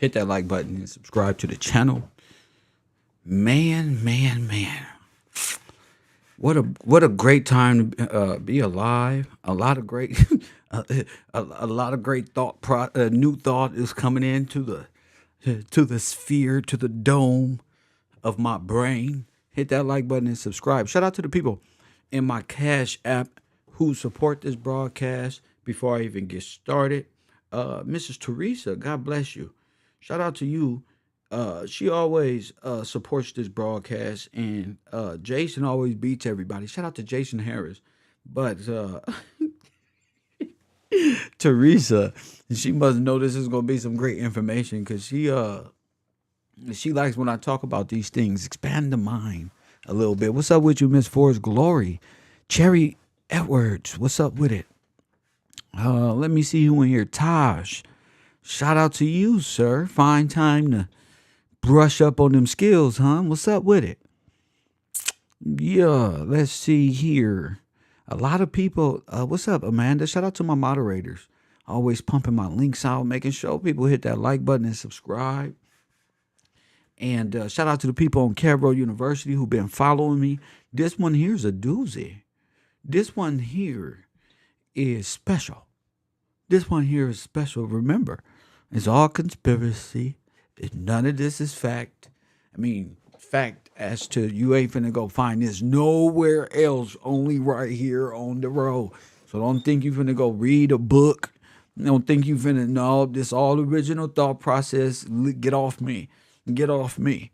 Hit that like button and subscribe to the channel. Man. What a great time to be alive. A lot of great a lot of great new thought is coming into the sphere, to the dome of my brain. Hit that like button and subscribe. Shout out to the people in my Cash app who support this broadcast before I even get started. Mrs. Teresa, God bless you. Shout out to you. She always supports this broadcast, and Jason always beats everybody. Shout out to Jason Harris. But Teresa, she must know this is gonna be some great information, because she likes when I talk about these things, expand the mind a little bit. What's up with you, Miss Forrest Glory? Cherry Edwards, what's up with it? Let me see who in here. Taj, shout out to you, sir. Fine time to brush up on them skills, huh? What's up with it? Yeah, let's see here. A lot of people, what's up, Amanda? Shout out to my moderators. Always pumping my links out, making sure people hit that like button and subscribe. And shout out to the people on Kevrow University who've been following me. This one here is a doozy. This one here is special. This one here is special. Remember, it's all conspiracy. None of this is fact. I mean, fact as to you ain't finna go find this nowhere else, only right here on the road. So don't think you finna go read a book. Don't think you finna know this all original thought process. Get off me. Get off me.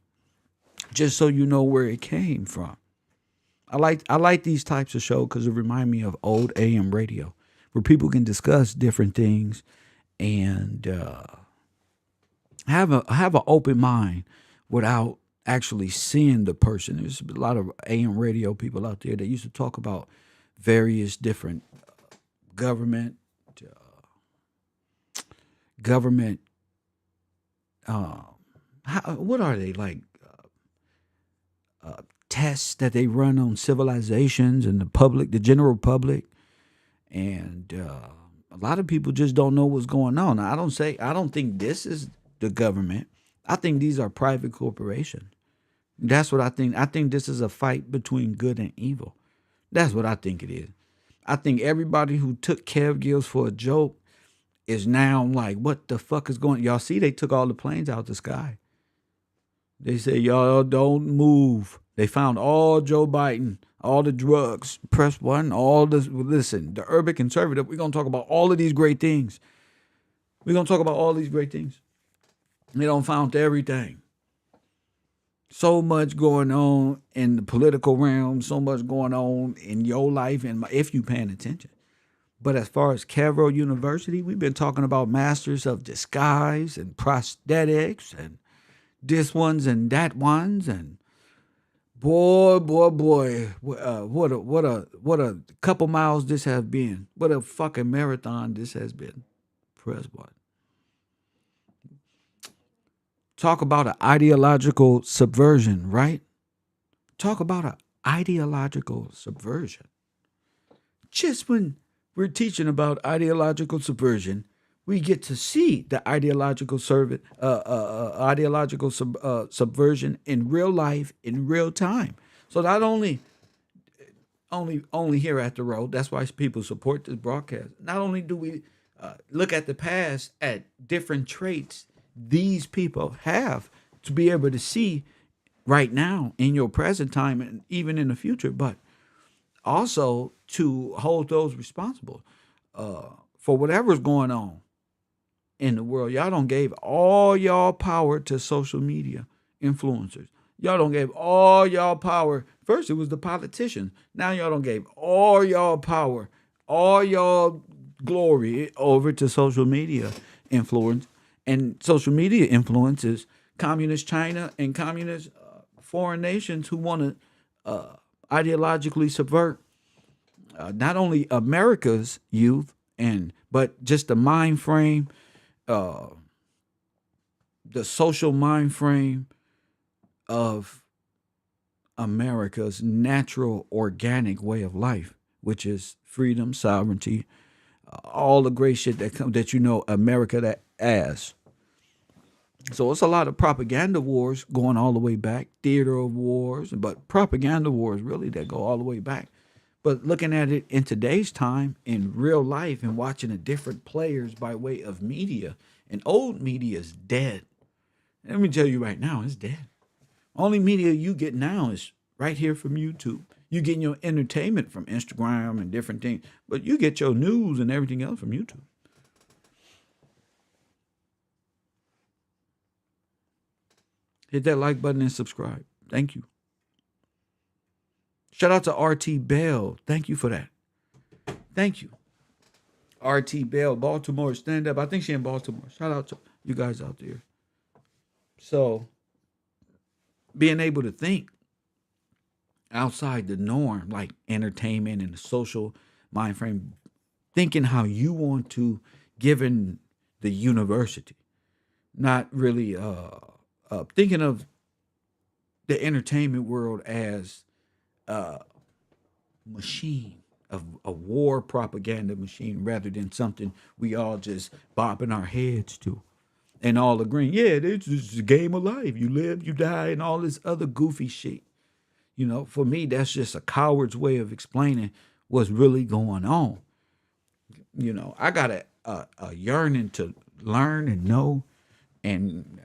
Just so you know where it came from. I like these types of shows because it remind me of old AM radio, where people can discuss different things and have an open mind without actually seeing the person. There's a lot of AM radio people out there that used to talk about various different government, what are they, like tests that they run on civilizations and the public, the general public, and a lot of people just don't know what's going on. Now, I don't think this is the government. I think these are private corporations. That's what I think. I think this is a fight between good and evil. That's what I think it is. I think everybody who took Kev Gills for a joke is now like, what the fuck is going on? Y'all see, they took all the planes out the sky. They said, y'all don't move. They found all Joe Biden, all the drugs, press one, all this. Listen, the urban conservative, we're going to talk about all of these great things. We're going to talk about all these great things. They don't found everything. So much going on in the political realm, so much going on in your life, and if you're paying attention. But as far as Kevrow University, we've been talking about masters of disguise and prosthetics and this ones and that ones, and boy, what a couple miles this has been. What a fucking marathon this has been. Press one. Talk about an ideological subversion, right? Talk about an ideological subversion. Just when we're teaching about ideological subversion, we get to see the ideological subversion in real life, in real time. So not only here at the road, that's why people support this broadcast. Not only do we look at the past, at different traits these people have to be able to see right now in your present time and even in the future, but also to hold those responsible for whatever's going on in the world. Y'all don't gave all y'all power to social media influencers. Y'all don't gave all y'all power. First it was the politicians. Now y'all don't gave all y'all power, all y'all glory over to social media influence. And social media influences communist China and communist foreign nations who want to ideologically subvert not only America's youth, but just the mind frame, the social mind frame of America's natural organic way of life, which is freedom, sovereignty, all the great shit that America that as. So it's a lot of propaganda wars going all the way back, theater of wars, but propaganda wars really that go all the way back. But looking at it in today's time, in real life, and watching the different players by way of media, and old media is dead. Let me tell you right now, it's dead. Only media you get now is right here from YouTube. You getting your entertainment from Instagram and different things, but you get your news and everything else from YouTube. Hit that like button and subscribe. Thank you. Shout out to RT Bell. Thank you for that. Thank you. RT Bell, Baltimore, stand up. I think she in Baltimore. Shout out to you guys out there. So, being able to think outside the norm, like entertainment and the social mind frame, thinking how you want to, given the university, not really thinking of the entertainment world as a machine, of a war propaganda machine, rather than something we all just bopping our heads to and all agreeing, yeah, this is a game of life. You live, you die, and all this other goofy shit. You know, for me, that's just a coward's way of explaining what's really going on. You know, I got a yearning to learn and know and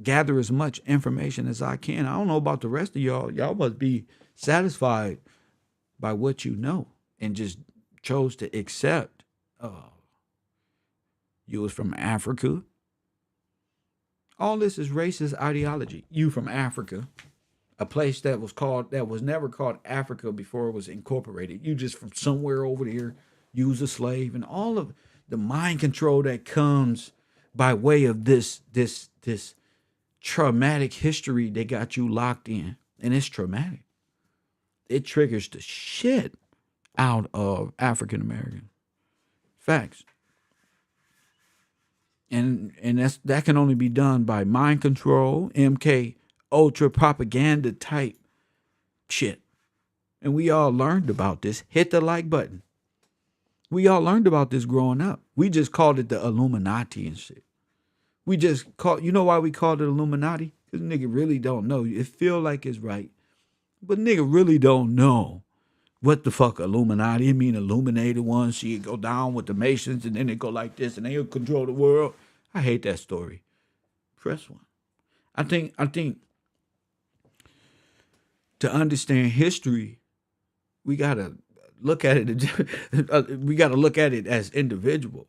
gather as much information as I can. I don't know about the rest of y'all. Y'all must be satisfied by what you know and just chose to accept. You was from Africa. All this is racist ideology. You from Africa, a place that was never called Africa before it was incorporated. You just from somewhere over there, you was a slave, and all of the mind control that comes by way of this traumatic history that got you locked in. And it's traumatic. It triggers the shit out of African American. Facts. And that can only be done by mind control, MK ultra propaganda type shit. And we all learned about this. Hit the like button. We all learned about this growing up. We just called it the Illuminati and shit. We just called, you know why we called it Illuminati? Because nigga really don't know. It feel like it's right. But nigga really don't know what the fuck Illuminati. I mean, illuminated ones. She go down with the Masons and then they go like this and they'll control the world. I hate that story. Press one. I think to understand history, we gotta look at it. We gotta look at it as individual.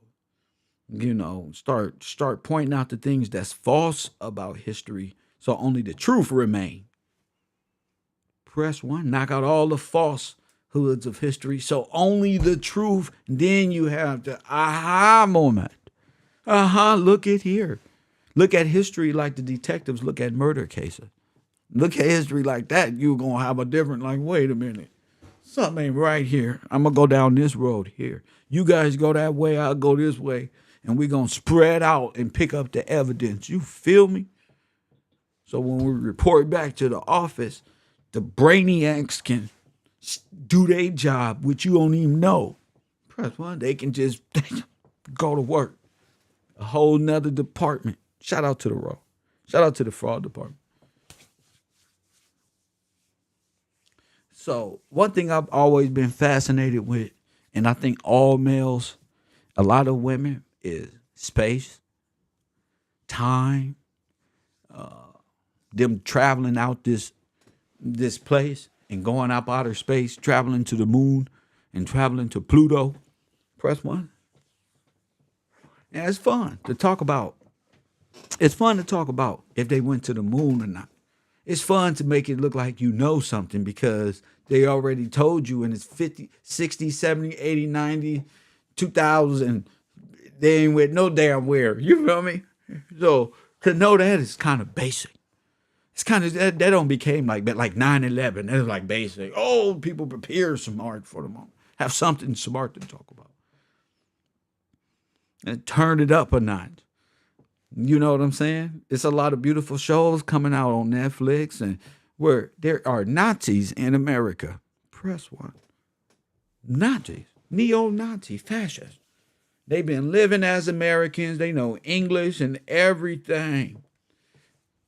You know, start pointing out the things that's false about history, so only the truth remain. Press one. Knock out all the falsehoods of history, so only the truth. Then you have the aha moment. Look at here. Look at history like the detectives look at murder cases. Look at history like that. You're going to have a different, like, wait a minute. Something ain't right here. I'm going to go down this road here. You guys go that way, I'll go this way. And we're going to spread out and pick up the evidence. You feel me? So when we report back to the office, the brainiacs can do their job, which you don't even know. Press one. They can just go to work. A whole nother department. Shout out to the Raw. Shout out to the fraud department. So one thing I've always been fascinated with, and I think all males, a lot of women, is space, time, them traveling out this place and going up outer space, traveling to the moon and traveling to Pluto. Press one. And it's fun to talk about. It's fun to talk about if they went to the moon or not. It's fun to make it look like you know something because they already told you, and it's 50, 60, 70, 80, 90, 2000. They ain't with no damn where. You feel me? So to know that is kind of basic. It's kind of, that don't became like 9/11. That's like basic. Oh, people prepare smart for the moment. Have something smart to talk about. And turn it up a notch. You know what I'm saying? It's a lot of beautiful shows coming out on Netflix and where there are Nazis in America. Press one. Nazis. Neo-Nazi fascists. They've been living as Americans. They know English and everything.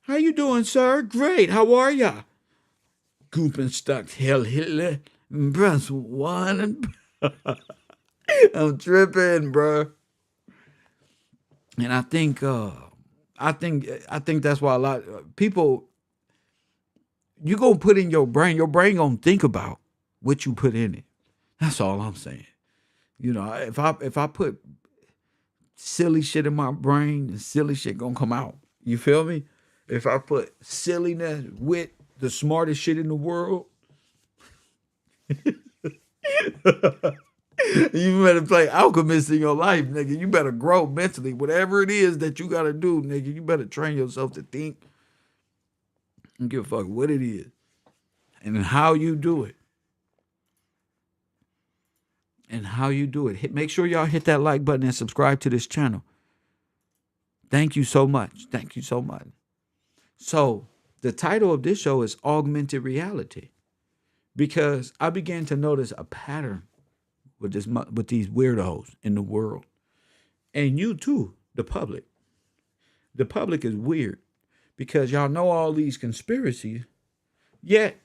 How you doing, sir? Great. How are ya? Gooping stuck. Hell Hitler. Press one. I'm tripping, bro. And I think that's why a lot of people, you gonna put in your brain gonna think about what you put in it. That's all I'm saying. You know, if I put silly shit in my brain, the silly shit gonna come out. You feel me? If I put silliness with the smartest shit in the world, you better play alchemist in your life, nigga. You better grow mentally. Whatever it is that you gotta do, nigga, you better train yourself to think and give a fuck what it is and how you do it. And how you do it. Make sure y'all hit that like button and subscribe to this channel. Thank you so much. Thank you so much. So the title of this show is Augmented Reality, because I began to notice a pattern with these weirdos in the world. And you too, the public. The public is weird because y'all know all these conspiracies, yet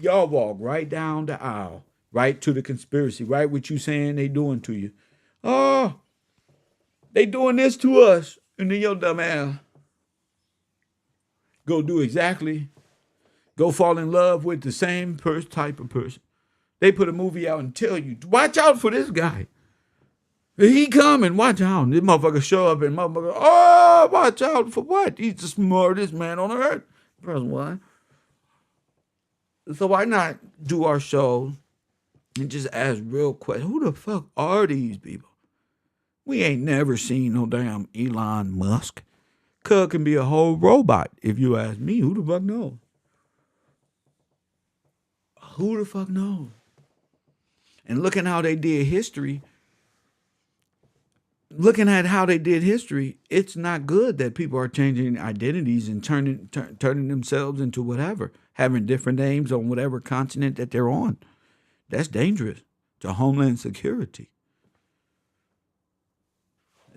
y'all walk right down the aisle, right to the conspiracy, right what you saying they doing to you. Oh, they doing this to us. And then your dumb ass go do exactly, go fall in love with the same type of person. They put a movie out and tell you, watch out for this guy. He coming, watch out. This motherfucker show up and motherfucker, oh, watch out for what? He's the smartest man on earth. Press one. So why not do our show and just ask real questions? Who the fuck are these people? We ain't never seen no damn Elon Musk. Cuz can be a whole robot, if you ask me. Who the fuck knows? Who the fuck knows? And looking how they did history, it's not good that people are changing identities and turning themselves into whatever, having different names on whatever continent that they're on. That's dangerous to Homeland Security.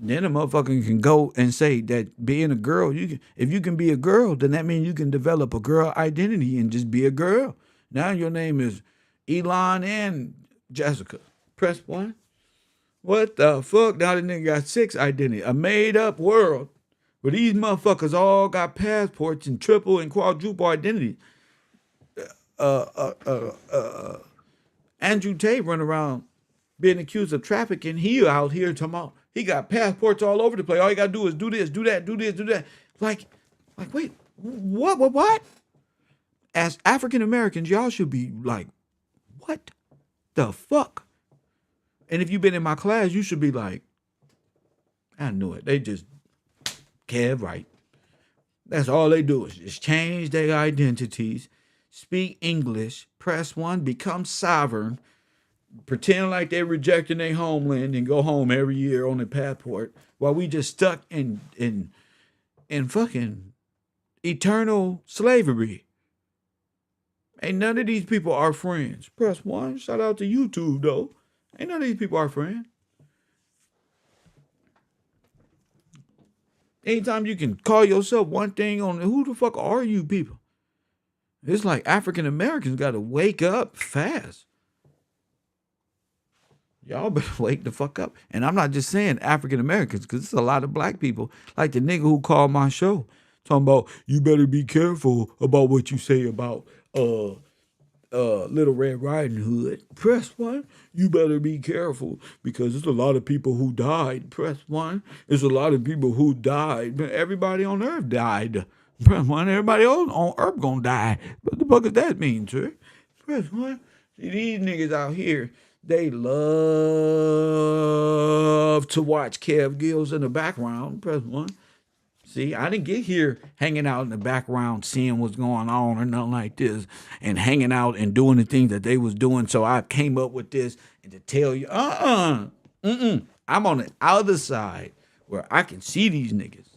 Then a motherfucker can go and say that being a girl, if you can be a girl, then that means you can develop a girl identity and just be a girl. Now your name is Elon and Jessica. Press one. What the fuck? Now the nigga got 6 identities. A made up world where these motherfuckers all got passports and triple and quadruple identities. Andrew Tate run around being accused of trafficking. He out here tomorrow. He got passports all over the place. All you gotta do is do this, do that, do this, do that. Like, wait, what? As African Americans, y'all should be like, what the fuck? And if you've been in my class, you should be like, I knew it. They just Kevrow. That's all they do is just change their identities, speak English, press one, become sovereign, pretend like they're rejecting their homeland and go home every year on their passport while we just stuck in fucking eternal slavery. Ain't none of these people our friends. Press one. Shout out to YouTube, though. Ain't none of these people our friends. Anytime you can call yourself one thing on, who the fuck are you people? It's like African Americans got to wake up fast. Y'all better wake the fuck up. And I'm not just saying African Americans, because it's a lot of black people, like the nigga who called my show, talking about, you better be careful about what you say about Little Red Riding Hood. Press one. You better be careful because there's a lot of people who died. Press one. There's a lot of people who died. Everybody on earth died. Press one. Everybody on earth gonna die. What the fuck does that mean, sir? Press one. See, these niggas out here, they love to watch Kev Gills in the background. Press one. See, I didn't get here hanging out in the background, seeing what's going on or nothing like this, and hanging out and doing the things that they was doing. So I came up with this and to tell you, I'm on the other side where I can see these niggas.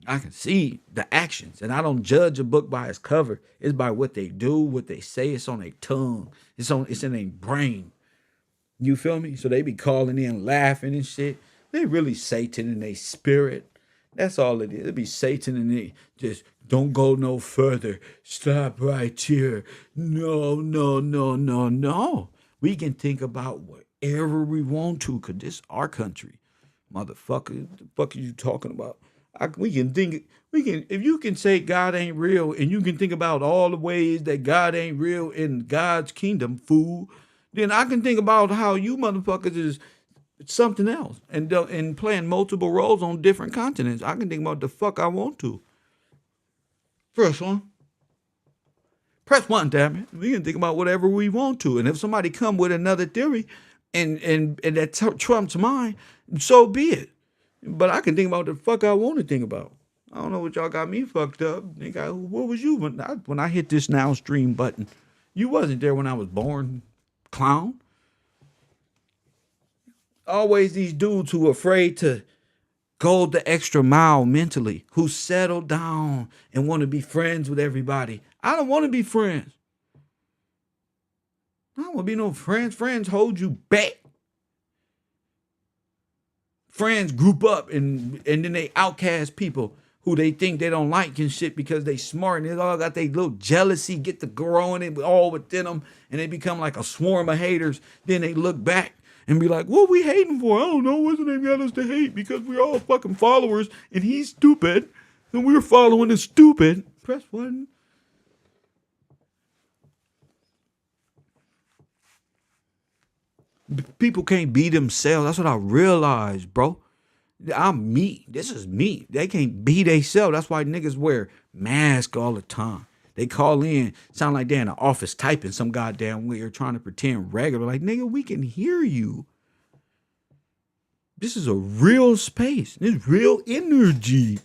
I can see the actions, and I don't judge a book by its cover. It's by what they do, what they say. It's on their tongue. It's in their brain. You feel me? So they be calling in laughing and shit. They really Satan in their spirit. That's all it is. It be Satan and they just don't go no further. Stop right here. No, no, no, no, no. We can think about whatever we want to, cause this our country. Motherfucker, the fuck are you talking about? We can think, if you can say God ain't real and you can think about all the ways that God ain't real in God's kingdom, fool, then I can think about how you motherfuckers is something else and playing multiple roles on different continents. I can think about the fuck I want to. First one. Press one, damn it. We can think about whatever we want to. And if somebody come with another theory and that trumps mine, so be it. But I can think about the fuck I want to think about. I don't know what y'all got me fucked up. Nigga, where was you when I hit this now stream button? You wasn't there when I was born, clown. Always these dudes who are afraid to go the extra mile mentally, who settle down and want to be friends with everybody. I don't want to be friends. I don't want to be no friends. Friends hold you back. Friends group up and then they outcast people who they think they don't like and shit because they smart and they all got their little jealousy get to growing it all within them and they become like a swarm of haters. Then they look back and be like, what we hating for? I don't know. What's the name got us to hate? Because we're all fucking followers and he's stupid and we're following the stupid. Press one. People can't be themselves. That's what I realized, bro. I'm me. This is me. They can't be themselves. That's why niggas wear masks all the time. They call in, sound like they're in the office typing some goddamn weird, trying to pretend regular. Like, nigga, we can hear you. This is a real space. This real energy.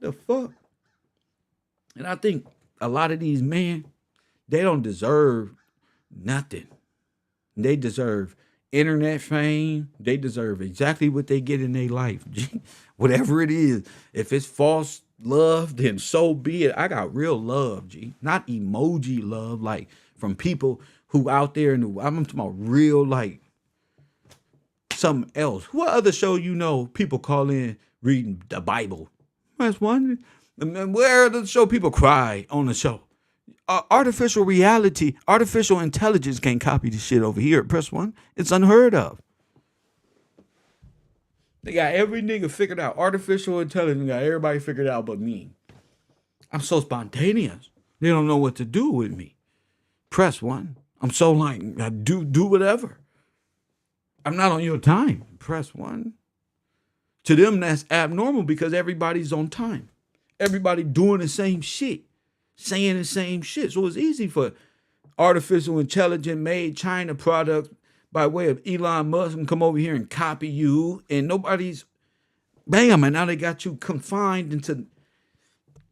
The fuck? And I think a lot of these men, they don't deserve nothing. They deserve internet fame. They deserve exactly what they get in their life. Whatever it is. If it's false love, then so be it. I got real love, G. Not emoji love, like from people who out there, and I'm talking about real, like something else. What other show you know people call in reading the Bible? That's one. And where the show people cry on the show? Artificial reality, artificial intelligence can't copy this shit over here. Press one. It's unheard of. They got every nigga figured out. Artificial intelligence got everybody figured out but me. I'm so spontaneous. They don't know what to do with me. Press one. I'm so like, I do whatever. I'm not on your time. Press one. To them, that's abnormal because everybody's on time. Everybody doing the same shit. Saying the same shit. So it's easy for artificial intelligence made China products by way of Elon Musk and come over here and copy you. And nobody's, bam, and now they got you confined into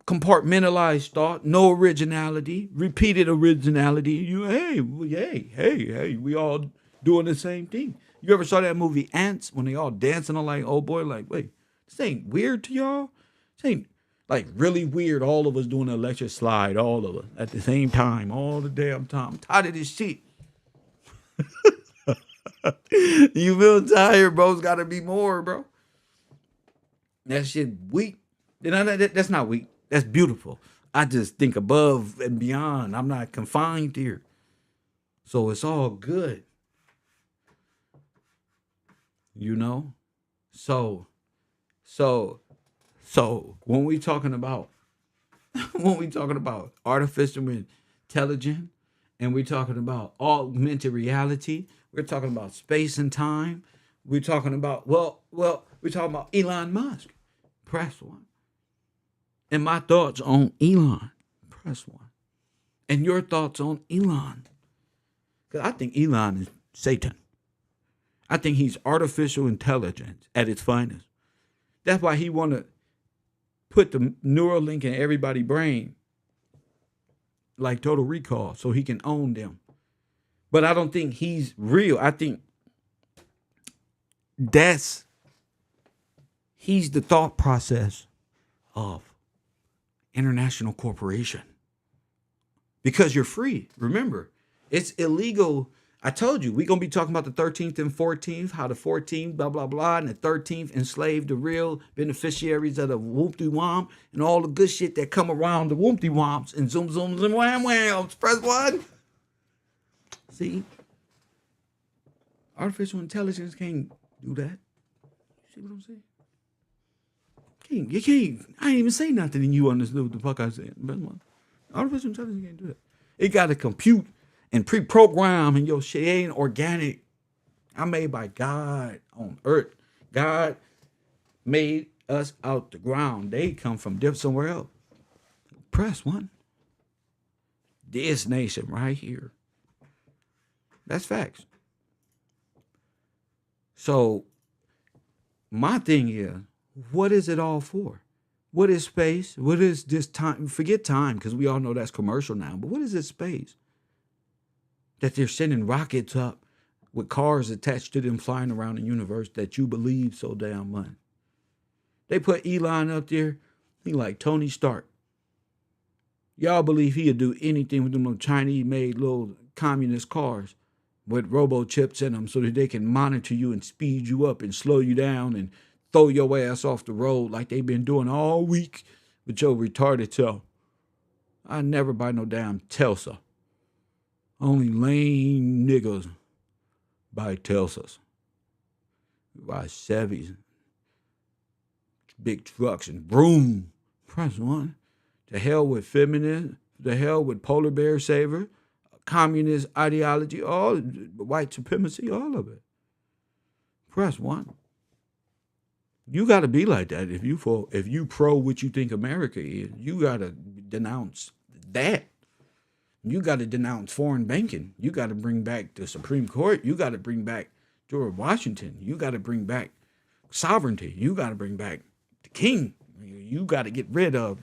compartmentalized thought, no originality, repeated originality. You, hey, we all doing the same thing. You ever saw that movie Ants when they all dancing on like, oh boy, like, wait, this ain't weird to y'all? This ain't like really weird, all of us doing an electric slide, all of us at the same time, all the damn time. I'm tired of this shit. You feel tired, bro? It's got to be more, bro. That shit weak. That's not weak. That's beautiful. I just think above and beyond. I'm not confined here. So it's all good. You know? So when we talking about artificial intelligence and we're talking about augmented reality, we're talking about space and time, we're talking about we're talking about Elon Musk. Press one. And my thoughts on Elon. Press one. And your thoughts on Elon. Because I think Elon is Satan. I think he's artificial intelligence at its finest. That's why he want to put the neural link in everybody's brain like Total Recall so he can own them. But I don't think he's real. I think he's the thought process of international corporation. Because you're free. Remember, it's illegal. I told you, we're going to be talking about the 13th and 14th, how the 14th, blah, blah, blah, and the 13th enslaved the real beneficiaries of the whoop-de-womp and all the good shit that come around the whoop-de-womps and zoom-zooms and wham-whams. Press one. See? Artificial intelligence can't do that. See what I'm saying? You can't. I ain't even say nothing and you understood what the fuck I said. Artificial intelligence can't do that. It got to compute and pre-program and your shit ain't organic. I'm made by God on earth. God made us out the ground. They come from somewhere else. Press one. This nation right here. That's facts. So my thing is, what is it all for? What is space? What is this time? Forget time, because we all know that's commercial now. But what is this space? That they're sending rockets up with cars attached to them flying around the universe that you believe so damn much. They put Elon up there. He like Tony Stark. Y'all believe he'd do anything with them little Chinese-made little communist cars with robo chips in them so that they can monitor you and speed you up and slow you down and throw your ass off the road like they've been doing all week with your retarded self. I never buy no damn Tesla. Only lame niggas buy Teslas. Buy Chevys, big trucks, and broom. Press one. The hell with feminists. The hell with polar bear saver. Communist ideology. All white supremacy. All of it. Press one. You got to be like that if you pro what you think America is. You got to denounce that. You got to denounce foreign banking. You got to bring back the Supreme Court. You got to bring back George Washington. You got to bring back sovereignty. You got to bring back the king. You got to get rid of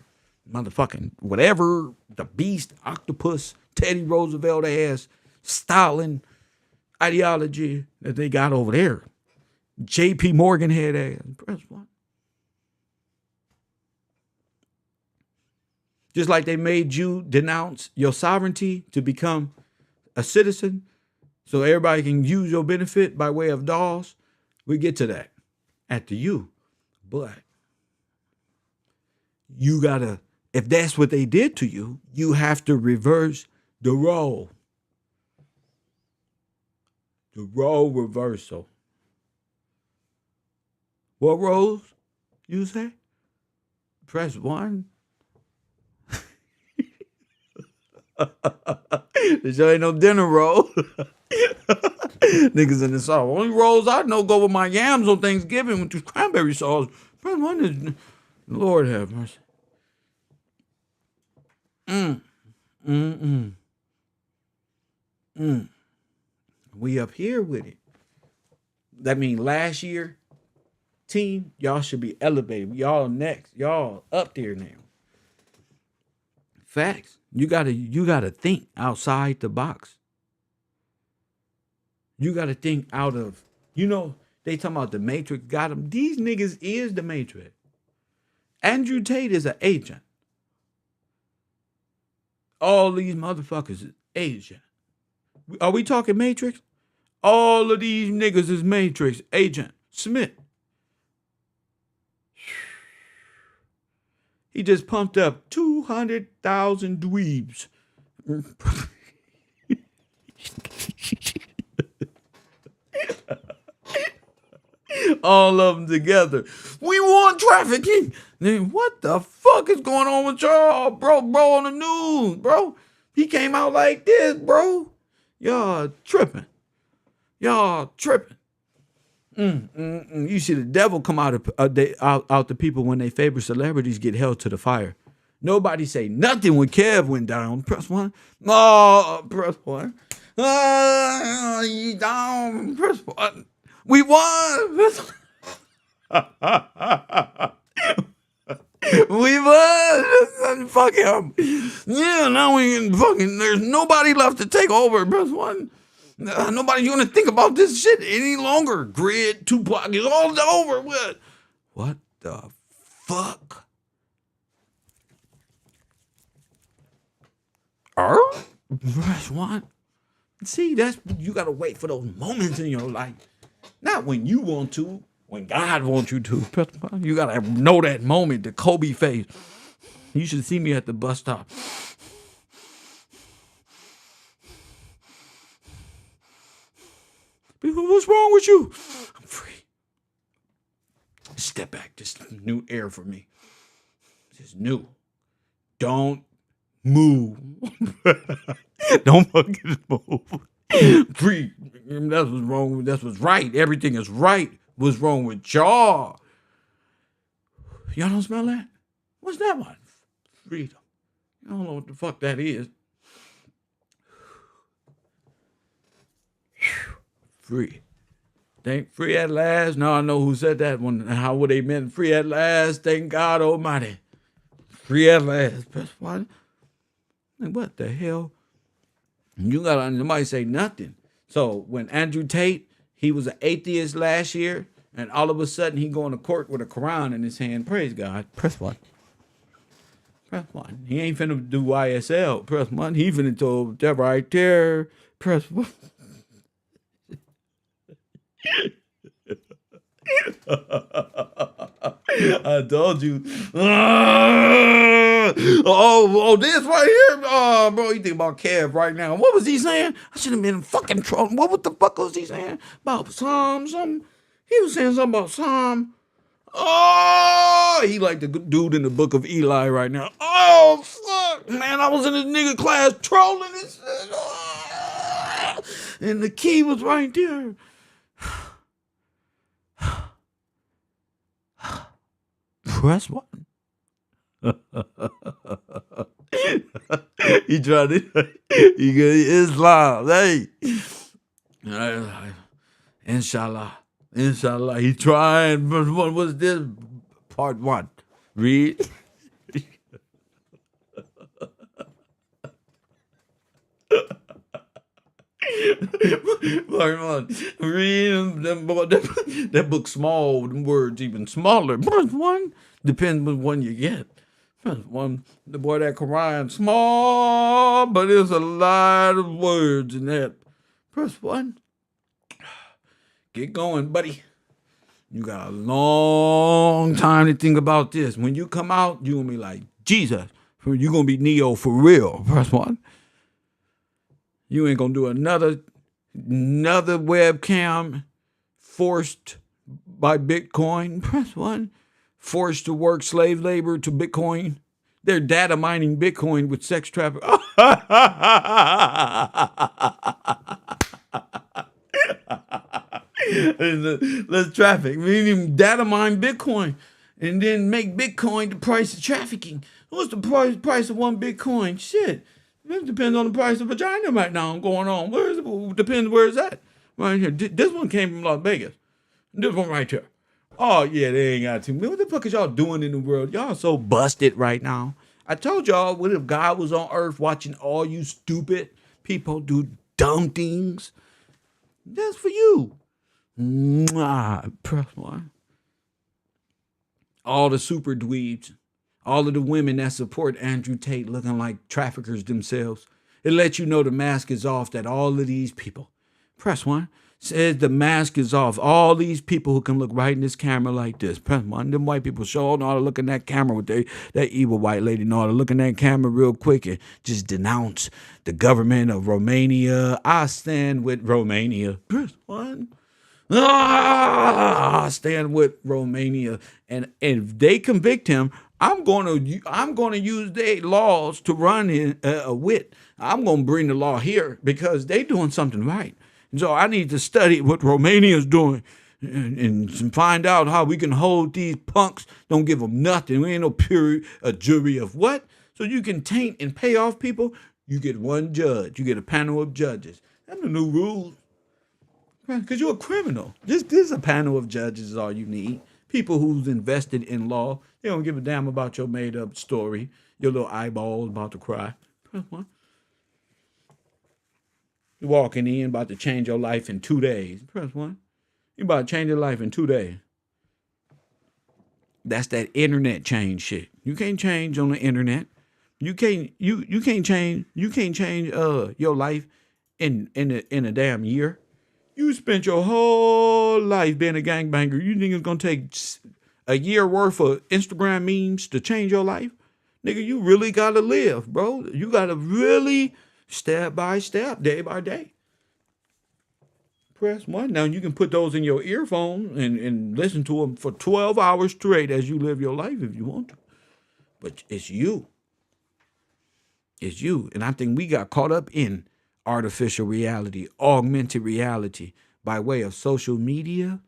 motherfucking whatever, the beast, octopus, Teddy Roosevelt ass, Stalin ideology that they got over there. J.P. Morgan head ass. Press one. Just like they made you denounce your sovereignty to become a citizen so everybody can use your benefit by way of dolls. We get to that at the U. But you gotta, if that's what they did to you, you have to reverse the role. The role reversal. What roles you say? Press one. This ain't no dinner roll. Niggas in the sauce. Only rolls I know go with my yams on Thanksgiving with the cranberry sauce. Press one is, Lord have mercy. We up here with it. That mean last year, team, y'all should be elevated. Y'all next. Y'all up there now. Facts. You gotta think outside the box. You gotta think out of, they talking about the Matrix got them. These niggas is the Matrix. Andrew Tate is an agent. All these motherfuckers is agent. Are we talking Matrix? All of these niggas is Matrix. Agent Smith. He just pumped up 200,000 dweebs. All of them together. We want trafficking. Then what the fuck is going on with y'all, bro on the news, bro? He came out like this, bro. Y'all tripping. You see the devil come out the people when they favorite celebrities get held to the fire. Nobody say nothing when Kev went down. Press one. Oh, press one. You down. Press one. We won. We won. Fuck him. Yeah, now we can fucking. There's nobody left to take over. Press one. Nobody's gonna think about this shit any longer. Grid, Tupac is all over with. What the fuck? Press one. See, you got to wait for those moments in your life. Not when you want to, when God wants you to. You got to know that moment, the Kobe face. You should see me at the bus stop. People, what's wrong with you? I'm free. Step back. This new air for me. This new. Don't move. Don't fucking move. Free. That's what's wrong. That's what's right. Everything is right. What's wrong with y'all? Y'all don't smell that? What's that one? Freedom. I don't know what the fuck that is. Free. Thank free at last. Now I know who said that one. How would they meant free at last? Thank God Almighty. Free at last. Press one. Like, what the hell? You got nobody say nothing. So when Andrew Tate, he was an atheist last year, and all of a sudden he going to court with a Quran in his hand. Praise God. Press one. Press one. He ain't finna do YSL. Press one. He finna do that right there. Press one. I told you. Oh, this right here. Oh, bro, you think about Kev right now. What was he saying? I should have been fucking trolling. What the fuck was he saying? About Psalm something? He was saying something about Psalm. Oh, he like the dude in the book of Eli right now. Oh, fuck. Man, I was in this nigga class trolling this shit. And the key was right there. Press one. He tried it. He got Islam. Hey. Inshallah. Inshallah. He tried. What was this? Part one. Read. Read that book small, them words even smaller. Press one. Depends on one you get. Press one. The boy that Quran small, but there's a lot of words in that. Press one. Get going, buddy. You got a long time to think about this. When you come out, you're gonna be like, Jesus, you're gonna be Neo for real. Press one. You ain't gonna do another webcam forced by Bitcoin. Press one. Forced to work slave labor to Bitcoin. They're data mining Bitcoin with sex trafficking. Let's traffic. We need data mine Bitcoin and then make Bitcoin the price of trafficking. What's the price of one Bitcoin? Shit. It depends on the price of vagina right now going on. Depends where it's at. Right here. This one came from Las Vegas. This one right here. Oh, yeah, they ain't got to. What the fuck is y'all doing in the world? Y'all so busted right now. I told y'all, what if God was on earth watching all you stupid people do dumb things? That's for you. Press one. All the super dweebs. All of the women that support Andrew Tate looking like traffickers themselves. It lets you know the mask is off that all of these people. Press one. Says the mask is off. All these people who can look right in this camera like this. Press one. Them white people sure know how to look in that camera with that evil white lady know how to look in that camera real quick and just denounce the government of Romania. I stand with Romania. Press one. I stand with Romania. And if they convict him, I'm going to use their laws to run a WIT. I'm going to bring the law here because they doing something right. So I need to study what Romania's doing and find out how we can hold these punks. Don't give them nothing. We ain't no a jury of what? So you can taint and pay off people. You get one judge. You get a panel of judges. That's the new rules. Because you're a criminal. This is a panel of judges is all you need. People who's invested in law. They don't give a damn about your made-up story. Your little eyeballs about to cry. You're walking in, about to change your life in 2 days. Press one. You about to change your life in 2 days. That's that internet change shit. You can't change on the internet. You can't change your life in a damn year. You spent your whole life being a gangbanger. You think it's gonna take a year worth of Instagram memes to change your life? Nigga, you really gotta live, bro. You gotta really step by step, day by day. Press 1. Now you can put those in your earphone and listen to them for 12 hours straight as you live your life if you want to. But it's you. It's you. And I think we got caught up in artificial reality, augmented reality by way of social media,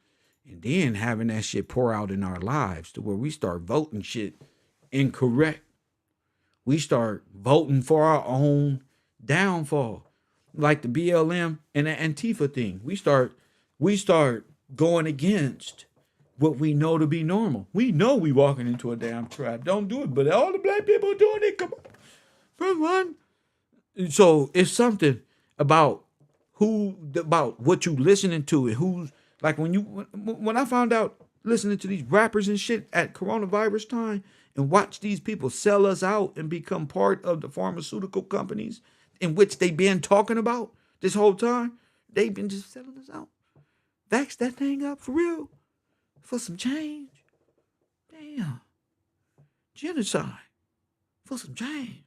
and then having that shit pour out in our lives to where we start voting shit incorrect. We start voting for our own downfall. Like the BLM and the Antifa thing. We start going against what we know to be normal. We know we walking into a damn trap. Don't do it. But all the black people doing it. Come on. First one. So it's something about what you listening to and who's like when I found out listening to these rappers and shit at coronavirus time and watch these people sell us out and become part of the pharmaceutical companies in which they've been talking about this whole time. They've been just selling us out. Vax that thing up for real. For some change. Damn. Genocide. For some change.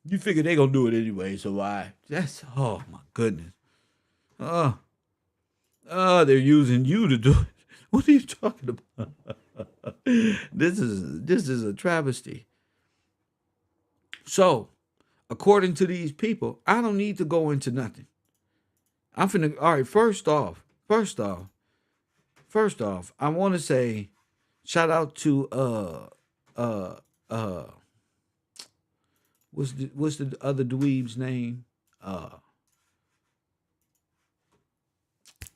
You figure they gonna do it anyway, so why? Oh my goodness. They're using you to do it. What are you talking about? This is a travesty. So, according to these people, I don't need to go into nothing. All right, first off, I want to say shout out to what's the other dweeb's name?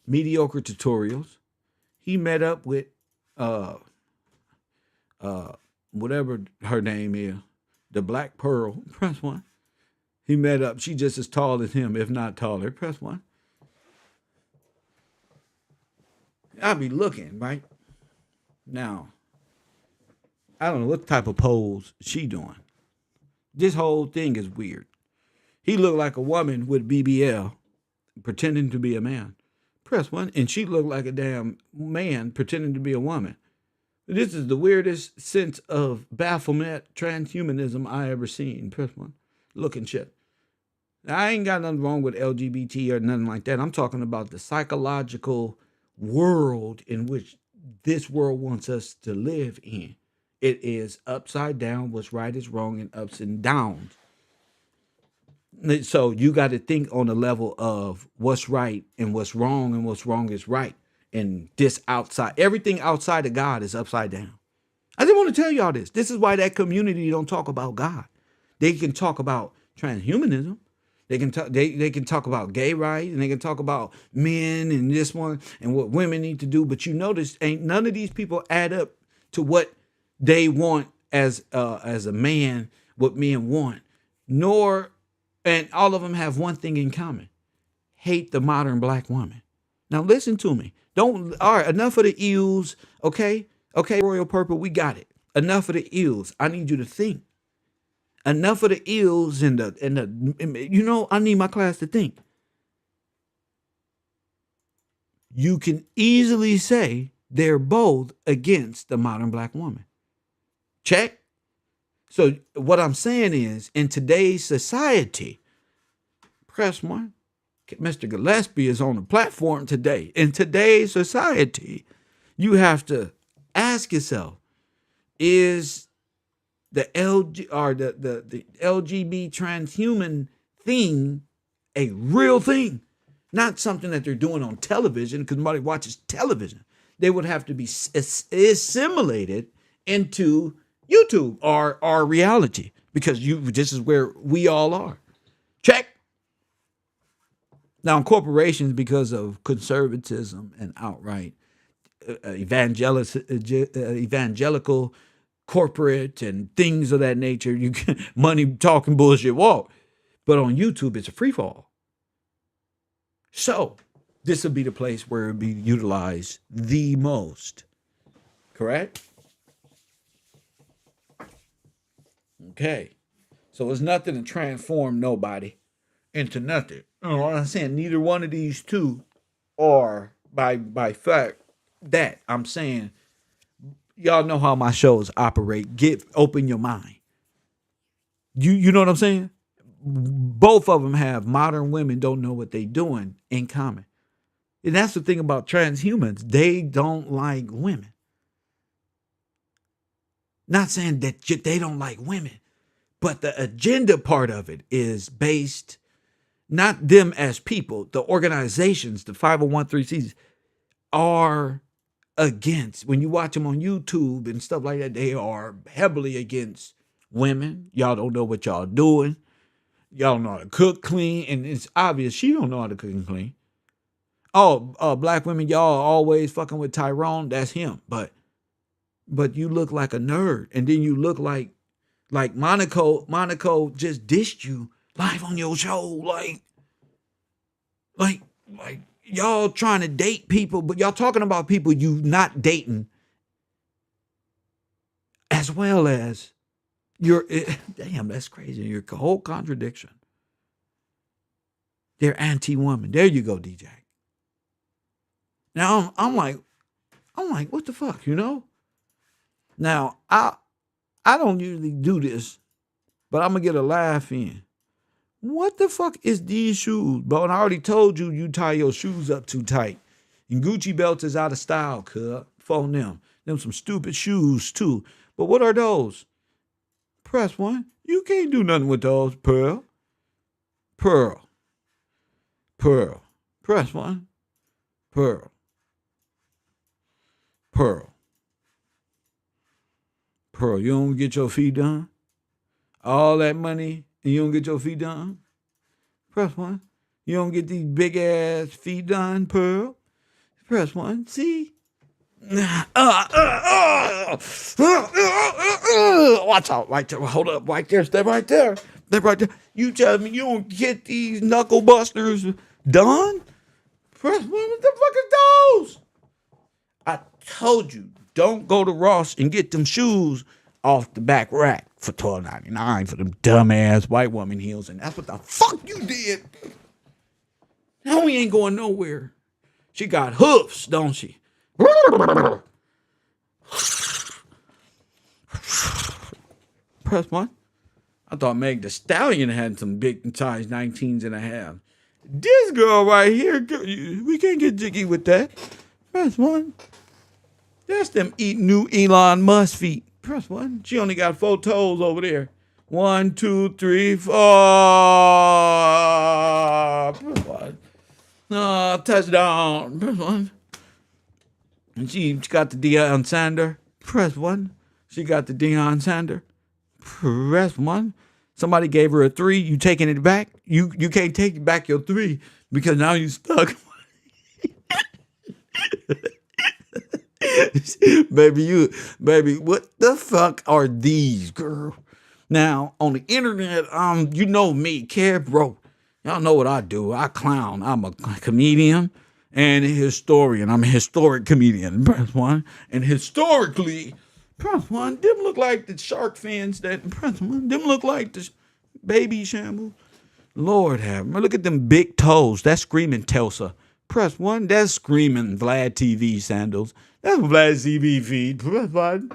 Mediocre Tutorials. He met up with whatever her name is, the Black Pearl. Press 1. He met up. She just as tall as him, if not taller. Press 1. I'll be looking, right? Now, I don't know what type of pose she doing. This whole thing is weird. He looked like a woman with BBL pretending to be a man. Press 1. And she looked like a damn man pretending to be a woman. This is the weirdest sense of bafflement, transhumanism I ever seen. Press 1. Looking shit. Now, I ain't got nothing wrong with LGBT or nothing like that. I'm talking about the psychological world in which this world wants us to live in. It is upside down. What's right is wrong, and ups and downs. So you got to think on the level of what's right and what's wrong is right. And this outside, everything outside of God is upside down. I didn't want to tell y'all this. This is why that community don't talk about God. They can talk about transhumanism. They can talk about gay rights, and they can talk about men and this one and what women need to do. But you notice, ain't none of these people add up to what they want as a man, what men want. And all of them have one thing in common: hate the modern black woman. Now listen to me. All right, enough of the eels, okay? Okay, Royal Purple, we got it. Enough of the eels. I need you to think. Enough of the eels and I need my class to think. You can easily say they're both against the modern black woman. Check. So what I'm saying is, in today's society, press 1. Mr. Gillespie is on the platform today. In today's society, you have to ask yourself, is the the LGBT transhuman thing a real thing? Not something that they're doing on television, because nobody watches television. They would have to be assimilated into YouTube or our reality, because this is where we all are. Check. Now, corporations, because of conservatism and outright evangelical corporate and things of that nature, you can money talking bullshit walk. But on YouTube, it's a free fall. So this would be the place where it would be utilized the most. Correct? Okay. So it's nothing to transform nobody into nothing. You know what I'm saying? Neither one of these two are by fact that I'm saying y'all know how my shows operate. Open your mind. You know what I'm saying? Both of them have modern women don't know what they doing in common. And that's the thing about transhumans. They don't like women. Not saying that they don't like women, but the agenda part of it is based not them as people. The organizations, the 501(c)(3)s are against. When you watch them on YouTube and stuff like that, they are heavily against women. Y'all don't know what y'all doing. Y'all don't know how to cook clean, and it's obvious she don't know how to cook and clean. Oh, black women, y'all are always fucking with Tyrone. That's him. But you look like a nerd, and then you look like Monaco. Monaco just dissed you live on your show, like y'all trying to date people, but y'all talking about people you not dating, as well as you're. Damn, that's crazy. You're a whole contradiction. They're anti-woman. There you go, DJ. Now I'm like, what the fuck, you know? Now I don't usually do this, but I'm gonna get a laugh in. What the fuck is these shoes, bro? And I already told you, you tie your shoes up too tight. And Gucci belts is out of style, cuz. Phone them. Them some stupid shoes, too. But what are those? Press one. You can't do nothing with those, Pearl. Pearl. Press one. Pearl. You don't get your feet done? All that money and you don't get your feet done? Press one. You don't get these big ass feet done, Pearl? Press one. See? Watch out. Right there. Hold up. Right there. Stay right there. Stay right there. You tell me you don't get these knuckle busters done? Press one. What the fuck is those? I told you, don't go to Ross and get them shoes off the back rack for $12.99 for them dumbass white woman heels, and that's what the fuck you did. Now we ain't going nowhere. She got hoofs, don't she? Press one. I thought Meg the Stallion had some big size 19s and a half. This girl right here, we can't get jiggy with that. Press one. That's them new Elon Musk feet. Press one. She only got 4 toes over there. 1, 2, 3, 4. Press one. Touchdown. Press one. And she got the Deion Sanders. Press one. She got the Deion Sanders. Press one. Somebody gave her a 3. You taking it back? You can't take back your 3 because now you stuck. baby, what the fuck are these, girl? Now, on the internet, you know me, Kevrow. Y'all know what I do. I clown. I'm a comedian and a historian. I'm a historic comedian. Press one. And historically, press one. Them look like the shark fins that, press one. Them look like the baby shambles. Lord have mercy. Look at them big toes. That's screaming Telsa. Press one. That's screaming Vlad TV sandals. That's Vlad TV feet. Press one.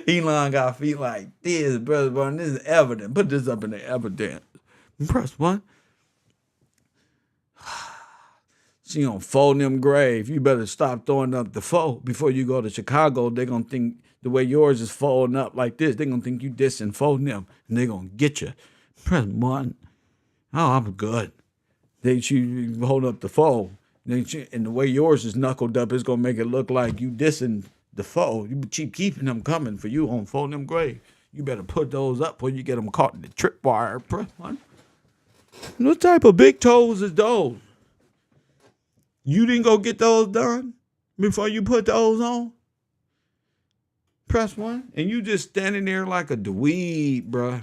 Elon got feet like this, brother. This is evident. Put this up in the evidence. Press one. She gonna fold them grave. You better stop throwing up the fold before you go to Chicago. They're gonna think the way yours is folding up like this. They're gonna think you dissing folding them, and they're gonna get you. Press one. Oh, I'm good. You hold up the fold. And the way yours is knuckled up, it's gonna make it look like you dissing the foe. You keep keeping them coming for you on folding them grave. You better put those up before you get them caught in the tripwire. Press one. What type of big toes is those? You didn't go get those done before you put those on? Press one. And you just standing there like a dweeb, bruh.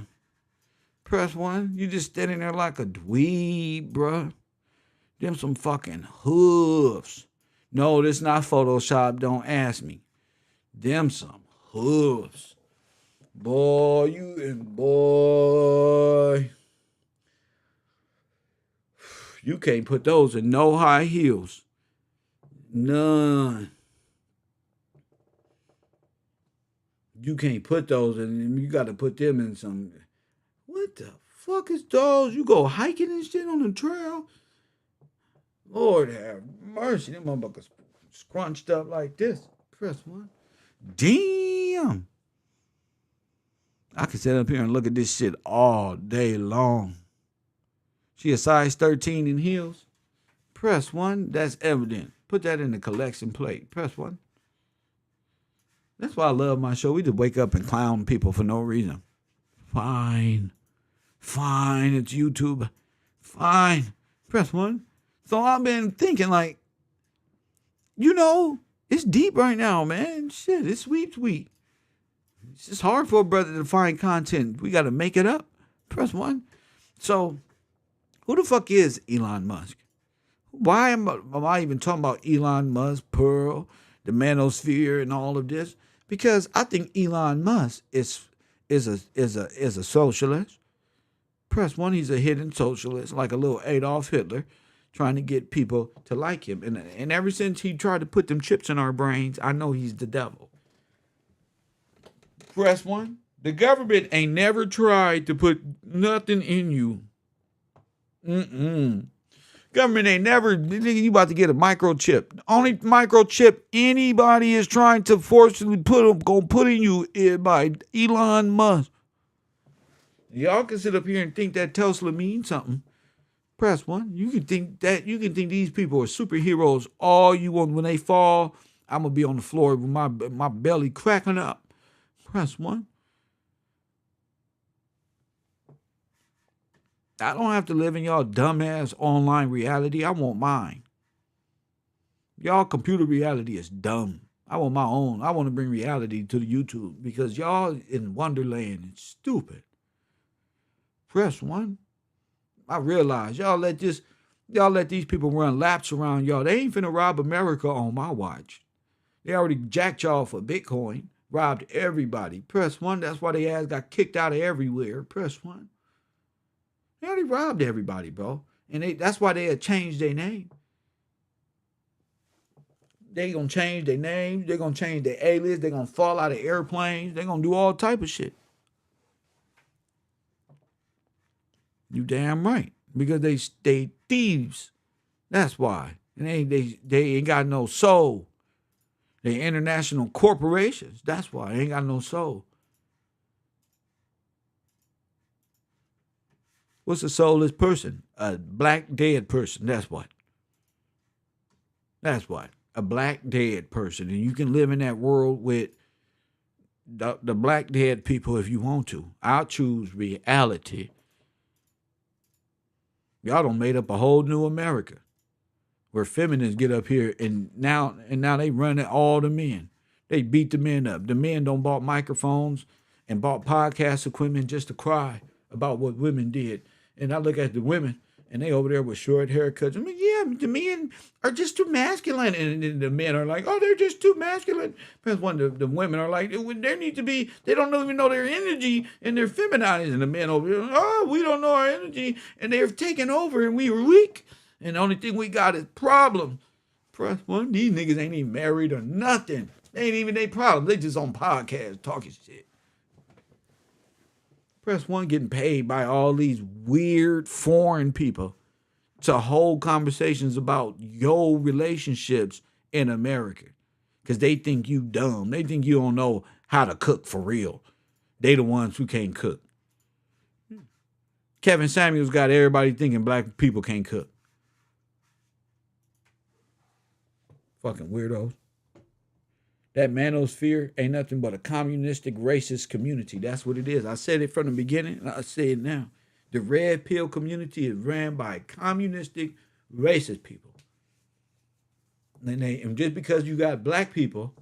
Press one. You just standing there like a dweeb, bruh. Them some fucking hoofs. No, this not Photoshop. Don't ask me. Them some hooves. Boy, boy. You can't put those in no high heels. None. You can't put those in. You got to put them in some. What the fuck is those? You go hiking and shit on the trail? Lord have mercy. Them motherfuckers scrunched up like this. Press one. Damn. I can sit up here and look at this shit all day long. She a size 13 in heels. Press one. That's evident. Put that in the collection plate. Press one. That's why I love my show. We just wake up and clown people for no reason. Fine. It's YouTube. Fine. Press one. So I've been thinking like, it's deep right now, man. Shit, it's sweet. It's just hard for a brother to find content. We got to make it up. Press one. So, who the fuck is Elon Musk? Why am I even talking about Elon Musk, Pearl, the manosphere, and all of this? Because I think Elon Musk is a socialist. Press one. He's a hidden socialist, like a little Adolf Hitler, trying to get people to like him. And ever since he tried to put them chips in our brains, I know he's the devil. Press one. The government ain't never tried to put nothing in you. Government ain't never, you about to get a microchip. The only microchip anybody is trying to forcibly put in you is by Elon Musk. Y'all can sit up here and think that Tesla means something. Press one. You can think these people are superheroes all you want. When they fall, I'm gonna be on the floor with my belly cracking up. Press one. I don't have to live in y'all dumbass online reality. I want mine. Y'all computer reality is dumb. I want my own. I want to bring reality to the YouTube because y'all in Wonderland is stupid. Press one. I realize y'all let these people run laps around y'all. They ain't finna rob America on my watch. They already jacked y'all for Bitcoin, robbed everybody. Press one. That's why they ass got kicked out of everywhere. Press one. They already robbed everybody, bro. And that's why they had changed their name. They gonna change their names. They gonna change their alias. They gonna fall out of airplanes. They gonna do all type of shit. You damn right. Because they thieves. That's why. And they ain't got no soul. They international corporations. That's why. They ain't got no soul. What's a soulless person? A black dead person. That's what. That's what. A black dead person. And you can live in that world with the black dead people if you want to. I'll choose reality. Y'all done made up a whole new America where feminists get up here and now they run at all the men. They beat the men up. The men don't bought microphones and bought podcast equipment just to cry about what women did. And I look at the women and they over there with short haircuts. I mean, yeah, the men are just too masculine. And the men are like, oh, they're just too masculine. Because when the women are like, there need to be, they don't even know their energy and they're feminized. And the men over here, oh, we don't know our energy. And they're taking over and we were weak. And the only thing we got is problems. Press one, these niggas ain't even married or nothing. They ain't even their problem. They just on podcasts talking shit. Press one getting paid by all these weird foreign people to hold conversations about your relationships in America. Because they think you dumb. They think you don't know how to cook for real. They the ones who can't cook. Kevin Samuels got everybody thinking black people can't cook. Fucking weirdos. That manosphere ain't nothing but a communistic, racist community. That's what it is. I said it from the beginning, and I say it now. The red pill community is ran by communistic, racist people. And just because you got black people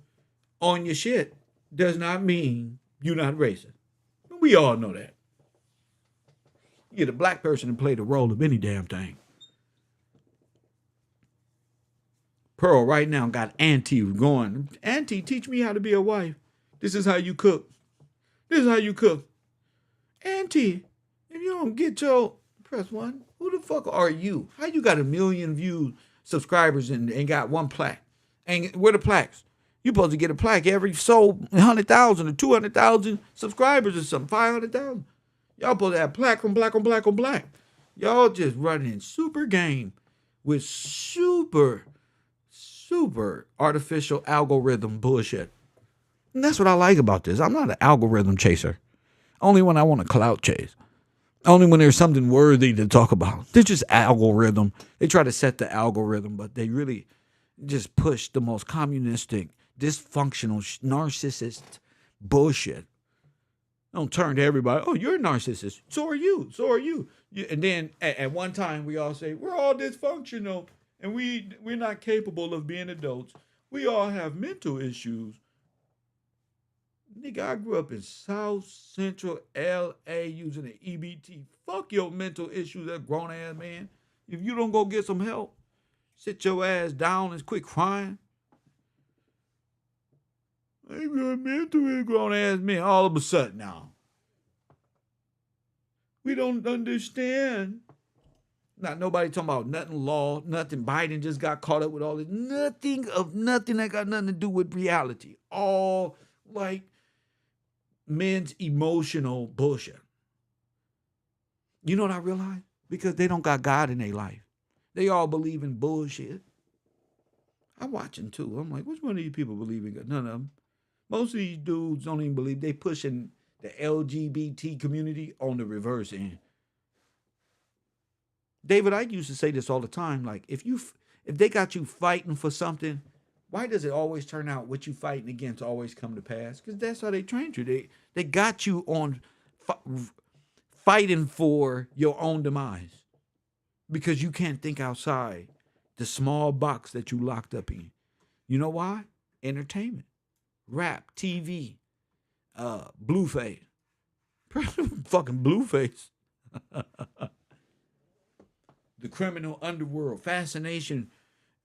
on your shit does not mean you're not racist. We all know that. You get a black person to play the role of any damn thing. Pearl right now got Auntie going. Auntie, teach me how to be a wife. This is how you cook. This is how you cook. Auntie, if you don't get your press one, who the fuck are you? How you got 1,000,000 views, subscribers, and got one plaque? And where the plaques? You supposed to get a plaque every sold 100,000 or 200,000 subscribers or something, 500,000. Y'all supposed to have plaque on black on black on black. Y'all just running super game with super artificial algorithm bullshit. And that's what I like about this. I'm not an algorithm chaser. Only when I want a clout chase. Only when there's something worthy to talk about. They're just algorithm. They try to set the algorithm, but they really just push the most communistic, dysfunctional, narcissist bullshit. Don't turn to everybody. Oh, you're a narcissist. So are you. So are you. And then at one time we all say we're all dysfunctional and we're not capable of being adults. We all have mental issues. Nigga, I grew up in South Central LA using an EBT. Fuck your mental issues, that grown ass man. If you don't go get some help, sit your ass down and quit crying. I got mental grown ass men all of a sudden now. We don't understand. Not nobody talking about nothing law, nothing. Biden just got caught up with all this. Nothing that got nothing to do with reality. All like men's emotional bullshit. You know what I realized? Because they don't got God in their life. They all believe in bullshit. I'm watching too. I'm like, which one of these people believe in God? None of them. Most of these dudes don't even believe. They pushing the LGBT community on the reverse end. David, I used to say this all the time. Like, if they got you fighting for something, why does it always turn out what you fighting against always come to pass? Because that's how they trained you. They got you on fighting for your own demise because you can't think outside the small box that you locked up in. You know why? Entertainment, rap, TV, Blueface, fucking Blueface. The criminal underworld, fascination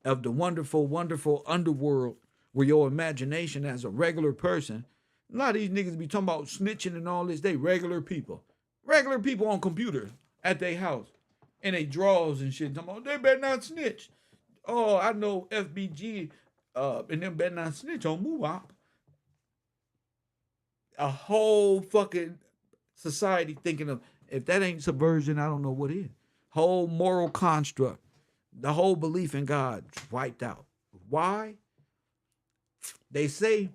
of the wonderful, wonderful underworld where your imagination as a regular person, a lot of these niggas be talking about snitching and all this, they regular people. Regular people on computers at their house. And they draws and shit. Talking about, they better not snitch. Oh, I know FBG and them better not snitch on Muwop. A whole fucking society thinking of, if that ain't subversion, I don't know what is. Whole moral construct, the whole belief in God wiped out. Why? They say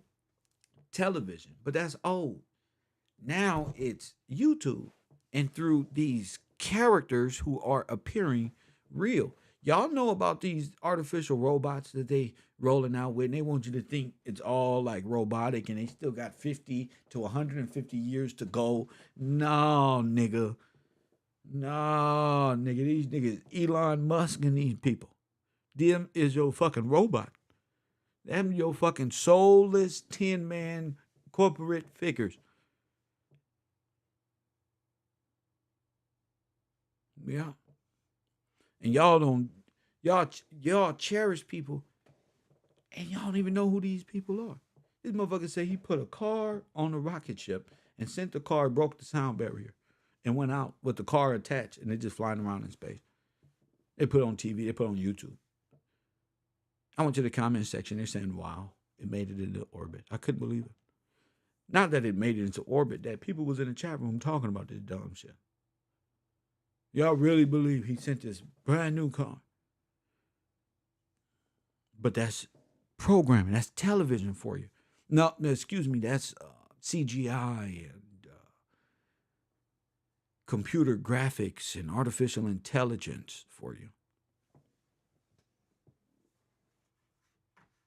television, but that's old. Now it's YouTube, and through these characters who are appearing real. Y'all know about these artificial robots that they rolling out with, and they want you to think it's all like robotic, and they still got 50 to 150 years to go. No, nigga. No, nigga, these niggas, Elon Musk and these people, them is your fucking robot. Them your fucking soulless 10-man corporate figures. Yeah. And y'all cherish people and y'all don't even know who these people are. This motherfucker said he put a car on a rocket ship and sent the car, broke the sound barrier, and went out with the car attached, and they just flying around in space. They put it on TV, they put it on YouTube. I went to the comment section, they're saying, wow, it made it into orbit. I couldn't believe it. Not that it made it into orbit, that people was in the chat room talking about this dumb shit. Y'all really believe he sent this brand new car? But that's programming, that's television for you. No, excuse me, that's CGI and computer graphics and artificial intelligence for you.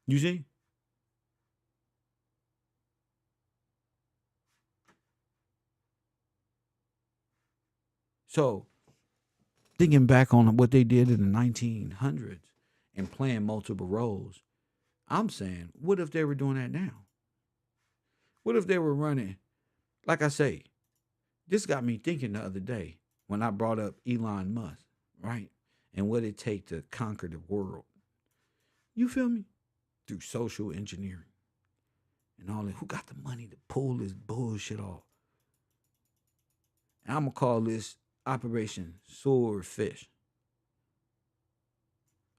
You see? So, thinking back on what they did in the 1900s and playing multiple roles, I'm saying, what if they were doing that now? What if they were running? Like I say, this got me thinking the other day when I brought up Elon Musk, right? And what it take to conquer the world. You feel me? Through social engineering and all that. Who got the money to pull this bullshit off? And I'm gonna call this Operation Swordfish.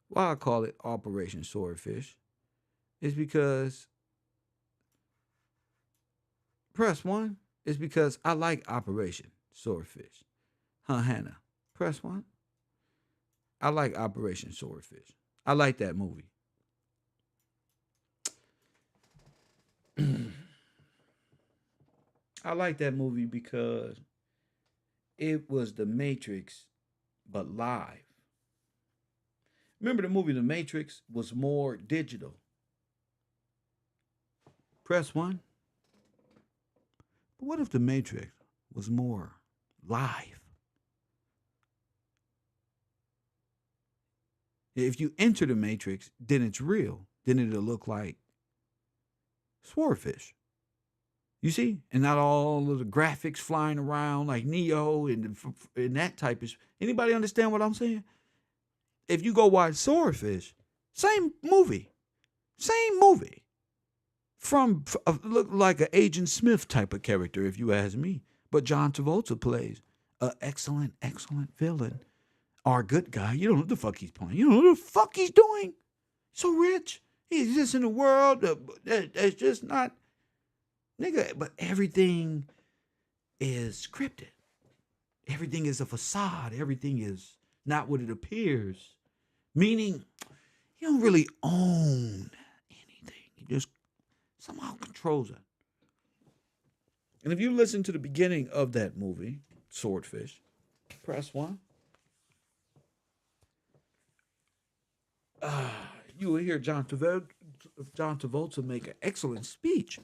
Why I call it Operation Swordfish is because press one is because I like Operation Swordfish. Huh, Hannah? Press one. I like Operation Swordfish. I like that movie. I like that movie because it was The Matrix, but live. Remember the movie The Matrix was more digital. Press one. But what if The Matrix was more live? If you enter the Matrix, then it's real. Then it'll look like Swordfish. You see? And not all of the graphics flying around like Neo and that type of. Anybody understand what I'm saying? If you go watch Swordfish, same movie. Same movie. From look like an Agent Smith type of character, if you ask me. But John Travolta plays an excellent, excellent villain. Or good guy. You don't know what the fuck he's playing. You don't know what the fuck he's doing. So rich. He's just in a world that's just not, nigga. But everything is scripted. Everything is a facade. Everything is not what it appears. Meaning, you don't really own anything. You just somehow controls it. And if you listen to the beginning of that movie, Swordfish, press one. You will hear John Travolta make an excellent speech.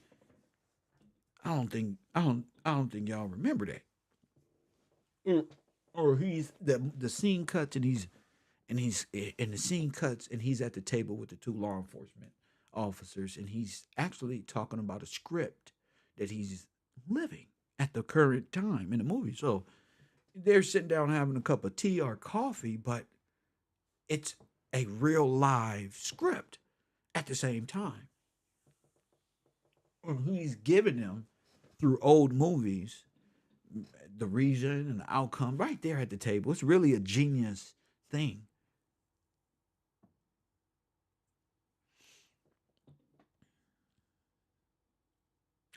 I don't think y'all remember that. Or he's the scene cuts and he's the scene cuts and he's at the table with the two law enforcement officers and he's actually talking about a script that he's living at the current time in the movie. So they're sitting down having a cup of tea or coffee, but it's a real live script at the same time. He's giving them through old movies the reason and the outcome right there at the table. It's really a genius thing.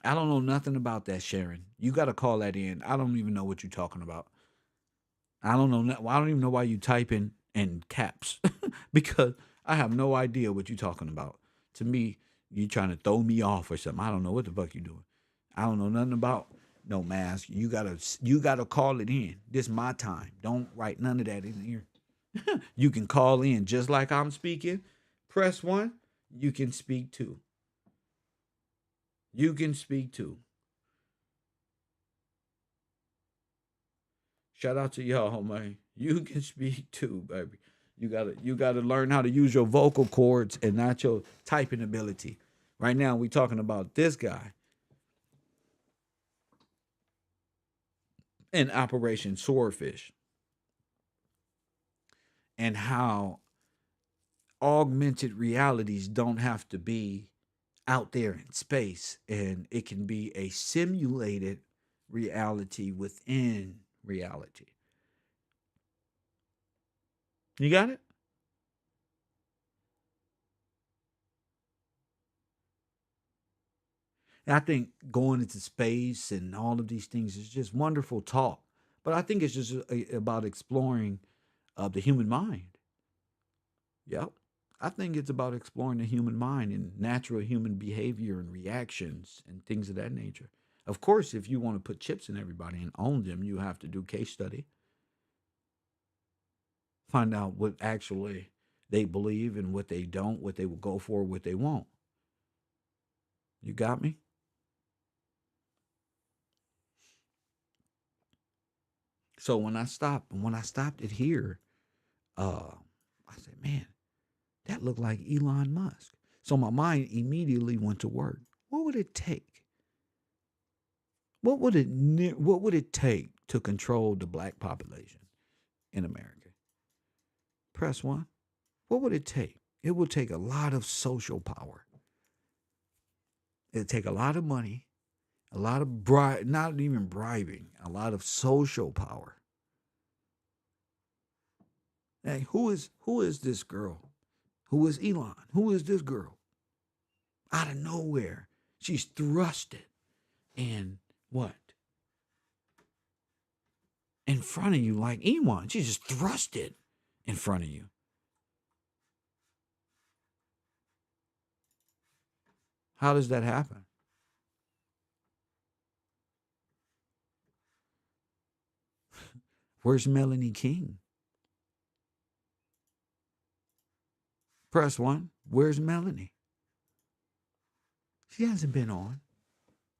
I don't know nothing about that, Sharon. You got to call that in. I don't even know what you're talking about. I don't know. I don't even know why you type in caps because I have no idea what you're talking about. To me, you trying to throw me off or something. I don't know what the fuck you doing. I don't know nothing about no mask. You gotta call it in. This my time. Don't write none of that in here. You can call in just like I'm speaking. Press one. You can speak too. You can speak too. Shout out to y'all, man. You can speak too, baby. You gotta learn how to use your vocal cords and not your typing ability. Right now, we talking about this guy in Operation Swordfish and how augmented realities don't have to be out there in space and it can be a simulated reality within reality. You got it? And I think going into space and all of these things is just wonderful talk. But I think it's just about exploring the human mind. Yep. I think it's about exploring the human mind and natural human behavior and reactions and things of that nature. Of course, if you want to put chips in everybody and own them, you have to do case study. Find out what actually they believe and what they don't, what they will go for, what they won't. You got me? So when I stopped it here, I said, man, that looked like Elon Musk. So my mind immediately went to work. What would it take? What would it take to control the black population in America? Press one. What would it take? It will take a lot of social power. It'll take a lot of money, a lot of not even bribing, a lot of social power. Hey, who is this girl? Who is Elon? Who is this girl? Out of nowhere, she's thrusted and what? In front of you like Elon. She just thrusted in front of you. How does that happen? Where's Melanie King? Press 1. Where's Melanie? She hasn't been on.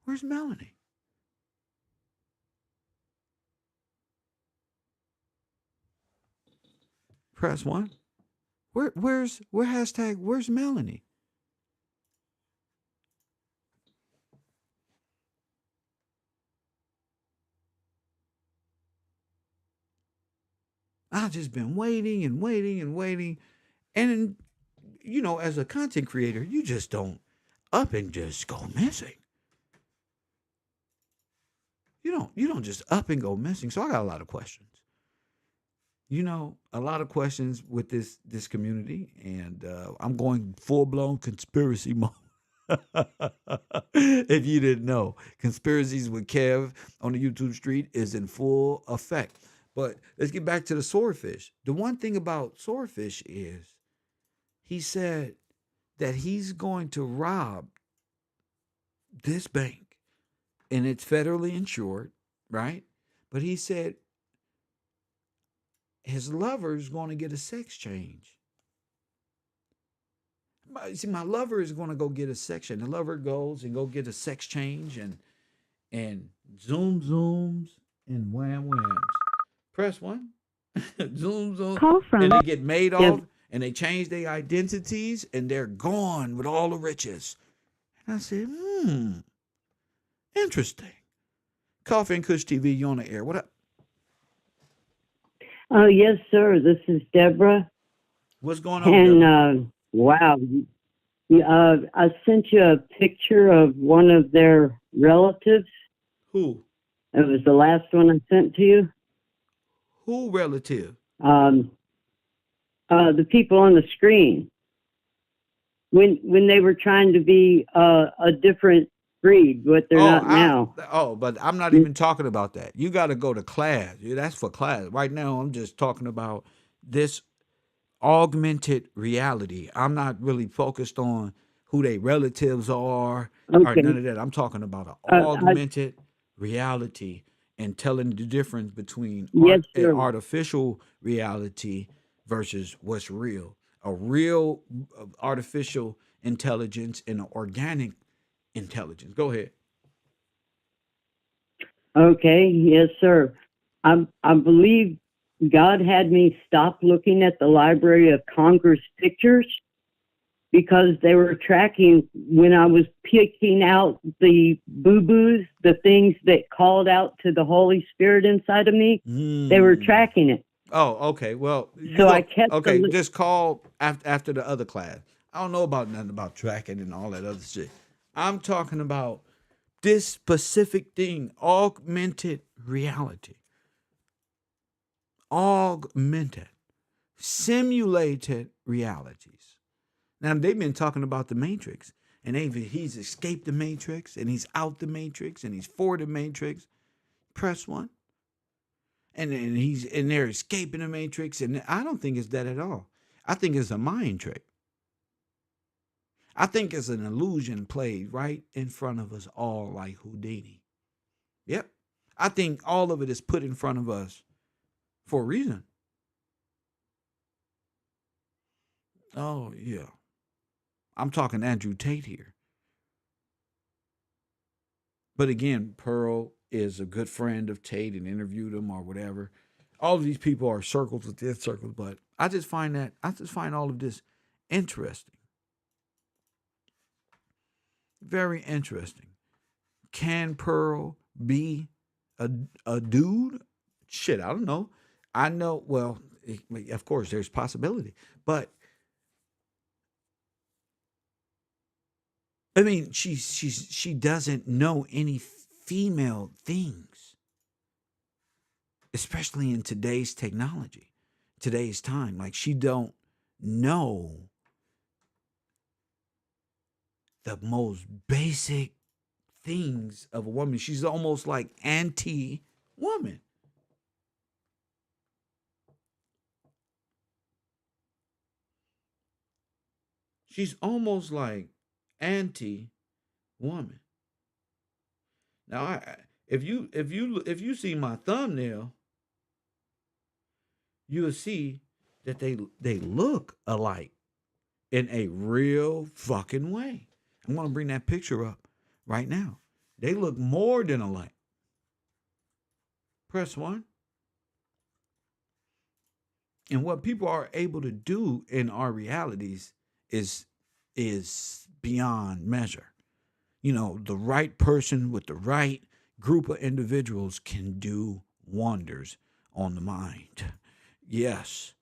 Where's Melanie? Press 1. Where's hashtag where's Melanie? I've just been waiting and waiting and waiting. And you know, as a content creator, you just don't up and just go missing. You don't just up and go missing. So I got a lot of questions. You know, a lot of questions with this community, and I'm going full blown conspiracy mode. If you didn't know, conspiracies with Kev on the YouTube street is in full effect. But let's get back to the swordfish. The one thing about swordfish is he said that he's going to rob this bank, and it's federally insured, right? But he said his lover's going to get a sex change. See, my lover is going to go get a sex change. The lover goes and go get a sex change and zooms and wham whams. Press 1. zoom. Call from and they get made off and they change their identities and they're gone with all the riches. And I said, interesting. Coffee and Kush TV, you on the air. What up? Oh, yes, sir. This is Deborah. What's going on, And, wow. I sent you a picture of one of their relatives. Who? It was the last one I sent to you. Who relative? The people on the screen. When they were trying to be a different breed, what they're not now. But I'm not even talking about that. You got to go to class. That's for class. Right now, I'm just talking about this augmented reality. I'm not really focused on who they relatives are or none of that. I'm talking about an augmented reality and telling the difference between artificial reality versus what's real. A real artificial intelligence and an organic intelligence. Go ahead. Okay, yes, sir. I believe God had me stop looking at the Library of Congress pictures because they were tracking when I was picking out the boo-boos, the things that called out to the Holy Spirit inside of me. They were tracking it. Oh, okay. Well, so I kept just call after the other class. I don't know about nothing about tracking and all that other shit. I'm talking about this specific thing, augmented reality. Augmented, simulated realities. Now, they've been talking about the Matrix, and he's escaped the Matrix, and he's out the Matrix, and he's for the Matrix. Press 1. And they're escaping the Matrix, and I don't think it's that at all. I think it's a mind trick. I think it's an illusion played right in front of us all like Houdini. Yep. I think all of it is put in front of us for a reason. Oh, yeah. I'm talking Andrew Tate here. But again, Pearl is a good friend of Tate and interviewed him or whatever. All of these people are circles within circles, but I just find all of this interesting. Very interesting. Can Pearl be a dude? Shit, I don't know. I know, well, of course, there's possibility. But I mean, she doesn't know any female things, especially in today's technology, today's time. Like, she don't know the most basic things of a woman. She's almost like anti-woman. She's almost like anti-woman. Now, if you see my thumbnail, you'll see that they look alike in a real fucking way. I'm gonna bring that picture up right now. They look more than alike. Press 1. And what people are able to do in our realities is beyond measure. You know, the right person with the right group of individuals can do wonders on the mind. Yes,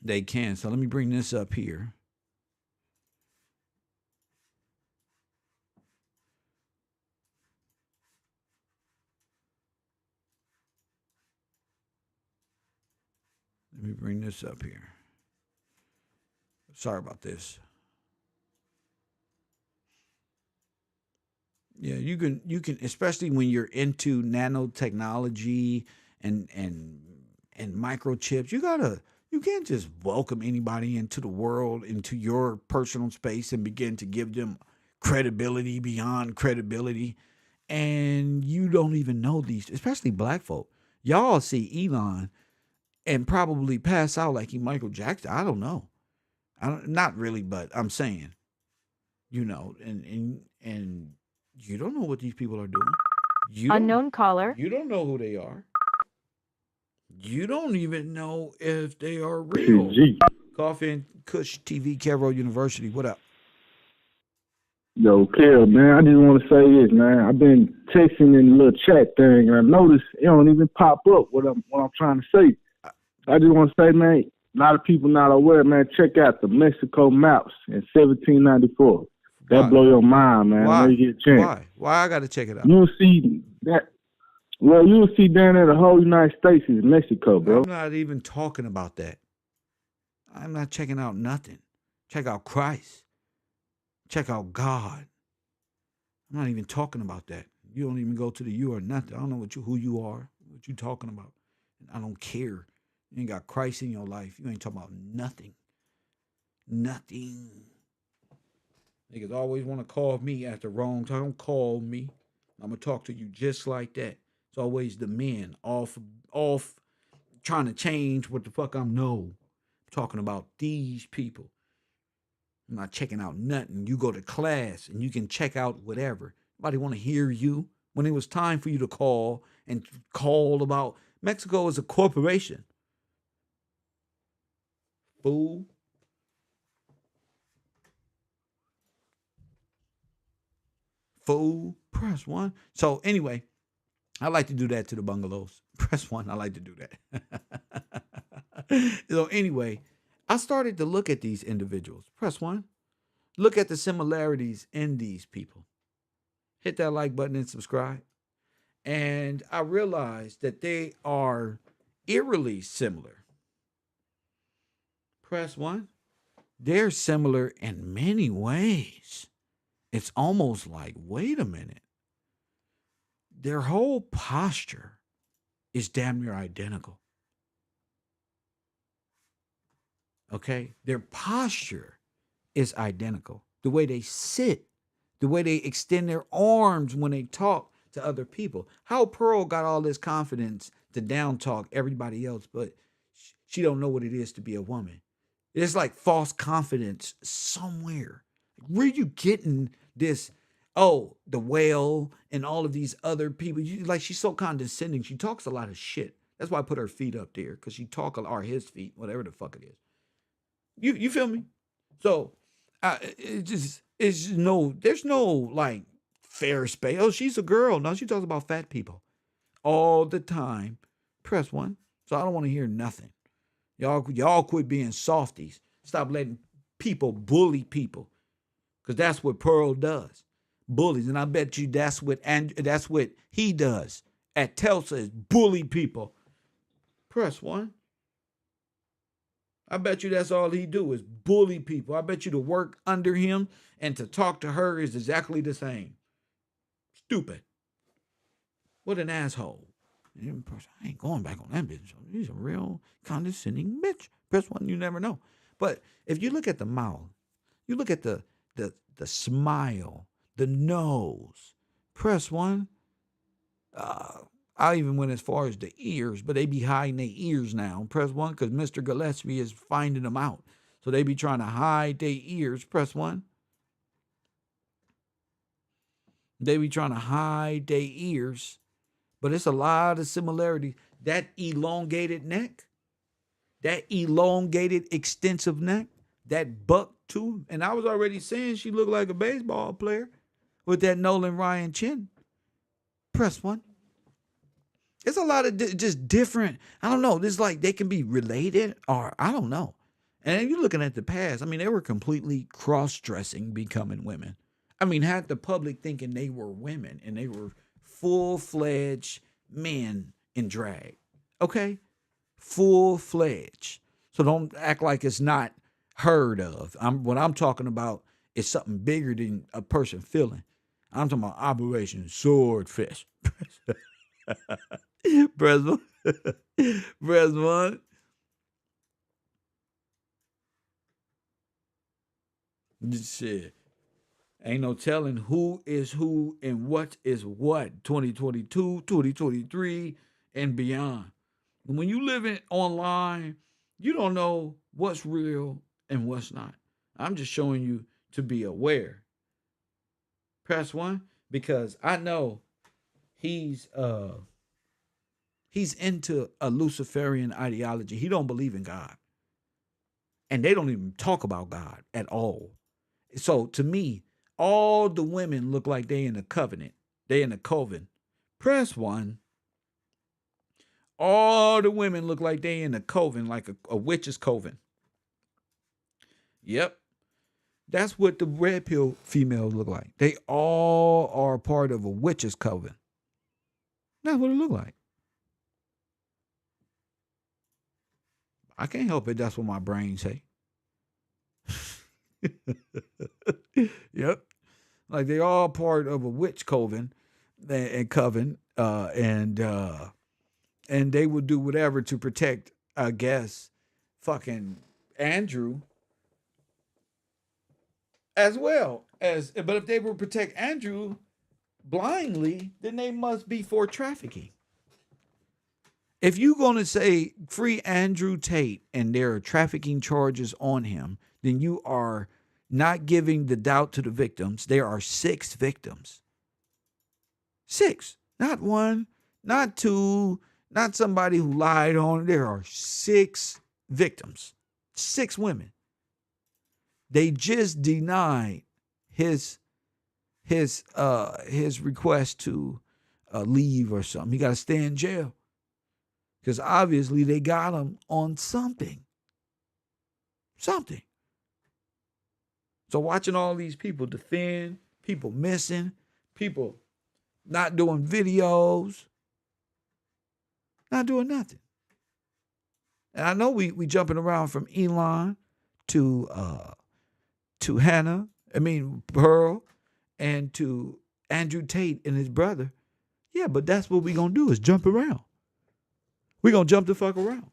they can. So let me bring this up here. Let me bring this up here. Sorry about this. Yeah, you can especially when you're into nanotechnology and microchips, you can't just welcome anybody into the world, into your personal space and begin to give them credibility beyond credibility. And you don't even know these, especially black folk. Y'all see Elon and probably pass out like he Michael Jackson. I don't know. I don't not really, but I'm saying, and you don't know what these people are doing. Unknown caller. You don't know who they are. You don't even know if they are real. Coffee and Kush TV, Kevrow University. What up? Yo, Kev, man, I just want to say this, man. I've been texting in the little chat thing, and I noticed it don't even pop up what I'm trying to say. I just want to say, man, a lot of people not aware, man. Check out the Mexico maps in 1794. That blow your mind, man. Why? When you get a chance. Why I got to check it out? You'll see that. Well, you'll see down there the whole United States is Mexico, bro. I'm not even talking about that. I'm not checking out nothing. Check out Christ. Check out God. I'm not even talking about that. You don't even go to the U or nothing. I don't know who you are, what you talking about. I don't care. You ain't got Christ in your life. You ain't talking about nothing. Nothing. Niggas always want to call me at the wrong time. Don't call me. I'm going to talk to you just like that. It's always the men off trying to change what the fuck I'm talking about these people. I'm not checking out nothing. You go to class and you can check out whatever. Nobody want to hear you. When it was time for you to call about Mexico is a corporation. Fool. Press 1. So anyway, I like to do that to the bungalows. Press 1. I like to do that. So anyway, I started to look at these individuals. Press 1. Look at the similarities in these people. Hit that like button and subscribe. And I realized that they are eerily similar. Press 1. They're similar in many ways. It's almost like, wait a minute. Their whole posture is damn near identical. Okay? Their posture is identical. The way they sit, the way they extend their arms when they talk to other people. How Pearl got all this confidence to down talk everybody else, but she don't know what it is to be a woman. It's like false confidence somewhere. Where you getting this? Oh, the whale and all of these other people. She's so condescending. She talks a lot of shit. That's why I put her feet up there, because she talk, or his feet, whatever the fuck it is. You feel me? So there's no like fair space. Oh, she's a girl. No, she talks about fat people all the time. Press 1. So I don't want to hear nothing. Y'all quit being softies. Stop letting people bully people. because that's what Pearl does. Bullies. And I bet you that's what he does at Tulsa is bully people. Press 1. I bet you that's all he do is bully people. I bet you to work under him and to talk to her is exactly the same. Stupid. What an asshole. I ain't going back on that bitch. He's a real condescending bitch. Press 1, you never know. But if you look at the mouth, you look at the smile, the nose. Press 1. I even went as far as the ears, but they be hiding their ears now. Press 1 because Mr. Gillespie is finding them out. So they be trying to hide their ears. Press 1. They be trying to hide their ears. But it's a lot of similarities. That elongated neck, that elongated, extensive neck, that buck too. And I was already saying she looked like a baseball player with that Nolan Ryan chin. Press 1. It's a lot of just different. I don't know. This like they can be related or I don't know. And if you're looking at the past, I mean, they were completely cross-dressing, becoming women. I mean, had the public thinking they were women and they were full-fledged men in drag. Okay? Full-fledged. So don't act like it's not heard of. What I'm talking about is something bigger than a person feeling. I'm talking about Operation Swordfish. Press 1. Press 1. Shit. Ain't no telling who is who and what is what. 2022, 2023, and beyond. When you live it online, you don't know what's real and what's not. I'm just showing you to be aware. Press 1 because I know he's into a Luciferian ideology. He don't believe in God. And they don't even talk about God at all. So to me, all the women look like they in a covenant. They in a coven. Press 1. All the women look like they in a coven, like a witch's coven. Yep. That's what the red pill females look like. They all are part of a witch's coven. That's what it look like. I can't help it. That's what my brain say. Yep. Like they all part of a witch coven and and they would do whatever to protect, I guess, fucking Andrew as well as. But if they would protect Andrew blindly, then they must be for trafficking. If you're going to say free Andrew Tate and there are trafficking charges on him, then you are not giving the doubt to the victims. There are 6 victims. 6. Not 1, not 2, not somebody who lied on. There are 6 victims. 6 women. They just denied his request to leave or something. He got to stay in jail. Because obviously they got him on something. Something. So watching all these people defend, people missing, people not doing videos, not doing nothing. And I know we jumping around from Elon to Pearl, and to Andrew Tate and his brother. Yeah, but that's what we gonna do is jump around. We gonna jump the fuck around.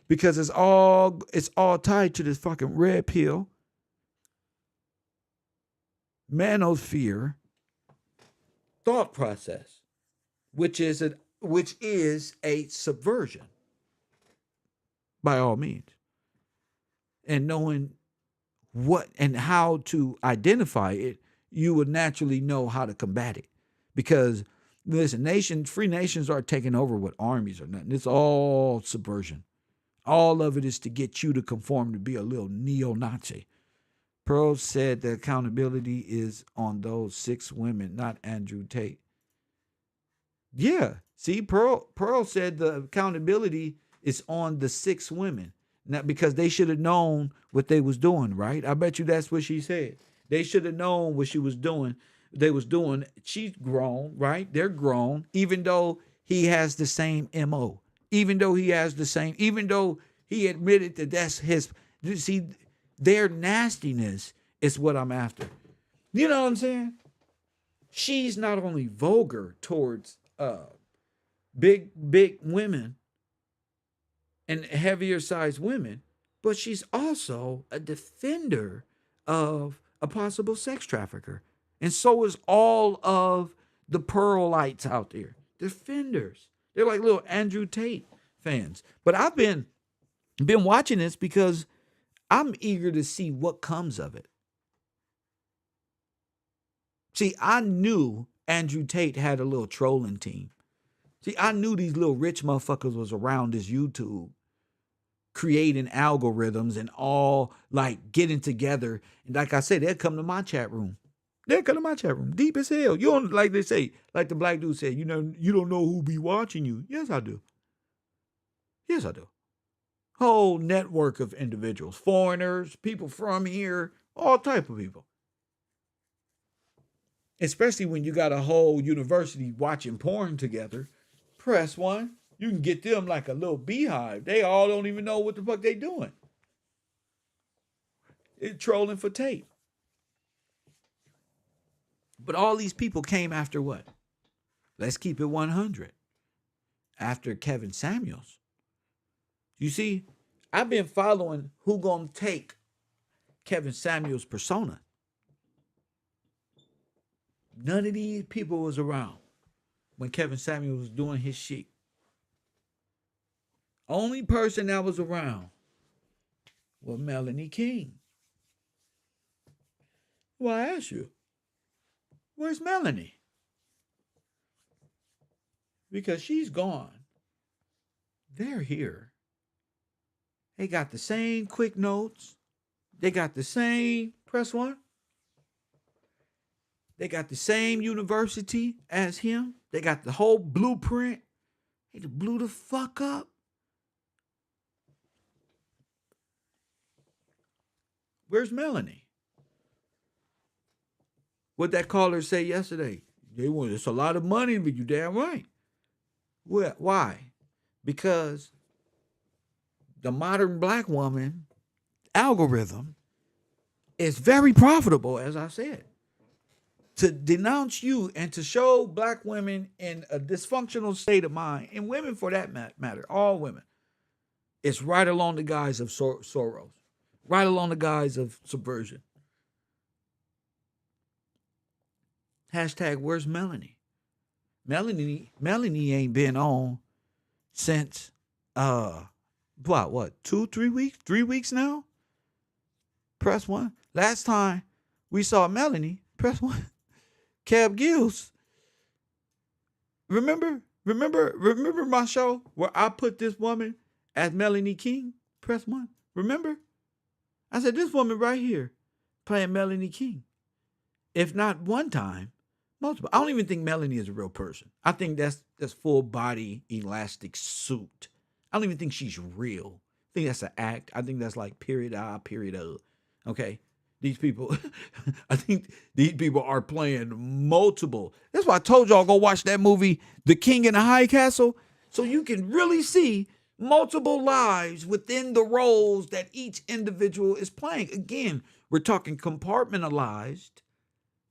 Because it's all tied to this fucking red pill manosphere thought process, which is a subversion by all means. And knowing what and how to identify it, you would naturally know how to combat it. Because listen, free nations are taking over with armies or nothing. It's all subversion. All of it is to get you to conform to be a little neo-Nazi. Pearl said the accountability is on those 6 women, not Andrew Tate. Yeah. See, Pearl said the accountability is on the 6 women. Not because they should have known what they was doing, right? I bet you that's what she said. They should have known what she was doing. They was doing. She's grown, right? They're grown, even though he has the same MO. Even though he has the same, even though he admitted that that's his. You see, their nastiness is what I'm after. You know what I'm saying? She's not only vulgar towards big women and heavier sized women, but she's also a defender of a possible sex trafficker. And so is all of the Pearlites out there. Defenders. They're like little Andrew Tate fans. But I've been watching this because I'm eager to see what comes of it. See, I knew Andrew Tate had a little trolling team. See, I knew these little rich motherfuckers was around this YouTube creating algorithms and all like getting together. And like I said, they'll come to my chat room. They'll come to my chat room. Deep as hell. You don't, like they say, like the black dude said, you know, you don't know who be watching you. Yes, I do. Yes, I do. Whole network of individuals, foreigners, people from here, all type of people. Especially when you got a whole university watching porn together. Press one. You can get them like a little beehive. They all don't even know what the fuck they doing. It's trolling for Tate. But all these people came after what? Let's keep it 100. After Kevin Samuels. You see, I've been following who gonna take Kevin Samuels' persona. None of these people was around when Kevin Samuels was doing his shit. Only person that was around was Melanie King. Well, I ask you, where's Melanie? Because she's gone. They're here. They got the same quick notes. They got the same, press one. They got the same university as him. They got the whole blueprint. They blew the fuck up. Where's Melanie? What that caller say yesterday? They want it's a lot of money, but you damn right. Well, why? Because the modern black woman algorithm is very profitable, as I said. To denounce you and to show black women in a dysfunctional state of mind, and women for that matter, all women, it's right along the guise of Soros, right along the guise of subversion. Hashtag, where's Melanie? Melanie ain't been on since, what, 2-3 weeks? 3 weeks now? Press one. Last time we saw Melanie, press one. Cab Gills. Remember my show where I put this woman as Melanie King? Press one. Remember? I said, this woman right here playing Melanie King. If not one time, multiple. I don't even think Melanie is a real person. I think that's full body elastic suit. I don't even think she's real. I think that's an act. I think that's like period I, period O. Okay? These people, I think these people are playing multiple. That's why I told y'all go watch that movie, The King in the High Castle, so you can really see multiple lives within the roles that each individual is playing. Again, we're talking compartmentalized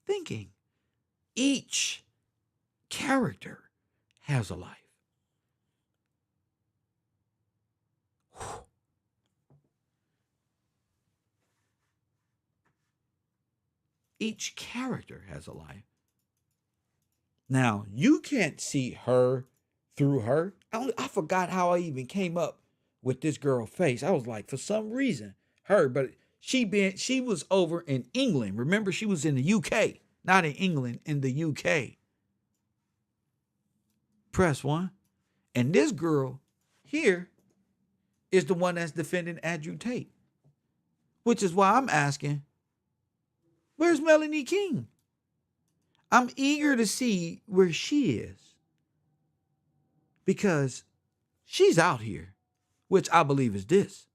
thinking. Each character has a life. Whew. Each character has a life. Now, you can't see her through her. I forgot how I even came up with this girl face. I was like, for some reason, her, but she was over in England. Remember, she was in the UK, not in England, in the UK. Press one. And this girl here is the one that's defending Andrew Tate. Which is why I'm asking, where's Melanie King? I'm eager to see where she is. Because she's out here, which I believe is this,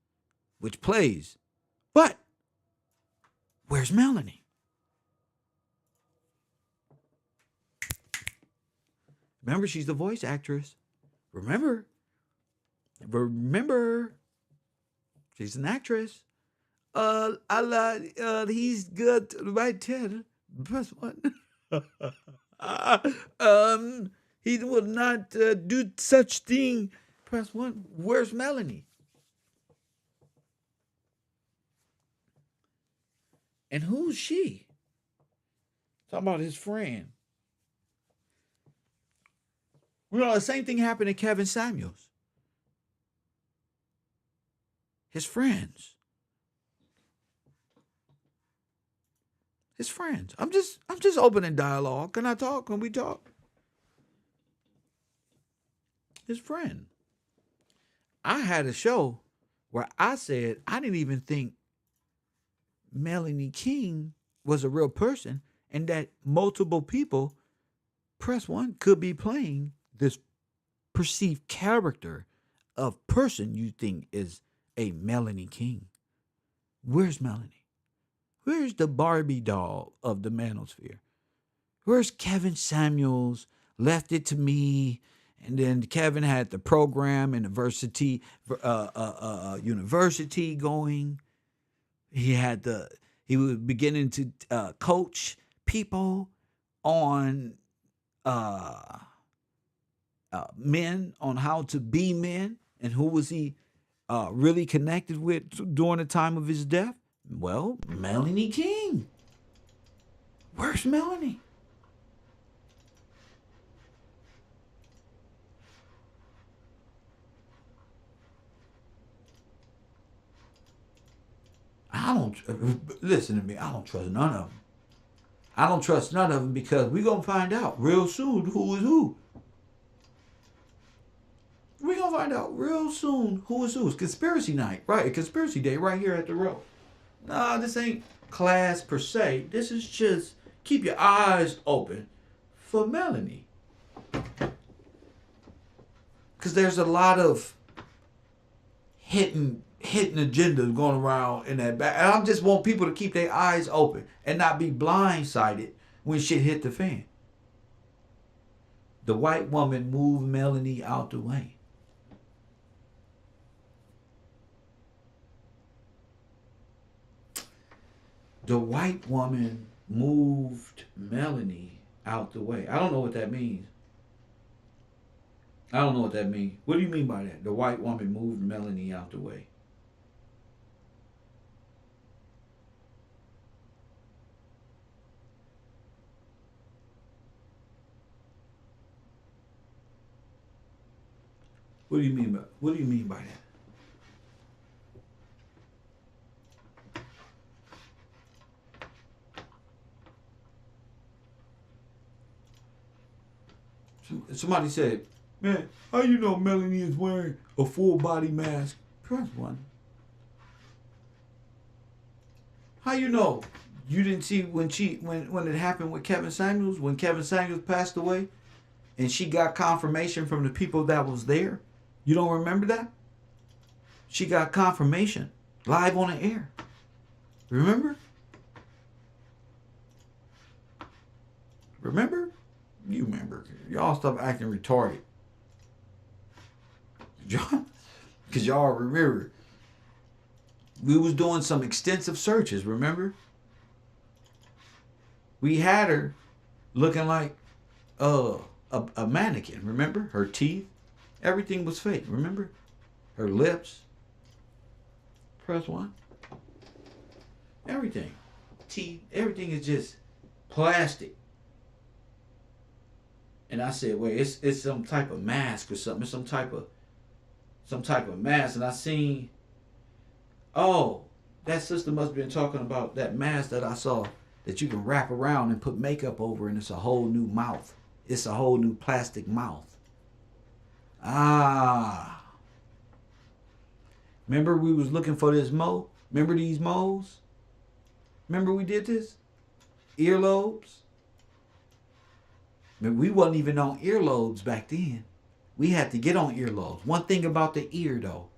which plays. But where's Melanie? Remember, she's the voice actress. Remember, she's an actress. He's good. Right, Ted. Press one. He will not do such thing. Press one. Where's Melanie? And who's she? Talking about his friend. You know, the same thing happened to Kevin Samuels. His friends. His friends. I'm just opening dialogue. Can I talk? Can we talk? His friend. I had a show where I said I didn't even think Melanie King was a real person, and that multiple people, press one, could be playing this perceived character of person you think is a Melanie King. Where's Melanie? Where's the Barbie doll of the manosphere? Where's Kevin Samuels? Left It to Me. And then Kevin had the program and university going. He was beginning to coach people on men, on how to be men, and who was he really connected with during the time of his death? Well, Melanie King. Where's Melanie? Listen to me, I don't trust none of them. I don't trust none of them because we're going to find out real soon who is who. We're going to find out real soon who is who. It's conspiracy night, right? Conspiracy day right here at the row. Nah, this ain't class per se. This is just keep your eyes open for Melanie. Because there's a lot of hidden agendas going around in that back. And I just want people to keep their eyes open and not be blindsided when shit hit the fan. The white woman moved Melanie out the way. The white woman moved Melanie out the way. I don't know what that means. I don't know what that means. What do you mean by that? The white woman moved Melanie out the way. What do you mean by that? Somebody said, man, how you know Melanie is wearing a full body mask? Press one. How you know? You didn't see when it happened with Kevin Samuels, when Kevin Samuels passed away, and she got confirmation from the people that was there? You don't remember that? She got confirmation live on the air. Remember? Remember? You remember. Y'all stop acting retarded. Because y'all remember. We was doing some extensive searches, remember? We had her looking like a mannequin, remember? Her teeth, everything was fake, remember? Her lips. Press one. Everything. Teeth, everything is just plastic. And I said, wait, it's some type of mask or something. It's some type of mask. And I seen, oh, that sister must have been talking about that mask that I saw that you can wrap around and put makeup over, and it's a whole new mouth. It's a whole new plastic mouth. Ah. Remember we was looking for this mole? Remember these moles? Remember we did this? Earlobes? We wasn't even on earlobes back then. We had to get on earlobes. One thing about the ear, though.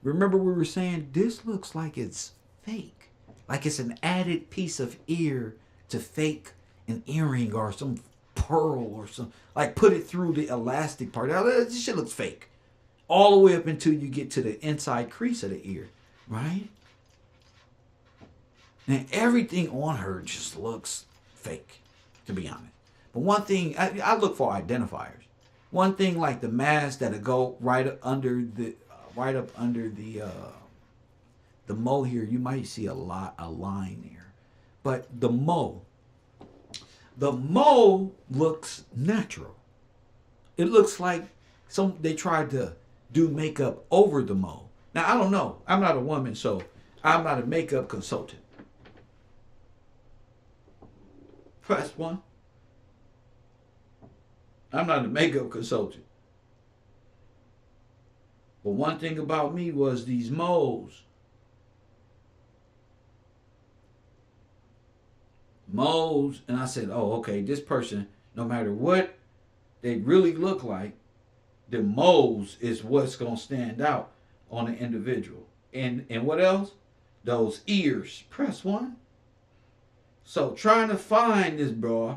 Remember we were saying, this looks like it's fake. Like it's an added piece of ear to fake an earring or some pearl or something. Like put it through the elastic part. Now, this shit looks fake. All the way up until you get to the inside crease of the ear, right? And everything on her just looks fake, to be honest. But one thing, I look for identifiers. One thing like the mask that'll go right up under the mo here, you might see a line there. But the mo looks natural. It looks like they tried to do makeup over the mo. Now I don't know. I'm not a woman, so I'm not a makeup consultant. Press 1. I'm not a makeup consultant. But one thing about me was these moles. And I said, oh, okay, this person, no matter what they really look like, the moles is what's going to stand out on the individual. And what else? Those ears. Press 1. So trying to find this bra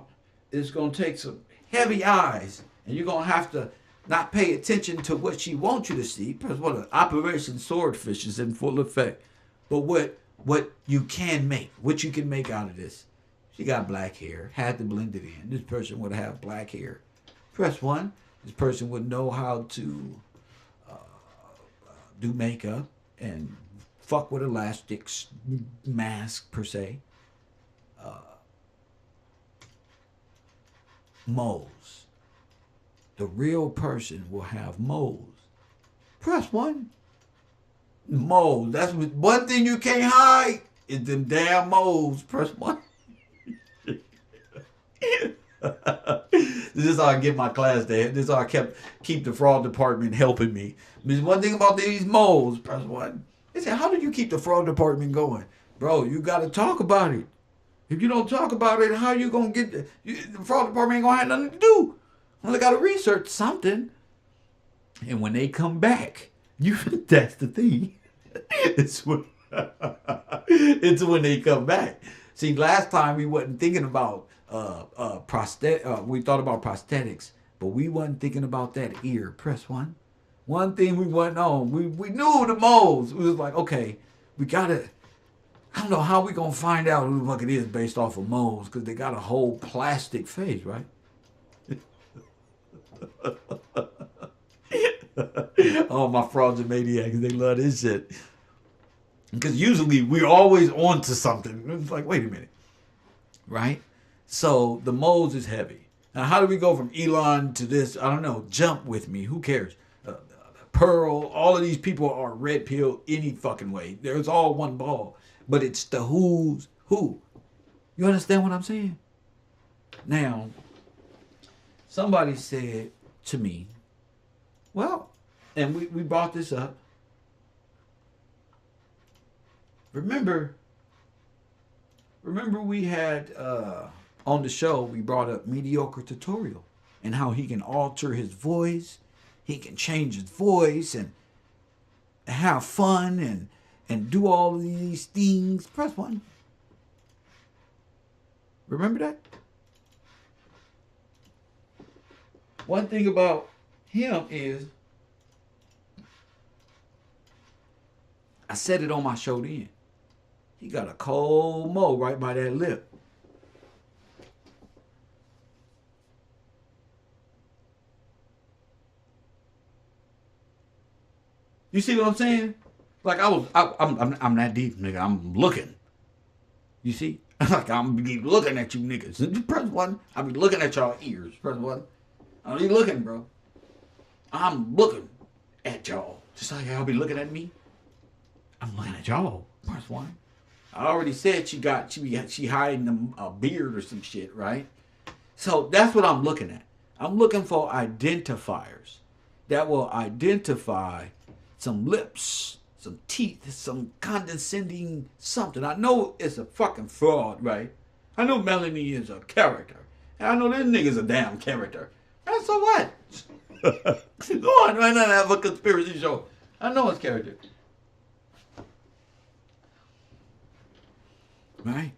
is going to take some heavy eyes. And you're going to have to not pay attention to what she wants you to see. Press 1. Operation Swordfish is in full effect. But what you can make, what you can make out of this. She got black hair, had to blend it in. This person would have black hair. Press 1. This person would know how to do makeup and fuck with elastics, mask per se. Moles. The real person will have moles. Press 1. Moles. That's one thing you can't hide is them damn moles. Press 1. This is how I get my class there. This is how I keep the fraud department helping me. There's one thing about these moles. Press 1. They say, how do you keep the fraud department going? Bro, you got to talk about it. If you don't talk about it, how you going to get the fraud department ain't going to have nothing to do. Well, they got to research something. And when they come back, that's the thing. It's when they come back. See, last time we wasn't thinking about we thought about prosthetics, but we wasn't thinking about that ear. Press 1. One thing we wasn't on. We knew the moles. We was like, okay, we gotta. I don't know how we gonna find out who the fuck it is based off of moles, because they got a whole plastic face, right? Oh, my frauds and maniacs, they love this shit. Because usually we're always on to something. It's like, wait a minute. Right? So the moles is heavy. Now, how do we go from Elon to this? I don't know. Jump with me. Who cares? Pearl, all of these people are red pill any fucking way. There's all one ball. But it's the who's who. You understand what I'm saying? Now, somebody said to me, well, and we brought this up. Remember we had on the show, we brought up Mediocre Tutorial and how he can alter his voice. He can change his voice and have fun and do all of these things. Press 1. Remember that? One thing about him is, I said it on my show then. He got a cold mo right by that lip. You see what I'm saying? Like I'm that deep, nigga. I'm looking. You see? Like I'm looking at you niggas. Press 1. I be looking at y'all ears. Press 1. I be looking, bro. I'm looking at y'all. Just like y'all be looking at me. I'm looking at y'all. Press 1. I already said she hiding a beard or some shit, right? So that's what I'm looking at. I'm looking for identifiers that will identify some lips, some teeth, some condescending something. I know it's a fucking fraud, right? I know Melanie is a character. And I know this nigga's a damn character. And so what? Go on, why not have a conspiracy show? I know it's character. Right?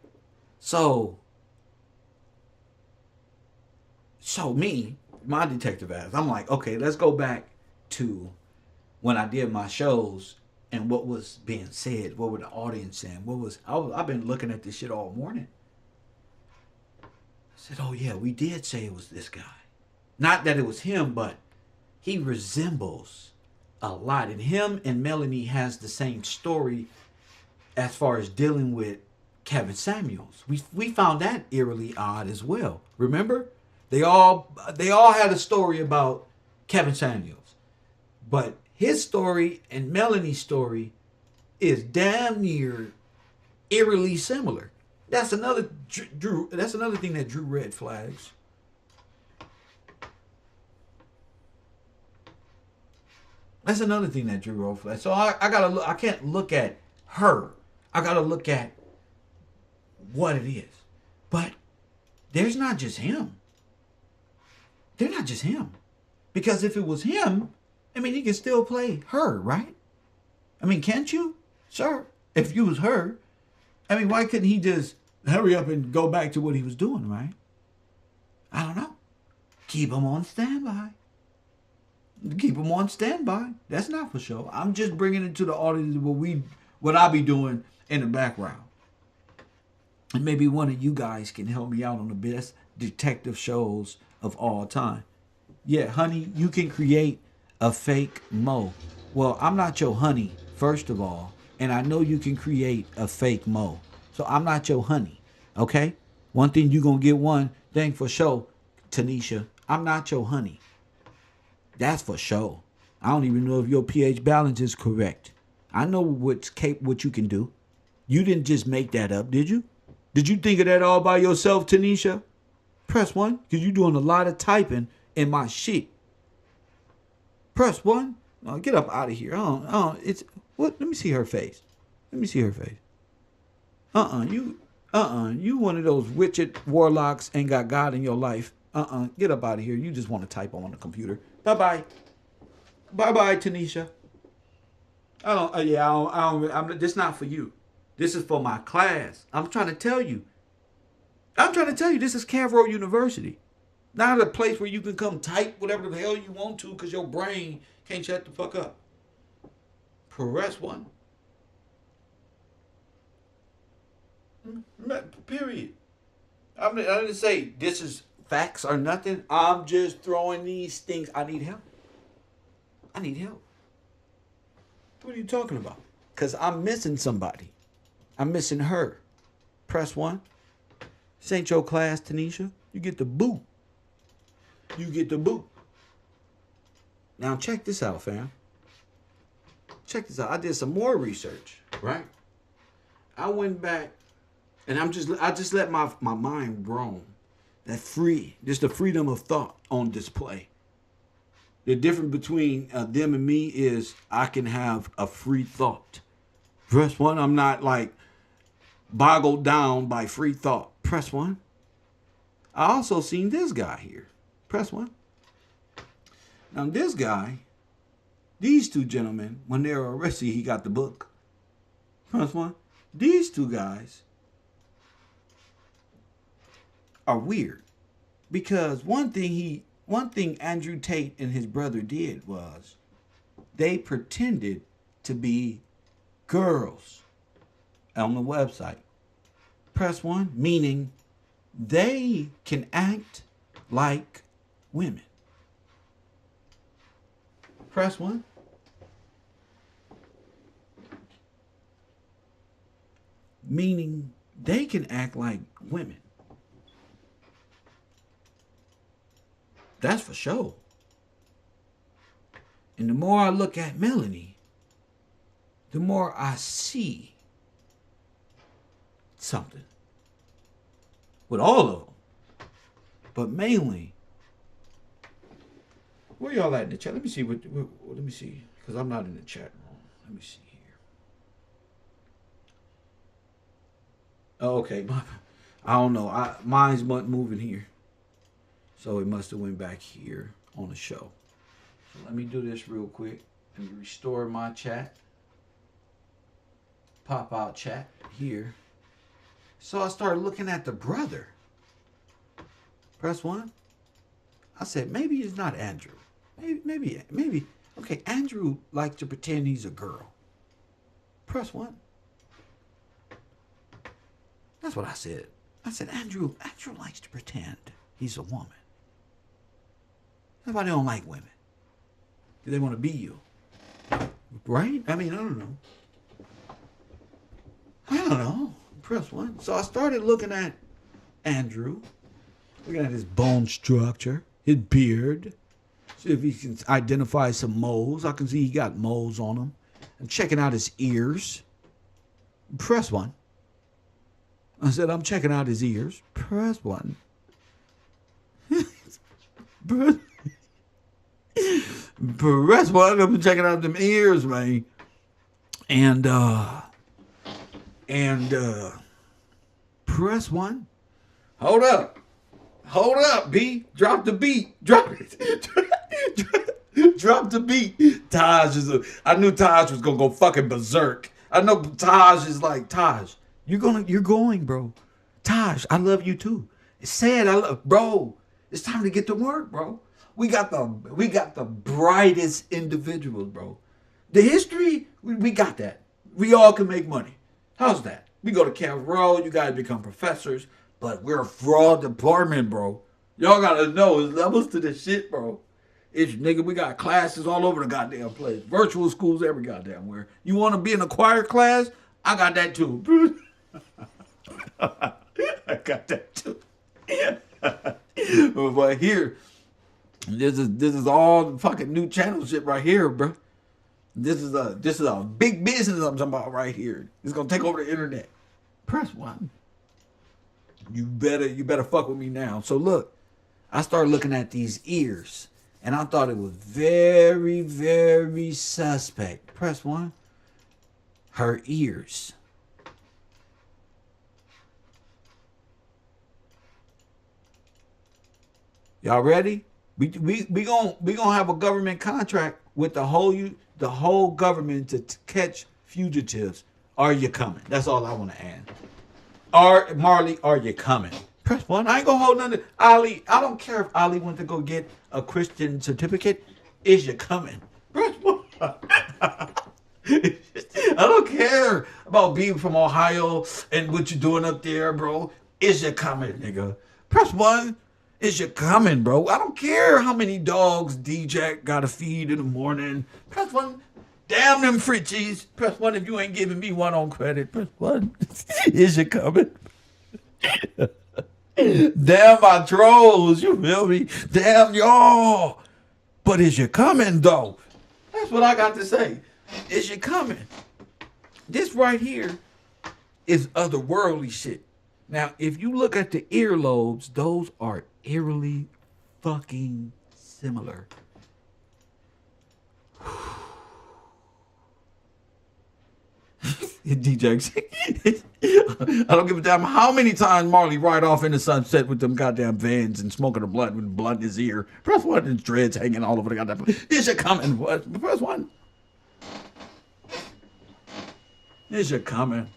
So So me, my detective ass, I'm like, okay, let's go back to when I did my shows and what was being said. What were the audience saying? I've been looking at this shit all morning. I said, oh yeah, we did say it was this guy. Not that it was him, but he resembles a lot. And him and Melanie has the same story as far as dealing with Kevin Samuels. We found that eerily odd as well. Remember? They all had a story about Kevin Samuels. But his story and Melanie's story is damn near eerily similar. That's another thing that drew red flags. That's another thing that drew red flags. So I gotta look. I can't look at her. I gotta look at what it is. But there's not just him. They're not just him. Because if it was him, I mean, he can still play her, right? I mean, can't you? Sure. If you was her, I mean, why couldn't he just hurry up and go back to what he was doing, right? I don't know. Keep him on standby. Keep him on standby. That's not for sure. I'm just bringing it to the audience what I be doing in the background. And maybe one of you guys can help me out on the best detective shows of all time. Yeah, honey, you can create a fake Mo. Well, I'm not your honey, first of all. And I know you can create a fake Mo. So I'm not your honey, okay? One thing you going to get one thing for sure, Tanisha. I'm not your honey. That's for sure. I don't even know if your pH balance is correct. I know what you can do. You didn't just make that up, did you? Did you think of that all by yourself, Tanisha? Press 1, because you're doing a lot of typing in my shit. Press 1. Oh, get up out of here. It's what? Let me see her face. Let me see her face. You one of those witched warlocks ain't got God in your life. Get up out of here. You just want to type on the computer. Bye-bye. Bye-bye, Tanisha. This not for you. This is for my class. I'm trying to tell you. This is Kevrow University. Not a place where you can come type whatever the hell you want to because your brain can't shut the fuck up. Press 1. Period. I didn't say this is facts or nothing. I'm just throwing these things. I need help. What are you talking about? Because I'm missing somebody. I'm missing her. Press 1. This ain't your class, Tanisha. You get the boot. Now check this out, fam. Check this out. I did some more research, right? I went back and I just let my mind roam. Just the freedom of thought on display. The difference between them and me is I can have a free thought. Press 1. I'm not like boggled down by free thought. Press 1. I also seen this guy here. Press 1. Now this guy, these two gentlemen, when they were arrested, he got the book. Press 1. These two guys are weird because one thing Andrew Tate and his brother did was they pretended to be girls on the website. Press 1, meaning they can act like women. Press 1. Meaning they can act like women. That's for sure. And the more I look at Melanie, the more I see something. With all of them. But mainly, where y'all at in the chat? Let me see. Let me see. Because I'm not in the chat room. Let me see here. Oh, okay. I don't know. Mine's moving here. So it must have went back here on the show. So let me do this real quick. Let me restore my chat. Pop out chat here. So I started looking at the brother. Press 1. I said, maybe it's not Andrew. Maybe. Okay, Andrew likes to pretend he's a girl. Press 1. That's what I said. I said, Andrew likes to pretend he's a woman. Everybody don't like women. They want to be you. Right? I mean, I don't know. Press 1. So I started looking at Andrew, looking at his bone structure, his beard, see if he can identify some moles. I can see he got moles on him. And checking out his ears. Press 1. I said, I'm checking out his ears. Press 1. Press 1. I'm checking out them ears, man. And press 1. Hold up, B. Drop the beat. Drop it. Drop the beat. Taj I knew Taj was gonna go fucking berserk. I know Taj is like, Taj, you're going, bro. Taj, I love you too. It's sad, bro. It's time to get to work, bro. We got the brightest individuals, bro. The history, we got that. We all can make money. How's that? We go to Kevrow, you guys become professors, but we're a fraud department, bro. Y'all gotta know, there's levels to this shit, bro. It's, nigga, we got classes all over the goddamn place. Virtual schools every goddamn where. You want to be in a choir class? I got that too. I got that too. But here, this is all fucking new channel shit right here, bro. This is a big business I'm talking about right here. It's gonna take over the internet. Press 1. You better fuck with me now. So look, I started looking at these ears. And I thought it was very, very suspect. Press 1. Her ears. Y'all ready? We gonna have a government contract with the whole government to catch fugitives. Are you coming? That's all I want to ask. Marley, are you coming? Press 1. I ain't gonna hold nothing. Ali, I don't care if Ali went to go get a Christian certificate. Is you coming? Press 1. I don't care about being from Ohio and what you doing up there, bro. Is you coming, nigga? Press 1. Is you coming, bro? I don't care how many dogs DJ gotta feed in the morning. Press 1. Damn them Fritchies. Press 1 if you ain't giving me one on credit. Press 1. Is you coming? Damn my trolls, you feel me? Damn y'all. But is you coming though? That's what I got to say. Is you coming? This right here is otherworldly shit. Now, if you look at the earlobes, those are eerily fucking similar. DJ, I don't give a damn how many times Marley ride off in the sunset with them goddamn vans and smoking a blunt with blunt in his ear. Press 1 and dreads hanging all over the goddamn place. Is you coming? What? Press 1. Is you coming?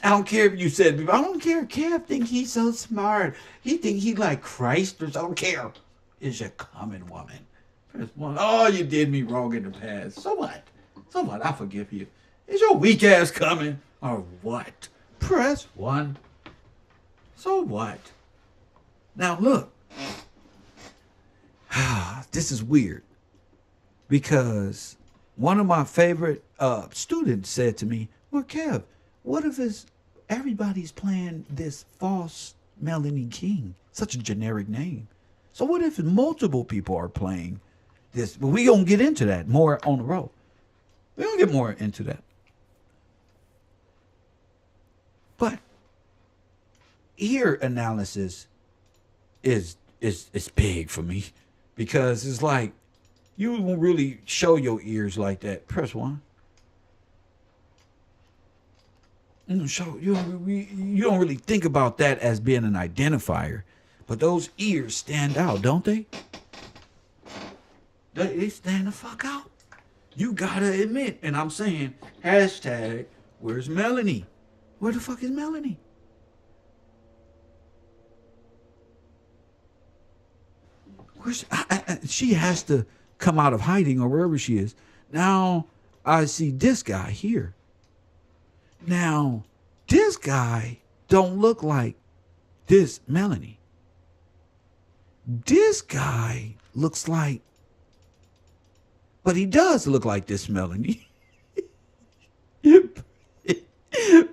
I don't care if you said, I don't care. Kev think he's so smart. He think he like Christ or something. I don't care. Is you coming, woman? Press 1. Oh, you did me wrong in the past. So what? So what? I forgive you. Is your weak ass coming or what? Press 1. So what? Now look. This is weird because one of my favorite students said to me, well, Kev, what if everybody's playing this false Melanie King? Such a generic name. So what if multiple people are playing this? But we gonna get into that more on the road. We're going to get more into that. But ear analysis is big for me because it's like you won't really show your ears like that. Press 1. You don't really think about that as being an identifier. But those ears stand out, don't they? They stand the fuck out. You gotta admit, and I'm saying, hashtag, where's Melanie? Where the fuck is Melanie? She has to come out of hiding or wherever she is. Now I see this guy here. Now this guy don't look like this Melanie. This guy looks like, but he does look like this Melanie.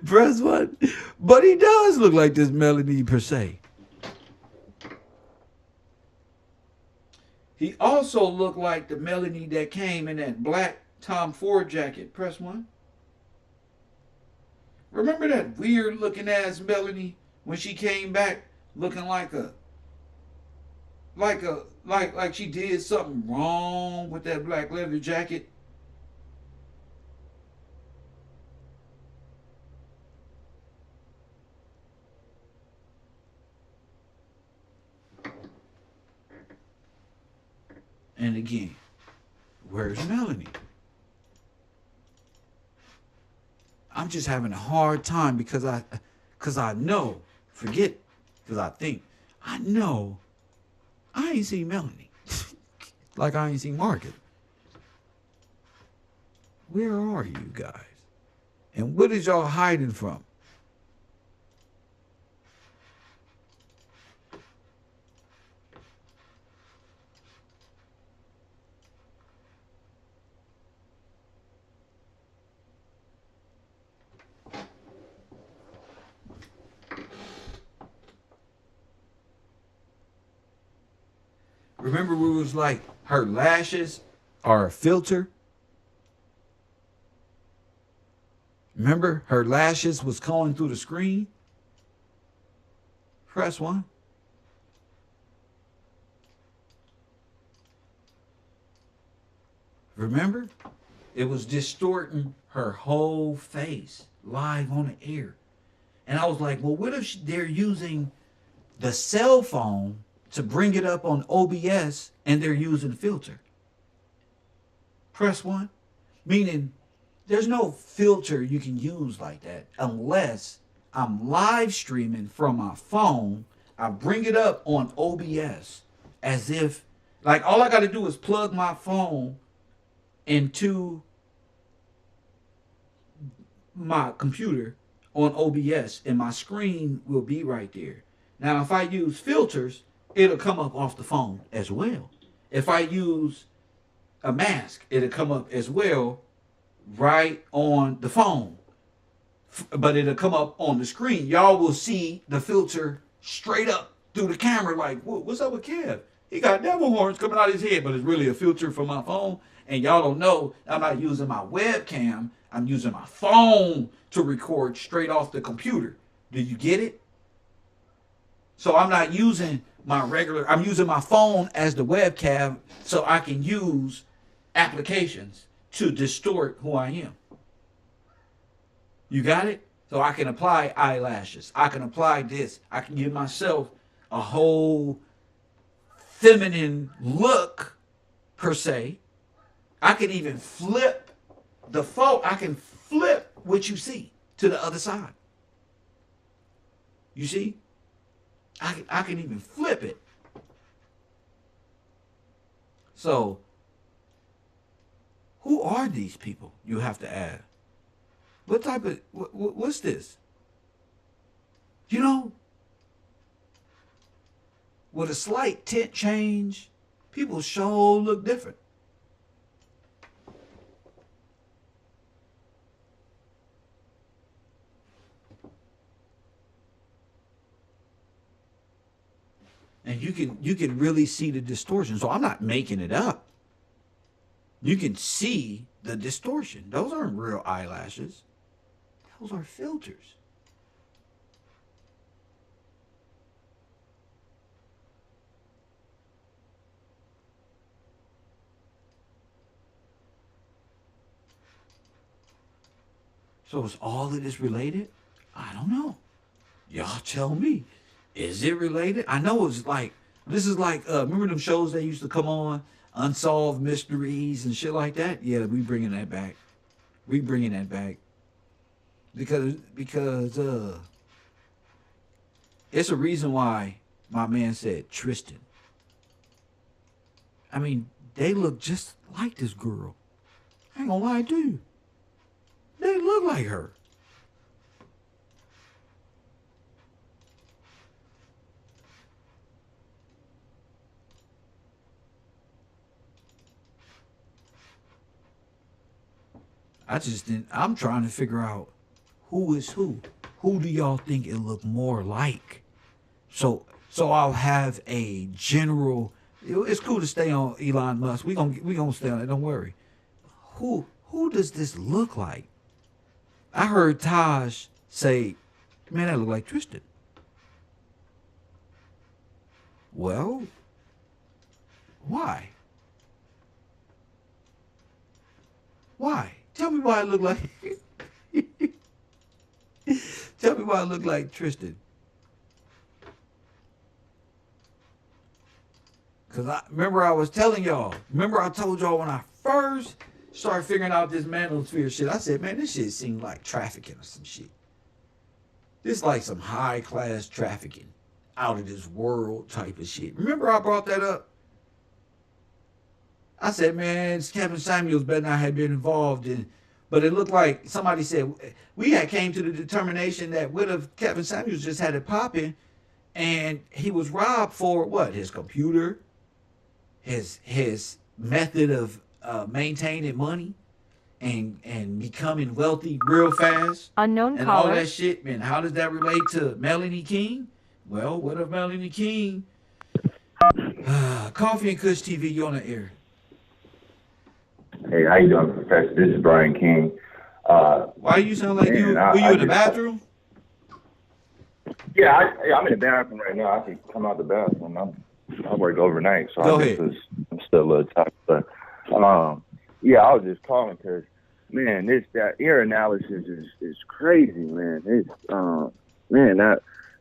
Press one. But he does look like this Melanie per se. He also looked like the Melanie that came in that black Tom Ford jacket. Press one. Remember that weird looking ass Melanie when she came back looking like she did something wrong with that black leather jacket? And again, where's Melanie? I'm just having a hard time because I know, I know I ain't seen Melanie. Like I ain't seen Margaret. Where are you guys? And what is y'all hiding from? Remember we was like her lashes are a filter? Remember her lashes was calling through the screen? Press one. Remember? It was distorting her whole face live on the air. And I was like, well, what if they're using the cell phone to bring it up on OBS and they're using filter? Press one. Meaning there's no filter you can use like that unless I'm live streaming from my phone. I bring it up on OBS as if, like, all I got to do is plug my phone into my computer on OBS and my screen will be right there. Now, if I use filters, it'll come up off the phone as well. If I use a mask, it'll come up as well right on the phone. But it'll come up on the screen. Y'all will see the filter straight up through the camera like, what's up with Kev? He got devil horns coming out of his head, but it's really a filter from my phone. And y'all don't know, I'm not using my webcam. I'm using my phone to record straight off the computer. Do you get it? So I'm not using I'm using my phone as the webcam so I can use applications to distort who I am. You got it? So I can apply eyelashes. I can apply this. I can give myself a whole feminine look, per se. I can even flip the phone. I can flip what you see to the other side. You see? I can even flip it. So, who are these people? You have to ask. What type of, what's this? You know, with a slight tint change, people sure look different. And you can really see the distortion. So I'm not making it up. You can see the distortion. Those aren't real eyelashes. Those are filters. So is all of this related? I don't know. Y'all tell me. Is it related? I know it's like, this is like, remember them shows that used to come on? Unsolved Mysteries and shit like that? Yeah, we bringing that back. We bringing that back. Because it's a reason why my man said Tristan. I mean, they look just like this girl. I ain't gonna lie to you. They look like her. I just didn't. I'm trying to figure out who is who. Who do y'all think it look more like? So I'll have a general. It's cool to stay on Elon Musk. We gonna stay on it. Don't worry. Who does this look like? I heard Taj say, "Man, that look like Tristan." Well, why? Why? Tell me why it look like. Tell me why it look like Tristan. Cause I was telling y'all. Remember I told y'all when I first started figuring out this manosphere shit. I said, man, this shit seemed like trafficking or some shit. This like some high class trafficking, out of this world type of shit. Remember I brought that up? I said, man, Kevin Samuels better not have been involved in. But it looked like somebody said we had came to the determination that what if Kevin Samuels just had it popping, and he was robbed for what? His computer. His method of maintaining money and becoming wealthy real fast. Unknown and caller. all that shit, man. How does that relate to Melanie King? Well, what if Melanie King? Coffee and Kush TV, you on the air. Hey, how you doing, Professor? This is Brian King. Why you sound like you? Were you in the bathroom? Yeah, I'm in the bathroom right now. I can come out the bathroom. I work overnight, so Go I'm still a little tired. But yeah, I was just calling because, man, that ear analysis is crazy, man. It's man,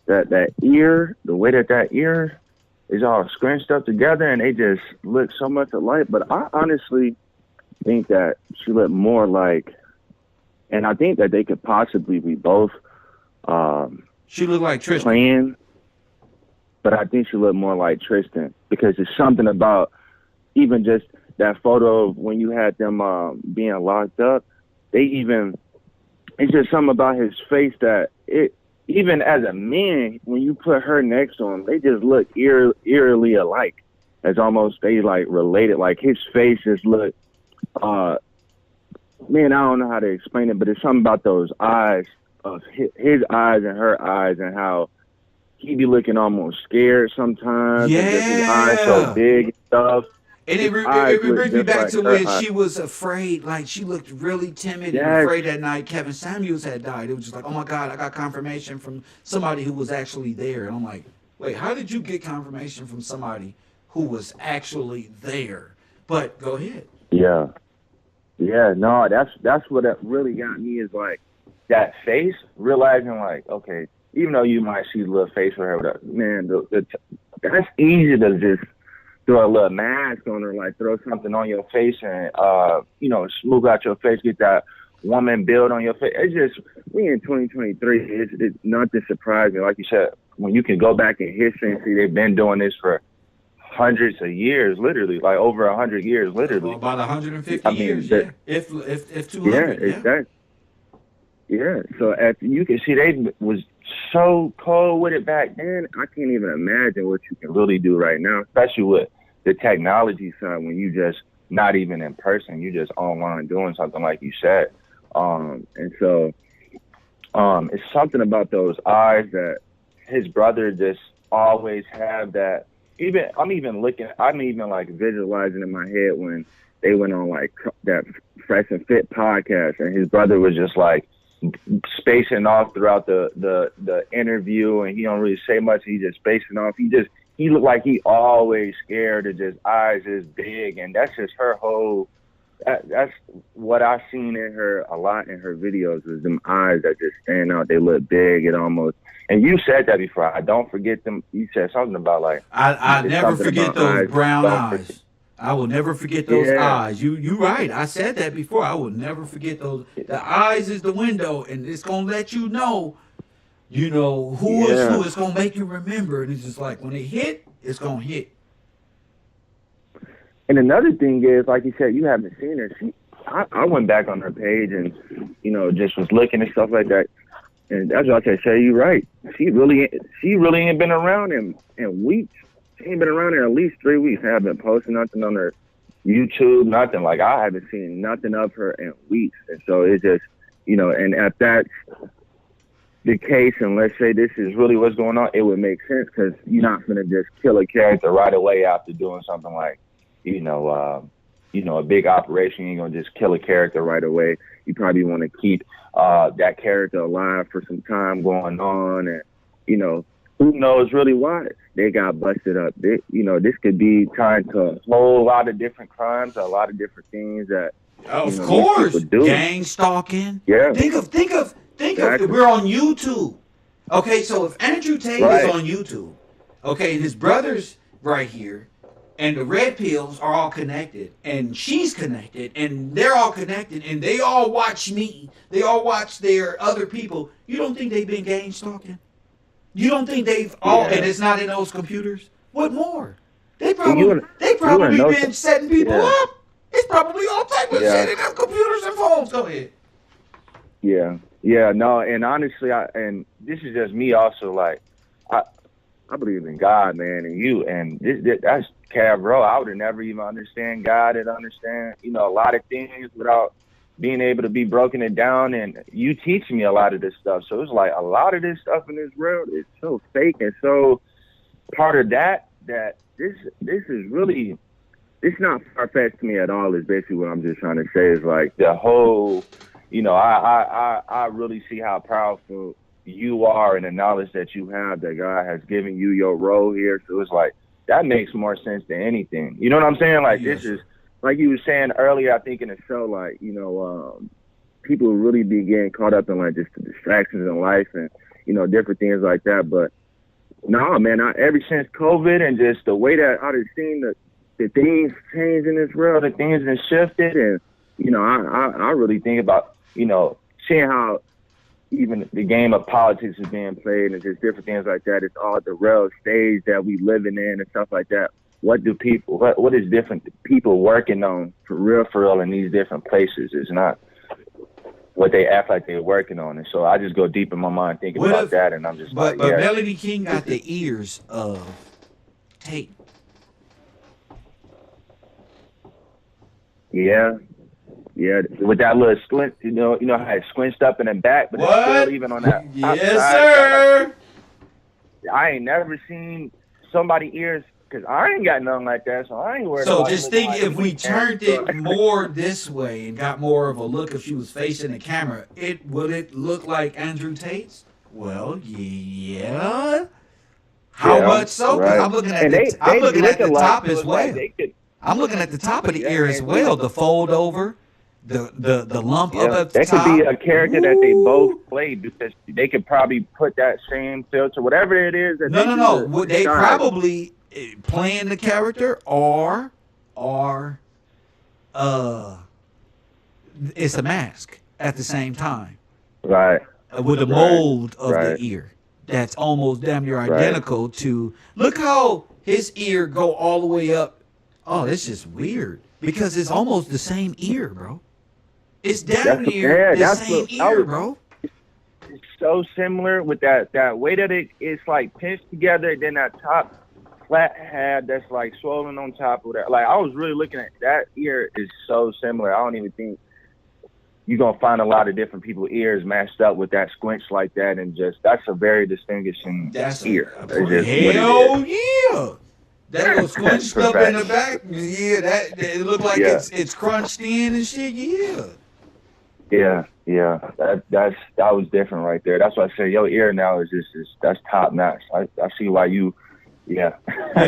that ear, the way that ear is all scrunched up together, and they just look so much alike. But I honestly think that she looked more like, and I think that they could possibly be both. She looked like Tristan. Playing, but I think she looked more like Tristan because there's something about even just that photo of when you had them being locked up. It's just something about his face that even as a man, when you put her next to him, they just look eerily alike. It's almost they like related. Like his face just look. Man, I don't know how to explain it, but it's something about those eyes of his eyes and her eyes and how he be looking almost scared sometimes. Yeah. And just his eyes so big and stuff. And it brings me back to when she was afraid, like she looked really timid and afraid that night Kevin Samuels had died. It was just like, oh my God, I got confirmation from somebody who was actually there. And I'm like, wait, how did you get confirmation from somebody who was actually there? But go ahead. Yeah. Yeah, no, that's what really got me is like that face, realizing like, okay, even though you might see a little face for her, man, that's easy to just throw a little mask on her, like throw something on your face and, smooth out your face, get that woman build on your face. It's just, we in 2023, it's nothing surprising. Like you said, when you can go back in history and see they've been doing this for hundreds of years, literally, like over 100 years, literally. About 150 years, yeah. If 200, yeah. Exactly. Yeah, so as you can see, they was so cold with it back then. I can't even imagine what you can really do right now, especially with the technology side when you just not even in person, you just online doing something like you said. And so it's something about those eyes that his brother just always have that. I'm even like visualizing in my head when they went on like that Fresh and Fit podcast and his brother was just like spacing off throughout the interview and he don't really say much. He just spacing off. He looked like he always scared of just eyes is big, and that's just her whole. That's what I seen in her a lot in her videos was them eyes that just stand out. They look big and almost. And you said that before. I don't forget them. You said something about like I never forget those brown eyes. I will never forget those eyes. You right. I said that before. I will never forget those. The eyes is the window, and it's gonna let you know who is who. It's gonna make you remember, and it's just like when it hit, it's gonna hit. And another thing is, like you said, you haven't seen her. I went back on her page and, you know, just was looking and stuff like that. And that's what I said, Shay, you're right. She really ain't been around in weeks. She ain't been around in at least 3 weeks. I haven't been posting nothing on her YouTube, nothing. Like, I haven't seen nothing of her in weeks. And so it just, you know, and if that's the case, and let's say this is really what's going on, it would make sense, because you're not going to just kill a character right away after doing something like, you know, a big operation. You're going to just kill a character right away. You probably want to keep that character alive for some time going on. And, you know, who knows really why they got busted up. You know, this could be tied to a whole lot of different crimes, a lot of different things that, of course, gang stalking. Yeah. Think of if we're on YouTube. Okay, so if Andrew Tate is on YouTube, okay, and his brother's right here, and the red pills are all connected, and she's connected, and they're all connected, and they all watch me, they all watch their other people, you don't think they've been gang stalking? You don't think they've all, and it's not in those computers? What more? They probably been setting people up. It's probably all type of shit in their computers and phones. Go ahead. Yeah, no, and honestly, and this is just me also, like, I believe in God, man, and you, and that's Kevrow. I would have never even understand God and understand, you know, a lot of things without being able to be broken it down, and you teach me a lot of this stuff. So it's like a lot of this stuff in this world is so fake, and so part of that this is really, it's not far-fetched to me at all, is basically what I'm just trying to say, is like the whole, you know, I really see how powerful you are and the knowledge that you have, that God has given you your role here. So it's like, that makes more sense than anything. You know what I'm saying? Like, this is, like you were saying earlier, I think in the show, like, you know, people really be getting caught up in like just the distractions in life and, you know, different things like that. But no, man, ever since COVID and just the way that I've seen the things change in this world, the things have shifted, and, you know, I really think about, you know, seeing how even the game of politics is being played and just different things like that. It's all the real stage that we living in and stuff like that. What is different people working on for real in these different places? It's not what they act like they're working on. And so I just go deep in my mind thinking about that, and I'm just but Melody King got the ears of Tate. Yeah, with that little squint, you know how it's squinched up in the back, but it's still even on that. Yes, sir. I ain't never seen somebody ears, because I ain't got nothing like that, so I ain't worried. So just think, if we turned it more this way and got more of a look, if she was facing the camera, would it look like Andrew Tate's? Well, yeah. How much so? Because I'm looking at the top as well. I'm looking at the top of the ear as well. The fold over, the lump up at the that top. That could be a character that they both played, because they could probably put that same filter, whatever it is. That No. They probably playing the character, or it's a mask at the same time. Right. With a mold of the ear that's almost damn near identical to. Look how his ear go all the way up. Oh, it's just weird, because it's almost the same ear, bro. It's damn near the same ear, bro. It's so similar with that way that it's like pinched together, then that top flat head that's like swollen on top of that. Like, I was really looking at that ear is so similar. I don't even think you're gonna find a lot of different people's ears matched up with that squinch like that, and just that's a very distinguishing ear. Hell yeah. That little squinched up in the back, that it looked like it's crunched in and shit, Yeah, that was different right there. That's why I say your ear now is that's top notch. I see why you, Yeah,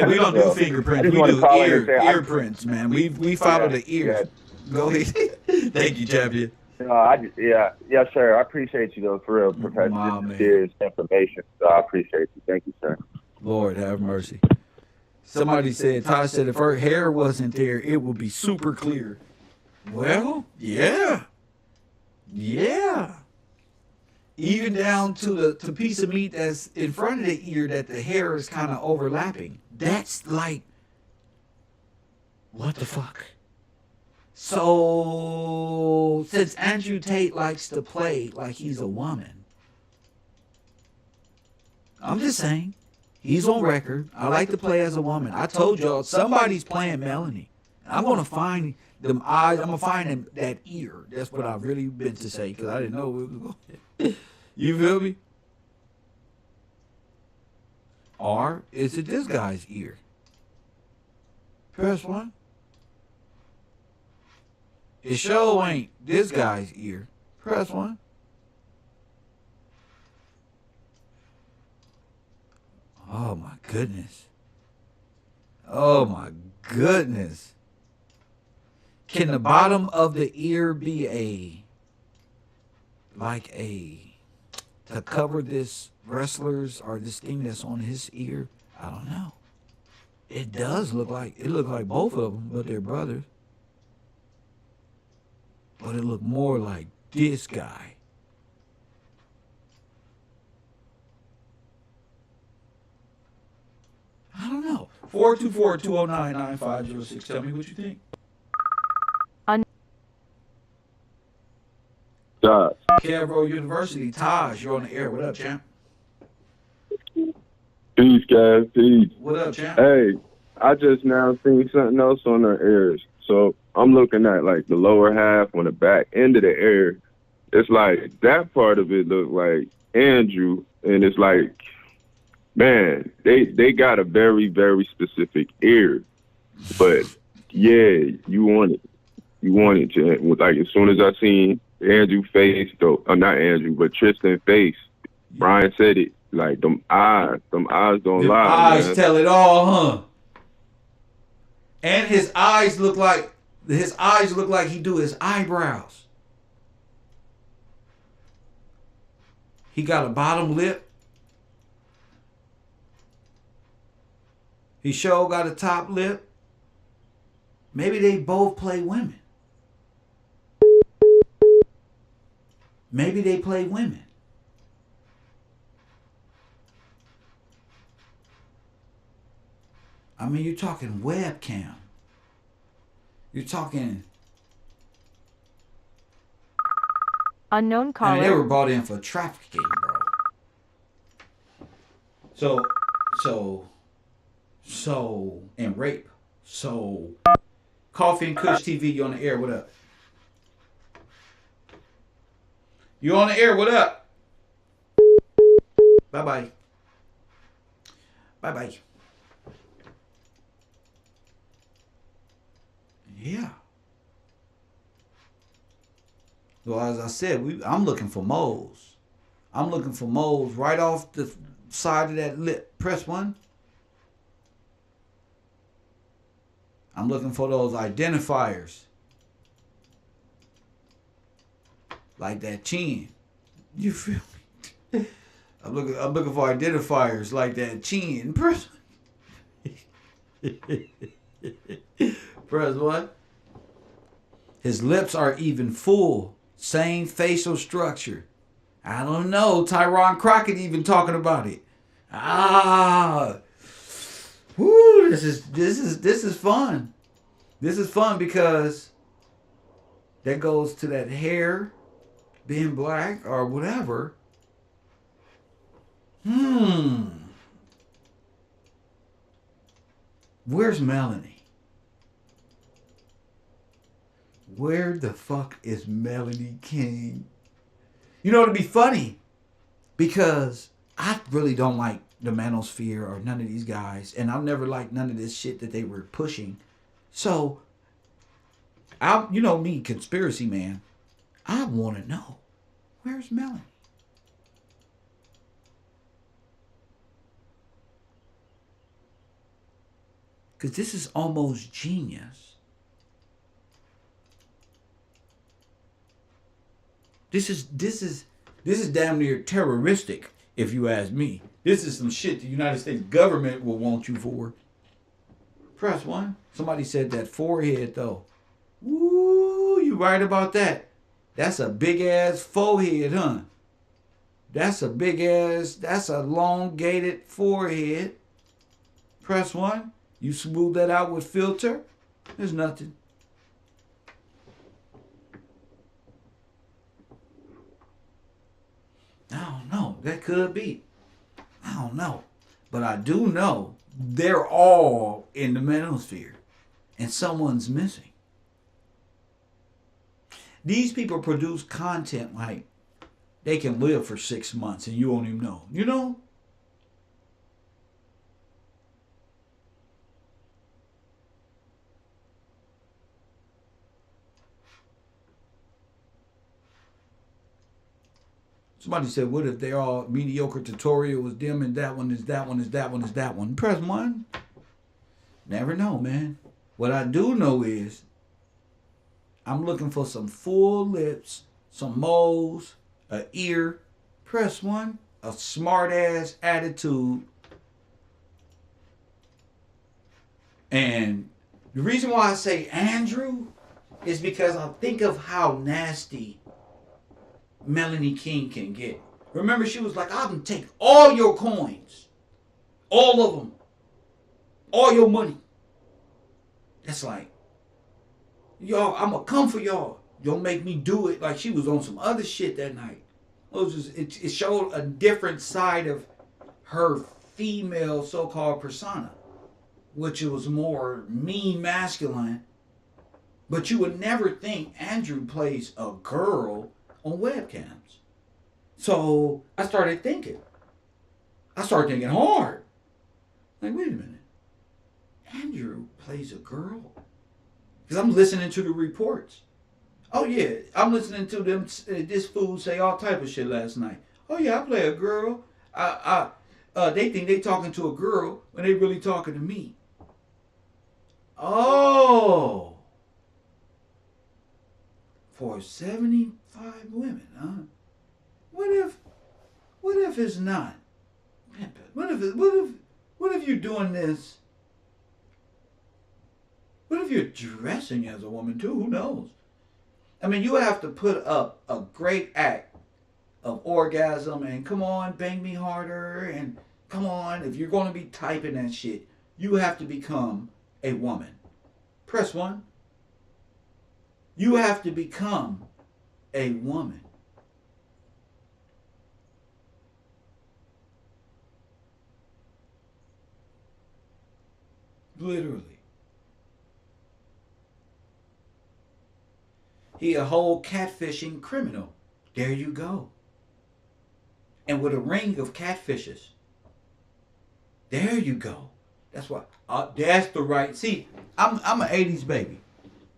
we don't do fingerprints. We do ear prints, man. We follow the ears. Go ahead. Thank you, champion. Yes, sir. I appreciate you though, for real, Professor. This is serious information, so I appreciate you. Thank you, sir. Lord have mercy. Somebody said, Todd said, if her hair wasn't there, it would be super clear. Well, yeah. Even down to the piece of meat that's in front of the ear that the hair is kind of overlapping. That's like What the fuck? So, since Andrew Tate likes to play like he's a woman, I'm just saying, he's on record. I like to play as a woman. I told y'all, somebody's playing Melanie. I'm going to find them eyes. I'm going to find them, that ear. That's what I've really been to say, because I didn't know where we were going. You feel me? Or is it this guy's ear? Press 1. It sure ain't this guy's ear. Press 1. Oh my goodness. Oh my goodness. Can the bottom of the ear be to cover this wrestler's or this thing that's on his ear? I don't know. It does look like both of them, but they're brothers. But it looked more like this guy. I don't know. 424-209-9506. Tell me what you think. Kevrow University. Taj, you're on the air. What up, champ? Peace, guys. Peace. What up, champ? Hey, I just now seen something else on their ears. So I'm looking at like the lower half on the back end of the ear. It's like that part of it look like Andrew, and it's like, man, they got a very, very specific ear. But yeah, you want it. You want it, Jen. Like as soon as I seen Andrew face, though, not Andrew, but Tristan face, Brian said it. Like them eyes don't lie. Eyes man. tell it all, huh? And his eyes look like he do his eyebrows. He got a bottom lip. He sure got a top lip. Maybe they both play women. Maybe they play women. I mean, you're talking webcam. You're talking... Unknown caller. I mean, they were brought in for trafficking, bro. And rape. So, Coffee and Kush TV, you on the air, what up? You on the air, what up? Bye-bye. Bye-bye. Yeah. Well, as I said, I'm looking for moles. I'm looking for moles right off the side of that lip. Press 1. I'm looking for those identifiers. Like that chin. You feel me? I'm looking for identifiers like that chin. Press. Press 1. His lips are even full. Same facial structure. I don't know. Tyron Crockett even talking about it. Whoo, this is fun. This is fun because that goes to that hair being black or whatever. Where's Melanie? Where the fuck is Melanie King? You know, it'd be funny because I really don't like the manosphere or none of these guys, and I've never liked none of this shit that they were pushing. So, you know me, conspiracy man, I want to know, where's Melanie? Because this is almost genius. This is damn near terroristic, if you ask me. This is some shit the United States government will want you for. Press 1. Somebody said that forehead, though. Woo, you right about that. That's a big-ass forehead, huh? That's a elongated forehead. Press 1. You smooth that out with filter. There's nothing. I don't know. That could be. I don't know. But I do know they're all in the manosphere. And someone's missing. These people produce content like they can live for 6 months and you won't even know. You know? Somebody said, what if they're all mediocre tutorials, them and that one is that one is that one is that one? Press 1. Never know, man. What I do know is I'm looking for some full lips, some moles, an ear. Press 1. A smart ass attitude. And the reason why I say Andrew is because I think of how nasty Melanie King can get. Remember, she was like, I can take all your coins. All of them. All your money. That's like, y'all, I'm going to come for y'all. You'll make me do it. Like she was on some other shit that night. It showed a different side of her female so-called persona, which was more mean masculine. But you would never think Andrew plays a girl on webcams. So I started thinking. Hard. Like, wait a minute. Andrew plays a girl? Because I'm listening to the reports. Oh yeah, I'm listening to them. This fool say all type of shit last night. Oh yeah, I play a girl. They think they talking to a girl when they really talking to me. Oh, for 75 women, huh? What if it's not? What if you're doing this? What if you're dressing as a woman too? Who knows? I mean, you have to put up a great act of orgasm and come on, bang me harder, and come on. If you're going to be typing that shit, you have to become a woman. Press 1. You have to become a woman. Literally. He a whole catfishing criminal. There you go. And with a ring of catfishes. There you go. That's what. That's the right. See, I'm an 80s baby.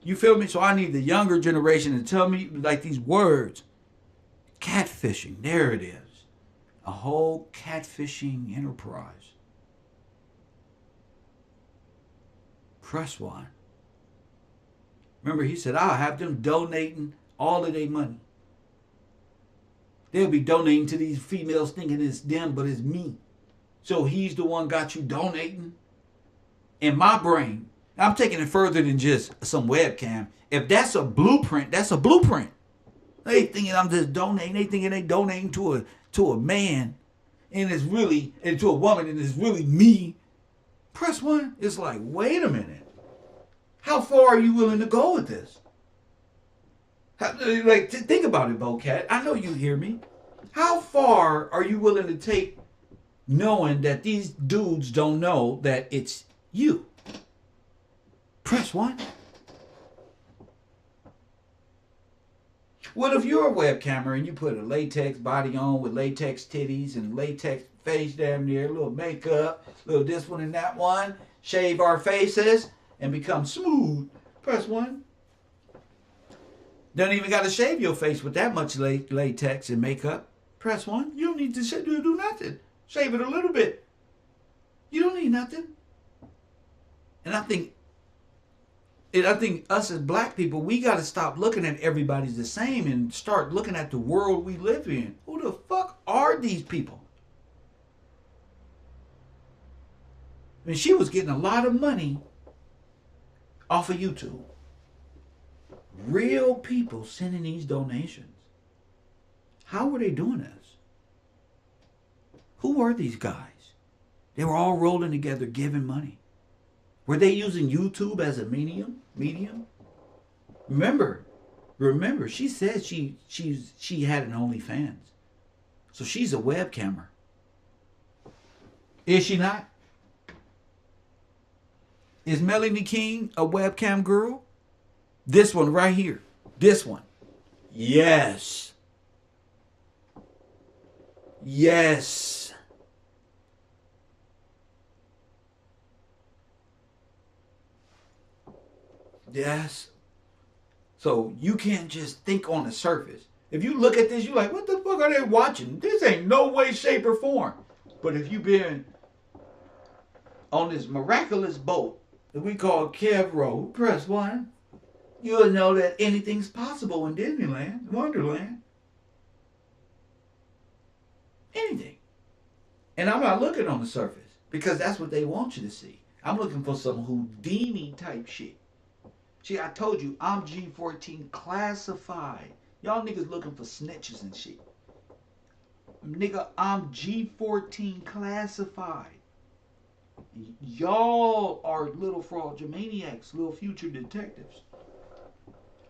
You feel me? So I need the younger generation to tell me like these words. Catfishing. There it is. A whole catfishing enterprise. Press 1. Remember, he said, I'll have them donating all of their money. They'll be donating to these females thinking it's them, but it's me. So he's the one got you donating. In my brain, I'm taking it further than just some webcam. If that's a blueprint, that's a blueprint. They thinking I'm just donating. They thinking they donating to a man, and it's really, and to a woman, and it's really me. Press 1. It's like, wait a minute. How far are you willing to go with this? Think about it, Bocat. I know you hear me. How far are you willing to take knowing that these dudes don't know that it's you? Press 1. What if you're a webcamer and you put a latex body on with latex titties and latex face damn near, a little makeup, a little this one and that one, shave our faces, and become smooth? Press 1. Don't even got to shave your face with that much latex and makeup. Press 1. You don't need to do nothing. Shave it a little bit. You don't need nothing. And I think us as black people, we got to stop looking at everybody's the same and start looking at the world we live in. Who the fuck are these people? I mean, she was getting a lot of money off of YouTube. Real people sending these donations. How were they doing this? Who were these guys? They were all rolling together giving money. Were they using YouTube as a medium? Remember, she said she had an OnlyFans. So she's a webcammer. Is she not? Is Melanie King a webcam girl? This one right here. This one. Yes. Yes. Yes. So you can't just think on the surface. If you look at this, you're like, what the fuck are they watching? This ain't no way, shape, or form. But if you've been on this miraculous boat that we call Kevrow, press 1, you'll know that anything's possible in Disneyland, Wonderland. Anything. And I'm not looking on the surface because that's what they want you to see. I'm looking for some Houdini type shit. See, I told you, I'm G14 classified. Y'all niggas looking for snitches and shit. Nigga, I'm G14 classified. Y'all are little fraudulmaniacs, little future detectives.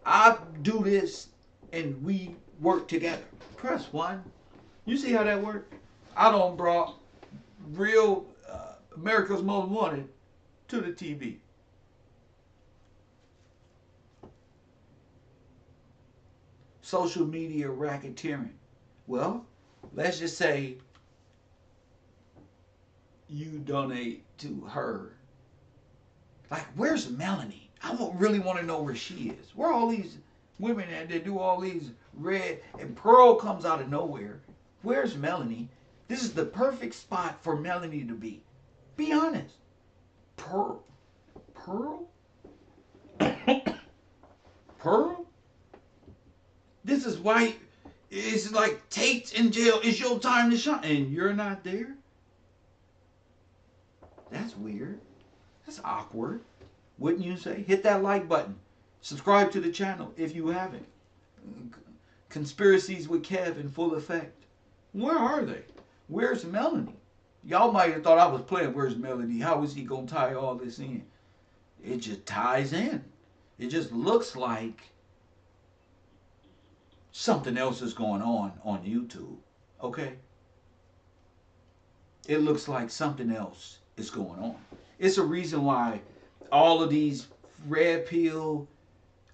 I do this and we work together. Press 1. You see how that works? I done brought real America's Most Wanted to the TV. Social media racketeering. Well, let's just say you donate to her. Like, where's Melanie? I really want to know where she is. Where are all these women that do all these red, and Pearl comes out of nowhere. Where's Melanie? This is the perfect spot for Melanie to be. Be honest. Pearl? Pearl? This is why it's like Tate's in jail. It's your time to shine. And you're not there? That's weird. That's awkward. Wouldn't you say? Hit that like button. Subscribe to the channel if you haven't. Conspiracies with Kev in full effect. Where are they? Where's Melanie? Y'all might have thought I was playing Where's Melanie? How is he going to tie all this in? It just ties in. It just looks like something else is going on YouTube. Okay? It looks like something else is going on. It's a reason why all of these red pill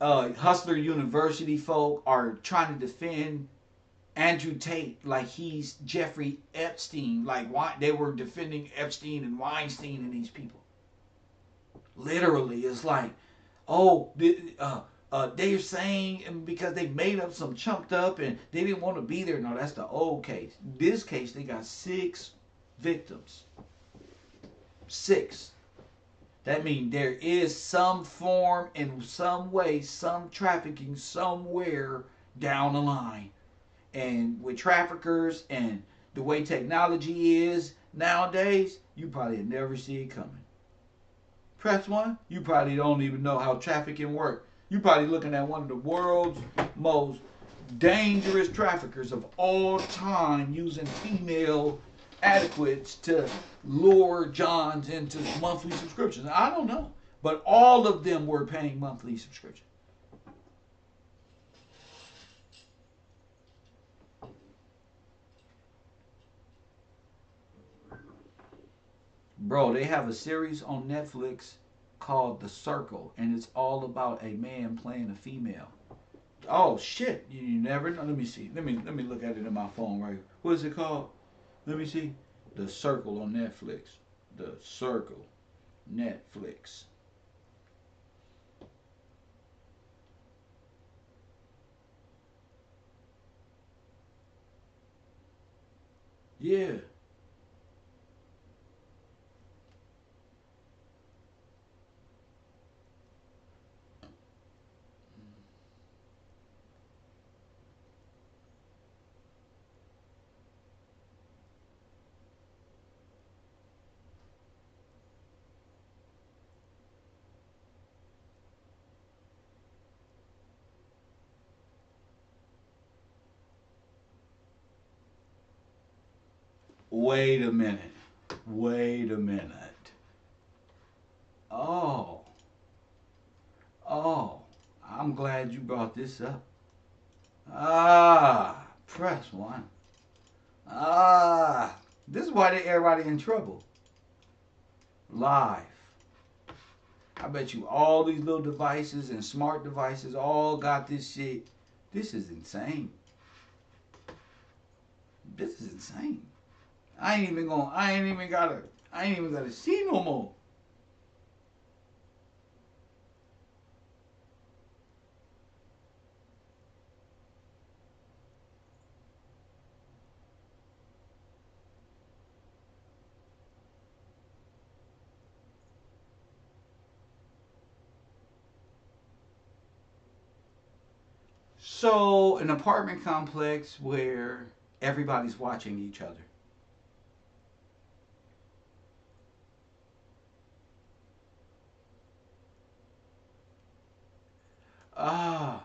Hustler University folk are trying to defend Andrew Tate like he's Jeffrey Epstein. Like why they were defending Epstein and Weinstein and these people. Literally, it's like, oh, they're saying because they made up some chunked up and they didn't want to be there. No, that's the old case. This case, they got 6 victims. 6. That means there is some form, in some way, some trafficking somewhere down the line. And with traffickers and the way technology is nowadays, you probably never see it coming. Press 1, you probably don't even know how trafficking works. You're probably looking at one of the world's most dangerous traffickers of all time using female adequates to lure Johns into monthly subscriptions. I don't know. But all of them were paying monthly subscriptions. Bro, they have a series on Netflix called The Circle, and it's all about a man playing a female. Oh shit! You never know. Let me see. Let me look at it in my phone right here. What is it called? Let me see. The Circle on Netflix. The Circle, Netflix. Yeah. Wait a minute. Wait a minute. Oh, oh, I'm glad you brought this up. Ah, press one. Ah, this is why they everybody in trouble. Live. I bet you all these little devices and smart devices all got this shit. This is insane. This is insane. I ain't even gotta see no more. So, an apartment complex where everybody's watching each other. Ah,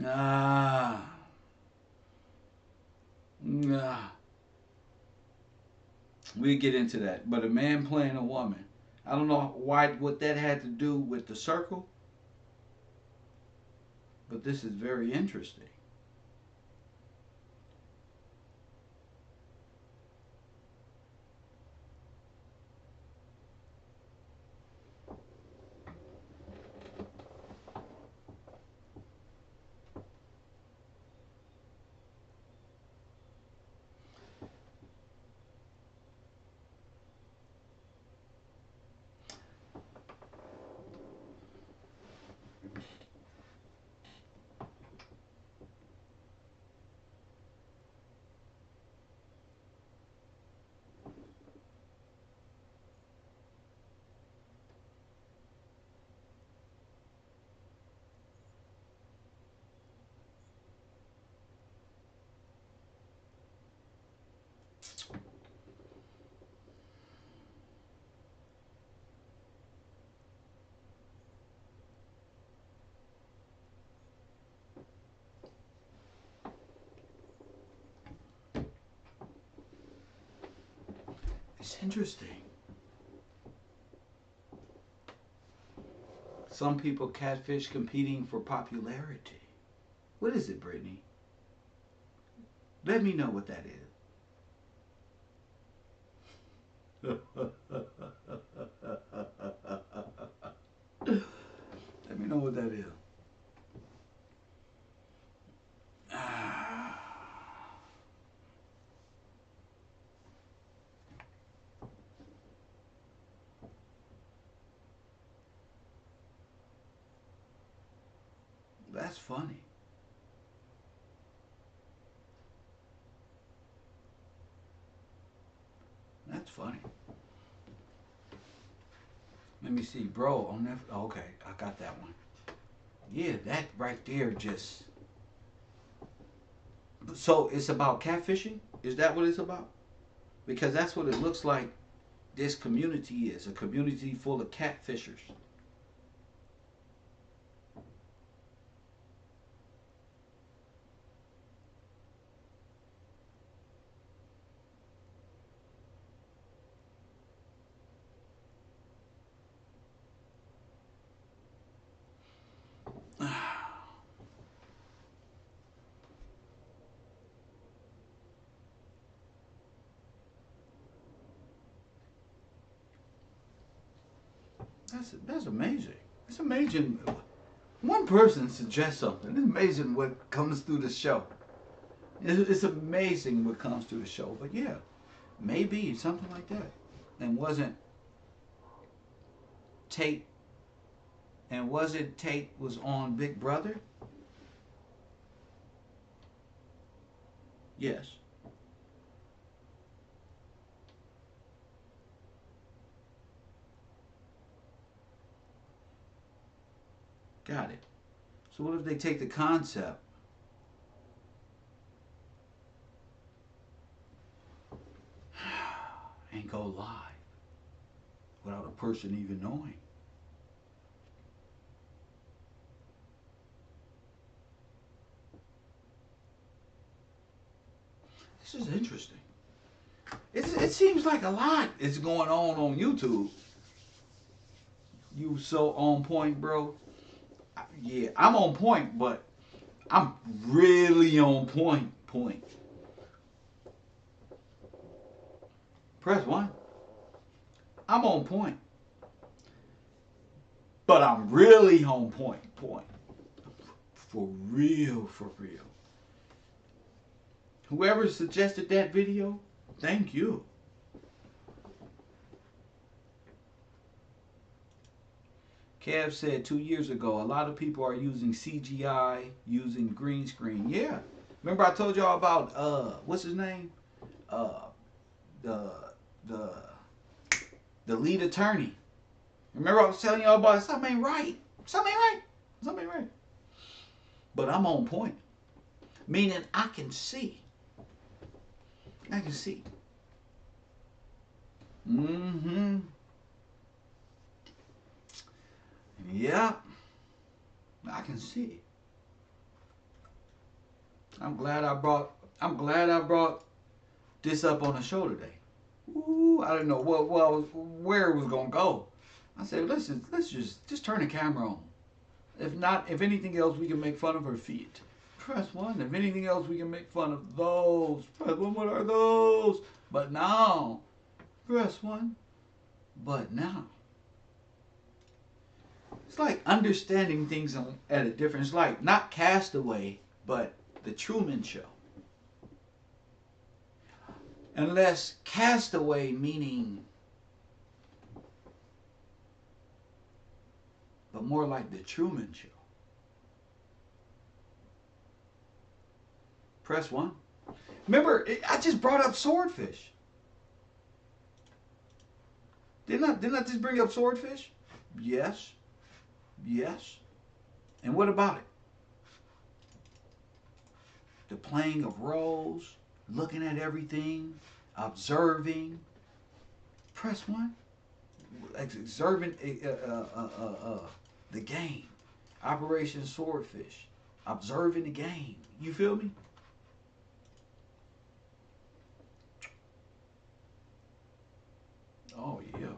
ah, ah. We get into that. But a man playing a woman. I don't know what that had to do with the circle, but this is very interesting. It's interesting. Some people catfish competing for popularity. What is it, Brittany? Let me know what that is. Let me know what that is. Ah, that's funny. That's funny. Let me see, bro. On that, okay, I got that one. Yeah, that right there just. So it's about catfishing? Is that what it's about? Because that's what it looks like. This community is a community full of catfishers. That's amazing. It's amazing. One person suggests something. It's amazing what comes through the show. It's amazing what comes through the show. But yeah, maybe something like that. And wasn't Tate Tate was on Big Brother? Yes. Got it. So what if they take the concept and go live without a person even knowing? This is interesting. It seems like a lot is going on YouTube. You so on point, bro. Yeah, I'm on point, but I'm really on point. Press 1. I'm on point. But I'm really on point. For real. Whoever suggested that video, thank you. Kev said 2 years ago, a lot of people are using CGI, using green screen. Yeah. Remember I told y'all about, what's his name? The lead attorney. Remember I was telling y'all about something ain't right. Something ain't right. But I'm on point. Meaning I can see. Mm-hmm. Yeah. I can see. I'm glad I brought this up on the show today. Ooh, I didn't know where it was gonna go. I said, let's just turn the camera on. If anything else, we can make fun of her feet. Press 1. If anything else, we can make fun of those. Press 1. What are those? But now, press 1. But now, it's like understanding things at a different. It's like not Castaway, but the Truman Show. Unless Castaway meaning, but more like the Truman Show. Press 1. Remember, I just brought up swordfish. Didn't I just bring up swordfish? Yes. And what about it? The playing of roles, looking at everything, observing. Press 1. Observing the game. Operation Swordfish. Observing the game. You feel me? Oh, yeah.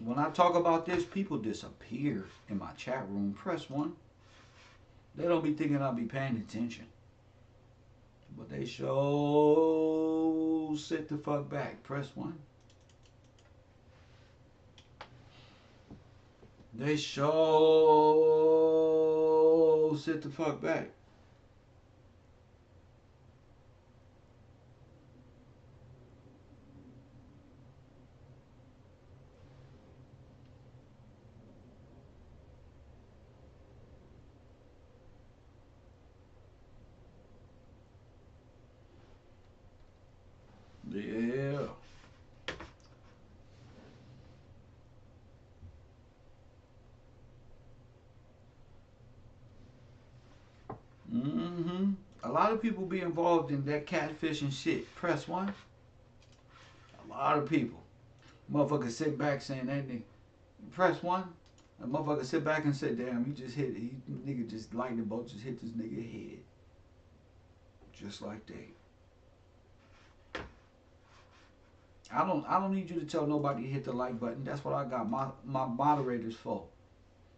When I talk about this, people disappear in my chat room. Press 1. They don't be thinking I'll be paying attention. But they sit the fuck back. Press 1. They sit the fuck back. Yeah. Mm-hmm. A lot of people be involved in that catfishing shit. Press 1. A lot of people. Motherfucker sit back saying that nigga. Press 1. A motherfucker sit back and say, damn, nigga just lightning bolt just hit this nigga head. Just like that. I don't need you to tell nobody to hit the like button. That's what I got my moderators for.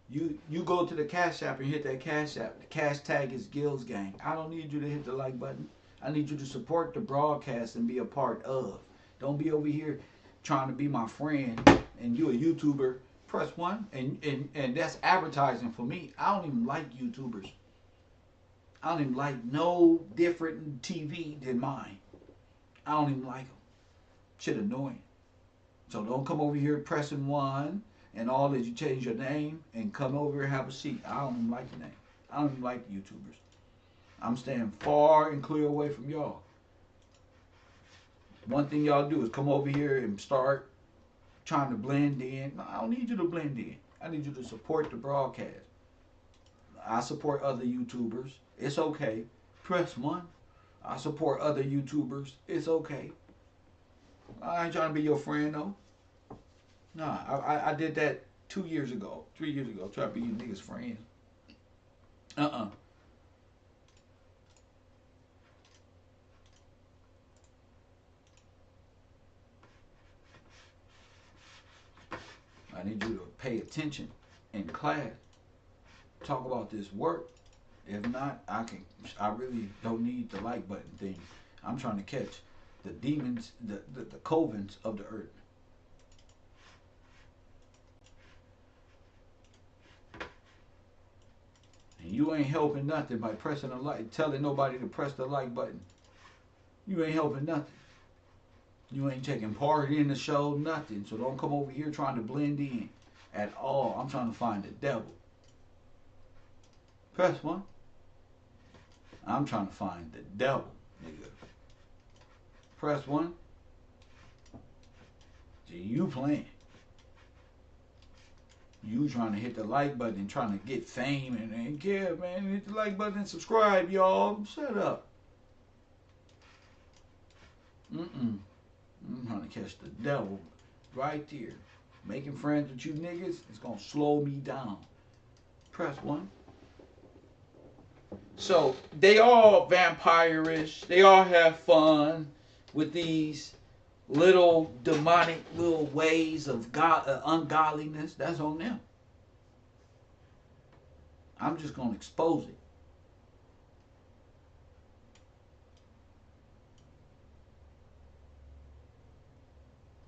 You go to the Cash App and hit that Cash App. The cash tag is Gills Gang. I don't need you to hit the like button. I need you to support the broadcast and be a part of. Don't be over here trying to be my friend and you a YouTuber. Press 1 and that's advertising for me. I don't even like YouTubers. I don't even like no different TV than mine. I don't even like them. Shit annoying. So don't come over here pressing 1 and all that you change your name and come over and have a seat. I don't even like the name. I don't even like YouTubers. I'm staying far and clear away from y'all. One thing y'all do is come over here and start trying to blend in. No, I don't need you to blend in. I need you to support the broadcast. I support other YouTubers. It's okay. Press 1. I support other YouTubers. It's okay. I ain't trying to be your friend though. Nah, I did that 2 years ago, 3 years ago, try to be you niggas friends. I need you to pay attention in class. Talk about this work. If not, I really don't need the like button thing. I'm trying to catch the demons, the covens of the earth. And you ain't helping nothing by pressing the like, telling nobody to press the like button. You ain't helping nothing. You ain't taking part in the show, nothing. So don't come over here trying to blend in at all. I'm trying to find the devil. Press 1. I'm trying to find the devil, nigga. Press 1. See, you playing. You trying to hit the like button and trying to get fame and care, man. Hit the like button and subscribe, y'all. Shut up. I'm trying to catch the devil right there. Making friends with you niggas is going to slow me down. Press 1. So, they all vampire-ish. They all have fun with these little demonic little ways of ungodliness. That's on them. I'm just going to expose it.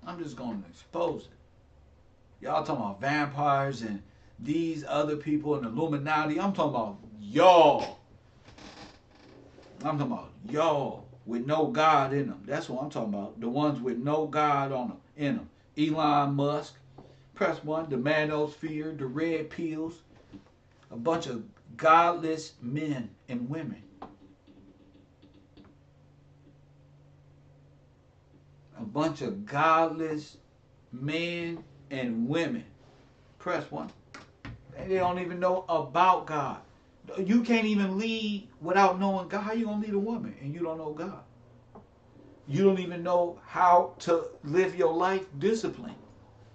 I'm just going to expose it. Y'all talking about vampires and these other people in the Illuminati. I'm talking about y'all. I'm talking about y'all with no God in them. That's what I'm talking about. The ones with no God on them, in them. Elon Musk. Press 1. The manosphere. The red pills. A bunch of godless men and women. A bunch of godless men and women. Press 1. They don't even know about God. You can't even lead without knowing God. How you gonna lead a woman and you don't know God? You don't even know how to live your life discipline,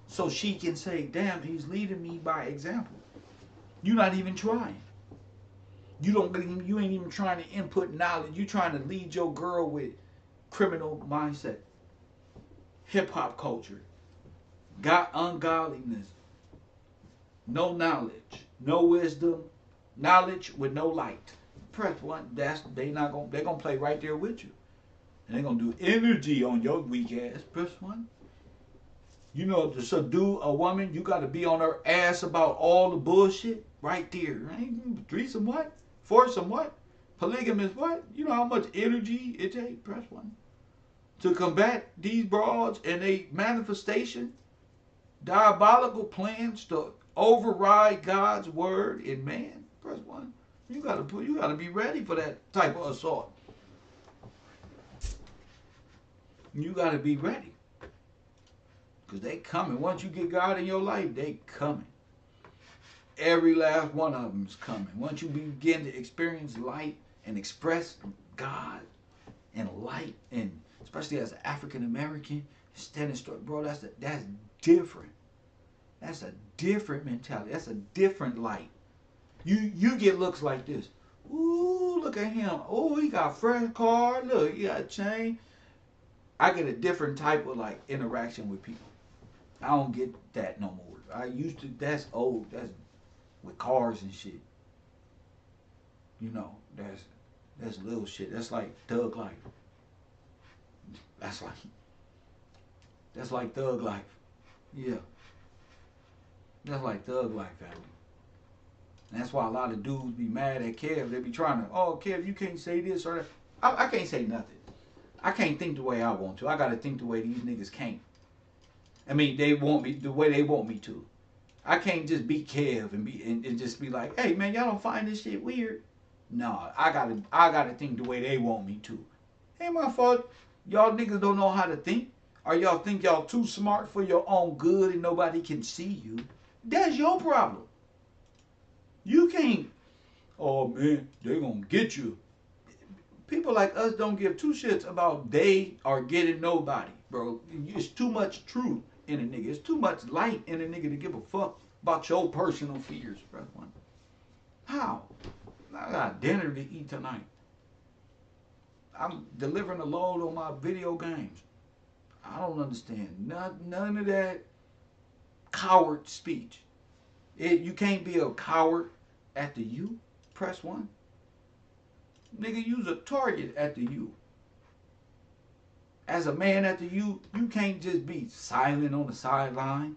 so she can say, "Damn, he's leading me by example." You're not even trying. You ain't even trying to input knowledge. You trying to lead your girl with criminal mindset, hip hop culture, ungodliness, no knowledge, no wisdom. Knowledge with no light. Press 1. They're gonna play right there with you. And they're gonna do energy on your weak ass. Press 1. You know, to subdue a woman, you gotta be on her ass about all the bullshit right there. Right? Threesome what? Foursome what? Polygamous what? You know how much energy it takes? Press 1. To combat these broads and a manifestation, diabolical plans to override God's word in man. Press 1. You gotta be ready for that type of assault. You gotta be ready. Because they coming. Once you get God in your life, they coming. Every last one of them is coming. Once you begin to experience light and express God and light, and especially as an African American, standing strong, bro, that's different. That's a different mentality. That's a different light. You get looks like this. Ooh, look at him. Oh, he got a fresh car. Look, he got a chain. I get a different type of like interaction with people. I don't get that no more. I used to. That's old. That's with cars and shit. You know, that's little shit. That's like thug life. That's like thug life. Yeah. That's like thug life, family. And that's why a lot of dudes be mad at Kev. They be trying to, oh, Kev, you can't say this or that. I can't say nothing. I can't think the way I want to. I got to think the way these niggas can't. I mean, they want me the way they want me to. I can't just be Kev and just be like, hey, man, y'all don't find this shit weird? No, I gotta think the way they want me to. Ain't my fault. Y'all niggas don't know how to think. Or y'all think y'all too smart for your own good and nobody can see you. That's your problem. You can't, oh man, they gonna get you. People like us don't give two shits about they are getting nobody, bro. It's too much truth in a nigga. It's too much light in a nigga to give a fuck about your personal fears, press 1. How? I got dinner to eat tonight. I'm delivering a load on my video games. I don't understand none of that coward speech. You can't be a coward at the U. Press 1. Nigga, use a target at the U. As a man at the U, you can't just be silent on the sideline,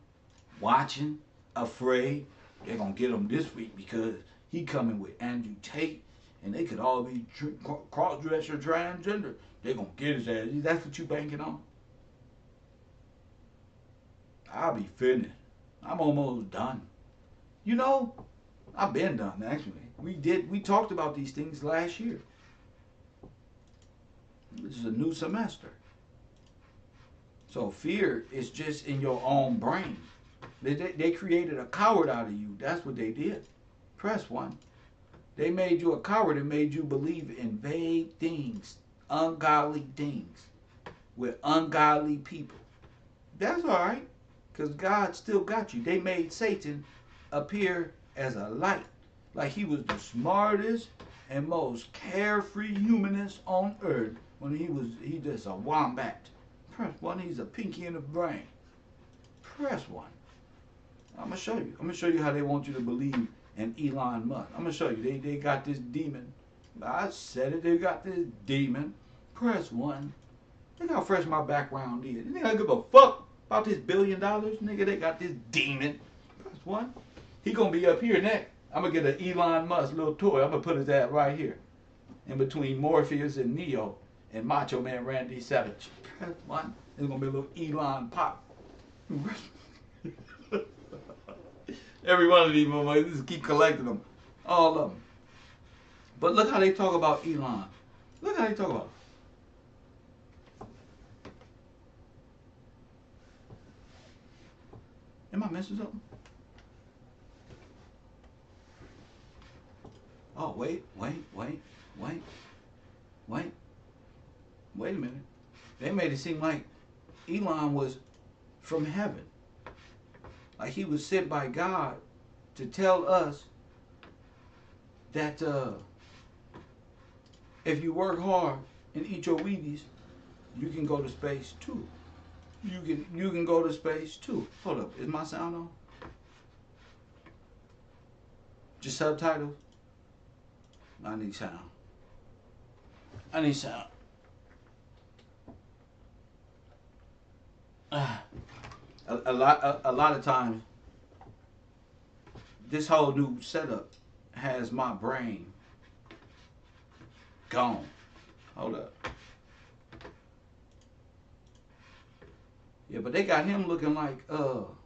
watching, afraid. They're going to get him this week because he coming with Andrew Tate, and they could all be cross-dresser, transgender. They're going to get his ass. That's what you banking on? I'll be finished. I'm almost done. You know, I've been done, actually. We talked about these things last year. This is a new semester. So fear is just in your own brain. They created a coward out of you. That's what they did. Press 1. They made you a coward and made you believe in vague things, ungodly things, with ungodly people. That's all right, because God still got you. They made Satan appear as a light, like he was the smartest and most carefree humanist on earth, when he just a wombat. Press 1. He's a pinky in the brain. Press 1. I'm gonna show you. I'm gonna show you how they want you to believe in Elon Musk. I'm gonna show you. They got this demon. I said it. They got this demon. Press 1. Look how fresh my background is. You think I give a fuck about this $1 billion? Nigga, they got this demon. Press 1. He gonna be up here next. I'm gonna get an Elon Musk little toy. I'm gonna put his ass right here, in between Morpheus and Neo and Macho Man Randy Savage. Press 1. There's gonna be a little Elon pop. Every one of these motherfuckers, just keep collecting them. All of them. But look how they talk about Elon. Look how they talk about him. Am I missing something? Oh, wait a minute. They made it seem like Elon was from heaven. Like he was sent by God to tell us that if you work hard and eat your Wheaties, you can go to space too. You can go to space too. Hold up, is my sound on? Just subtitles? I need sound. I need sound. A lot of times, this whole new setup has my brain gone. Hold up. Yeah, but they got him looking like no.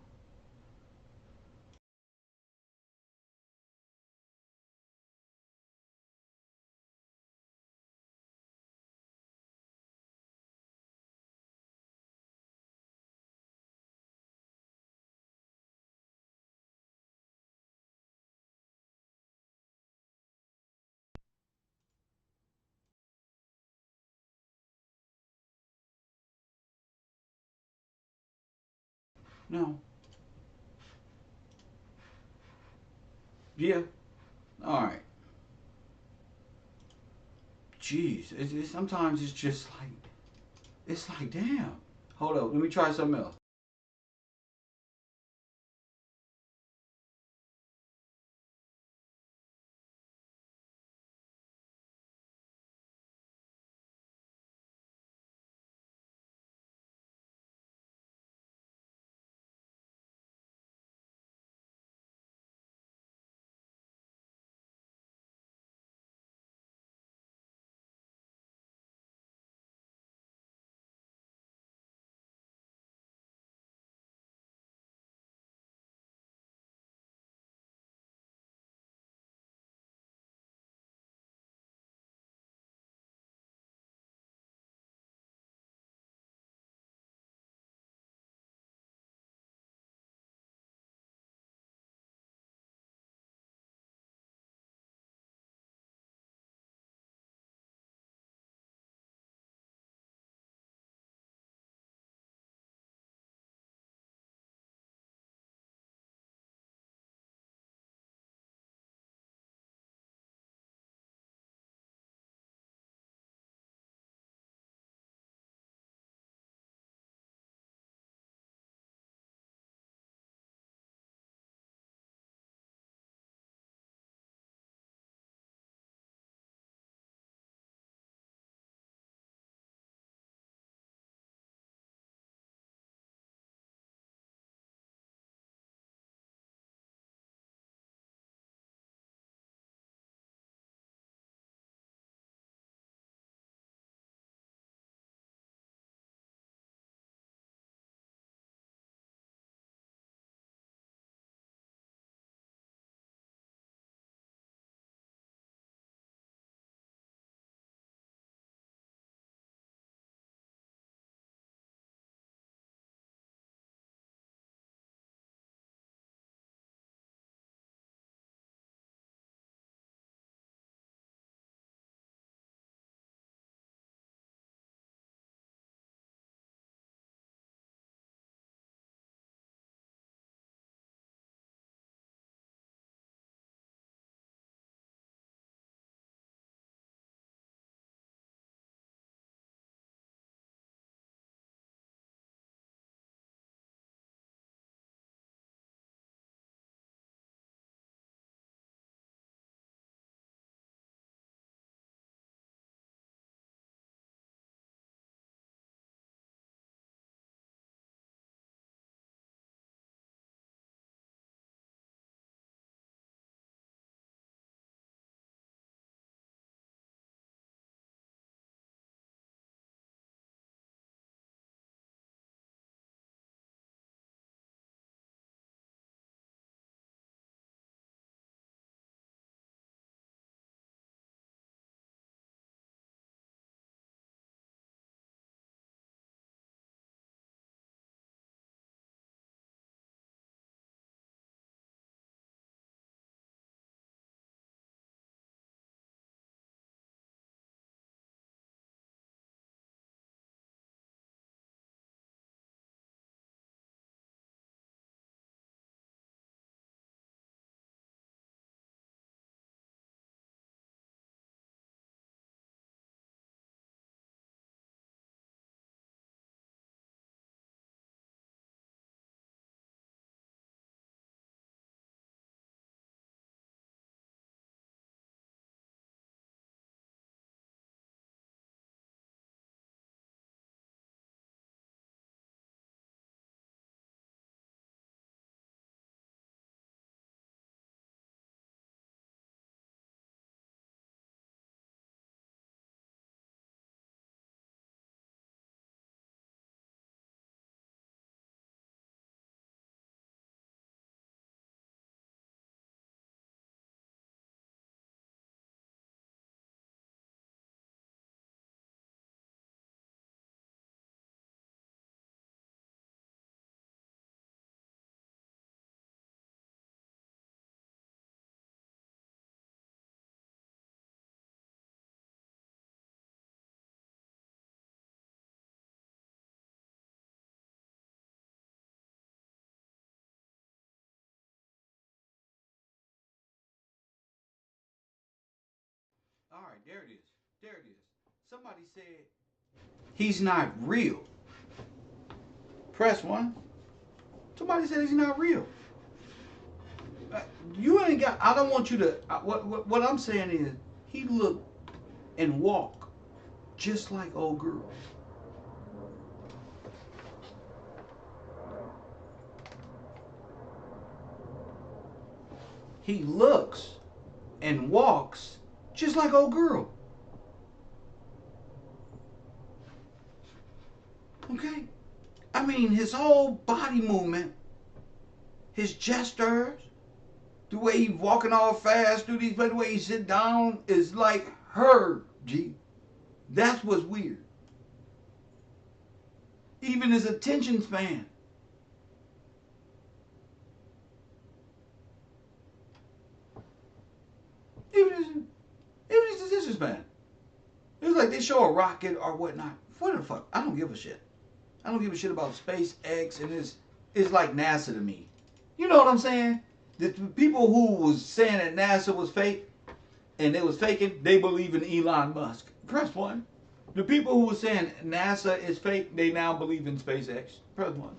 Yeah. All right. Jeez, sometimes it's just like, it's like, damn. Hold up, let me try something else. There it is. There it is. Somebody said he's not real. Press 1. Somebody said he's not real. You ain't got. I don't want you to. What I'm saying is, he look and walk just like old girls. He looks and walks just like old girl. Okay? I mean, his whole body movement, his gestures, the way he's walking all fast through these, the way he sit down is like her, G. That's what's weird. Even his attention span. Even his attention span. It's like they show a rocket or whatnot. What the fuck? I don't give a shit. I don't give a shit about SpaceX, and it's like NASA to me. You know what I'm saying? The people who was saying that NASA was fake and they was faking, they believe in Elon Musk. Press 1. The people who were saying NASA is fake, they now believe in SpaceX. Press 1.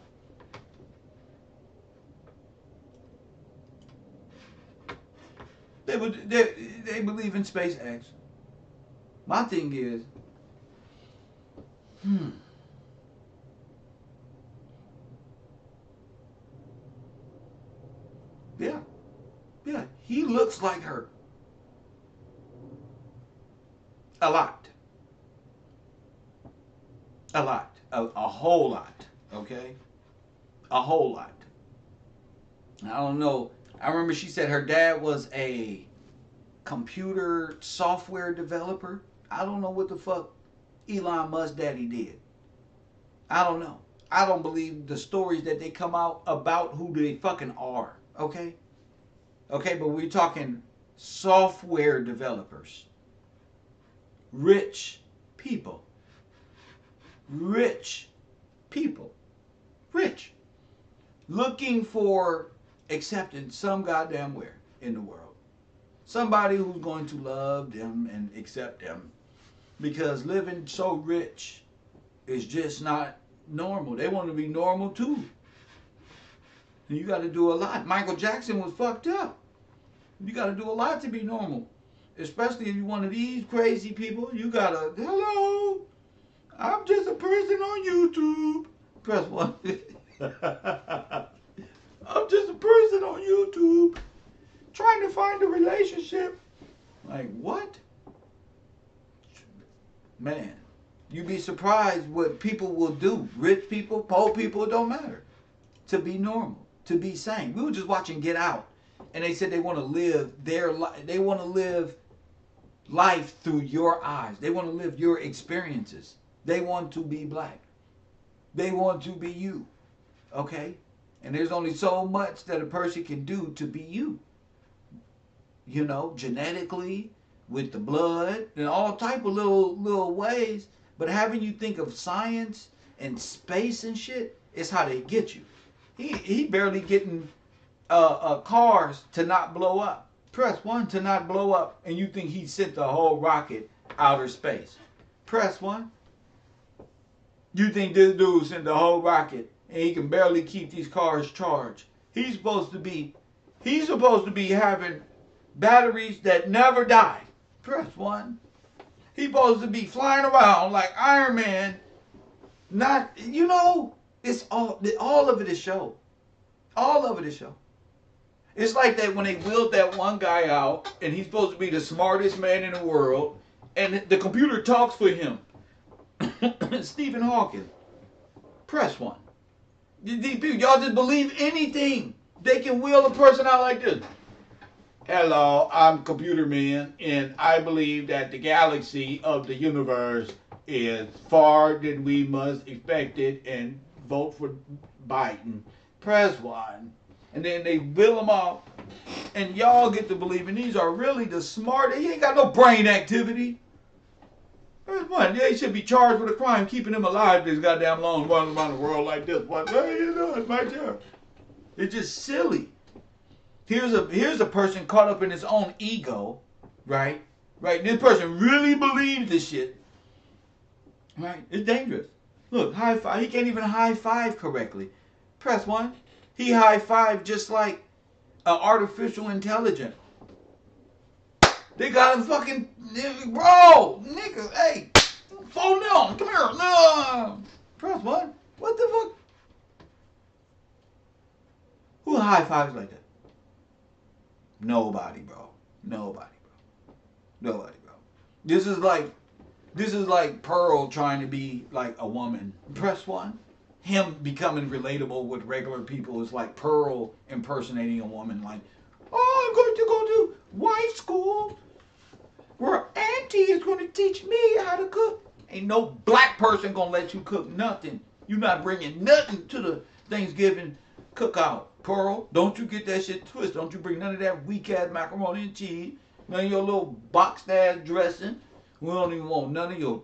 They believe in SpaceX. My thing is, yeah, he looks like her. A lot. A lot. A whole lot. Okay? A whole lot. I don't know. I remember she said her dad was a computer software developer. I don't know what the fuck Elon Musk daddy did. I don't know. I don't believe the stories that they come out about who they fucking are. Okay? Okay, but we're talking software developers. Rich people. Rich people. Rich. Looking for acceptance some goddamn where in the world. Somebody who's going to love them and accept them. Because living so rich is just not normal. They want to be normal too. And you got to do a lot. Michael Jackson was fucked up. You got to do a lot to be normal. Especially if you're one of these crazy people. You got to, hello, I'm just a person on YouTube. Press 1. I'm just a person on YouTube trying to find a relationship. Like, what? Man, you'd be surprised what people will do. Rich people, poor people, it don't matter. To be normal, to be sane. We were just watching Get Out, and they said they want to live their life. They want to live life through your eyes. They want to live your experiences. They want to be black. They want to be you. Okay? And there's only so much that a person can do to be you. You know, genetically, with the blood, and all type of little ways. But having you think of science and space and shit is how they get you. He barely getting cars to not blow up. Press 1 to not blow up, and you think he sent the whole rocket outer space. Press 1. You think this dude sent the whole rocket, and he can barely keep these cars charged. He's supposed to be having batteries that never die. Press 1. He's supposed to be flying around like Iron Man. Not, you know, it's all of it is show. All of it is show. It's like that when they wheeled that one guy out, and he's supposed to be the smartest man in the world, and the computer talks for him. Stephen Hawking. Press 1. These people, y'all just believe anything. They can wheel a person out like this. Hello, I'm Computer Man, and I believe that the galaxy of the universe is far than we must expect it, and vote for Biden. Press 1. And then they wheel them off, and y'all get to believe, and these are really the smartest. He ain't got no brain activity. Press 1. They should be charged with a crime, keeping him alive this goddamn long, running around the world like this. What? Hey, you know, it's my job. It's just silly. Here's a person caught up in his own ego, right? right? This person really believes this shit, right? It's dangerous. Look, high five. He can't even high five correctly. Press 1. He high five just like an artificial intelligence. They got him fucking, bro, nigga, hey, phone down, come here, no. Press 1. What the fuck? Who high fives like that? Nobody, bro. Nobody, bro. Nobody, bro. This is like Pearl trying to be like a woman. Press 1. Him becoming relatable with regular people is like Pearl impersonating a woman. Like, oh, I'm going to go to white school where Auntie is going to teach me how to cook. Ain't no black person gonna let you cook nothing. You not bringing nothing to the Thanksgiving cookout. Pearl, don't you get that shit twisted. Don't you bring none of that weak ass macaroni and cheese. None of your little boxed ass dressing. We don't even want none of your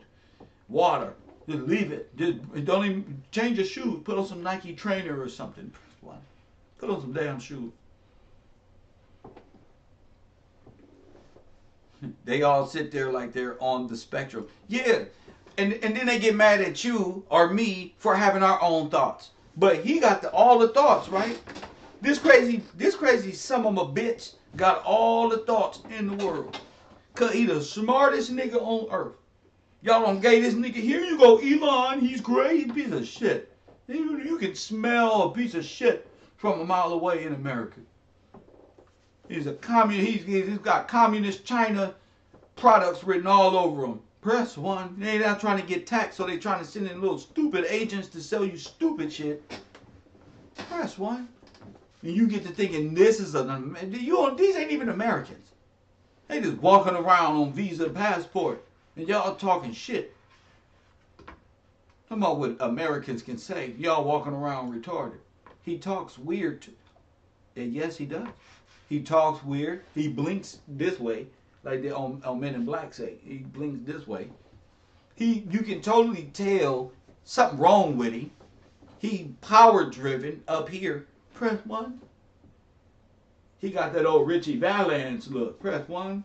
water. Just leave it. Just don't even change your shoes. Put on some Nike trainer or something. Put on some damn shoes. They all sit there like they're on the spectrum. Yeah. And then they get mad at you or me for having our own thoughts. But he got all the thoughts, right? This crazy son of a bitch got all the thoughts in the world. Cause he the smartest nigga on earth. Y'all don't gay this nigga. Here you go, Elon. He's great. He's a piece of shit. You can smell a piece of shit from a mile away in America. He's a communist. He's got communist China products written all over him. Press 1. They're not trying to get taxed, so they're trying to send in little stupid agents to sell you stupid shit. Press 1. And you get to thinking this is these ain't even Americans. They just walking around on Visa passport, and y'all talking shit. Talking about what Americans can say. Y'all walking around retarded. He talks weird. And yes, he does. He talks weird. He blinks this way, like the on Men in Black say. He blinks this way. You can totally tell something wrong with him. He power driven up here. Press 1. He got that old Richie Valance look. Press 1.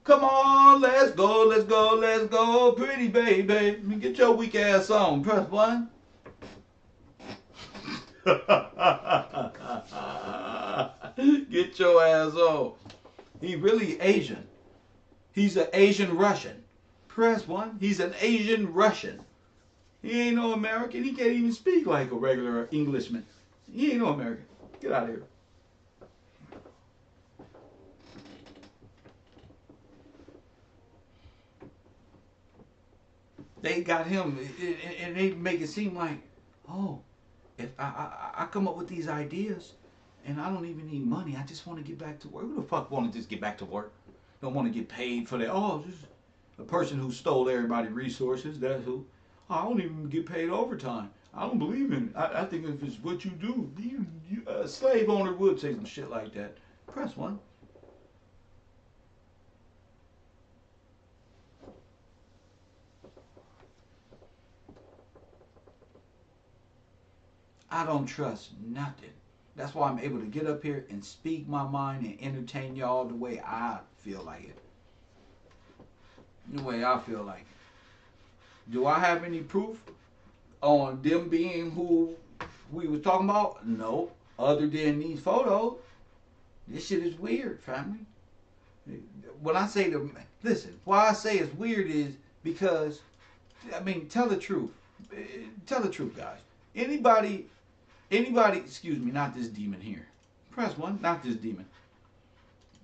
Come on, let's go, let's go, let's go, pretty baby. Get your weak ass on. Press 1. Get your ass on. He really Asian. He's an Asian Russian. Press 1. He's an Asian Russian. He ain't no American. He can't even speak like a regular Englishman. He ain't no American. Get out of here. They got him, and they make it seem like, oh, if I come up with these ideas, and I don't even need money, I just want to get back to work. Who the fuck want to just get back to work? Don't want to get paid for that. Oh, just a person who stole everybody's resources, that's who. Oh, I don't even get paid overtime. I don't believe in it. I think if it's what you do, a slave owner would say some shit like that. Press 1. I don't trust nothing. That's why I'm able to get up here and speak my mind and entertain y'all the way I feel like it. The way I feel like it. Do I have any proof on them being who we were talking about? No. Other than these photos. This shit is weird, family. When I say listen, why I say it's weird is because, I mean, tell the truth. Tell the truth, guys. Anybody, excuse me, not this demon here. Press 1, not this demon.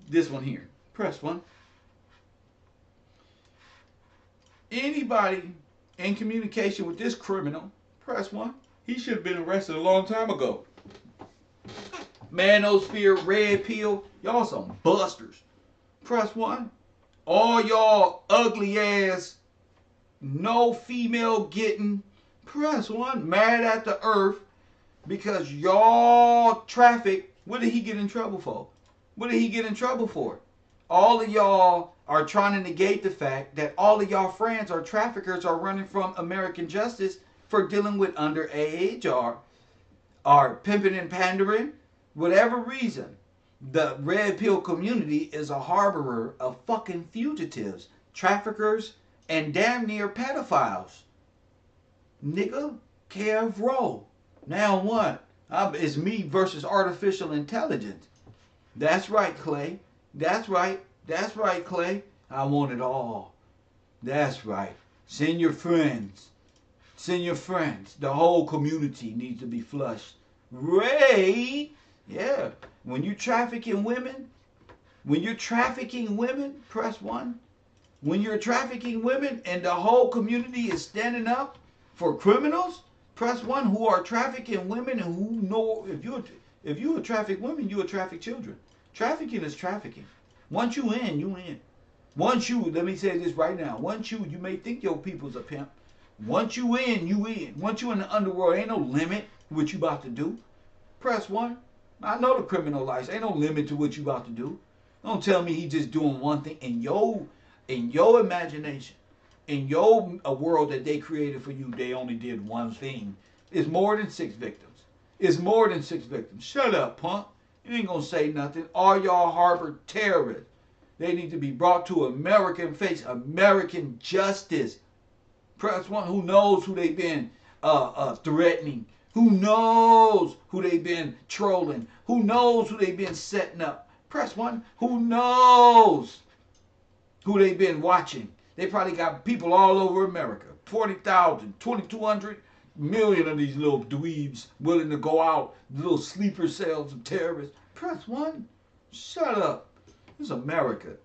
This one here. Press 1. Anybody in communication with this criminal, press 1. He should have been arrested a long time ago. Manosphere, Red Pill, y'all some busters. Press 1. All y'all ugly ass, no female getting, press 1. Mad at the earth because y'all traffic. What did he get in trouble for? What did he get in trouble for? All of y'all are trying to negate the fact that all of y'all friends or traffickers are running from American justice for dealing with underage or pimping and pandering. Whatever reason, The red pill community is a harborer of fucking fugitives, traffickers, and damn near pedophiles. Nigga, Kevrow. Now what? It's me versus artificial intelligence. That's right, Clay. That's right. That's right, Clay. I want it all. That's right. Send your friends. Send your friends. The whole community needs to be flushed. Ray, yeah. When you're trafficking women, press 1. When you're trafficking women and the whole community is standing up for criminals, press 1 who are trafficking women and who know if you traffic women, you traffic children. Trafficking is trafficking. Once you in, you in. Once you, let me say this right now. Once you may think your people's a pimp. Once you in, you in. Once you in the underworld, ain't no limit to what you about to do. Press 1. I know the criminal life. Ain't no limit to what you about to do. Don't tell me he just doing one thing. In your imagination, in your a world that they created for you, they only did one thing. It's more than 6 victims. It's more than 6 victims. Shut up, punk. You ain't gonna say nothing. All y'all harbor terrorists. They need to be brought to American face, American justice. Press 1. Who knows who they been threatening? Who knows who they been trolling? Who knows who they been setting up? Press 1. Who knows who they been watching? They probably got people all over America. 40,000, 2,200 million of these little dweebs willing to go out, little sleeper cells of terrorists. Press 1. Shut up. This is America.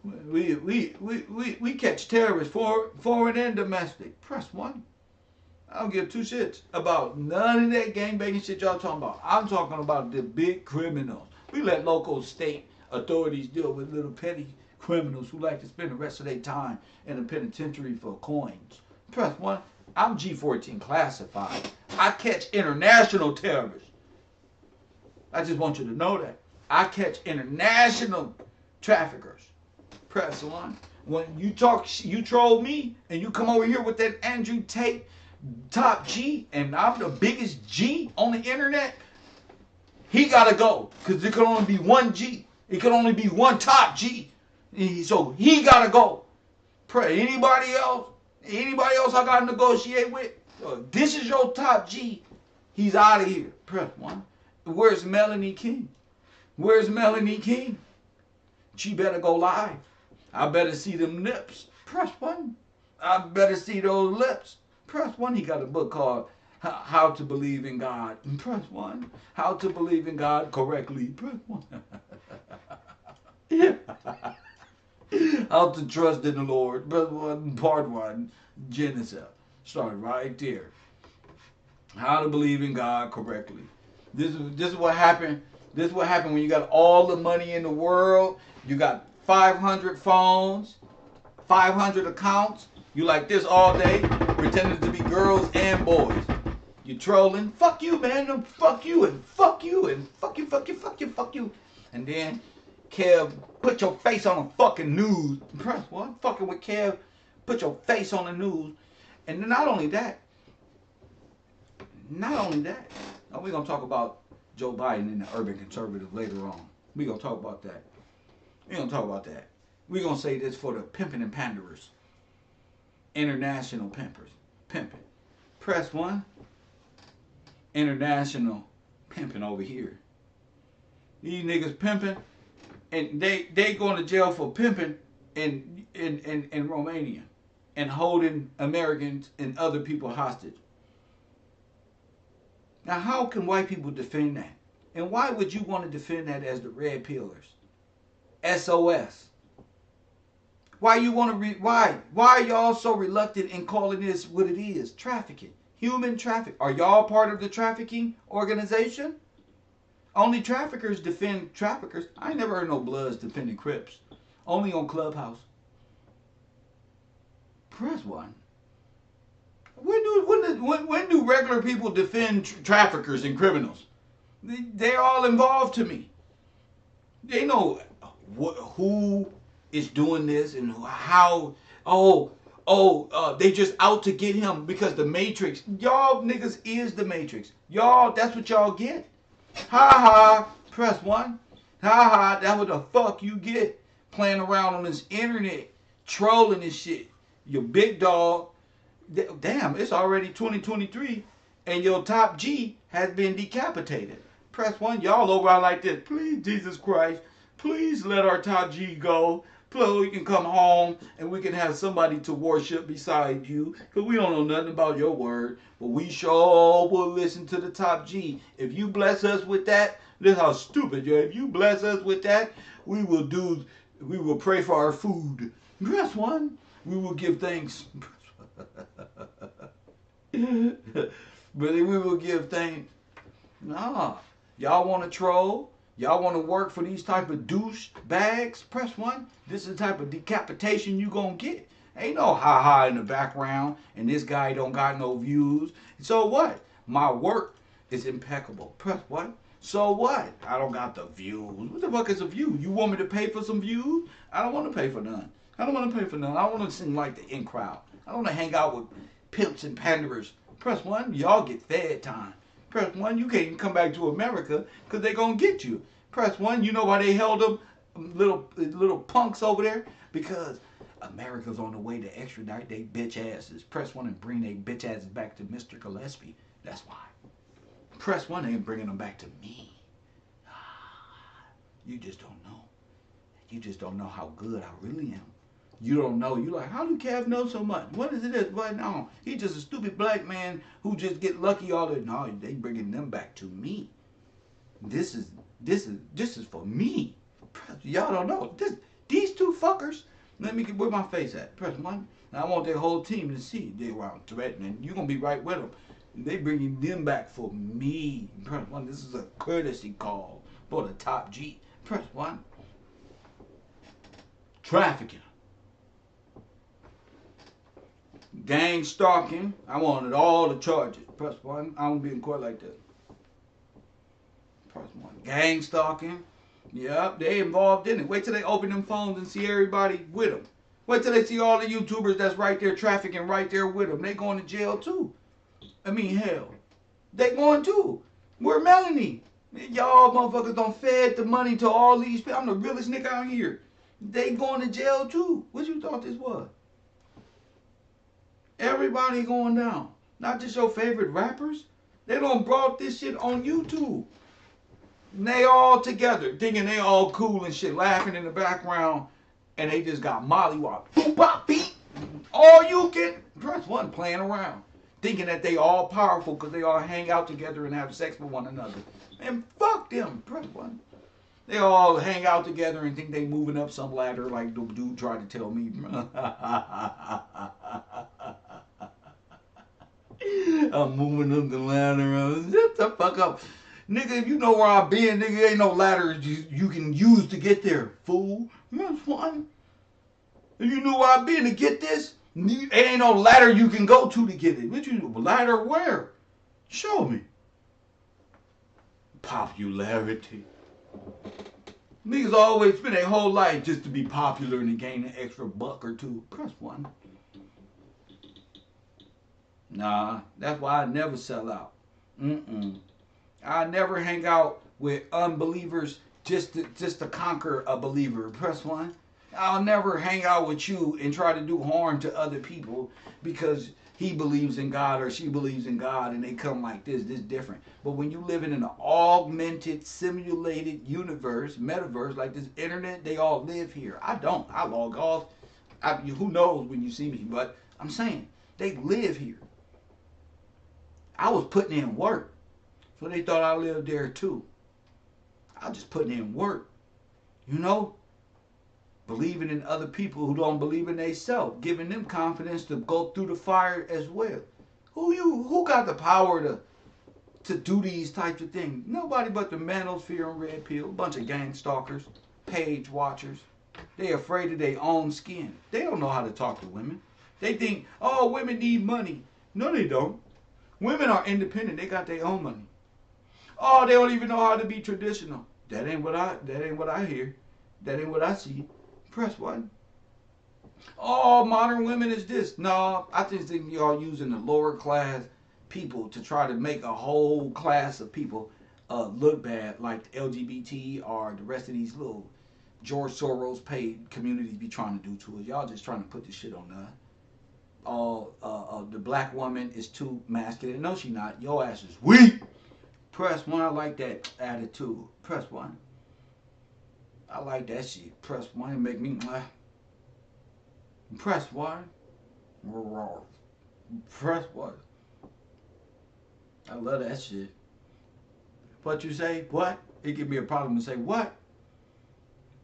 We catch terrorists, foreign and domestic. Press 1. I don't give 2 shits about none of that gangbanging shit y'all talking about. I'm talking about the big criminals. We let local state authorities deal with little petty criminals who like to spend the rest of their time in the penitentiary for coins. Press 1. I'm G14 classified. I catch international terrorists. I just want you to know that. I catch international traffickers. Press 1. When you troll me, and you come over here with that Andrew Tate top G, and I'm the biggest G on the internet, he gotta go. Because there can only be one G. It can only be one top G. So he gotta go. Anybody else I gotta negotiate with, this is your top G. He's out of here. Press 1. Where's Melanie King? Where's Melanie King? She better go live. I better see them lips. Press 1. I better see those lips. Press 1. He got a book called How to Believe in God. Press 1. How to Believe in God Correctly. Press 1. How to Trust in the Lord. Press 1. Part 1. Genesis. Start right there. How to Believe in God Correctly. This is what happened. This is what happened when you got all the money in the world. You got 500 phones, 500 accounts. You like this all day, pretending to be girls and boys. You trolling. Fuck you, man. Fuck you and fuck you and fuck you, fuck you, fuck you, fuck you. And then Kev, put your face on the fucking news. Press 1. Fucking with Kev, put your face on the news. And then not only that, we're going to talk about Joe Biden and the urban conservative later on. We're going to talk about that. We're going to say this for the pimping and panderers. International pimping. Press 1. International pimping over here. These niggas pimping, and they going to jail for pimping in Romania and holding Americans and other people hostage. Now, how can white people defend that? And why would you want to defend that as the red pillars? SOS. Why are y'all so reluctant in calling this what it is? Trafficking. Human traffic. Are y'all part of the trafficking organization? Only traffickers defend traffickers. I ain't never heard no Bloods defending Crips. Only on Clubhouse. Press 1. When do regular people defend traffickers and criminals? They're all involved to me. They know who is doing this and how. They just out to get him because the Matrix. Y'all niggas is the Matrix. Y'all, that's what y'all get. Ha ha. Press 1. Ha ha. That's what the fuck you get playing around on this internet, trolling and shit. You big dog. Damn, it's already 2023 and your top G has been decapitated. Press 1. Y'all over out like this. Please, Jesus Christ, please let our top G go. Please, we can come home and we can have somebody to worship beside you. Because we don't know nothing about your word. But we sure will listen to the top G. If you bless us with that, this is how stupid you are. If you bless us with that, we will pray for our food. Press 1. We will give thanks. But we will give thanks. Nah. Y'all want to troll? Y'all want to work for these type of douche bags? Press 1. This is the type of decapitation you gonna get. Ain't no ha-ha in the background and this guy don't got no views. So what? My work is impeccable. Press 1. So what? I don't got the views. What the fuck is a view? You want me to pay for some views? I don't want to pay for none. I don't want to pay for none. I want to sing like the in crowd. I don't want to hang out with pimps and panderers. Press 1. Y'all get fed time. Press 1. You can't even come back to America because they going to get you. Press 1. You know why they held them little punks over there? Because America's on the way to extradite they bitch asses. Press 1 and bring they bitch asses back to Mr. Gillespie. That's why. Press 1 ain't bringing them back to me. You just don't know. You just don't know how good I really am. You don't know. You like, how do Kev know so much? What is it? What? No, he's just a stupid black man who just get lucky all the. No, they bringing them back to me. This is for me. Y'all don't know. These two fuckers. Let me get where my face at. Press 1. Now I want their whole team to see they around threatening. You're gonna be right with them. They bringing them back for me. Press 1. This is a courtesy call for the top G. Press 1. Trafficking. Gang stalking. I wanted all the charges. Press 1. I won't be in court like that. Press 1. Gang stalking. Yep, they involved in it. Wait till they open them phones and see everybody with them. Wait till they see all the YouTubers that's right there trafficking right there with them. They going to jail too. I mean, hell. They going too. We're Melanie. Y'all motherfuckers don't fed the money to all these people. I'm the realest nigga out here. They going to jail too. What you thought this was? Everybody going down. Not just your favorite rappers. They done brought this shit on YouTube. And they all together, thinking they all cool and shit, laughing in the background, and they just got mollywopped. Boop, bop, beat. All you can. Press 1 playing around. Thinking that they all powerful because they all hang out together and have sex with one another. And fuck them. Press 1. They all hang out together and think they moving up some ladder like the dude tried to tell me. I'm moving up the ladder. Shut the fuck up. Nigga, if you know where I've been, nigga, ain't no ladder you can use to get there, fool. That's fine. If you knew where I've been to get this, ain't no ladder you can go to get it. What you ladder where? Show me. Popularity. Niggas always spend their whole life just to be popular and to gain an extra buck or two. Press 1. Nah, that's why I never sell out. I never hang out with unbelievers just to conquer a believer. Press 1. I'll never hang out with you and try to do harm to other people because he believes in God or she believes in God and they come like this different. But when you live in an augmented, simulated universe, metaverse, like this internet, they all live here. I don't. I log off. Who knows when you see me, but I'm saying they live here. I was putting in work. So they thought I lived there too. I was just putting in work. You know? Believing in other people who don't believe in themselves. Giving them confidence to go through the fire as well. Who got the power to do these types of things? Nobody but the manosphere and red pill. A bunch of gang stalkers. Page watchers. They afraid of their own skin. They don't know how to talk to women. They think, oh, women need money. No, they don't. Women are independent. They got their own money. Oh, they don't even know how to be traditional. That ain't what I hear. That ain't what I see. Press 1. Oh, modern women is this. No, I just think y'all using the lower class people to try to make a whole class of people look bad like the LGBT or the rest of these little George Soros paid communities be trying to do to us. Y'all just trying to put this shit on us. The black woman is too masculine. No, she not. Your ass is weak. Press one. I like that attitude. Press one. I like that shit. Press one. It make me press one. Press one. I love that shit. What you say? What? It give me a problem to say what?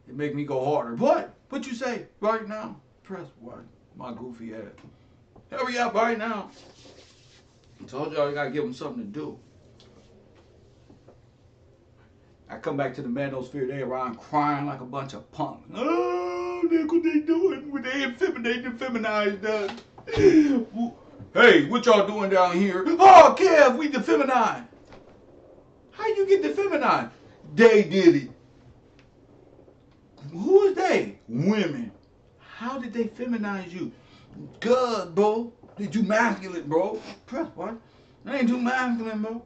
It make me go harder. What? What you say right now? Press one. My goofy ass. Hurry up right now. I told y'all you gotta give them something to do. I come back to the manosphere, they around crying like a bunch of punks. Oh, look what they doing when they feminized us. Hey, what y'all doing down here? Oh, Kev, we defeminized. How you get defeminized? They did it. Who is they? Women. How did they feminize you? Good, bro. They too masculine, bro. Press one. They ain't too masculine, bro.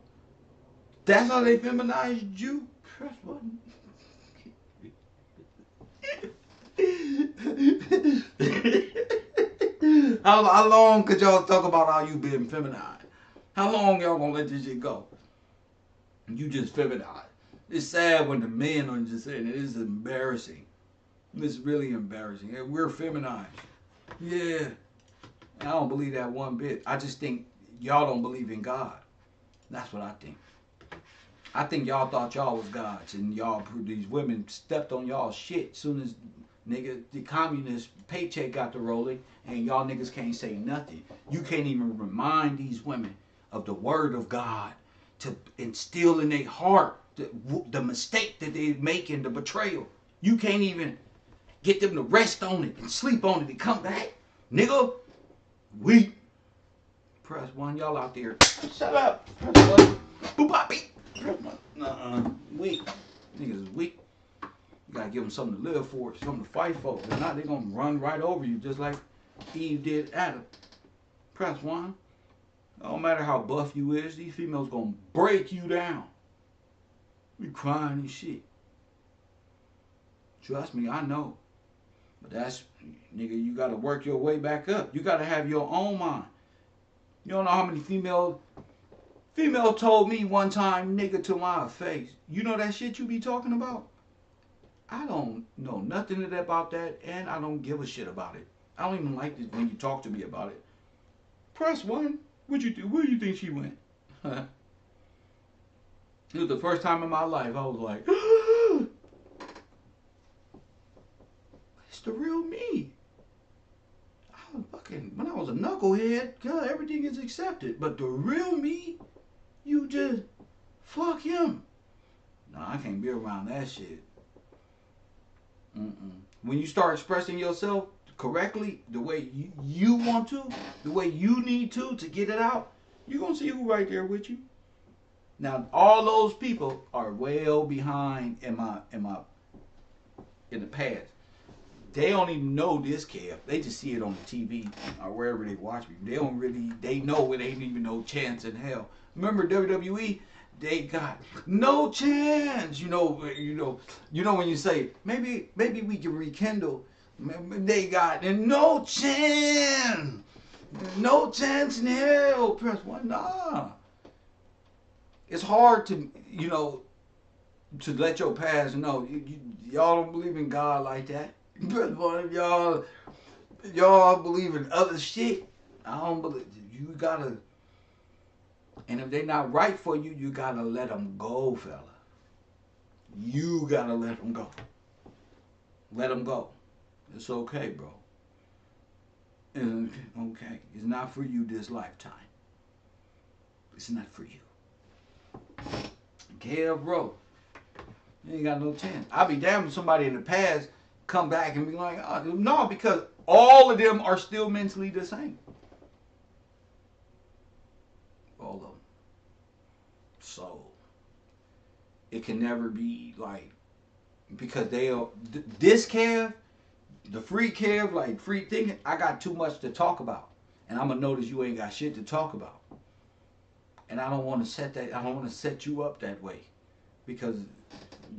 That's how they feminized you? Press one. How long could y'all talk about how you been feminized? How long y'all gonna let this shit go? You just feminized. It's sad when the men are just saying it. It's embarrassing. It's really embarrassing. We're feminized. Yeah. I don't believe that one bit. I just think y'all don't believe in God. That's what I think. I think y'all thought y'all was gods and y'all, these women stepped on y'all shit soon as nigga the communist paycheck got to rolling and y'all niggas can't say nothing. You can't even remind these women of the word of God to instill in their heart the mistake that they make in the betrayal. You can't even get them to rest on it and sleep on it and come back. Nigga, weak. Press one, y'all out there. Shut up. Press one. Boop-bop-beep. Weak. Niggas is weak. You gotta give them something to live for, something to fight for. If not, they're gonna run right over you just like Eve did Adam. Press one. No matter how buff you is, these females gonna break you down. We crying and shit. Trust me, I know. But that's, nigga, you gotta work your way back up. You gotta have your own mind. You don't know how many female told me one time, nigga, to my face. You know that shit you be talking about? I don't know nothing about that, and I don't give a shit about it. I don't even like it when you talk to me about it. Press one. What'd you do? Where do you think she went? It was the first time in my life I was like, it's the real me. I was fucking, when I was a knucklehead, God, everything is accepted. But the real me, you just fuck him. No, I can't be around that shit. When you start expressing yourself correctly, the way you want to, the way you need to get it out, you're going to see who right there with you. Now, all those people are well behind in the past. They don't even know this, Kev. They just see it on the TV or wherever they watch me. They know it ain't even no chance in hell. Remember WWE? They got no chance. You know when you say, maybe we can rekindle. They got no chance. No chance in hell. Press one. Nah. It's hard to, to let your past know. Y'all don't believe in God like that. Press one. Y'all believe in other shit. I don't believe. You gotta. And if they're not right for you, you gotta let them go, fella. You gotta let them go. Let them go. It's okay, bro. Okay. It's not for you this lifetime. It's not for you. Kevrow. You ain't got no chance. I'll be damned if somebody in the past come back and be like, oh, no, because all of them are still mentally the same. All of them. So, it can never be like, because this Kev, the free Kev, like free thinking, I got too much to talk about. And I'm going to notice you ain't got shit to talk about. And I don't want to set you up that way. because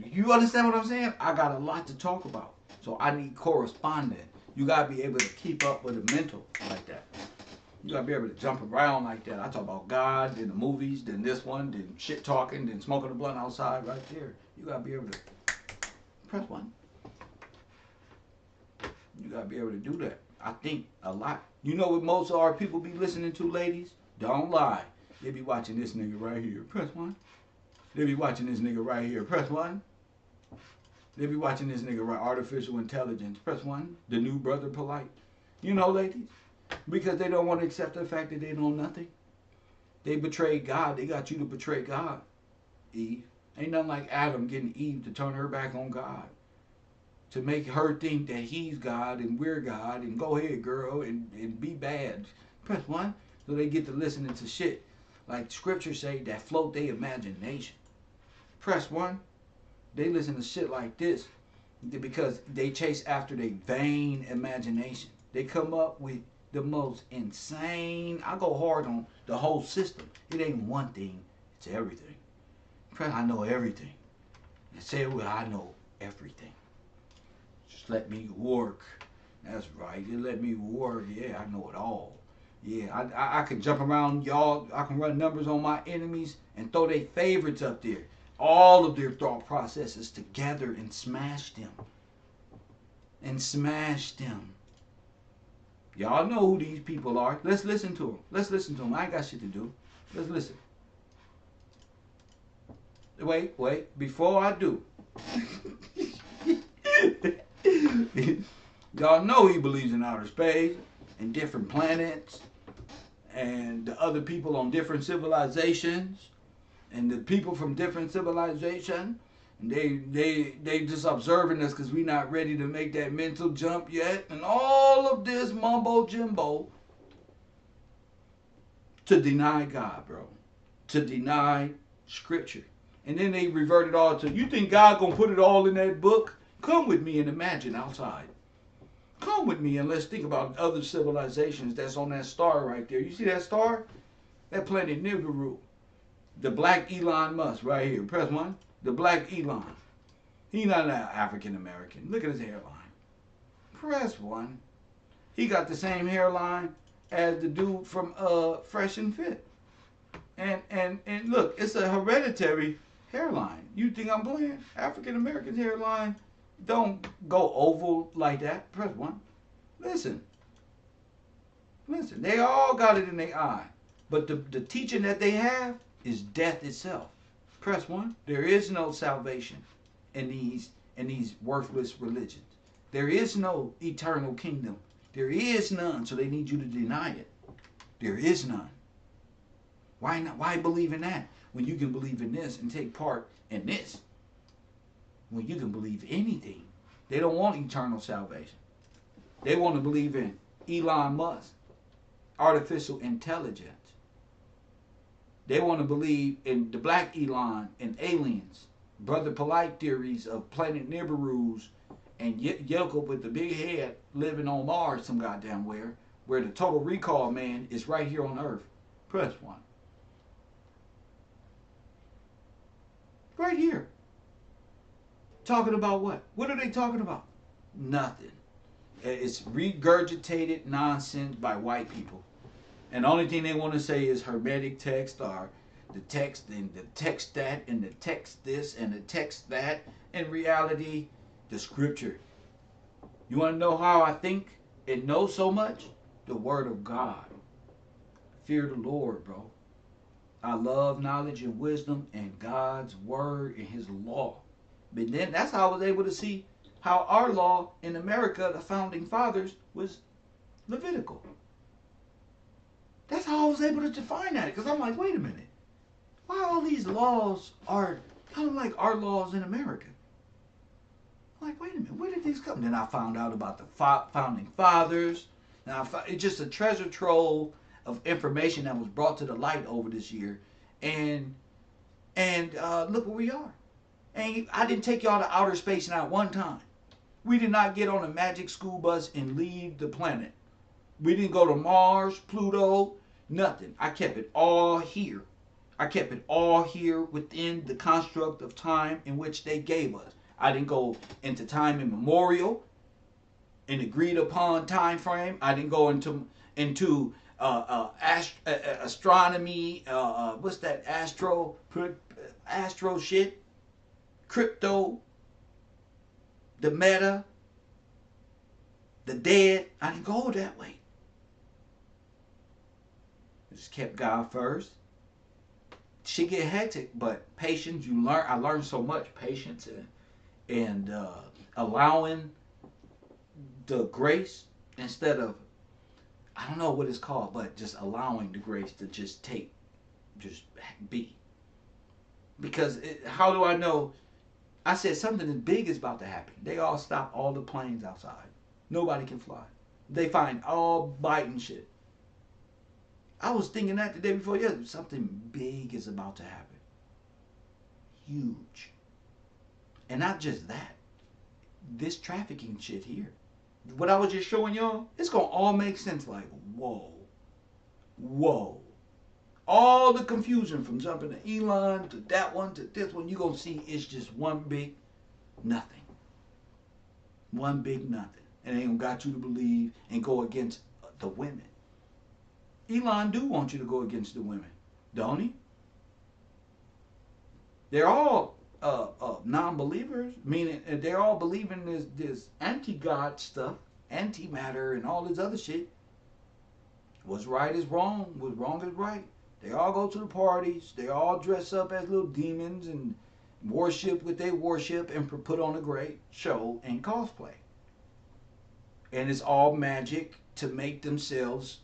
you understand what I'm saying? I got a lot to talk about. So I need correspondent. You got to be able to keep up with the mental like that. You got to be able to jump around like that. I talk about God, then the movies, then this one, then shit talking, then smoking a blunt outside right there. You got to be able to press one. You got to be able to do that. I think a lot. You know what most of our people be listening to, ladies? Don't lie. They be watching this nigga right here. Press one. They be watching this nigga right here. Press one. They be watching this nigga right. Artificial intelligence. Press one. The new brother polite. You know, ladies? Because they don't want to accept the fact that they know nothing. They betrayed God. They got you to betray God, Eve. Ain't nothing like Adam getting Eve to turn her back on God. To make her think that he's God and we're God and go ahead, girl, and be bad. Press one. So they get to listening to shit like scripture say that float their imagination. Press one. They listen to shit like this because they chase after their vain imagination. They come up with the most insane. I go hard on the whole system. It ain't one thing, it's everything. I know everything. And say it with I know everything. Just let me work. That's right. Just let me work. Yeah, I know it all. Yeah, I can jump around y'all. I can run numbers on my enemies and throw their favorites up there. All of their thought processes together and smash them. And smash them. Y'all know who these people are. Let's listen to them. Let's listen to them. I ain't got shit to do. Let's listen. Wait. Before I do. Y'all know he believes in outer space and different planets and the other people on different civilizations and the people from different civilization. And they just observing us because we not ready to make that mental jump yet. And all of this mumbo jumbo to deny God, bro. To deny scripture. And then they revert it all to, you think God gonna put it all in that book? Come with me and imagine outside. Come with me and let's think about other civilizations that's on that star right there. You see that star? That planet Nibiru. The black Elon Musk right here. Press one. The black Elon. He not an African American. Look at his hairline. Press one. He got the same hairline as the dude from Fresh and Fit. And look, it's a hereditary hairline. You think I'm playing? African American hairline don't go oval like that. Press one. Listen. They all got it in their eye. But the teaching that they have is death itself. Press one. There is no salvation in these worthless religions. There is no eternal kingdom. There is none. So they need you to deny it. There is none. Why not? Why believe in that when you can believe in this and take part in this? When you can believe anything. They don't want eternal salvation. They want to believe in Elon Musk, artificial intelligence. They want to believe in the black Elon and aliens, Brother Polite theories of planet Nibiru's and Yoko with the big head living on Mars some goddamn where the total recall man is right here on Earth. Press one. Right here. Talking about what? What are they talking about? Nothing. It's regurgitated nonsense by white people. And the only thing they want to say is hermetic text or the text and the text that and the text this and the text that. In reality, the scripture. You want to know how I think and know so much? The word of God. Fear the Lord, bro. I love knowledge and wisdom and God's word and his law. But then that's how I was able to see how our law in America, the founding fathers, was Levitical. That's how I was able to define that. Because I'm like, wait a minute. Why all these laws are kind of like our laws in America? I'm like, wait a minute. Where did these come? Then I found out about the founding fathers. And it's just a treasure trove of information that was brought to the light over this year. And look where we are. And I didn't take y'all to outer space not one time. We did not get on a magic school bus and leave the planet. We didn't go to Mars, Pluto, nothing. I kept it all here. I kept it all here within the construct of time in which they gave us. I didn't go into time immemorial, an agreed upon time frame. I didn't go into astronomy. What's that? Astro shit, crypto, the meta, the dead. I didn't go that way. I just kept God first. Shit get hectic, but patience. You learn. I learned so much patience and allowing the grace instead of, I don't know what it's called, but just allowing the grace to just be. Because how do I know? I said something big is about to happen. They all stop all the planes outside. Nobody can fly. They find all Biden shit. I was thinking that the day before yesterday. Something big is about to happen. Huge. And not just that. This trafficking shit here. What I was just showing y'all, it's going to all make sense. Like, whoa. Whoa. All the confusion from jumping to Elon to that one to this one, you're going to see it's just one big nothing. One big nothing. And they got you to believe and go against the women. Elon do want you to go against the women, don't he? They're all non-believers, meaning they're all believing this anti-God stuff, anti-matter, and all this other shit. What's right is wrong. What's wrong is right. They all go to the parties. They all dress up as little demons and worship what they worship and put on a great show and cosplay. And it's all magic to make themselves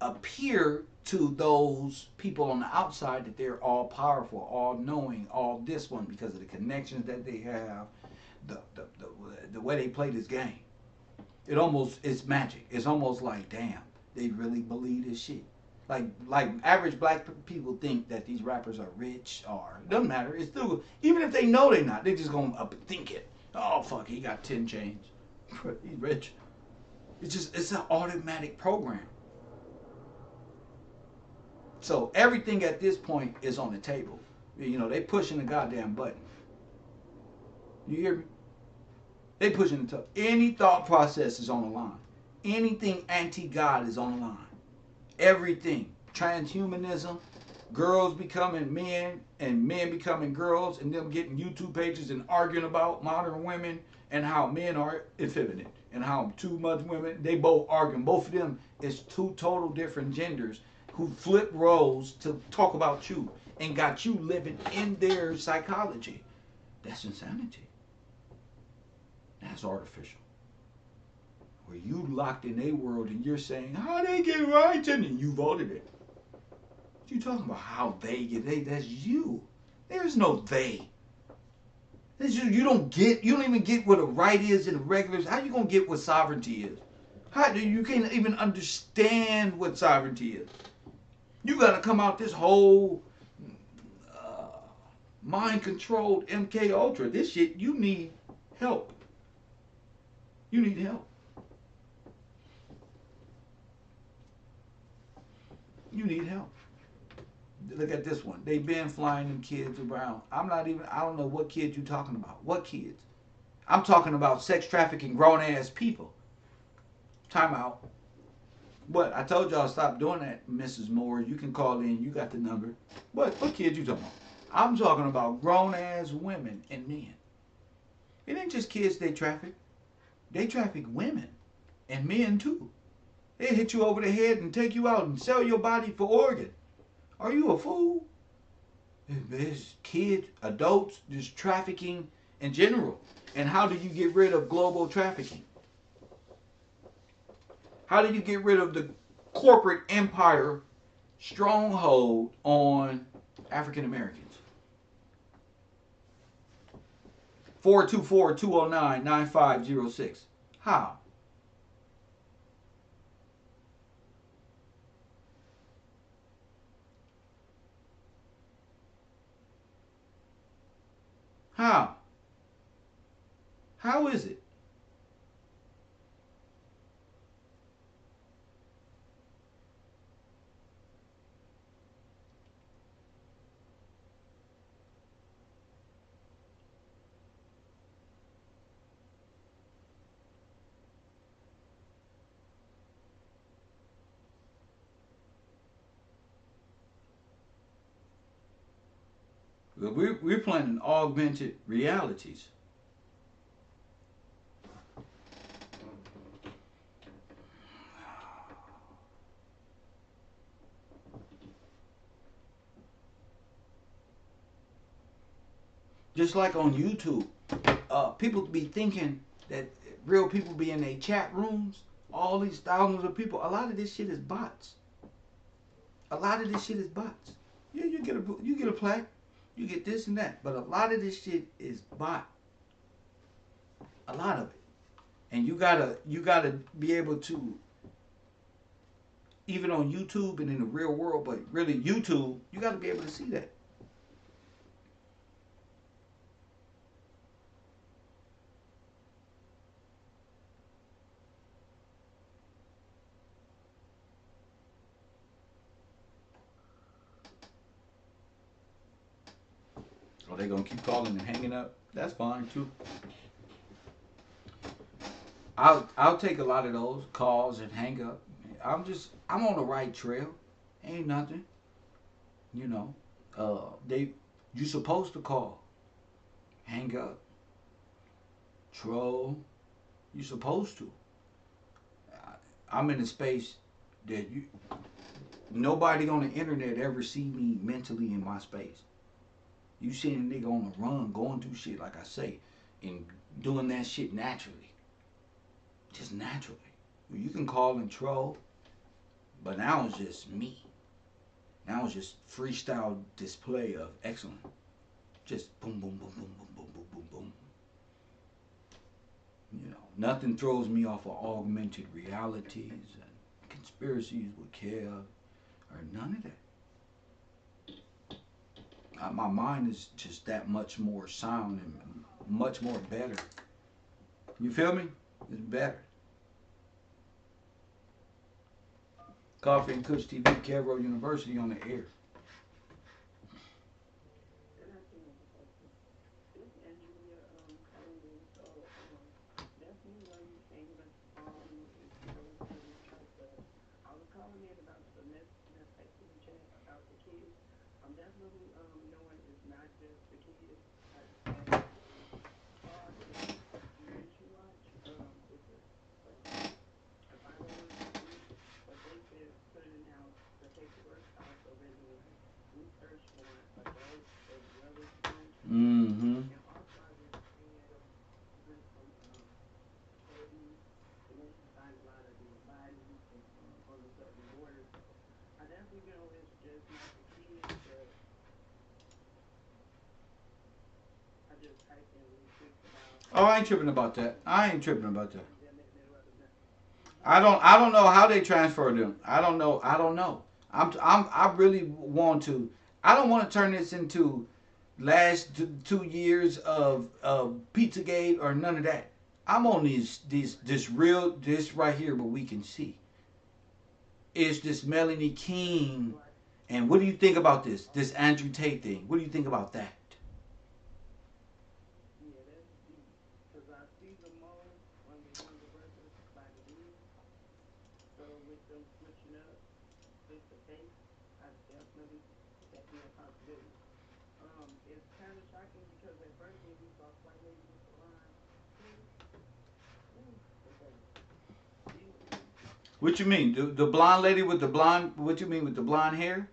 appear to those people on the outside that they're all powerful, all knowing, all this one because of the connections that they have, the way they play this game. It's magic. It's almost like, damn, they really believe this shit. Like average black people think that these rappers are rich or it doesn't matter. It's still, even if they know they're not, they're just gonna think it. Oh fuck, he got 10 chains. He's rich. It's an automatic program. So everything at this point is on the table. You know, they pushing the goddamn button. You hear me? They pushing the any thought process is on the line. Anything anti-God is on the line. Everything. Transhumanism, girls becoming men and men becoming girls and them getting YouTube pages and arguing about modern women and how men are effeminate and how too much women, they both arguing. Both of them is two total different genders who flip roles to talk about you and got you living in their psychology. That's insanity. That's artificial. Where you locked in a world and you're saying, how they get right and you voted it. What you talking about how they get, that's you. There's no they. You don't even get what a right is in the regulars. How you gonna get what sovereignty is? You can't even understand what sovereignty is. You gotta come out this whole mind-controlled MK Ultra. This shit, you need help. You need help. You need help. Look at this one. They've been flying them kids around. I don't know what kids you talking about. What kids? I'm talking about sex trafficking grown-ass people. Time out. What? I told y'all stop doing that, Mrs. Moore. You can call in. You got the number. What kids you talking about? I'm talking about grown-ass women and men. It ain't just kids they traffic. They traffic women and men too. They hit you over the head and take you out and sell your body for organ. Are you a fool? There's kids, adults, just trafficking in general. And how do you get rid of global trafficking? How do you get rid of the corporate empire stronghold on African Americans? 424-209-9506. How? How? How is it? We're playing in augmented realities. Just like on YouTube, people be thinking that real people be in their chat rooms. All these thousands of people. A lot of this shit is bots. A lot of this shit is bots. Yeah, you get a plaque, you get this and that, but a lot of this shit is bot. A lot of it, and you gotta be able to, even on YouTube and in the real world, but really YouTube, you gotta be able to see that. Are they gonna keep calling and hanging up? That's fine too. I'll take a lot of those calls and hang up. I'm on the right trail. Ain't nothing. You know. You supposed to call. Hang up. Troll. You supposed to. I'm in a space that nobody on the internet ever see me mentally in my space. You see a nigga on the run going through shit, like I say, and doing that shit naturally. Just naturally. You can call and troll, but now it's just me. Now it's just freestyle display of excellence. Just boom, boom, boom, boom, boom, boom, boom, boom, boom. You know, nothing throws me off of augmented realities and conspiracies with Kev or none of that. My mind is just that much more sound and much more better. You feel me? It's better. Coffee and Kush TV, Kevrow University on the air. Mm-hmm. Oh, I ain't tripping about that. I ain't tripping about that. I don't know how they transfer them. I don't know. I really want to. I don't want to turn this into last 2 years of Pizzagate or none of that. I'm on this right here, what we can see. It's this Melanie King. And what do you think about this Andrew Tate thing? What do you think about that? What you mean? The blonde lady with the blonde, what you mean with the blonde hair?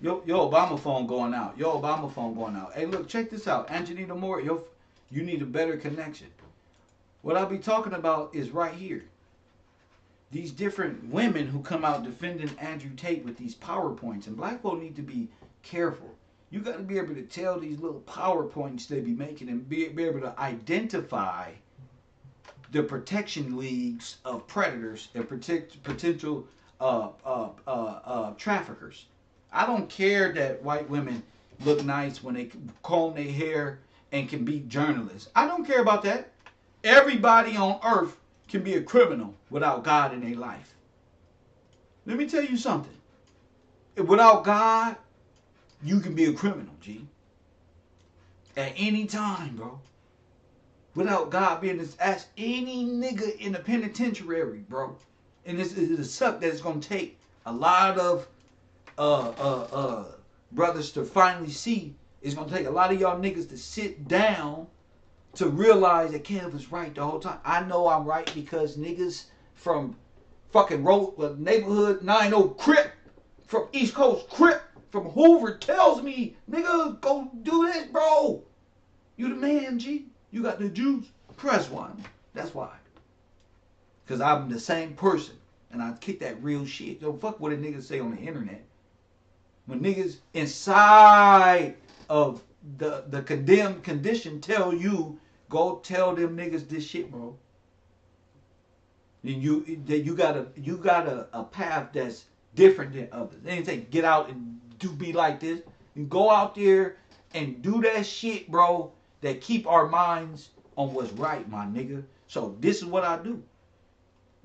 Yo, Obama phone going out. Yo, Obama phone going out. Hey, look, check this out. Angelina Moore, you need a better connection. What I'll be talking about is right here. These different women who come out defending Andrew Tate with these PowerPoints. And black folk need to be careful. You got to be able to tell these little PowerPoints they be making and be able to identify the protection leagues of predators and potential traffickers. I don't care that white women look nice when they comb their hair and can be journalists. I don't care about that. Everybody on earth can be a criminal without God in their life. Let me tell you something. Without God, you can be a criminal, G. At any time, bro. Without God being this ass, any nigga in the penitentiary, bro. And this is a suck that it's going to take a lot of brothers to finally see. It's gonna take a lot of y'all niggas to sit down to realize that Kev was right the whole time. I know I'm right because niggas from fucking neighborhood 90 Crip, from East Coast Crip, from Hoover tells me, nigga, go do this, bro. You the man, G. You got the juice. Press one. That's why. Because I'm the same person. And I kick that real shit. Don't fuck what a nigga say on the internet. When niggas inside of the condemned condition tell you, go tell them niggas this shit, bro. And you got a path that's different than others. They didn't say get out and be like this. You go out there and do that shit, bro, that keep our minds on what's right, my nigga. So this is what I do.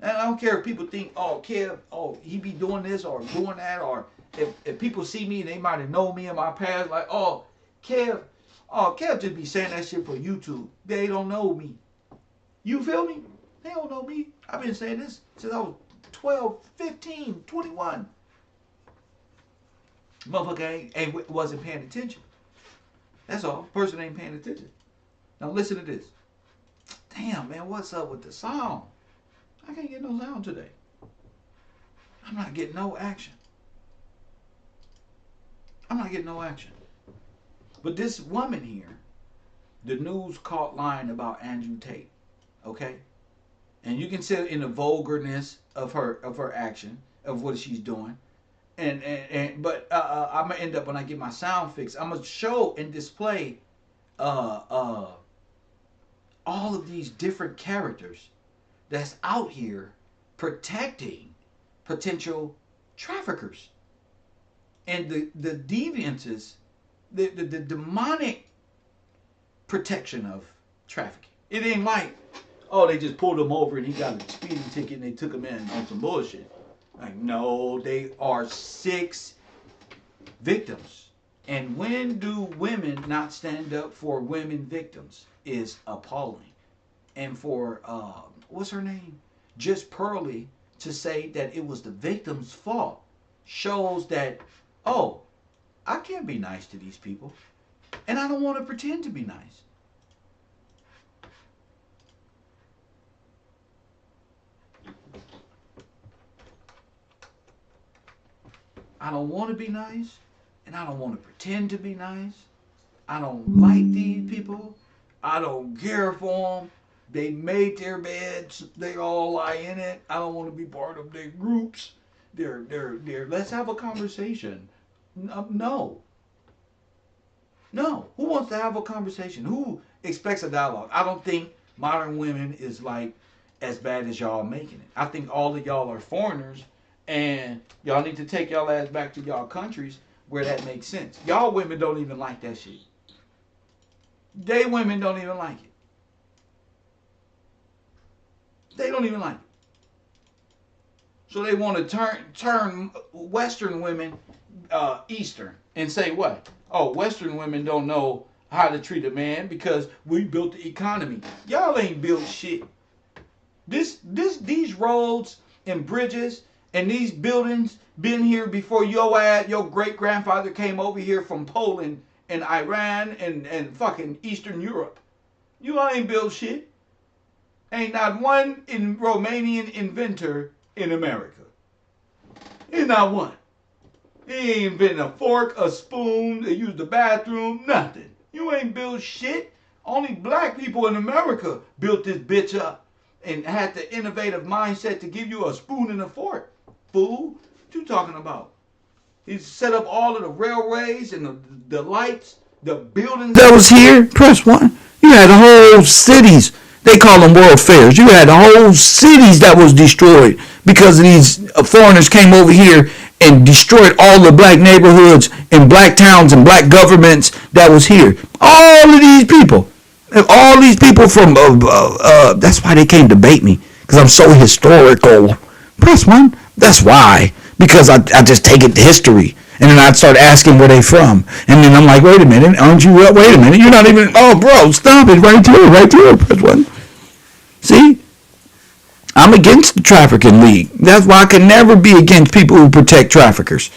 And I don't care if people think, oh, Kev, oh, he be doing this or doing that, or if people see me and they might have known me in my past, like, oh, Kev just be saying that shit for YouTube. They don't know me. You feel me? They don't know me. I've been saying this since I was 12, 15, 21. Motherfucker wasn't paying attention. That's all. Person ain't paying attention. Now listen to this. Damn, man, what's up with the sound? I can't get no sound today. I'm not getting no action. But this woman here, the news caught lying about Andrew Tate, okay? And you can see in the vulgarness of her action, of what she's doing. But I'm gonna end up, when I get my sound fixed, I'm gonna show and display all of these different characters that's out here protecting potential traffickers and the deviances, the demonic protection of trafficking. It ain't like, oh, they just pulled him over and he got a speeding ticket and they took him in on some bullshit. Like, no, they are 6 victims. And when do women not stand up for women victims is appalling. And for, what's her name? Just Pearly to say that it was the victim's fault shows that, oh, I can't be nice to these people. And I don't want to pretend to be nice. I don't want to be nice, and I don't want to pretend to be nice. I don't like these people. I don't care for them. They made their beds. They all lie in it. I don't want to be part of their groups. They're. Let's have a conversation. No. Who wants to have a conversation? Who expects a dialogue? I don't think modern women is like as bad as y'all making it. I think all of y'all are foreigners. And y'all need to take y'all ass back to y'all countries where that makes sense. Y'all women don't even like that shit. They women don't even like it. They don't even like it. So they want to turn Western women Eastern and say what? Oh, Western women don't know how to treat a man because we built the economy. Y'all ain't built shit. These roads and bridges and these buildings been here before your great-grandfather came over here from Poland and Iran and fucking Eastern Europe. You ain't built shit. Ain't not one Romanian inventor in America. Ain't not one. He ain't invented a fork, a spoon, they use the bathroom, nothing. You ain't built shit. Only black people in America built this bitch up and had the innovative mindset to give you a spoon and a fork. Fool, what you talking about? He set up all of the railways and the lights, the buildings that was here. Press 1. You had whole cities. They call them world fairs. You had whole cities that was destroyed because of these foreigners came over here and destroyed all the black neighborhoods and black towns and black governments that was here. All of these people from, that's why they can't debate me, because I'm so historical. Press 1. That's why. Because I just take it to history. And then I'd start asking where they from. And then I'm like, wait a minute, aren't you, wait a minute, you're not even, oh bro, stop it, right here, press 1. See? I'm against the trafficking league. That's why I can never be against people who protect traffickers.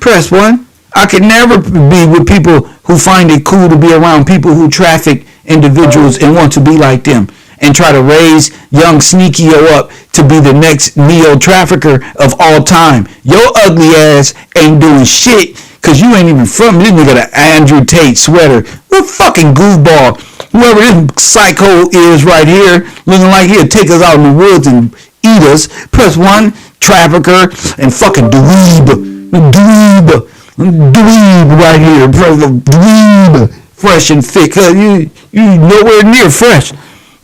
Press 1. I can never be with people who find it cool to be around people who traffic individuals and want to be like them and try to raise young Sneakio up to be the next neo-trafficker of all time. Your ugly ass ain't doing shit because you ain't even from this nigga the Andrew Tate sweater. What fucking goofball. Whoever this psycho is right here, looking like he'll take us out in the woods and eat us. Press 1, trafficker, and fucking dweeb. Dweeb right here. Dweeb. Fresh and fit. You nowhere near fresh.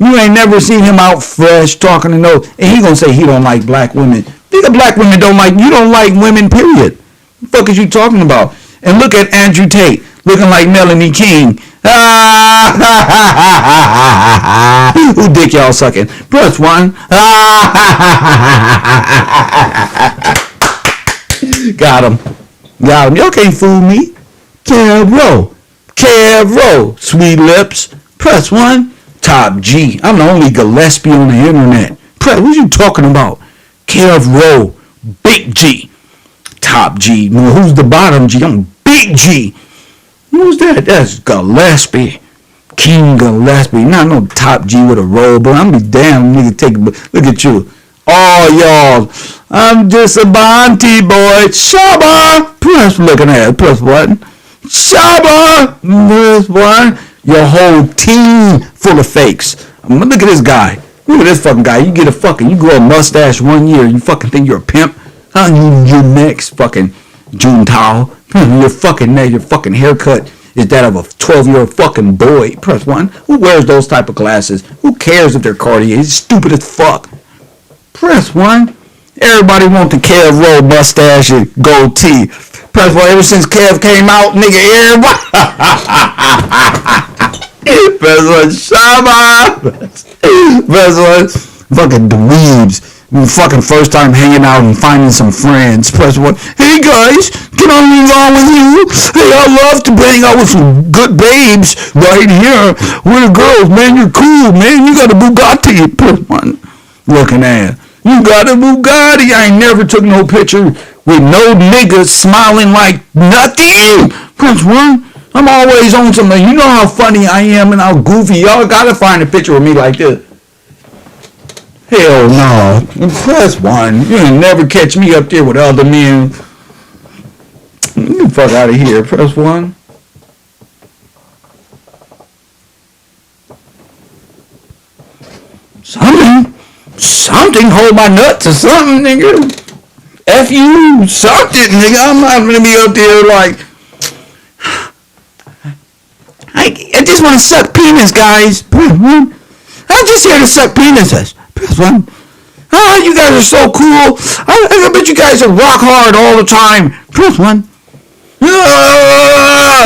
You ain't never seen him out fresh talking to no, and he gonna say he don't like black women. Nigga, black women don't like, you don't like women, period. What the fuck is you talking about? And look at Andrew Tate, looking like Melanie King. Who dick y'all sucking? Press 1. Got him. Y'all can't fool me. Kevrow. Sweet lips. Press 1. Top G. I'm the only Gillespie on the internet. What you talking about? Kevrow. Big G. Top G. No, who's the bottom G? I'm Big G. Who's that? That's Gillespie. King Gillespie. Not no top G with a robe. I'm be damn nigga take a look at you. All y'all. I'm just a Bonte boy. Shabba. Press looking at it. Press button. Shabba. Press button. Your whole team full of fakes. Look at this guy. Look at this fucking guy. You grow a mustache 1 year. You fucking think you're a pimp? Huh? You next fucking Juntao. Your fucking haircut is that of a 12-year-old fucking boy. Press 1. Who wears those type of glasses? Who cares if they're Cartier? It's stupid as fuck. Press 1. Everybody want the Kevrow mustache and goatee. Press 1. Ever since Kev came out, nigga, everybody. Press 1. Shabba. Press 1. Fucking dweebs. Fucking first time hanging out and finding some friends. Press 1. Hey guys, can I hang out with you? Hey, I love to hang out with some good babes right here. We're the girls, man. You're cool, man. You got a Bugatti. Press 1. Looking at you got a Bugatti. I ain't never took no picture with no niggas smiling like nothing. Press 1. I'm always on something. You know how funny I am and how goofy. Y'all gotta find a picture of me like this. Hell no. Press 1. You ain't never catch me up there with other men. Get the fuck out of here. Press 1. Something hold my nuts or something, nigga. F you, something, nigga. I'm not gonna be up there like, I just want to suck penis, guys. Press 1. I'm just here to suck penises. Press 1. Oh, you guys are so cool. I bet you guys are rock hard all the time. Press 1.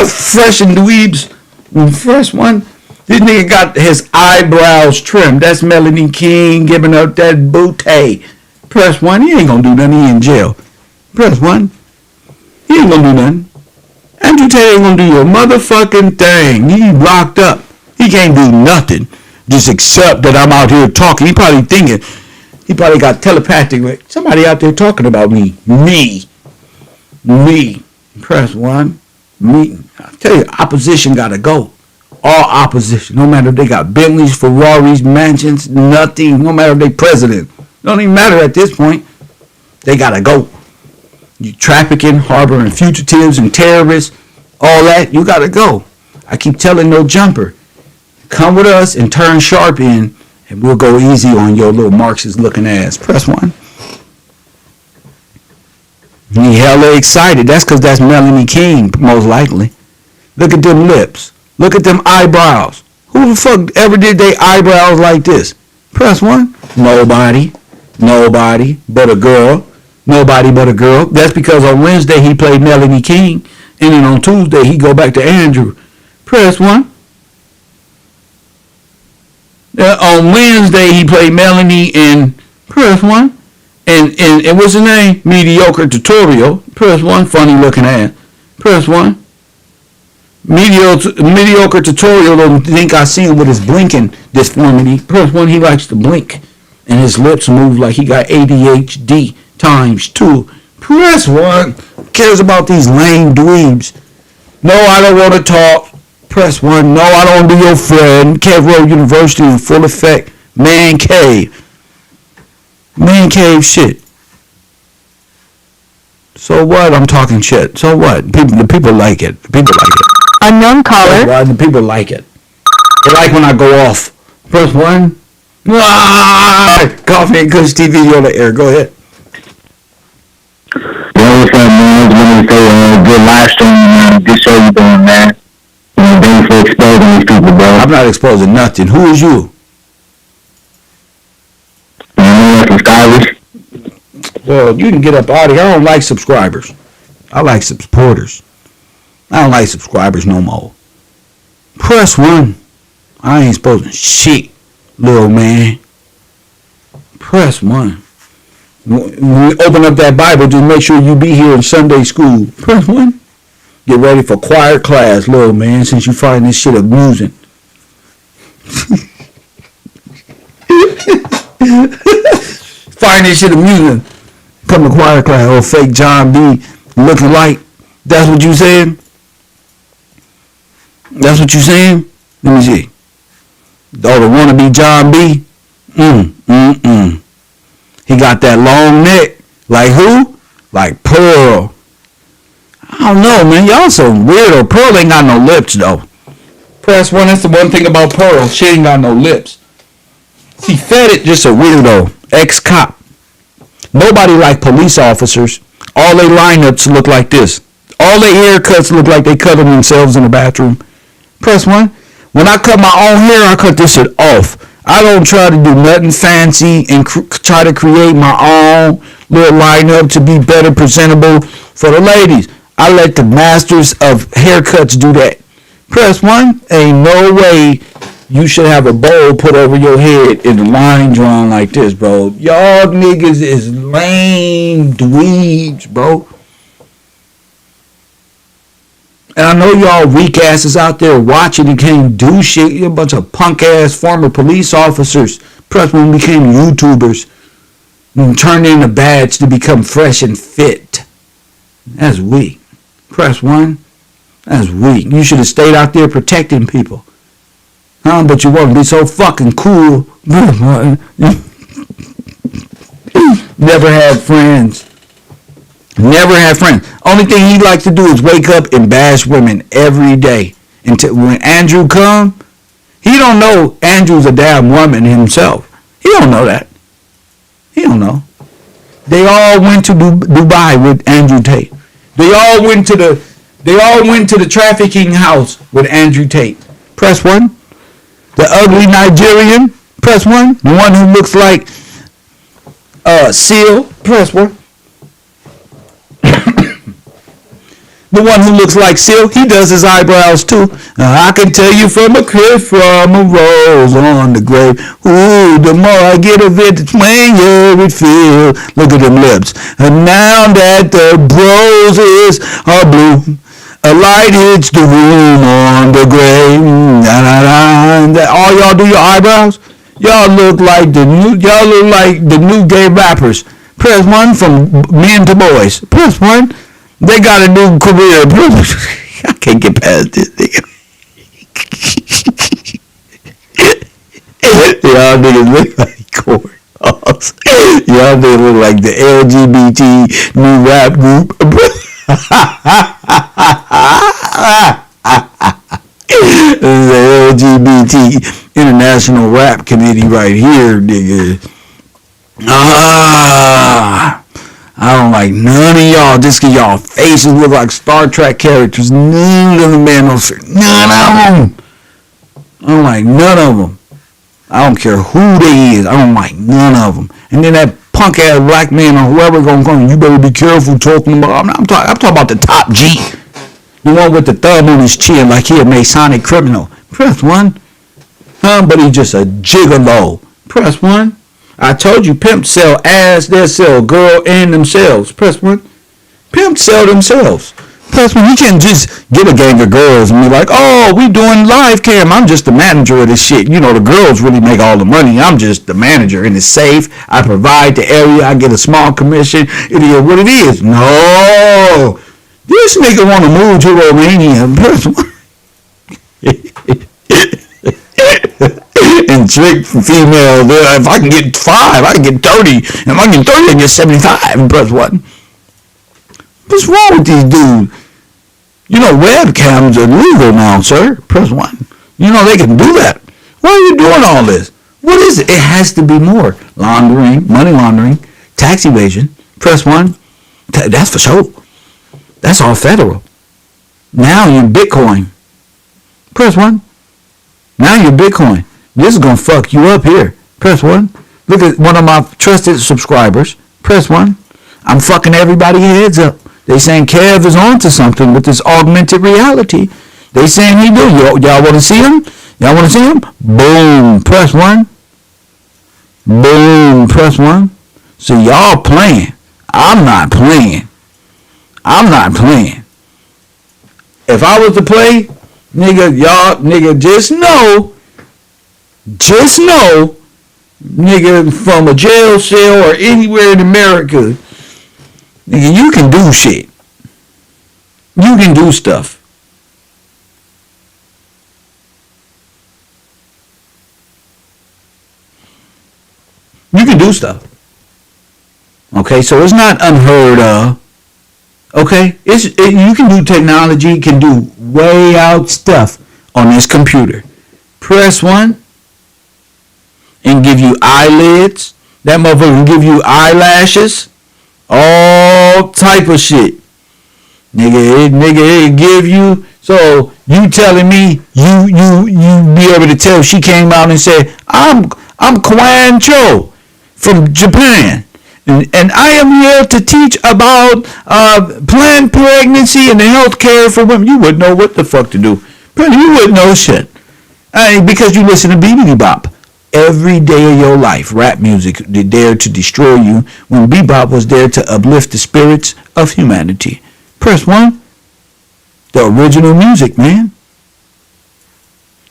Fresh and dweebs. Press 1. This nigga got his eyebrows trimmed. That's Melanie King giving up that booty. Press 1. He ain't gonna do nothing. He in jail. Press 1. He ain't gonna do nothing. Andrew Tate ain't gonna do your motherfucking thing. He locked up. He can't do nothing. Just accept that I'm out here talking. He probably got telepathic. Like, somebody out there talking about me. Me. Press 1. Me. I tell you, opposition gotta go. All opposition. No matter if they got Bentleys, Ferraris, mansions, nothing. No matter if they president. Don't even matter at this point. They gotta go. You trafficking, harboring fugitives and terrorists, all that, you gotta go. I keep telling no jumper. Come with us and turn sharp in, and we'll go easy on your little Marxist looking ass. Press 1. He hella excited. That's because that's Melanie King, most likely. Look at them lips. Look at them eyebrows. Who the fuck ever did they eyebrows like this? Press 1. Nobody but a girl. Nobody but a girl. That's because on Wednesday he played Melanie King, and then on Tuesday he go back to Andrew. Press 1. On Wednesday he played Melanie and press 1. And what's his name? Mediocre Tutorial. Press 1. Funny looking ass. Press 1. Mediocre Tutorial don't think I see him with his blinking deformity. Press 1. He likes to blink, and his lips move like he got ADHD times 2. Press 1. Who cares about these lame dweebs? No, I don't want to talk. Press 1. No, I don't want to be your friend. Kevrow University in full effect. Man cave. Man cave shit. So what? I'm talking shit. So what? The people like it. The people like it. Unknown caller. Why the people like it? They like when I go off. Press 1. Coffee and Kush TV, you're on the air. Go ahead. Yeah, what's up, man? I was going to say, good live stream, man. Good show you doing, man. Thanks for exposing these people, bro. I'm not exposing nothing. Who is you? Subscribers. Well, you can get up out of here. I don't like subscribers. I like supporters. I don't like subscribers no more. Press 1. I ain't exposing shit, little man. Press 1. When you open up that Bible, just make sure you be here in Sunday school. Press 1. Get ready for choir class, little man, since you find this shit amusing. Find this shit amusing. Come to choir class, oh fake John B. looking like. That's what you saying? That's what you saying? Let me see. Oh, the wannabe John B. He got that long neck. Like who? Like Pearl. I don't know, man. Y'all some weirdo. Pearl ain't got no lips, though. Press 1. That's the one thing about Pearl. She ain't got no lips. See, Fed just a weirdo. Ex-cop. Nobody like police officers. All their lineups look like this. All their haircuts look like they cut them themselves in the bathroom. Press 1. When I cut my own hair, I cut this shit off. I don't try to do nothing fancy and try to create my own little lineup to be better presentable for the ladies. I let the masters of haircuts do that. Press 1. Ain't no way you should have a bowl put over your head and a line drawn like this, bro. Y'all niggas is lame dweebs, bro. And I know y'all weak asses out there watching and can't do shit. You're a bunch of punk ass former police officers. Press 1 became YouTubers and turned in a badge to become fresh and fit. That's weak. Press 1. That's weak. You should have stayed out there protecting people. But you want to be so fucking cool. Never had friends. Never had friends. Only thing he likes to do is wake up and bash women every day. Until when Andrew come, he don't know Andrew's a damn woman himself. He don't know that. He don't know. They all went to Dubai with Andrew Tate. They all went to the trafficking house with Andrew Tate. Press 1. The ugly Nigerian. Press 1. The one who looks like Seal. Press 1. The one who looks like Seal, he does his eyebrows too. I can tell you from a kiss from a rose on the grave. Ooh, the more I get of it, the sweeter it feel. Look at them lips. And now that the roses are blue, a light hits the room on the grave. All y'all do your eyebrows? Y'all look like the new gay rappers. Press 1 from men to boys. Press 1. They got a new career. I can't get past this nigga. Y'all niggas look like corn dogs. Y'all niggas look like the LGBT new rap group. The LGBT International Rap Committee right here, nigga. I don't like none of y'all. Just cause y'all faces look like Star Trek characters. None of them, man. None of them. I don't like none of them. I don't care who they is. I don't like none of them. And then that punk ass black man or whoever gonna come, you better be careful talking about. I'm talking about the top G. The one with the thumb on his chin like he a Masonic criminal. Press 1. But he just a gigolo. Press 1. I told you pimps sell ass, they'll sell girl and themselves. Press 1. Pimps sell themselves. Plus, when you can't just get a gang of girls and be like, oh, we doing live cam. I'm just the manager of this shit. You know, the girls really make all the money. I'm just the manager, and it's safe. I provide the area. I get a small commission. It is what it is. No. This nigga want to move to Romania. And trick female. If I can get 5, I can get 30. If I can get 30, I can get 75. And press what? What's wrong with these dudes? You know, webcams are legal now, sir. Press 1. You know they can do that. Why are you doing all this? What is it? It has to be more. Laundering, money laundering, tax evasion. Press 1. That's for sure. That's all federal. Now you're Bitcoin. Press 1. Now you're Bitcoin. This is going to fuck you up here. Press 1. Look at one of my trusted subscribers. Press 1. I'm fucking everybody heads up. They saying Kev is on to something with this augmented reality. They saying he do. Y'all want to see him? Y'all want to see him? Boom. Press 1. Boom. Press 1. So y'all playing. I'm not playing. I'm not playing. If I was to play, nigga, y'all, nigga, just know, nigga, from a jail cell or anywhere in America, nigga, you can do shit. You can do stuff. You can do stuff. Okay, so it's not unheard of. Okay, you can do technology, can do way out stuff on this computer. Press 1 and give you eyelids. That motherfucker can give you eyelashes. All type of shit. Nigga, it give you. So you telling me you be able to tell she came out and said, I'm Kwan Cho from Japan. And I am here to teach about planned pregnancy and the health care for women. You wouldn't know what the fuck to do. You wouldn't know shit. Because you listen to BB Bop. Every day of your life, rap music there to destroy you when bebop was there to uplift the spirits of humanity. Press 1. The original music, man.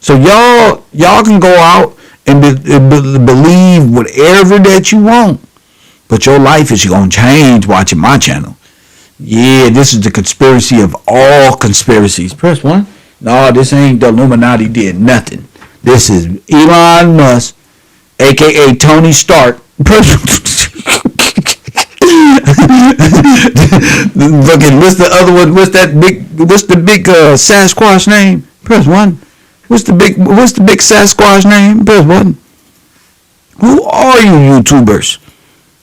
So y'all can go out and believe whatever that you want. But your life is going to change watching my channel. Yeah, this is the conspiracy of all conspiracies. Press 1. No, this ain't the Illuminati did nothing. This is Elon Musk, a.k.a. Tony Stark. Fucking, what's the other one? What's the big Sasquatch name? Press 1. What's the big Sasquatch name? Press 1. Who are you YouTubers?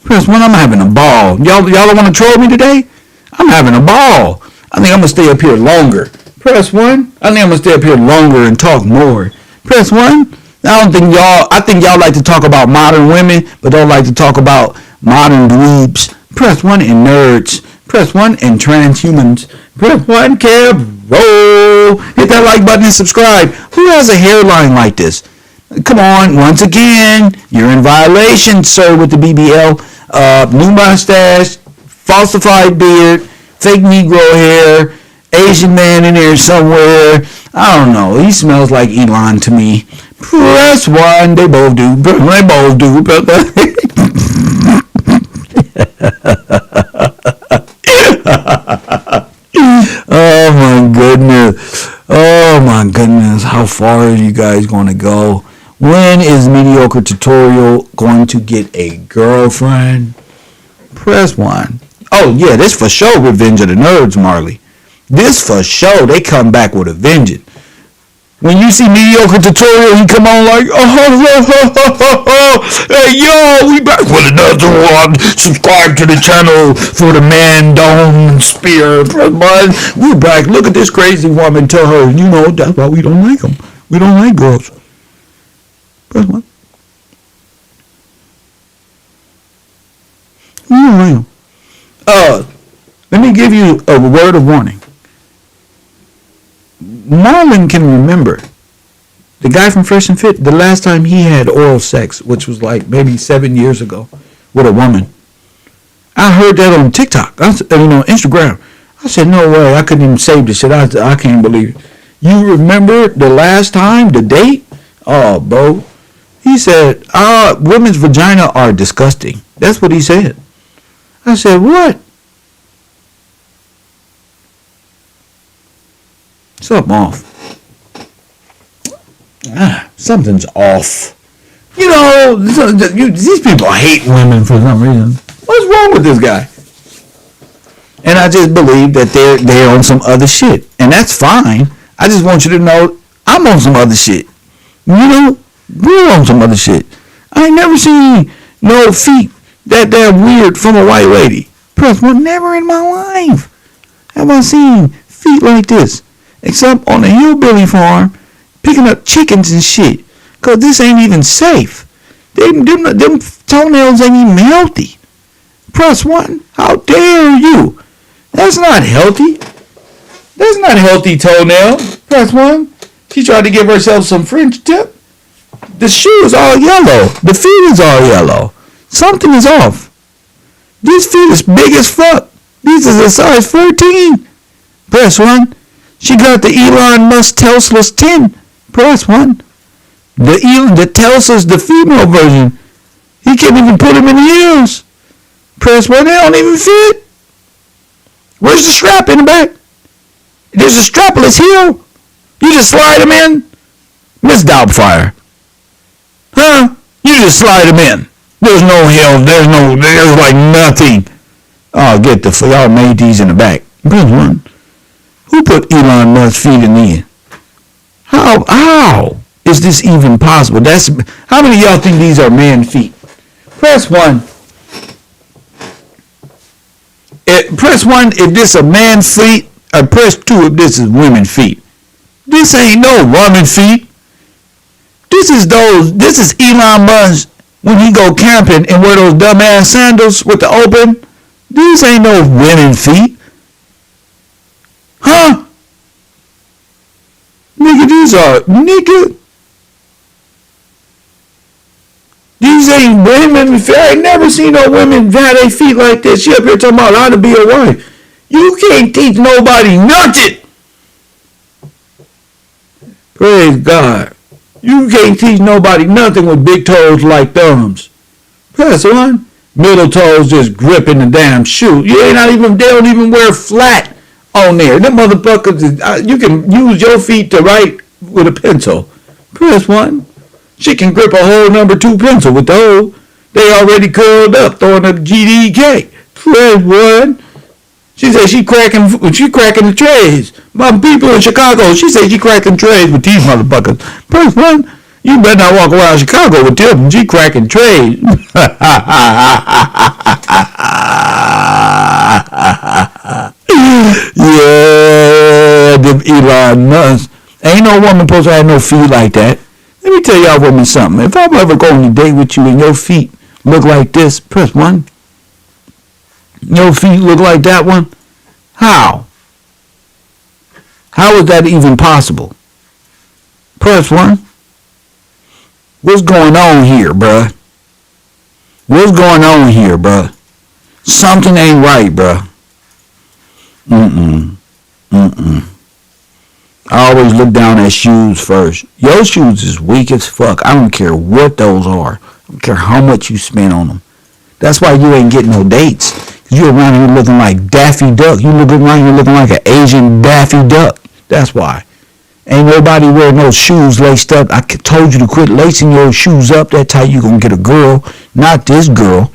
Press 1. I'm having a ball. Y'all don't want to troll me today? I'm having a ball. I think I'm going to stay up here longer. Press 1. I think I'm going to stay up here longer and talk more. Press 1. I think y'all like to talk about modern women, but don't like to talk about modern dweebs. Press 1 and nerds. Press 1 and transhumans. Press 1, Kevrow. Hit that like button and subscribe. Who has a hairline like this? Come on, once again, you're in violation, sir, with the BBL. New mustache, falsified beard, fake Negro hair, Asian man in there somewhere. I don't know. He smells like Elon to me. Press 1. They both do. They both do. Oh my goodness. Oh my goodness. How far are you guys going to go? When is Mediocre Tutorial going to get a girlfriend? Press 1. Oh yeah, this for sure Revenge of the Nerds, Marley. This for sure. They come back with a vengeance. When you see Mediocre Tutorial, he come on like, hey yo, we back with another one. Subscribe to the channel for the man dome spear. We're back. Look at this crazy woman. Tell her, you know, that's why we don't like them. We don't like girls. Press 1. Let me give you a word of warning. Marlon can remember the guy from Fresh and Fit, the last time he had oral sex, which was like maybe 7 years ago, with a woman. I heard that on TikTok, Instagram. I said, no way. I couldn't even save the shit. I can't believe it. You remember the last time, the date? Oh, bro. He said, women's vagina are disgusting. That's what he said. I said, what? Something off. Something's off. You know, these people hate women for some reason. What's wrong with this guy? And I just believe that they're on some other shit. And that's fine. I just want you to know I'm on some other shit. You know, we're on some other shit. I ain't never seen no feet that damn weird from a white lady. Press one, never in my life have I seen feet like this. Except on a hillbilly farm, picking up chickens and shit. Cause this ain't even safe. Them toenails ain't even healthy. Press one, how dare you? That's not healthy. That's not healthy toenail. Press one. She tried to give herself some French tip. The shoe is all yellow. The feet is all yellow. Something is off. These feet is big as fuck. These is a size 14. Press one. She got the Elon Musk Tesla's 10. Press one. The Tesla's the female version. He can't even put them in the heels. Press one. They don't even fit. Where's the strap in the back? There's a strapless heel. You just slide them in. Miss Doubtfire. Huh? You just slide them in. There's no heel. There's like nothing. Oh, get the fuck. Y'all made these in the back. Press one. Who put Elon Musk feet in there? How is this even possible? How many of y'all think these are man feet? Press one. Press one if this a man feet, or press two if this is women feet. This ain't no woman feet. This is Elon Musk when he go camping and wear those dumbass sandals with the open. These ain't no women feet. Huh? Nigga, these ain't women feet. I ain't never seen no women have their feet like this. She up here talking about how to be a wife. You can't teach nobody nothing. Praise God. You can't teach nobody nothing with big toes like thumbs. Press one. Middle toes just gripping the damn shoe. They don't even wear flat on there. Them motherfuckers, you can use your feet to write with a pencil. Press one. She can grip a whole number 2 pencil with the hole. They already curled up, throwing up GDK. Press one. She said she cracking the trays. My people in Chicago, she said she cracking trays with these motherfuckers. Press one. You better not walk around Chicago with them. She cracking trays. Yeah, them Elon Musk. Ain't no woman supposed to have no feet like that. Let me tell y'all women something. If I'm ever going on a date with you and your feet look like this, press one. Your feet look like that one? How? How is that even possible? Press one. What's going on here, bruh? What's going on here, bruh? Something ain't right, bruh. I always look down at shoes first. Your shoes is weak as fuck. I don't care what those are. I don't care how much you spend on them. That's why you ain't getting no dates. You around here looking like Daffy Duck. You looking around here looking like an Asian Daffy Duck. That's why. Ain't nobody wearing no shoes laced up. I told you to quit lacing your shoes up. That's how you gonna get a girl. Not this girl.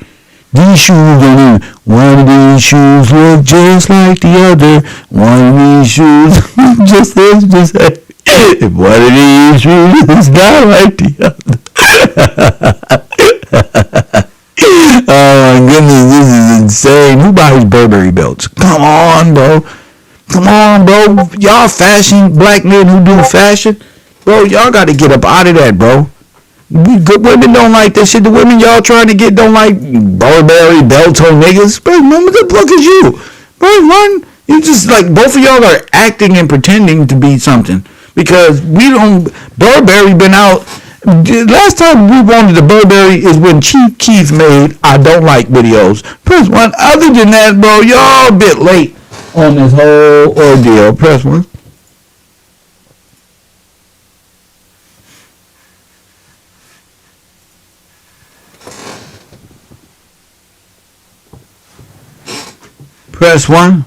These shoes don't even. One of these shoes look just like the other. One of these shoes just like. One of these shoes is not like the other. Oh my goodness, this is insane. Who buys Burberry belts? Come on, bro. Come on, bro. Y'all fashion, black men who do fashion, bro, y'all got to get up out of that, bro. Good women don't like that shit. The women y'all trying to get don't like Burberry belts on niggas. Bro, what the fuck is you? Bro, one, you just like both of y'all are acting and pretending to be something. Because we don't, Burberry been out. Last time we wanted the Burberry is when Chief Keef made I Don't Like videos. Press one. Other than that, bro, y'all a bit late on this whole ordeal. Press 1. Press 1.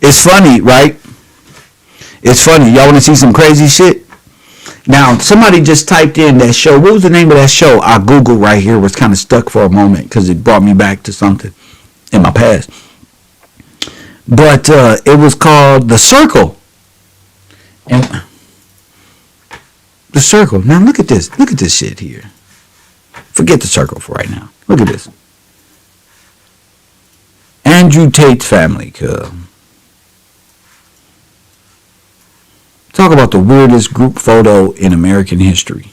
It's funny, right? It's funny. Y'all want to see some crazy shit? Now, somebody just typed in that show. What was the name of that show? I Googled right here. Was kind of stuck for a moment because it brought me back to something in my past. But it was called The Circle. And The Circle. Now, look at this. Look at this shit here. Forget The Circle for right now. Look at this. Andrew Tate's family. Talk about the weirdest group photo in American history.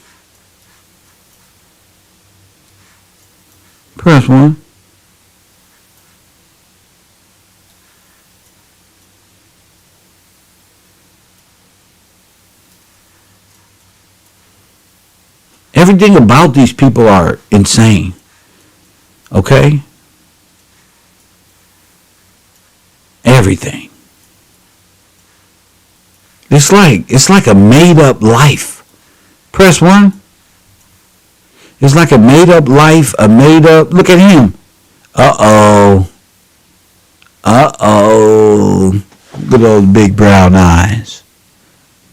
Press 1. Everything about these people are insane. Okay? Everything. It's like a made up life. Press 1. It's like a made up life, a made up. Look at him. Uh-oh. Look at those big brown eyes.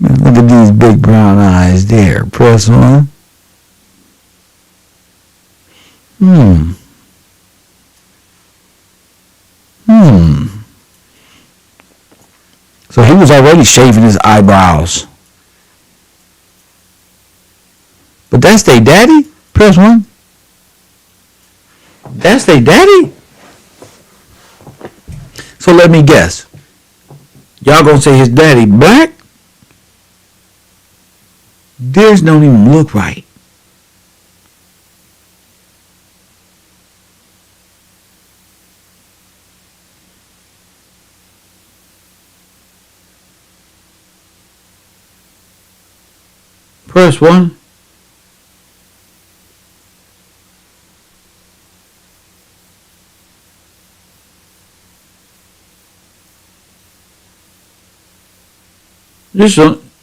Look at these big brown eyes there. Press 1. So he was already shaving his eyebrows. But that's their daddy? Press 1. That's their daddy? So let me guess. Y'all gonna say his daddy black? Theirs don't even look right. Press 1. This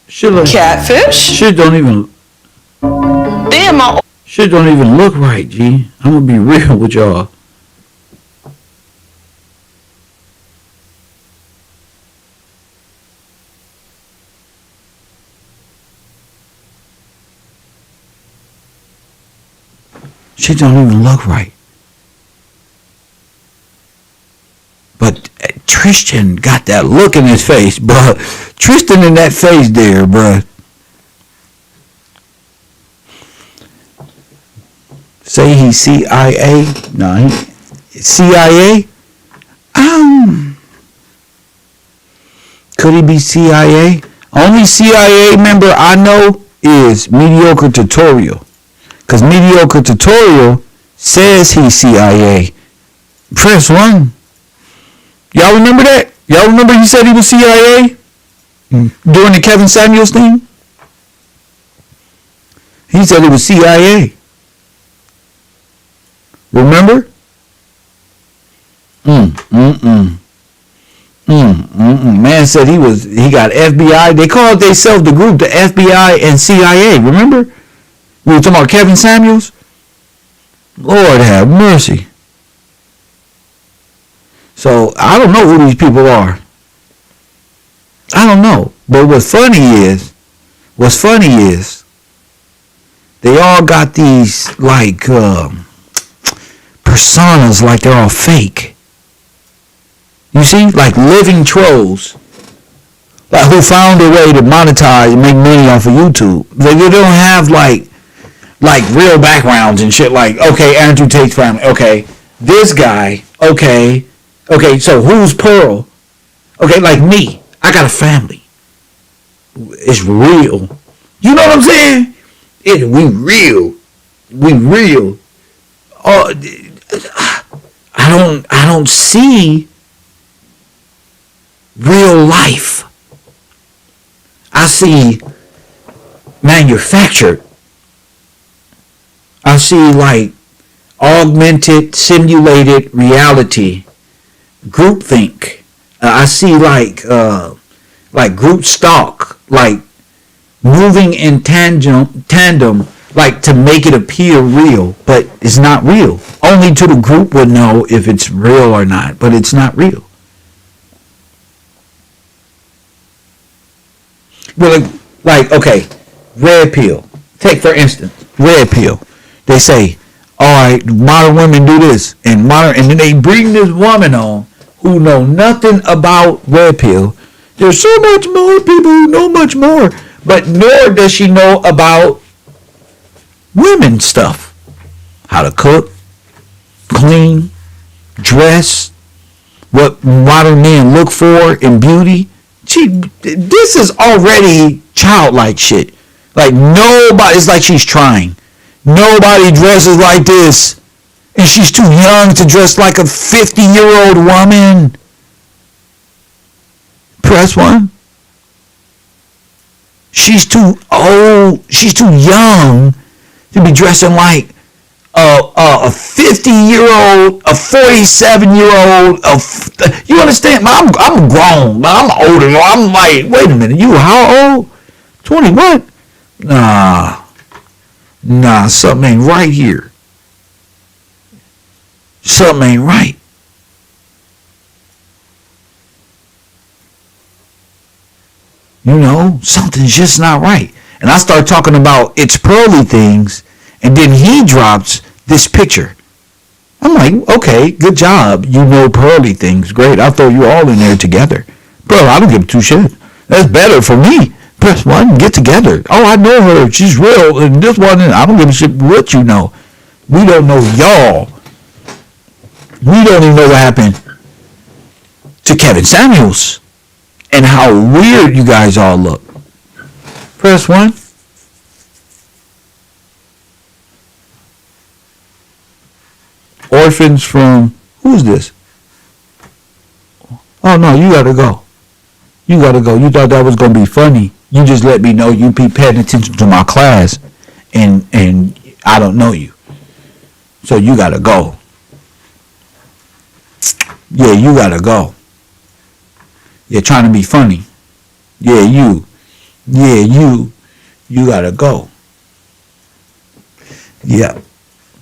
shit Catfish? Shit don't even. Damn, Shit don't even look right, G. I'm gonna be real with y'all. Shit don't even look right. But Tristan got that look in his face, bruh. Tristan in that face there, bruh. Say he's CIA? No, he CIA? Could he be CIA? Only CIA member I know is Mediocre Tutorial. Because Mediocre Tutorial says he's CIA. Press 1. Y'all remember that? Y'all remember he said he was CIA? During the Kevin Samuels thing? He said he was CIA. Remember? Man said he got FBI. They called themselves the group, the FBI and CIA. Remember? We were talking about Kevin Samuels. Lord have mercy. So I don't know who these people are. I don't know. But what's funny is they all got these like personas, like they're all fake. You see, like living trolls, like who found a way to monetize and make money off of YouTube. They don't have like real backgrounds and shit. Like, okay, Andrew Tate's family. Okay, this guy. Okay, so who's Pearl? Okay, like me. I got a family. It's real. You know what I'm saying? We real. I don't see real life. I see manufactured. I see like augmented, simulated reality, groupthink. I see like group stalk, like moving in tandem, like to make it appear real, but it's not real. Only to the group would know if it's real or not, but it's not real. Well, like okay, red pill. Take for instance, red pill. They say, all right, modern women do this, and then they bring this woman on who know nothing about red pill. There's so much more people who know much more, but nor does she know about women stuff. How to cook, clean, dress, what modern men look for in beauty. This is already childlike shit. Like nobody, it's like she's trying. Nobody dresses like this. And she's too young to dress like a 50-year-old woman. Press one. She's too old. She's too young to be dressing like a 50-year-old, a 47-year-old. You understand? I'm grown. I'm older. I'm like, wait a minute. You how old? 20 what? Nah, something ain't right here. Something ain't right. You know, something's just not right. And I start talking about It's Pearly Things, and then he drops this picture. I'm like, okay, good job. You know Pearly Things. Great. I'll throw you all in there together. Bro, I don't give two shit. That's better for me. Press one, get together. Oh, I know her. She's real. And this one, I don't give a shit what you know. We don't know y'all. We don't even know what happened to Kevin Samuels and how weird you guys all look. Press one. Orphans from, who's this? Oh no, you gotta go. You gotta go. You thought that was gonna be funny. You just let me know you be paying attention to my class and I don't know you. So you gotta go. Yeah, you gotta go. You're trying to be funny. Yeah, you. Yeah, you gotta go. Yeah.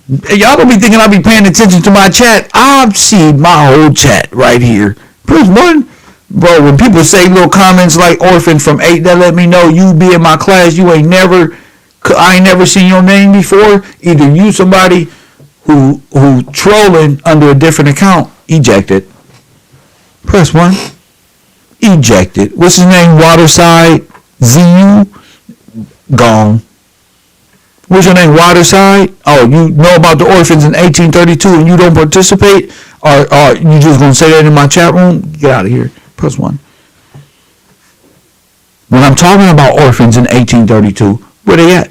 Y'all don't be thinking I'll be paying attention to my chat. I've seen my whole chat right here. Press one. Bro, when people say little comments like orphan from 8, that let me know you be in my class. I ain't never seen your name before. Either you somebody who trolling under a different account. Ejected. Press 1. Ejected. What's his name? Waterside. ZU. Gone. What's your name? Waterside? Oh, you know about the orphans in 1832 and you don't participate? Or you just gonna say that in my chat room? Get out of here. Press 1. When I'm talking about orphans in 1832, where they at?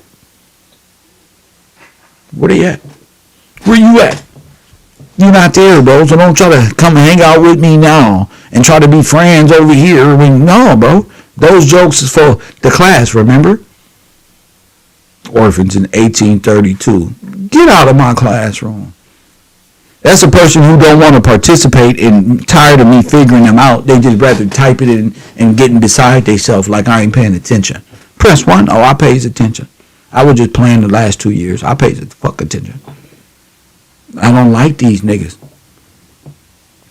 Where they at? Where you at? You're not there, bro. So don't try to come hang out with me now and try to be friends over here. I mean, no, bro. Those jokes is for the class, remember? Orphans in 1832. Get out of my classroom. That's a person who don't want to participate and tired of me figuring them out. They just rather type it in and getting beside themselves like I ain't paying attention. Press 1. Oh, I pays attention. I was just playing the last 2 years. I pays the fuck attention. I don't like these niggas.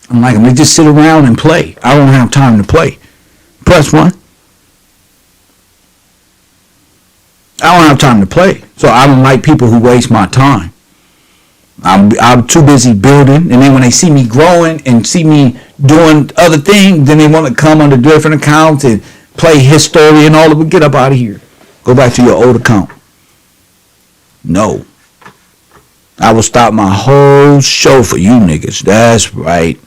I don't like them. They just sit around and play. I don't have time to play. Press 1. I don't have time to play. So I don't like people who waste my time. I'm too busy building, and then when they see me growing and see me doing other things, then they want to come under different accounts and play history and all of it. Get up out of here. Go back to your old account. No. I will stop my whole show for you niggas. That's right.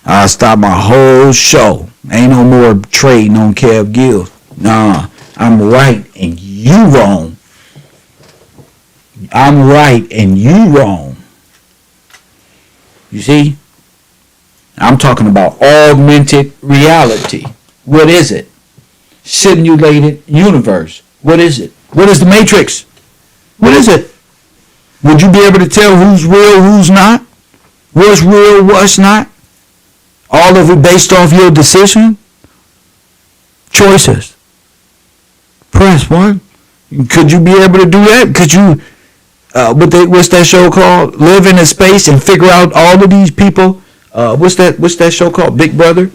I'll stop my whole show. Ain't no more trading on Kev Gills. Nah, I'm right and you wrong. I'm right and you wrong. You see? I'm talking about augmented reality. What is it? Simulated universe. What is it? What is the Matrix? What is it? Would you be able to tell who's real, who's not? What's real, what's not? All of it based off your decision? Choices. Press 1. Could you be able to do that? Could you, what's that show called? Live in a space and figure out all of these people? What's that show called? Big Brother?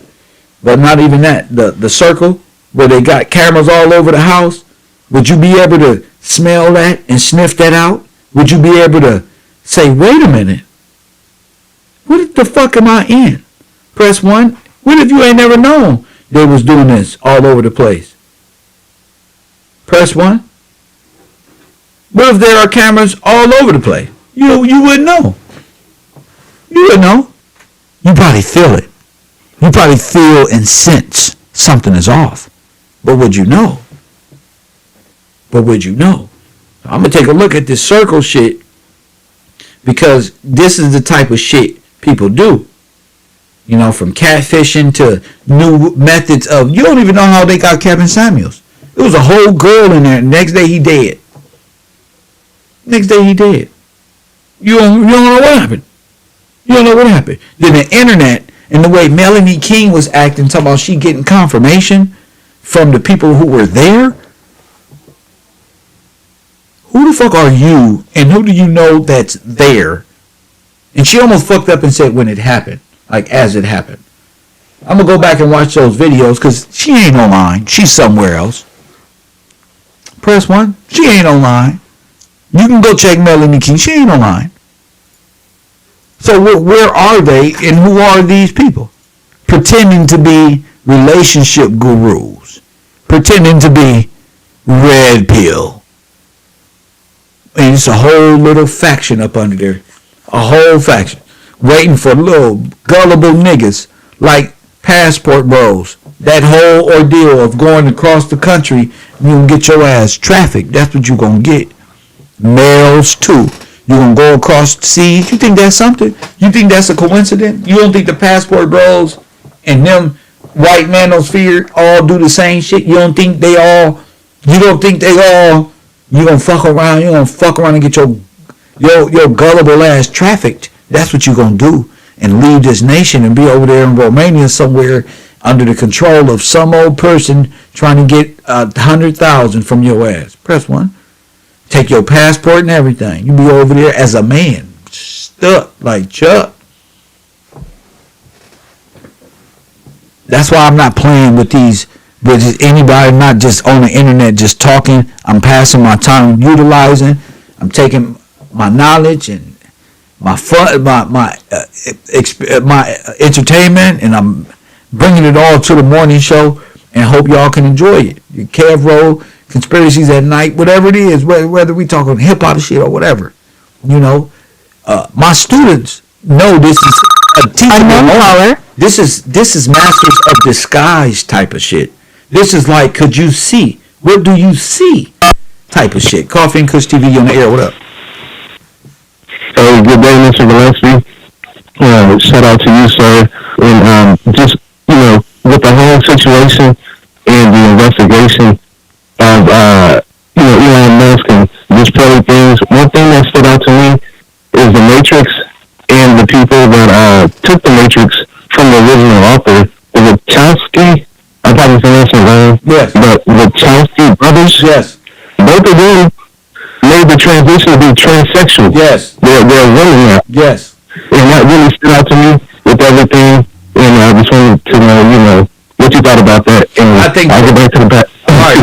But not even that. The Circle, where they got cameras all over the house. Would you be able to smell that and sniff that out? Would you be able to say, wait a minute, what the fuck am I in? Press 1. What if you ain't never known they was doing this all over the place? Press 1. What if there are cameras all over the place? You wouldn't know. You wouldn't know. You probably feel it. You probably feel and sense something is off. But would you know? But would you know? I'm going to take a look at this Circle shit, because this is the type of shit people do. You know, from catfishing to new methods of, you don't even know how they got Kevin Samuels. There was a whole girl in there. Next day he dead. Next day he dead. You don't know what happened. You don't know what happened. Then the internet and the way Melanie King was acting, talking about she getting confirmation from the people who were there. Who the fuck are you, and who do you know that's there? And she almost fucked up and said when it happened, like as it happened. I'm going to go back and watch those videos, because she ain't online. She's somewhere else. Press 1. She ain't online. You can go check Melanie King. She ain't online. So where are they, and who are these people? Pretending to be relationship gurus. Pretending to be red pill. And it's a whole little faction up under there. A whole faction. Waiting for little gullible niggas like passport bros. That whole ordeal of going across the country, you gonna get your ass trafficked. That's what you gonna get. Males too. You gonna go across the seas. You think that's something? You think that's a coincidence? You don't think the passport bros and them white manosphere all do the same shit? You don't think they all? You don't think they all? You gonna fuck around? You gonna fuck around and get your gullible ass trafficked? That's what you gonna do, and leave this nation and be over there in Romania somewhere under the control of some old person trying to get 100,000 from your ass. Press 1. Take your passport and everything. You be over there as a man, stuck like Chuck. That's why I'm not playing with these. With anybody, not just on the internet, just talking. I'm passing my time, utilizing. I'm taking my knowledge and my fun, my entertainment, and I'm bringing it all to the morning show, and hope y'all can enjoy it. Your Kevrow, conspiracies at night, whatever it is, whether we talking hip hop shit or whatever, you know. My students know this is a teachable moment. This is masters of disguise type of shit. This is like, could you see? What do you see? Type of shit. Coffee and Kush TV on the air. What up? Hey, good day, Mr. Gillespie. Shout out to you, sir. And just, with the whole situation and the investigation of, Elon Musk and Just Pearly Things, one thing that stood out to me is the Matrix and the people that took the Matrix from the original author, the Wachowski. I probably pronouncing wrong. Yes. But the Wachowski brothers. Yes. Both of them made the transition to be transsexual. Yes. They're women now. Yes. And that really stood out to me with everything. And I just wanted to know, what you thought about that. And I think I'll get back to the back. All right,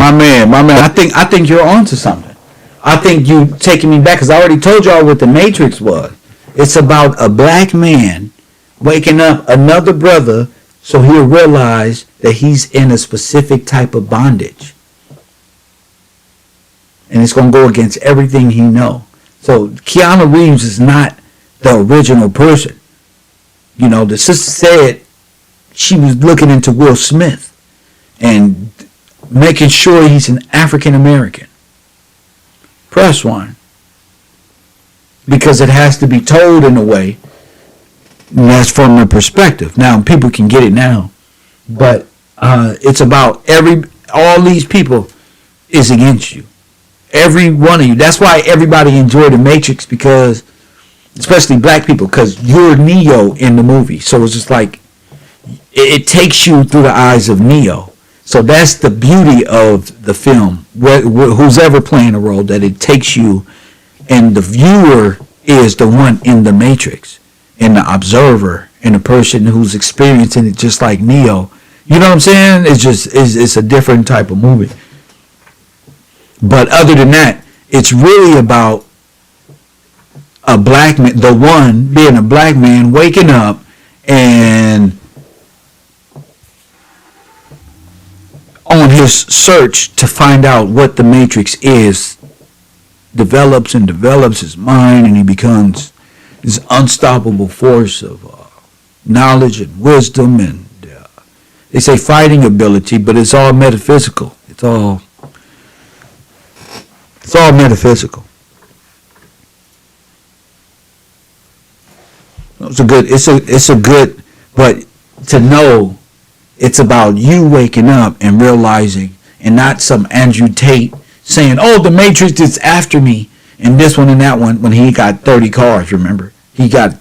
my man. I think you're onto something. I think you taking me back, because I already told y'all what the Matrix was. It's about a black man waking up another brother so he'll realize that he's in a specific type of bondage. And it's going to go against everything he know. So Keanu Reeves is not the original person. The sister said she was looking into Will Smith and making sure he's an African American. Press 1. Because it has to be told in a way, and that's from the perspective. Now, people can get it now. But it's about all these people is against you. Every one of you. That's why everybody enjoyed the Matrix, because, especially black people, because you're Neo in the movie. So it's just like, it takes you through the eyes of Neo. So that's the beauty of the film. Who's ever playing a role, that it takes you, and the viewer is the one in the Matrix, and the observer, and the person who's experiencing it just like Neo. You know what I'm saying? It's a different type of movie. But other than that, it's really about a black man, the one being a black man waking up and on his search to find out what the Matrix is, develops his mind, and he becomes this unstoppable force of knowledge and wisdom, and they say fighting ability, but it's all metaphysical. It's all metaphysical. It's a good, but to know it's about you waking up and realizing, and not some Andrew Tate saying, "Oh, the Matrix is after me," and this one and that one. When he got 30 cars, remember, he got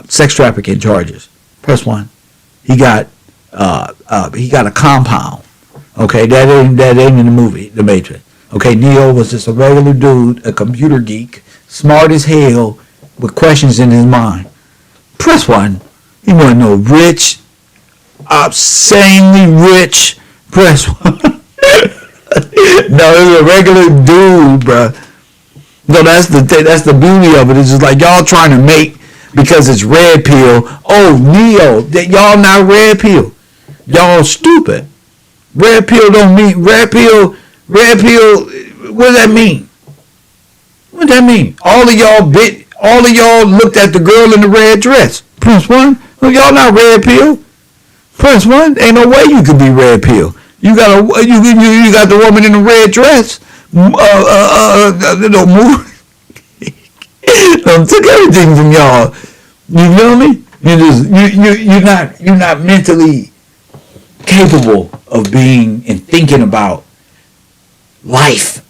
sex trafficking charges. Press 1. He got a compound. Okay, that ain't in the movie, The Matrix. Okay, Neo was just a regular dude, a computer geek, smart as hell, with questions in his mind. Press 1. He wasn't no rich, obscenely rich. Press 1. No, he was a regular dude, bruh. No, that's the beauty of it. It's just like y'all trying to make, because it's red pill. Oh, Neo, that y'all not red pill. Y'all stupid. Red pill don't mean red pill. Red pill. What does that mean? What does that mean? All of y'all looked at the girl in the red dress. Press 1. Well, y'all not red pill. Press 1. Ain't no way you could be red pill. You got the woman in the red dress. Don't move. Took everything from y'all. You feel me? You're not mentally capable of being and thinking about life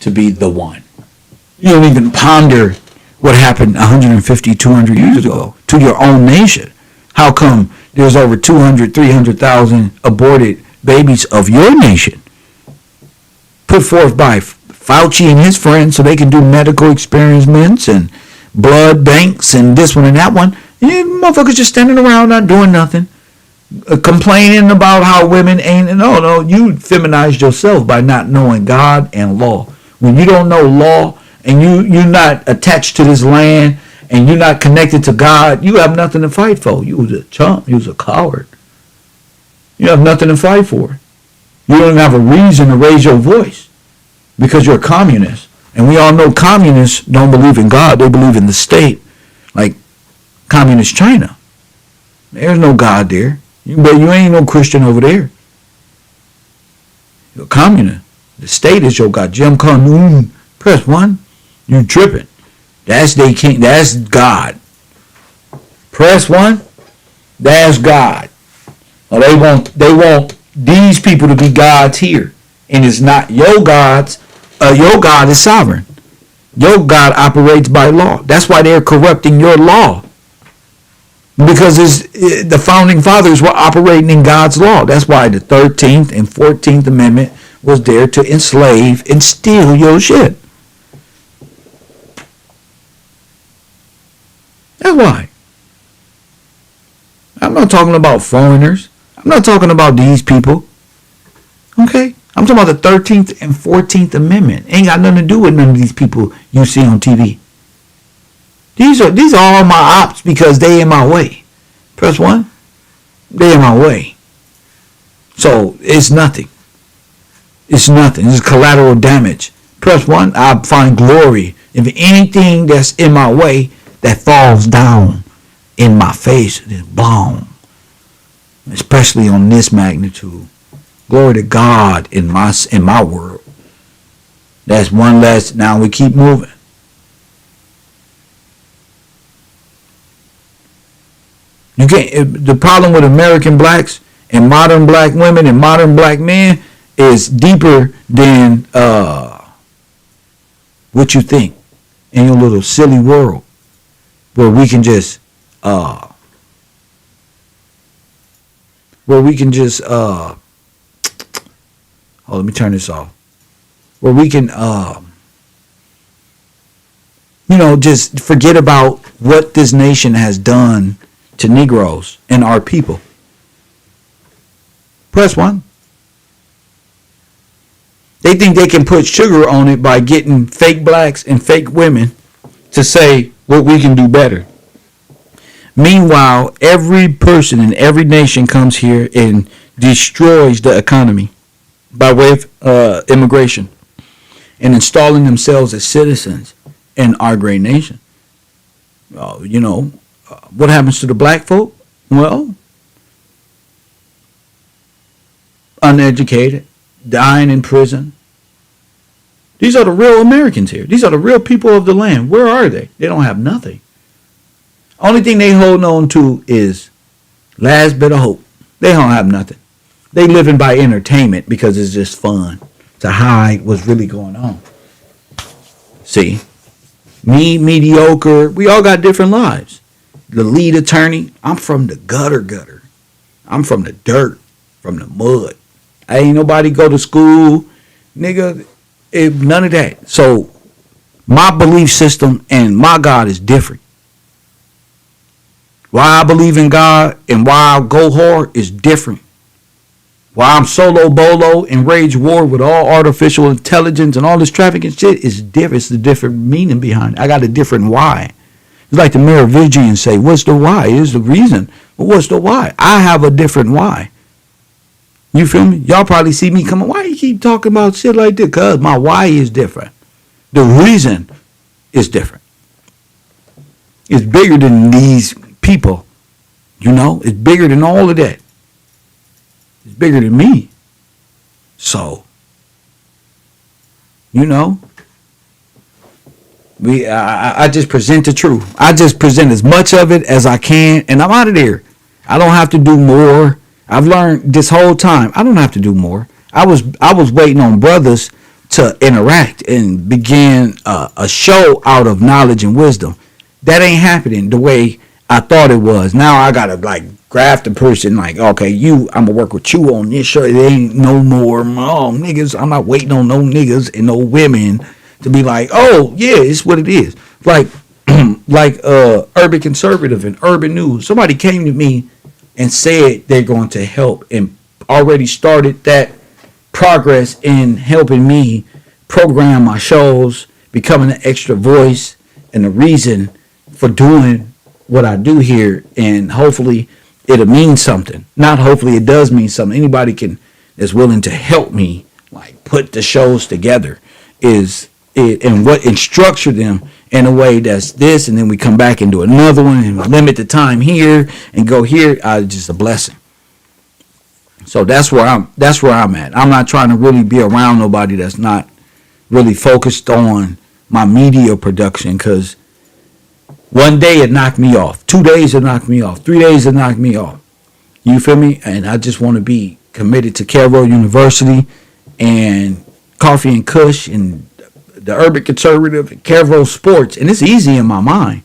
to be the one. You don't even ponder what happened 150, 200 years ago to your own nation. How come there's over 200, 300,000 aborted babies of your nation? Put forth by Fauci and his friends so they can do medical experiments and blood banks and this one and that one. You motherfuckers just standing around not doing nothing. Complaining about how women ain't. No, you feminized yourself by not knowing God and law. When you don't know law and you're not attached to this land and you're not connected to God, you have nothing to fight for. You was a chump. You was a coward. You have nothing to fight for. You don't even have a reason to raise your voice because you're a communist. And we all know communists don't believe in God. They believe in the state, like communist China. There's no God there. But you ain't no Christian over there. You're a communist. The state is your God. Jim Crow. Press 1. You tripping. That's their king. That's God. Press 1. That's God. Well, they want these people to be gods here. And it's not your gods. Your God is sovereign. Your God operates by law. That's why they're corrupting your law. Because the founding fathers were operating in God's law. That's why the 13th and 14th Amendment was there to enslave and steal your shit. That's why. I'm not talking about foreigners. I'm not talking about these people. Okay? I'm talking about the 13th and 14th Amendment. Ain't got nothing to do with none of these people you see on TV. These are all my ops because they in my way. Press 1. They in my way. So it's nothing. It's nothing. It's collateral damage. Press 1. I find glory if anything that's in my way that falls down in my face is blown. Especially on this magnitude. Glory to God in my world. That's one less. Now we keep moving. You can't. The problem with American blacks and modern black women and modern black men is deeper than what you think in your little silly world, where we can just where we can just let me turn this off. Where we can just forget about what this nation has done to Negroes and our people. Press 1. They think they can put sugar on it by getting fake blacks and fake women to say what we can do better. Meanwhile, every person in every nation comes here and destroys the economy by way of immigration and installing themselves as citizens in our great nation. What happens to the black folk? Well, uneducated, dying in prison. These are the real Americans here. These are the real people of the land. Where are they? They don't have nothing. Only thing they hold on to is last bit of hope. They don't have nothing. They living by entertainment because it's just fun to hide what's really going on. See, me, mediocre, we all got different lives. The lead attorney, I'm from the gutter. I'm from the dirt, from the mud. Ain't nobody go to school, nigga. None of that. So my belief system and my God is different. Why I believe in God and why I go hard is different. Why I'm solo bolo and rage war with all artificial intelligence and all this trafficking shit is different. It's the different meaning behind it. I got a different why. It's like the Merovingians say, what's the why? Is the reason. But what's the why? I have a different why. You feel me? Y'all probably see me coming, why you keep talking about shit like this? Because my why is different. The reason is different. It's bigger than these people. It's bigger than all of that. It's bigger than me. So, I just present the truth. I just present as much of it as I can, and I'm out of there. I don't have to do more. I've learned this whole time, I don't have to do more. I was waiting on brothers to interact and begin a show out of knowledge and wisdom. That ain't happening the way I thought it was. Now I gotta graft a person okay, I'm gonna work with you on this show. It ain't no more niggas. I'm not waiting on no niggas and no women to be like, oh yeah, it's what it is. Urban Conservative and Urban News. Somebody came to me and said they're going to help and already started that progress in helping me program my shows, becoming an extra voice and the reason for doing what I do here, and hopefully it'll mean something. Not hopefully, it does mean something. Anybody is willing to help me put the shows together and structure them in a way that's this, and then we come back and do another one and limit the time here and go here. Just a blessing. So that's where I'm at. I'm not trying to really be around nobody that's not really focused on my media production, because one day it knocked me off. 2 days it knocked me off. 3 days it knocked me off. You feel me? And I just want to be committed to Kevrow University and Coffee and Kush and the Urban Conservative and Kevrow Sports. And it's easy in my mind,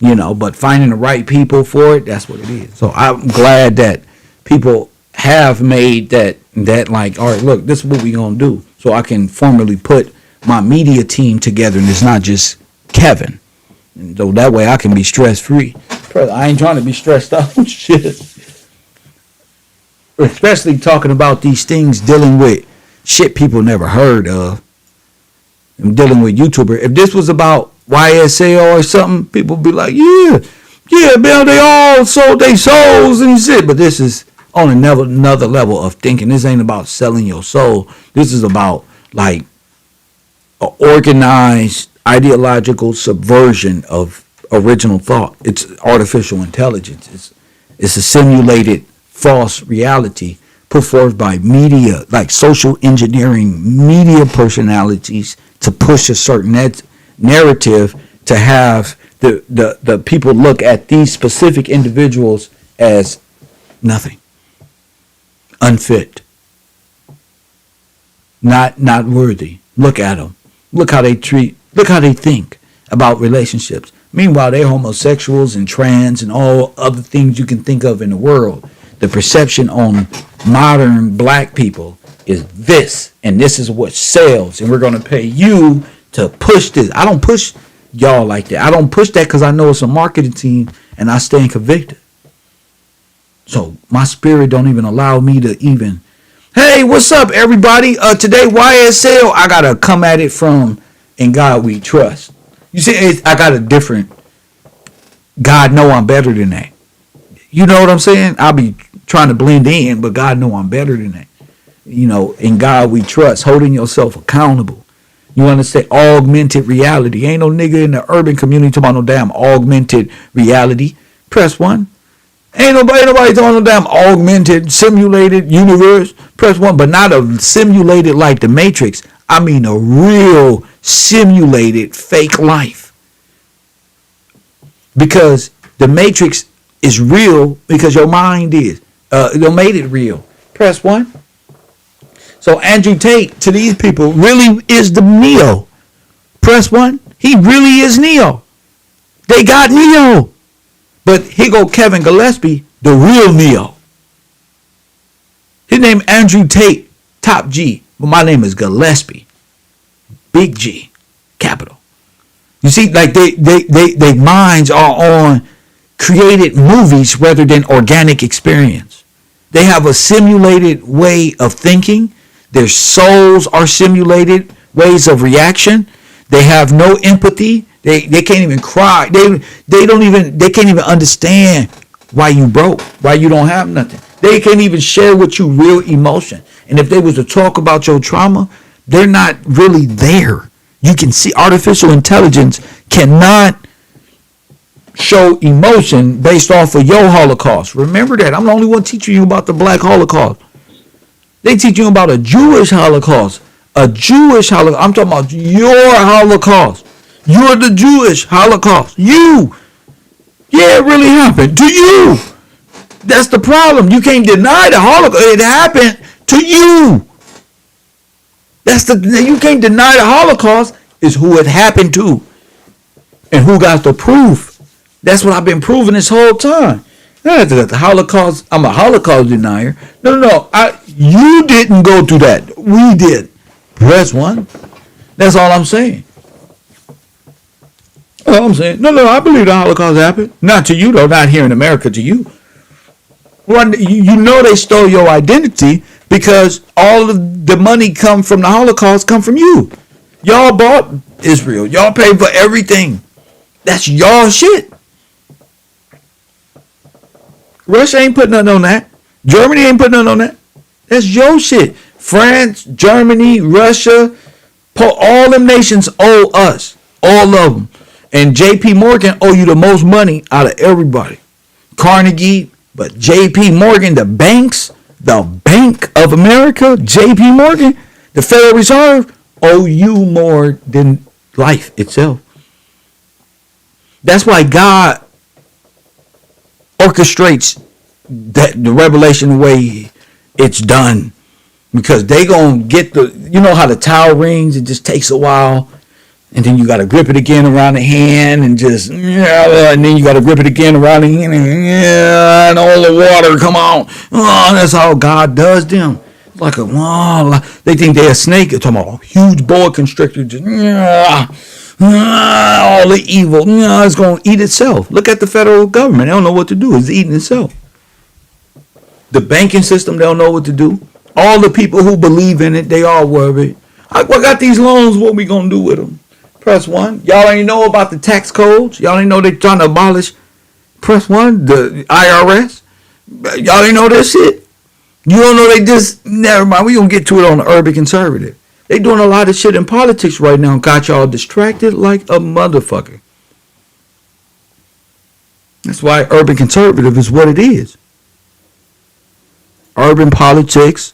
but finding the right people for it, that's what it is. So I'm glad that people have made that all right, look, this is what we going to do. So I can formally put my media team together, and it's not just Kevin. So that way I can be stress-free. I ain't trying to be stressed out. Shit. Especially talking about these things, dealing with shit people never heard of. I'm dealing with YouTuber. If this was about YSL or something, people would be like, yeah, man, they all sold their souls and shit. But this is on another level of thinking. This ain't about selling your soul. This is about an organized ideological subversion of original thought. It's artificial intelligence. It's a simulated false reality put forth by media, like social engineering media personalities, to push a certain narrative, to have the people look at these specific individuals as nothing, unfit, not worthy. Look at them. Look how they think about relationships. Meanwhile, they're homosexuals and trans and all other things you can think of in the world. The perception on modern black people is this, and this is what sells, and we're gonna pay you to push this. I don't push y'all like that. I don't push that because I know it's a marketing team, and I stand convicted. So my spirit don't even allow me to even. Hey, what's up, everybody? Today YSL. I gotta come at it from "In God We Trust." You see, I got a different. God know I'm better than that. You know what I'm saying? I'll be trying to blend in, but God know I'm better than that. You know, in God we trust, holding yourself accountable. You understand? Augmented reality. Ain't no nigga in the urban community talking about no damn augmented reality. Press 1. Ain't nobody talking no damn augmented, simulated universe. Press 1, but not a simulated like the Matrix. I mean a real simulated fake life. Because the Matrix is real because your mind is. You made it real. Press 1. So Andrew Tate to these people really is the Neo. Press 1. He really is Neo. They got Neo. But here go Kevin Gillespie, the real Neo. His name Andrew Tate, top G. But my name is Gillespie. Big G. Capital. You see, like they minds are on created movies rather than organic experience. They have a simulated way of thinking. Their souls are simulated ways of reaction. They have no empathy. They can't even cry. They can't even understand why you broke, why you don't have nothing. They can't even share with you real emotion. And if they was to talk about your trauma, they're not really there. You can see artificial intelligence cannot show emotion based off of your Holocaust. Remember that. I'm the only one teaching you about the Black Holocaust. They teach you about a Jewish Holocaust. A Jewish Holocaust. I'm talking about your Holocaust. You're the Jewish Holocaust. You. Yeah, it really happened to you. That's the problem. You can't deny the Holocaust. It happened to you. You can't deny the Holocaust is who it happened to. And who got the proof. That's what I've been proving this whole time. The Holocaust, I'm a Holocaust denier. No. You didn't go through that. We did. Press 1. That's all I'm saying. All I'm saying. No, I believe the Holocaust happened. Not to you, though. Not here in America to you. Well, you know they stole your identity because all of the money come from the Holocaust come from you. Y'all bought Israel. Y'all paid for everything. That's y'all shit. Russia ain't putting nothing on that. Germany ain't putting nothing on that. That's your shit. France, Germany, Russia, all them nations owe us. All of them. And JP Morgan owe you the most money out of everybody. Carnegie, but JP Morgan, the banks, the Bank of America, JP Morgan, the Federal Reserve owe you more than life itself. That's why God orchestrates that the revelation the way it's done, because they gonna get you know how the towel rings, it just takes a while, and then you gotta grip it again around the hand, and just and then you gotta grip it again around the hand, and all the water come on. That's how God does them. Like they think they're a snake. They're talking about a huge boa constrictor, just all the evil, it's going to eat itself. Look at the federal government. They don't know what to do. It's eating itself. The banking system, they don't know what to do. All the people who believe in it, they all worry. I got these loans. What we going to do with them? Press 1. Y'all ain't know about the tax codes. Y'all ain't know they trying to abolish. Press 1. The IRS. Y'all ain't know this shit. You don't know they just, never mind. We going to get to it on the urban conservative. They doing a lot of shit in politics right now. Got y'all distracted like a motherfucker. That's why urban conservative is what it is. Urban politics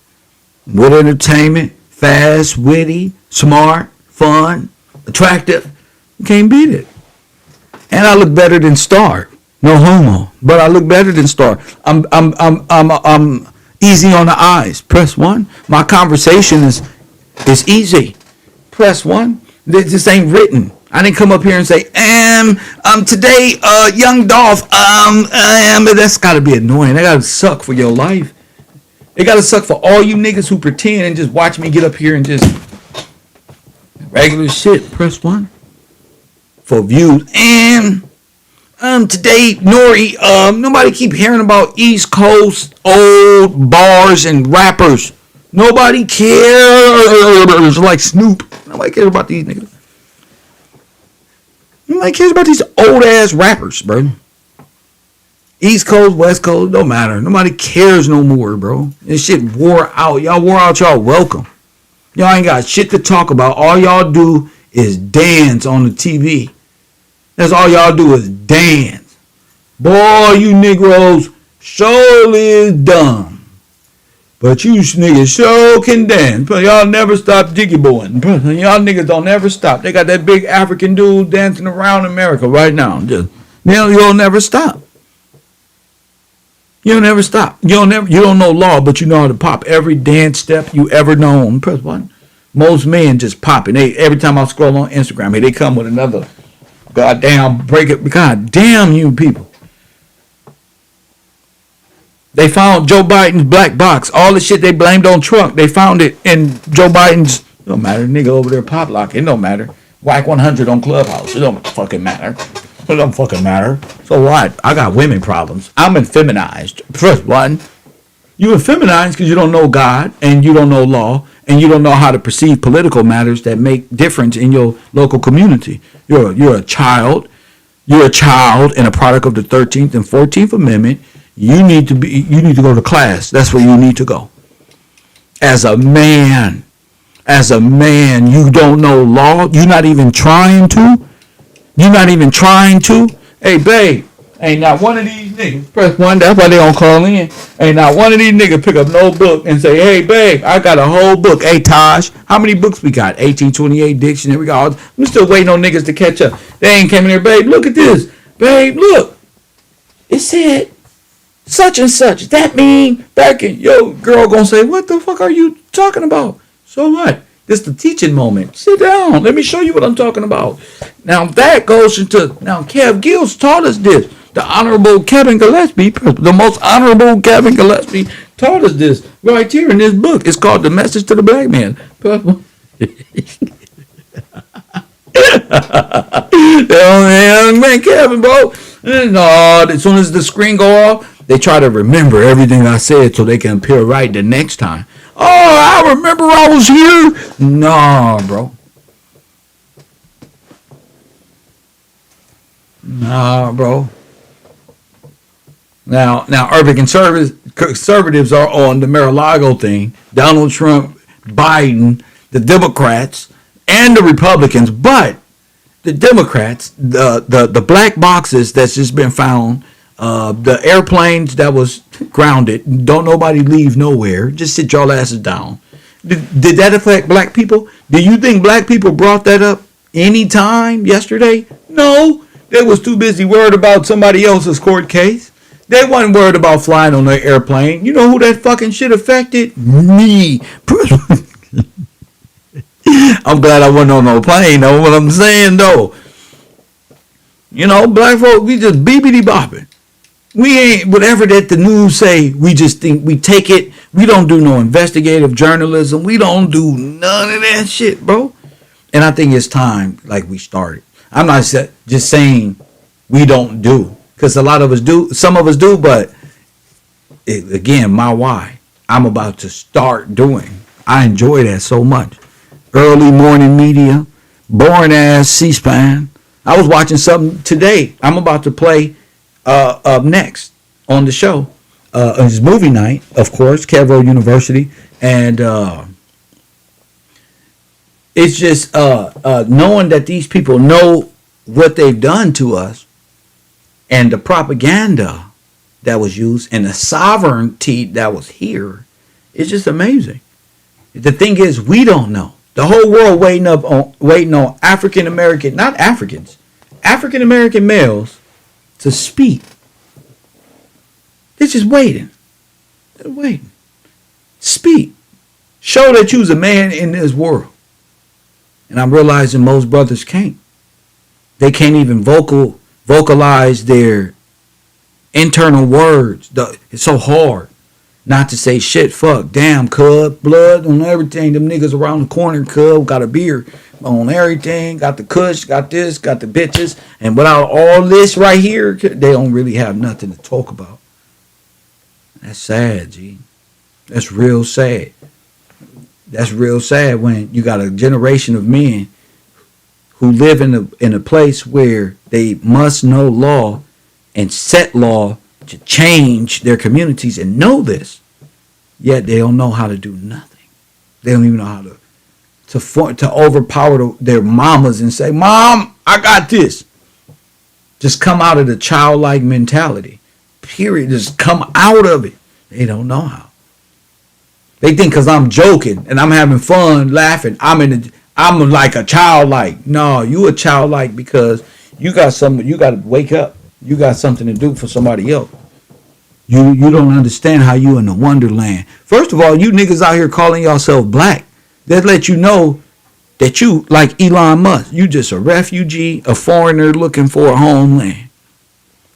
with entertainment, fast, witty, smart, fun, attractive. You can't beat it. And I look better than Star. No homo, but I look better than Star. I'm easy on the eyes. Press 1. My conversation is easy. Press 1. This ain't written. I didn't come up here and say, today, young Dolph, that's gotta be annoying. That gotta suck for your life. It gotta suck for all you niggas who pretend and just watch me get up here and just regular shit. Press 1 for views. And today, Nori, nobody keep hearing about East Coast old bars and rappers. Nobody cares. Like Snoop. Nobody cares about these niggas. Nobody cares about these old ass rappers, bro. East Coast, West Coast, don't matter. Nobody cares no more, bro. This shit wore out. Y'all wore out y'all welcome. Y'all ain't got shit to talk about. All y'all do is dance on the TV. That's all y'all do is dance. Boy, you Negroes surely is dumb. But you niggas sure can dance. But y'all never stop jiggy boying. Y'all niggas don't never stop. They got that big African dude dancing around America right now. You'll never stop. You'll never stop. You don't know law, but you know how to pop every dance step you ever known. Press 1. Most men just popping. Every time I scroll on Instagram, they come with another goddamn break it. God damn you people. They found Joe Biden's black box. All the shit they blamed on Trump, they found it in Joe Biden's. Don't matter, nigga over there pop lock. It don't matter. Whack 100 on Clubhouse. It don't fucking matter. It don't fucking matter. So what? I got women problems. I'm effeminized. First 1. You effeminized because you don't know God and you don't know law and you don't know how to perceive political matters that make difference in your local community. You're a child. You're a child and a product of the 13th and 14th Amendment. You need to go to class. That's where you need to go. As a man, you don't know law. You're not even trying to. Hey, babe, ain't not one of these niggas. Press 1. That's why they don't call in. Ain't not one of these niggas pick up no book and say, hey, babe, I got a whole book. Hey, Taj, how many books we got? 1828 dictionary. We got. I'm still waiting on niggas to catch up. They ain't came in here, babe. Look at this, babe. Look, it said such and such. That mean back in yo girl gonna say, what the fuck are you talking about? So what? This is the teaching moment. Sit down. Let me show you what I'm talking about. Now that goes into Kev Gills taught us this. The Honorable Kevin Gillespie, the most honorable Kevin Gillespie taught us this right here in this book. It's called The Message to the Black Man. Man, Kevin, bro. No, as soon as the screen go off, they try to remember everything I said so they can appear right the next time. Oh, I remember I was here. Nah, bro. Now, urban conservatives are on the Mar-a-Lago thing. Donald Trump, Biden, the Democrats, and the Republicans. But the Democrats, the black boxes that's just been found, the airplanes that was grounded, don't nobody leave nowhere. Just sit y'all asses down. Did that affect black people? Do you think black people brought that up any time yesterday? No. They was too busy worried about somebody else's court case. They wasn't worried about flying on their airplane. You know who that fucking shit affected? Me. I'm glad I wasn't on no plane, though. What I'm saying, though. You know, black folk, we just beepity bopping. We ain't, whatever that the news say, we just think, we take it. We don't do no investigative journalism. We don't do none of that shit, bro. And I think it's time, like we started. I'm not just saying we don't do. Because a lot of us do. Some of us do, but again, my why. I'm about to start doing. I enjoy that so much. Early morning media, boring ass C-SPAN. I was watching something today. I'm about to play up next on the show. It's movie night, of course, Kevrow University. And it's just knowing that these people know what they've done to us and the propaganda that was used and the sovereignty that was here. It's just amazing. The thing is, we don't know. The whole world waiting on African American, not Africans, African American males to speak. They're just waiting. They're waiting. Speak. Show that you's a man in this world. And I'm realizing most brothers can't. They can't even vocalize their internal words. It's so hard not to say shit, fuck, damn, cub, blood on everything. Them niggas around the corner, cub, got a beer on everything, got the kush, got this, got the bitches. And without all this right here, they don't really have nothing to talk about. That's sad, G. That's real sad. That's real sad when you got a generation of men who live in a place where they must know law and set law to change their communities and know this, yet they don't know how to do nothing. They don't even know how to overpower their mamas and say, "Mom, I got this." Just come out of the childlike mentality. Period. Just come out of it. They don't know how. They think because I'm joking and I'm having fun, laughing, I'm like a childlike. No, you a childlike because you got to wake up. You got something to do for somebody else. You don't understand how you in the wonderland. First of all, you niggas out here calling yourself black. That let you know that you, like Elon Musk, you just a refugee, a foreigner looking for a homeland.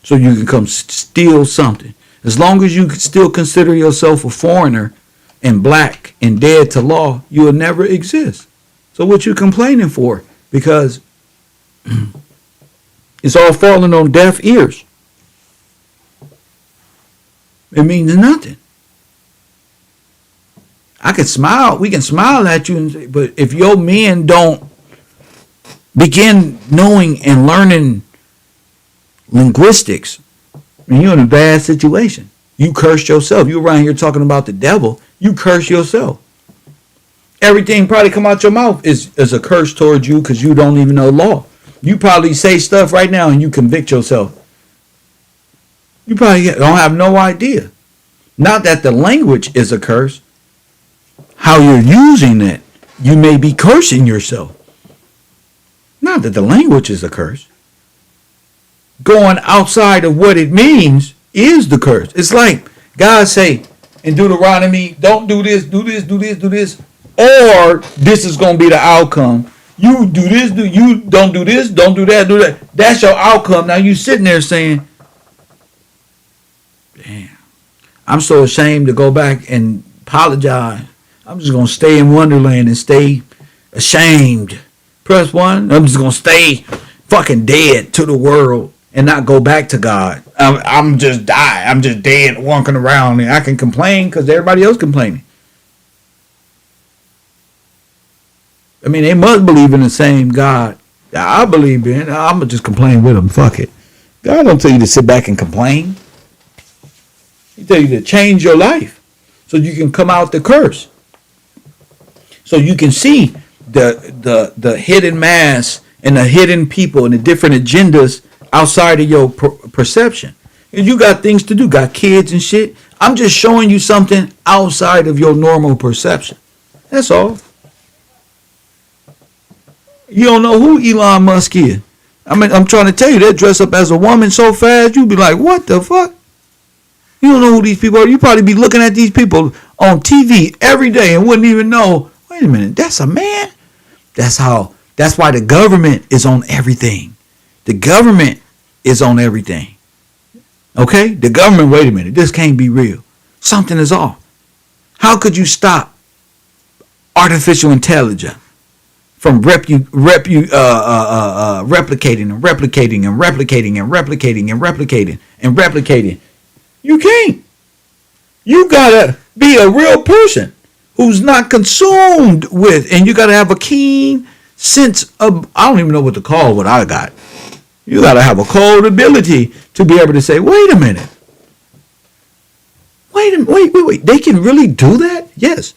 So you can come steal something. As long as you still consider yourself a foreigner and black and dead to law, you will never exist. So what you complaining for? Because it's all falling on deaf ears. It means nothing. I can smile. We can smile at you, and say, but if your men don't begin knowing and learning linguistics, then you're in a bad situation. You cursed yourself. You around here talking about the devil. You curse yourself. Everything probably come out your mouth is a curse towards you because you don't even know law. You probably say stuff right now and you convict yourself. You probably don't have no idea. Not that the language is a curse. How you're using it, you may be cursing yourself. Not that the language is a curse. Going outside of what it means is the curse. It's like God say in Deuteronomy, don't do this, do this, do this, do this, or this is going to be the outcome. You do this, you don't do this, don't do that, do that. That's your outcome. Now you sitting there saying, damn, I'm so ashamed to go back and apologize. I'm just going to stay in Wonderland and stay ashamed. Press 1. I'm just going to stay fucking dead to the world and not go back to God. I'm just die. I'm just dead walking around and I can complain because everybody else complaining. I mean, they must believe in the same God that I believe in. I'm going to just complain with them. Fuck it. God don't tell you to sit back and complain. He tell you to change your life so you can come out the curse. So you can see the hidden mass and the hidden people and the different agendas outside of your perception. And you got things to do, got kids and shit. I'm just showing you something outside of your normal perception. That's all. You don't know who Elon Musk is. I mean, I'm trying to tell you, they dress up as a woman so fast, you be like, what the fuck? You don't know who these people are. You probably be looking at these people on TV every day and wouldn't even know, wait a minute, that's a man? That's why the government is on everything. The government is on everything. Okay? The government, wait a minute, this can't be real. Something is off. How could you stop artificial intelligence from replicating and replicating and replicating and replicating and replicating and replicating? You can't. You gotta be a real person who's not consumed with, and you gotta have a keen sense of, I don't even know what to call what I got. You gotta have a cold ability to be able to say, wait a minute. Wait. They can really do that? Yes.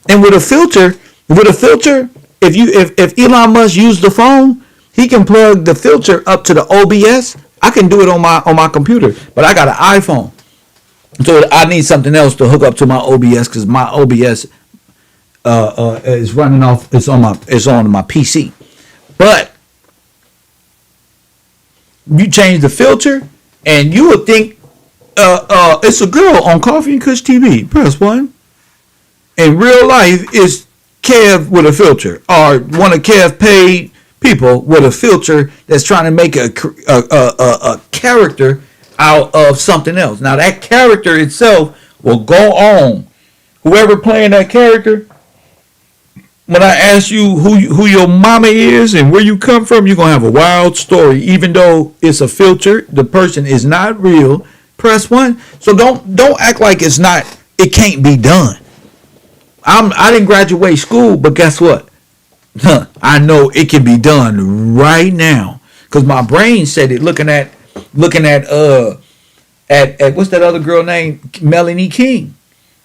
And with a filter, if Elon Musk used the phone, he can plug the filter up to the OBS. I can do it on my computer, but I got an iPhone. So I need something else to hook up to my OBS because my OBS is running off. It's on my PC. But you change the filter, and you would think it's a girl on Coffee and Kush TV. Press 1. In real life, it's Kev with a filter, or one of Kev paid people with a filter that's trying to make a character out of something else. Now that character itself will go on. Whoever playing that character, when I ask you who your mama is and where you come from, you're gonna have a wild story. Even though it's a filter, the person is not real. Press 1. So don't act like it can't be done. I didn't graduate school, but guess what? I know it can be done right now because my brain said it. Looking at what's that other girl named Melanie King.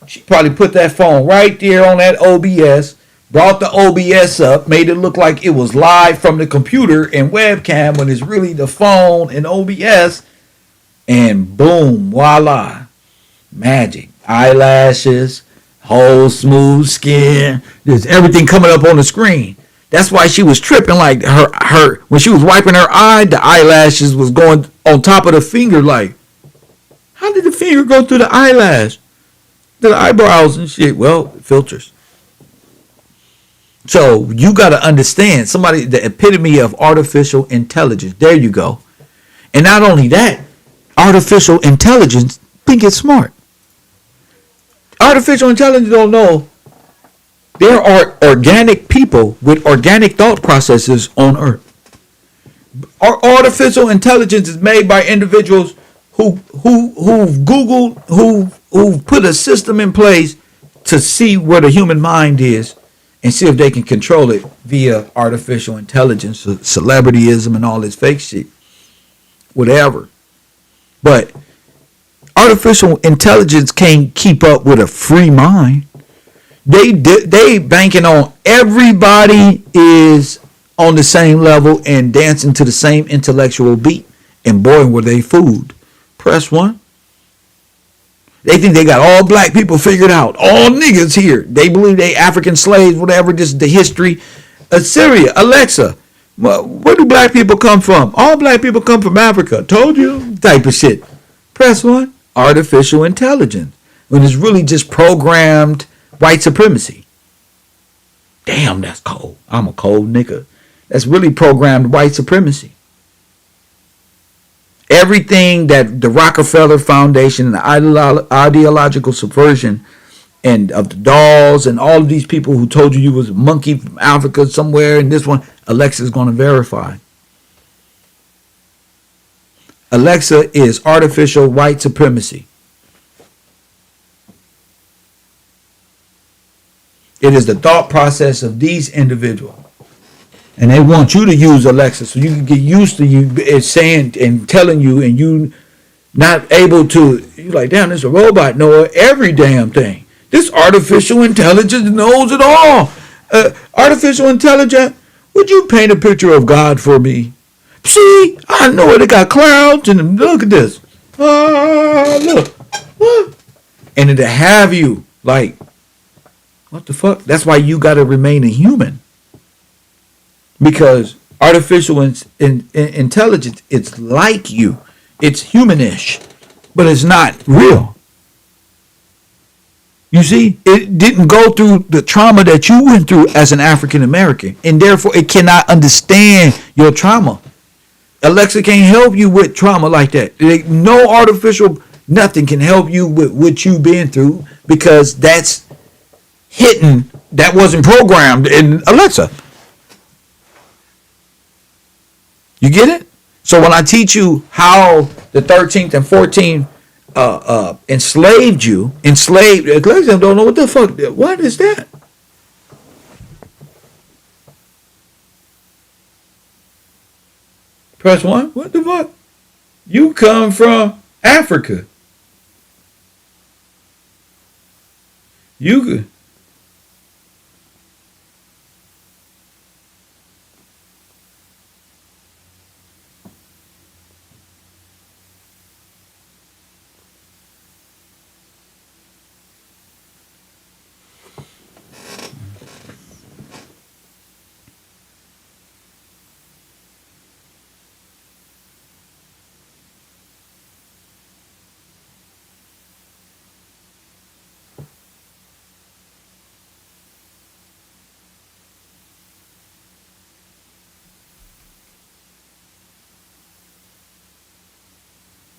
She probably put that phone right there on that OBS, brought the OBS up, made it look like it was live from the computer and webcam when it's really the phone and OBS, and boom, voila, magic, eyelashes, whole smooth skin, there's everything coming up on the screen. That's why she was tripping, like her when she was wiping her eye, the eyelashes was going on top of the finger. Like, how did the finger go through the eyelash, to the eyebrows and shit? Well, filters. So you got to understand, the epitome of artificial intelligence. There you go. And not only that, artificial intelligence think it's smart. Artificial intelligence don't know there are organic people with organic thought processes on Earth. Our artificial intelligence is made by individuals who've Googled, who've put a system in place to see where the human mind is and see if they can control it via artificial intelligence, celebrityism, and all this fake shit. Whatever. But artificial intelligence can't keep up with a free mind. They banking on everybody is on the same level and dancing to the same intellectual beat. And boy, were they fooled. Press 1. They think they got all black people figured out. All niggas here. They believe they African slaves, whatever. This is the history. Assyria, Alexa, where do black people come from? All black people come from Africa. Told you. Type of shit. Press 1. Artificial intelligence. When it's really just programmed white supremacy. Damn, that's cold. I'm a cold nigga. That's really programmed white supremacy. Everything that the Rockefeller Foundation and the ideological subversion and of the dolls and all of these people who told you was a monkey from Africa somewhere, and this one, Alexa's going to verify. Alexa is artificial white supremacy. It is the thought process of these individuals. And they want you to use Alexa so you can get used to you saying and telling you, and you not able to, you're like, damn, this a robot know every damn thing. This artificial intelligence knows it all. Artificial intelligence, would you paint a picture of God for me? See, I know it got clouds, and look at this. Look. What? And it'll have you like, what the fuck? That's why you got to remain a human. Because artificial intelligence, it's like you. It's humanish, but it's not real. You see, it didn't go through the trauma that you went through as an African American, and therefore it cannot understand your trauma. Alexa can't help you with trauma like that. No artificial nothing can help you with what you've been through, because that's hidden. That wasn't programmed in Alexa. You get it? So when I teach you how the 13th and 14th enslaved, Alexa don't know what the fuck. What is that? Press 1. What the fuck? You come from Africa. You could.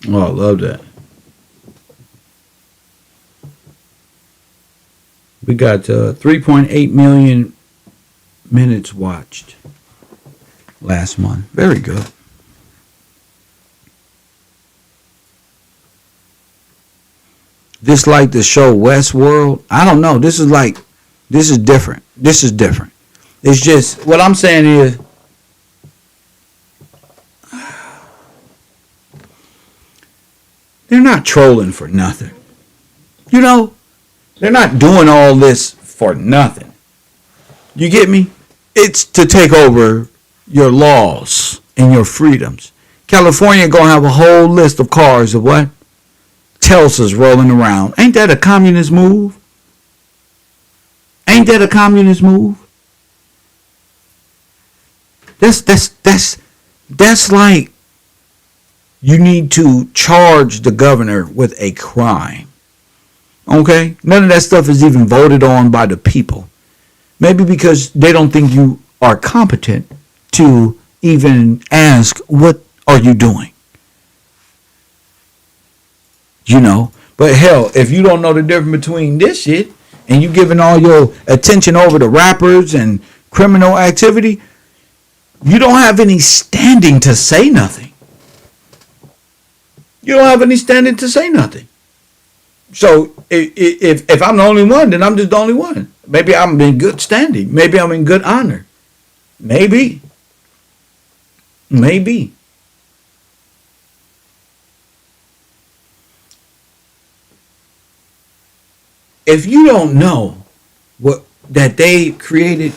Oh, I love that. We got 3.8 million minutes watched last month. Very good. This like the show Westworld. I don't know. This is different. This is different. It's just, what I'm saying is, they're not trolling for nothing. You know, they're not doing all this for nothing. You get me? It's to take over your laws and your freedoms. California gonna have a whole list of cars of what? Telsas rolling around. Ain't that a communist move? Ain't that a communist move? That's like you need to charge the governor with a crime. Okay? None of that stuff is even voted on by the people. Maybe because they don't think you are competent to even ask, what are you doing? You know? But hell, if you don't know the difference between this shit and you giving all your attention over to rappers and criminal activity, you don't have any standing to say nothing. You don't have any standing to say nothing. So if I'm the only one, then I'm just the only one. Maybe I'm in good standing. Maybe I'm in good honor. Maybe. If you don't know what that they created,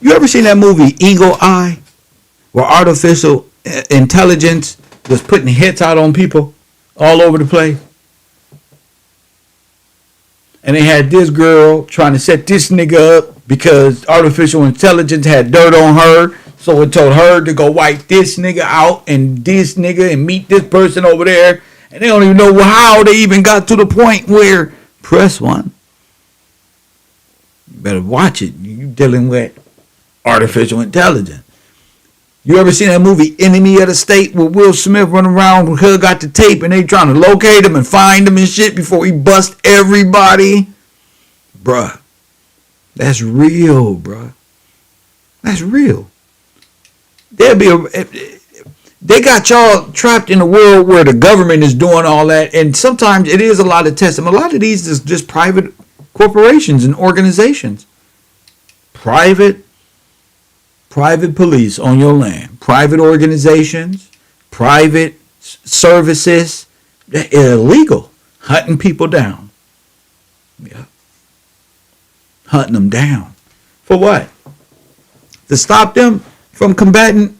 you ever seen that movie Eagle Eye, where artificial intelligence was putting hits out on people all over the place? And they had this girl trying to set this nigga up because artificial intelligence had dirt on her. So it told her to go wipe this nigga out and this nigga and meet this person over there. And they don't even know how they even got to the point where press one. You better watch it. You dealing with artificial intelligence. You ever seen that movie Enemy of the State with Will Smith running around with her got the tape and they trying to locate him and find him and shit before he bust everybody? Bruh. That's real, bruh. That's real. They got y'all trapped in a world where the government is doing all that, and sometimes it is a lot of testing. A lot of these is just private corporations and organizations. Private police on your land, private organizations, private services. They're illegal, hunting people down. Yeah, hunting them down for what? To stop them from combating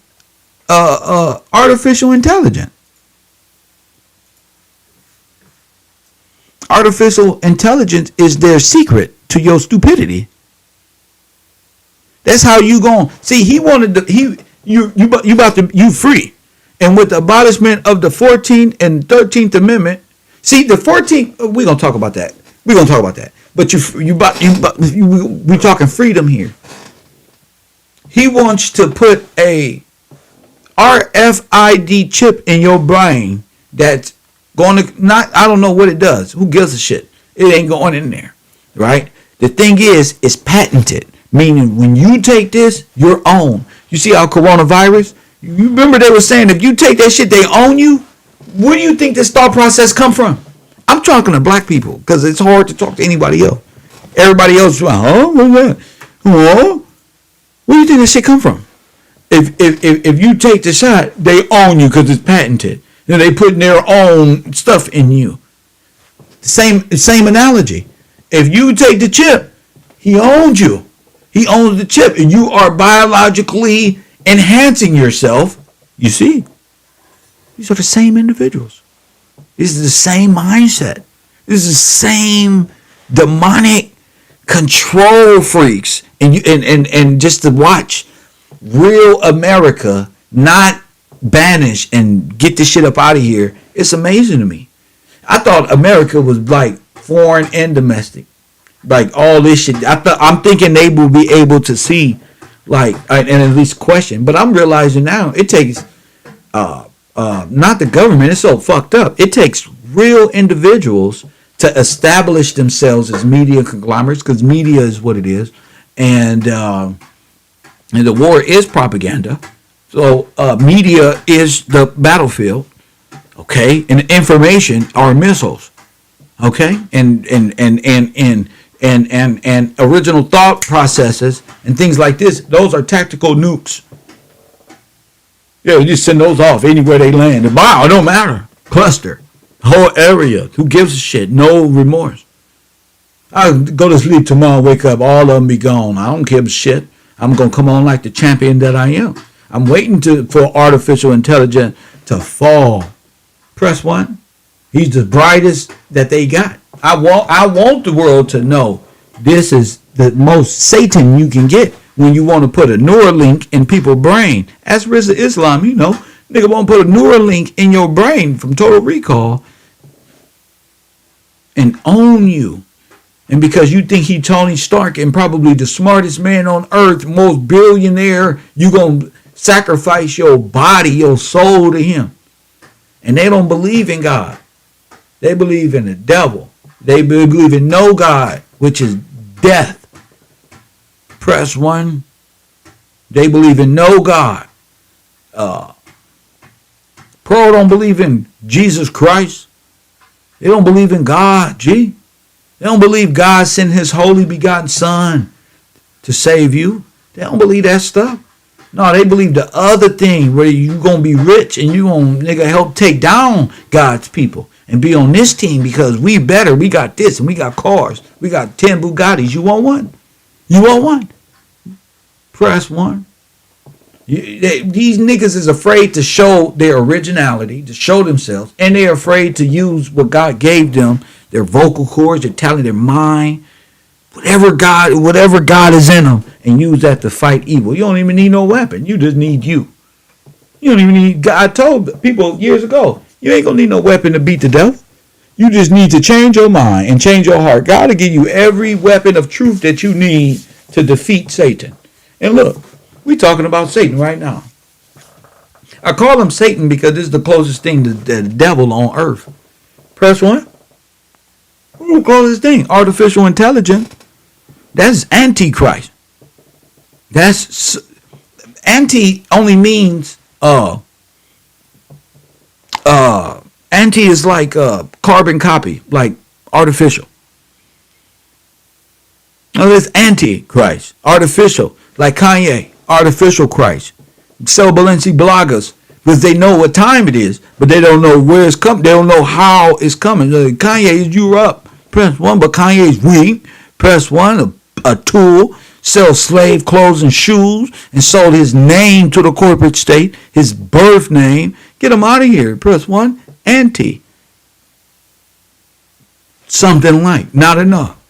artificial intelligence. Artificial intelligence is their secret to your stupidity. That's how you gon' see. He wanted to. You free, and with the abolishment of the 14th and 13th Amendment. See, the 14th. We're gonna talk about that. But we talking freedom here. He wants to put a RFID chip in your brain that's going to I don't know what it does. Who gives a shit? It ain't going in there, right? The thing is, it's patented. Meaning, when you take this, you're own. You see how coronavirus? You remember they were saying if you take that shit, they own you? Where do you think this thought process come from? I'm talking to black people because it's hard to talk to anybody else. Everybody else is like, huh? What's that? Huh? Where do you think this shit come from? If you take the shot, they own you because it's patented. Then they put their own stuff in you. Same analogy. If you take the chip, he owns you. He owns the chip, and you are biologically enhancing yourself. You see, these are the same individuals. This is the same mindset. This is the same demonic control freaks. And just to watch real America not banish and get this shit up out of here, it's amazing to me. I thought America was like foreign and domestic. Like all this shit, I'm thinking they will be able to see, like, and at least question. But I'm realizing now it takes not the government. It's so fucked up. It takes real individuals to establish themselves as media conglomerates, because media is what it is, and the war is propaganda. So media is the battlefield, okay, and information are missiles, okay, and original thought processes and things like this. Those are tactical nukes. Yeah, you just send those off anywhere they land. Wow, it don't matter. Cluster, whole area. Who gives a shit? No remorse. I go to sleep tomorrow, wake up, all of them be gone. I don't give a shit. I'm gonna come on like the champion that I am. I'm waiting for artificial intelligence to fall. Press 1. He's the brightest that they got. I want the world to know this is the most Satan you can get when you want to put a Neuralink in people's brain. As Rizza Islam, you know, nigga won't put a Neuralink in your brain from Total Recall and own you. And because you think he Tony Stark and probably the smartest man on earth, most billionaire, you gonna sacrifice your body, your soul to him. And they don't believe in God. They believe in the devil. They believe in no God, which is death. Press 1. They believe in no God. Pro don't believe in Jesus Christ. They don't believe in God, G. They don't believe God sent his holy begotten son to save you. They don't believe that stuff. No, they believe the other thing where you going to be rich and you going to help take down God's people and be on this team because we better. We got this and we got cars. We got 10 Bugattis. You want one? You want one? Press 1. These niggas is afraid to show their originality, to show themselves, and they're afraid to use what God gave them, their vocal cords, their talent, their mind, whatever God is in them, and use that to fight evil. You don't even need no weapon. You just need you. You don't even need God. I told people years ago, you ain't gonna need no weapon to beat the devil. You just need to change your mind and change your heart. God will give you every weapon of truth that you need to defeat Satan. And look, we're talking about Satan right now. I call him Satan because this is the closest thing to the devil on earth. Press 1. What do we call this thing? Artificial intelligence. That's Antichrist. That's anti only means anti is like carbon copy, like artificial. No, it's Antichrist, artificial, like Kanye, artificial Christ. Sell Balenci bloggers because they know what time it is, but they don't know where it's coming. They don't know how it's coming. Kanye is you up. Press 1, but Kanye's weak. Press 1, a tool. Sell slave clothes and shoes and sold his name to the corporate state, his birth name. Get him out of here. Press 1, anti. Something like, not enough.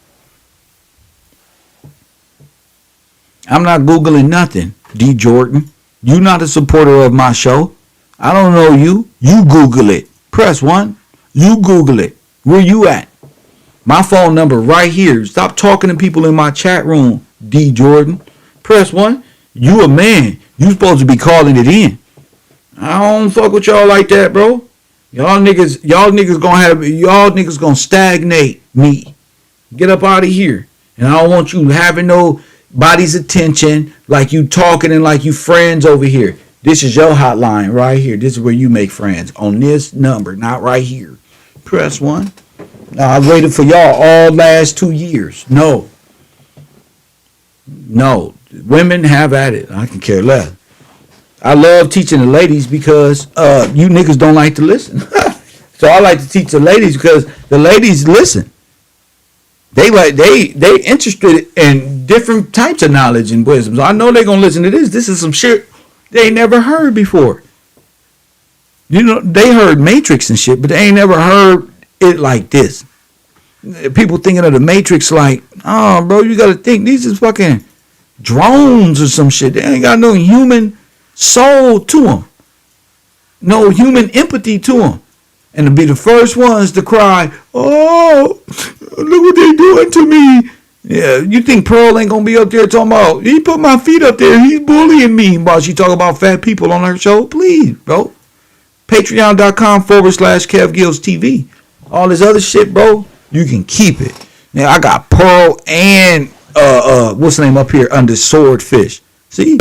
I'm not Googling nothing, D. Jordan. You not a supporter of my show. I don't know you. You Google it. Press 1. You Google it. Where you at? My phone number right here. Stop talking to people in my chat room, D. Jordan. Press 1. You a man. You supposed to be calling it in. I don't fuck with y'all like that, bro. Y'all niggas gonna stagnate me. Get up out of here. And I don't want you having nobody's attention like you talking and like you friends over here. This is your hotline right here. This is where you make friends. On this number, not right here. Press 1. Now, I waited for y'all all last 2 years. No. Women have at it. I can care less. I love teaching the ladies because you niggas don't like to listen. So I like to teach the ladies because the ladies listen. They interested in different types of knowledge and wisdom. So I know they're gonna listen to this. This is some shit they ain't never heard before. You know, they heard Matrix and shit, but they ain't never heard it like this. People thinking of the Matrix like, oh, bro, you got to think these is fucking drones or some shit. They ain't got no human soul to them, no human empathy to them, and to be the first ones to cry, oh, look what they doing to me. Yeah, you think Pearl ain't gonna be up there talking about, he put my feet up there, he's bullying me while she talk about fat people on her show? Please, bro. Patreon.com/KevGillsTV. All this other shit, bro, you can keep it. Now I got Pearl and what's the name up here under Swordfish. See?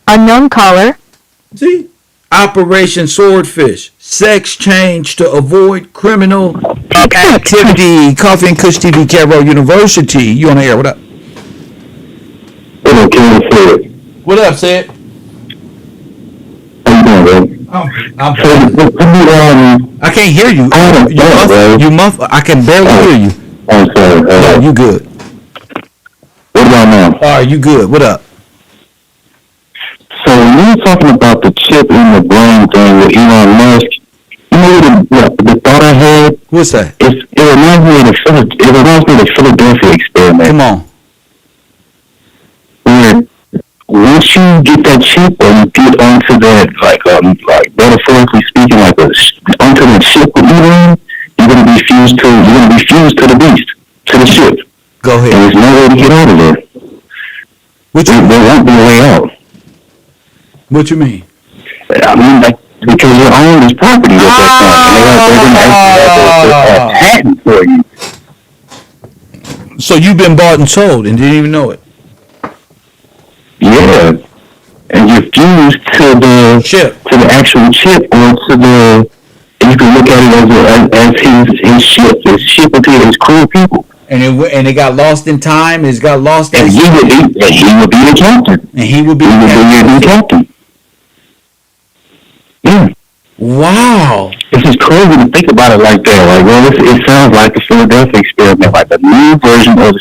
Unknown caller. See? Operation Swordfish. Sex change to avoid criminal activity. Coffee and Kush TV, Kevrow University. You on the air? What up? What up, Sid? How you doing, bro? I'm I can't hear you. You muff. I can barely hear you. I'm sorry. No, you good. What about now? All right, you good. What up? So when you were talking about the chip in the brain thing with Elon Musk, you know the thought I had? What's that? It reminds me of the Philadelphia experiment. Come on. Where once you get that chip or you get onto that, like metaphorically speaking, onto that ship with Elon, you're gonna be fused to the beast, to the ship. Go ahead. And there's no way to get out of there. There won't be a way out. What you mean? I mean, because you own this property at that time. And they're going to actually have a patent for you. So you've been bought and sold and didn't even know it? Yeah. And you're fused to the chip, to the actual chip, or to the, and you can look at it as his ship with his crew of people. And it got lost in time. It's got lost. And he would be the captain. And he would be the captain. Yeah. Wow. This is crazy to think about it like that. Like, well, it sounds like the Philadelphia experiment, like a new version of the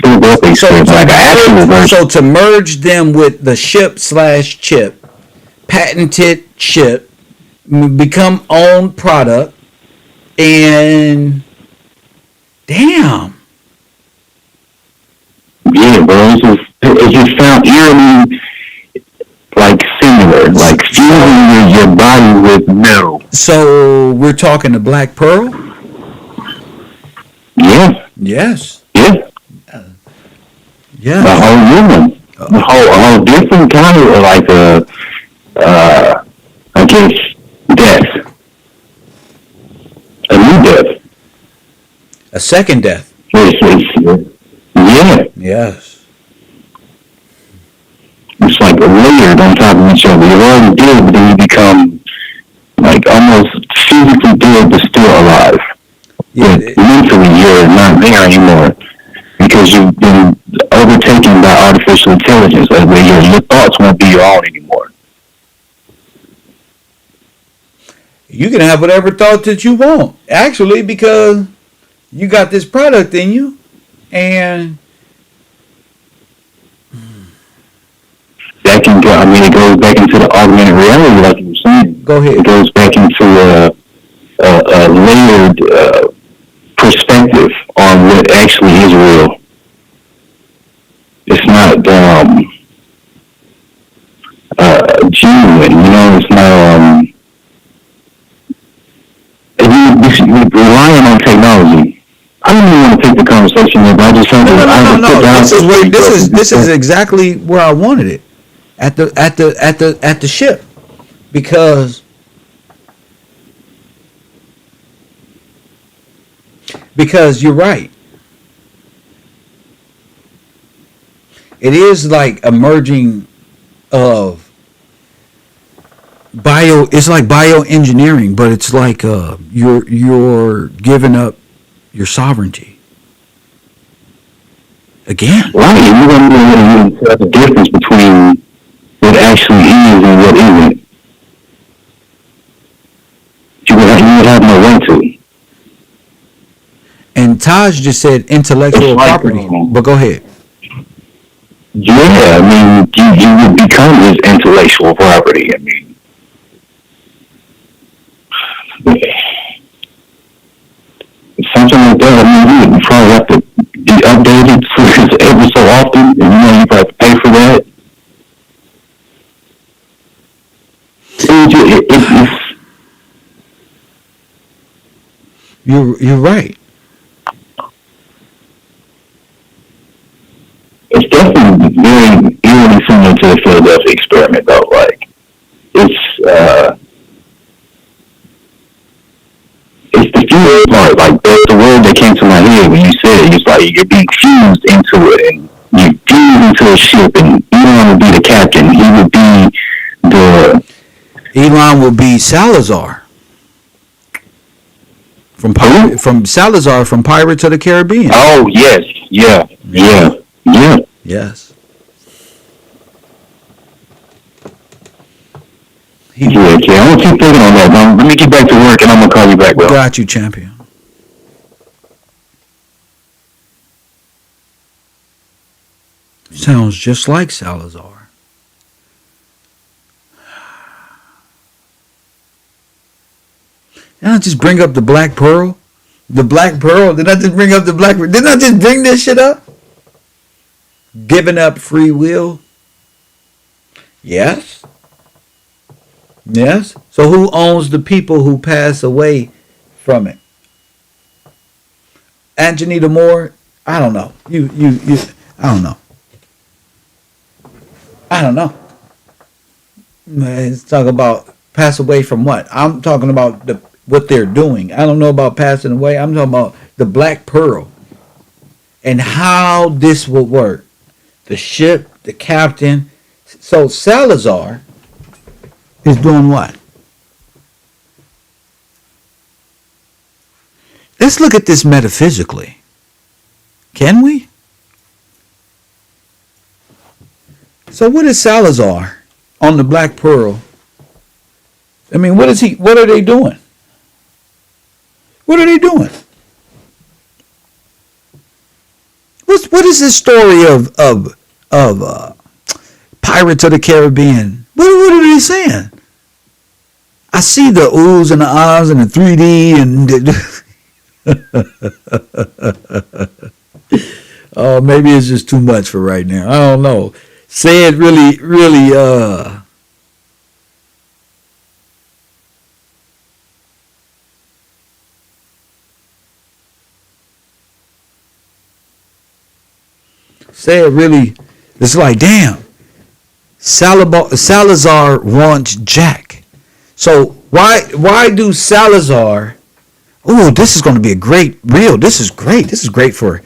Philadelphia experiment, like an actual version. So to merge them with the ship/chip, patented chip, become own product, and damn. Yeah, bro. It just sounds eerily like similar, like fusing your body with metal. So we're talking the Black Pearl? Yeah. Yes. Yeah. Yeah. The whole human. A whole different kind of like I guess death. A new death. A second death. Yeah. Yes. It's like layered on top of each other. You're already dead, but then you become like almost physically dead but still alive. Yeah. But mentally you're not there anymore because you've been overtaken by artificial intelligence, like where your thoughts won't be your own anymore. You can have whatever thought that you want, actually, because you got this product in you, and that can go. I mean, it goes back into the augmented reality, like you were saying. Go ahead. It goes back into a layered perspective on what actually is real. It's not genuine, you know. It's not. You're relying on technology. I don't even want to take the conversation there, but I just think This is exactly where I wanted it. At the ship, because you're right. It is like a merging of it's like bioengineering, but it's like you're giving up your sovereignty again. Right, you're going to tell the difference between what actually is and what isn't. You would have no way to. And Taj just said intellectual property, but go ahead. Yeah, I mean, you would become his intellectual property. I mean, something like that. I mean, you would probably have to be updated every so often, and you know you have to pay for that. You're right. It's definitely very eerily similar to the Philadelphia experiment, though. Like, it's it's the fused part. Like that's the word that came to my head when you said it. It's like you're being fused into it, and you fuse into a ship, and Elon would be the captain. He would be the Elon will be Salazar from Salazar from Pirates of the Caribbean. Oh yes, yeah. Yes. Yeah, I'm gonna keep thinking on that. Let me get back to work, and I'm gonna call you back, bro. Got you, champion. Sounds just like Salazar. Did I just bring up the Black Pearl? The Black Pearl? Did I just bring up the Black Pearl? Didn't I just bring this shit up? Giving up free will? Yes. Yes. So who owns the people who pass away from it? Anjanita Moore? I don't know. You. I don't know. I don't know. Let's talk about pass away from what? I'm talking about what they're doing. I don't know about passing away. I'm talking about the Black Pearl and how this will work. The ship, the captain. So Salazar is doing what? Let's look at this metaphysically. Can we? So what is Salazar on the Black Pearl? I mean, what are they doing? What are they doing? What is this story of Pirates of the Caribbean? What are they saying? I see the oohs and the ahs and the 3D and oh, maybe it's just too much for right now. I don't know. Say it really it's like, damn, Salazar wants Jack. So why do Salazar, oh, this is going to be a great reel. This is great for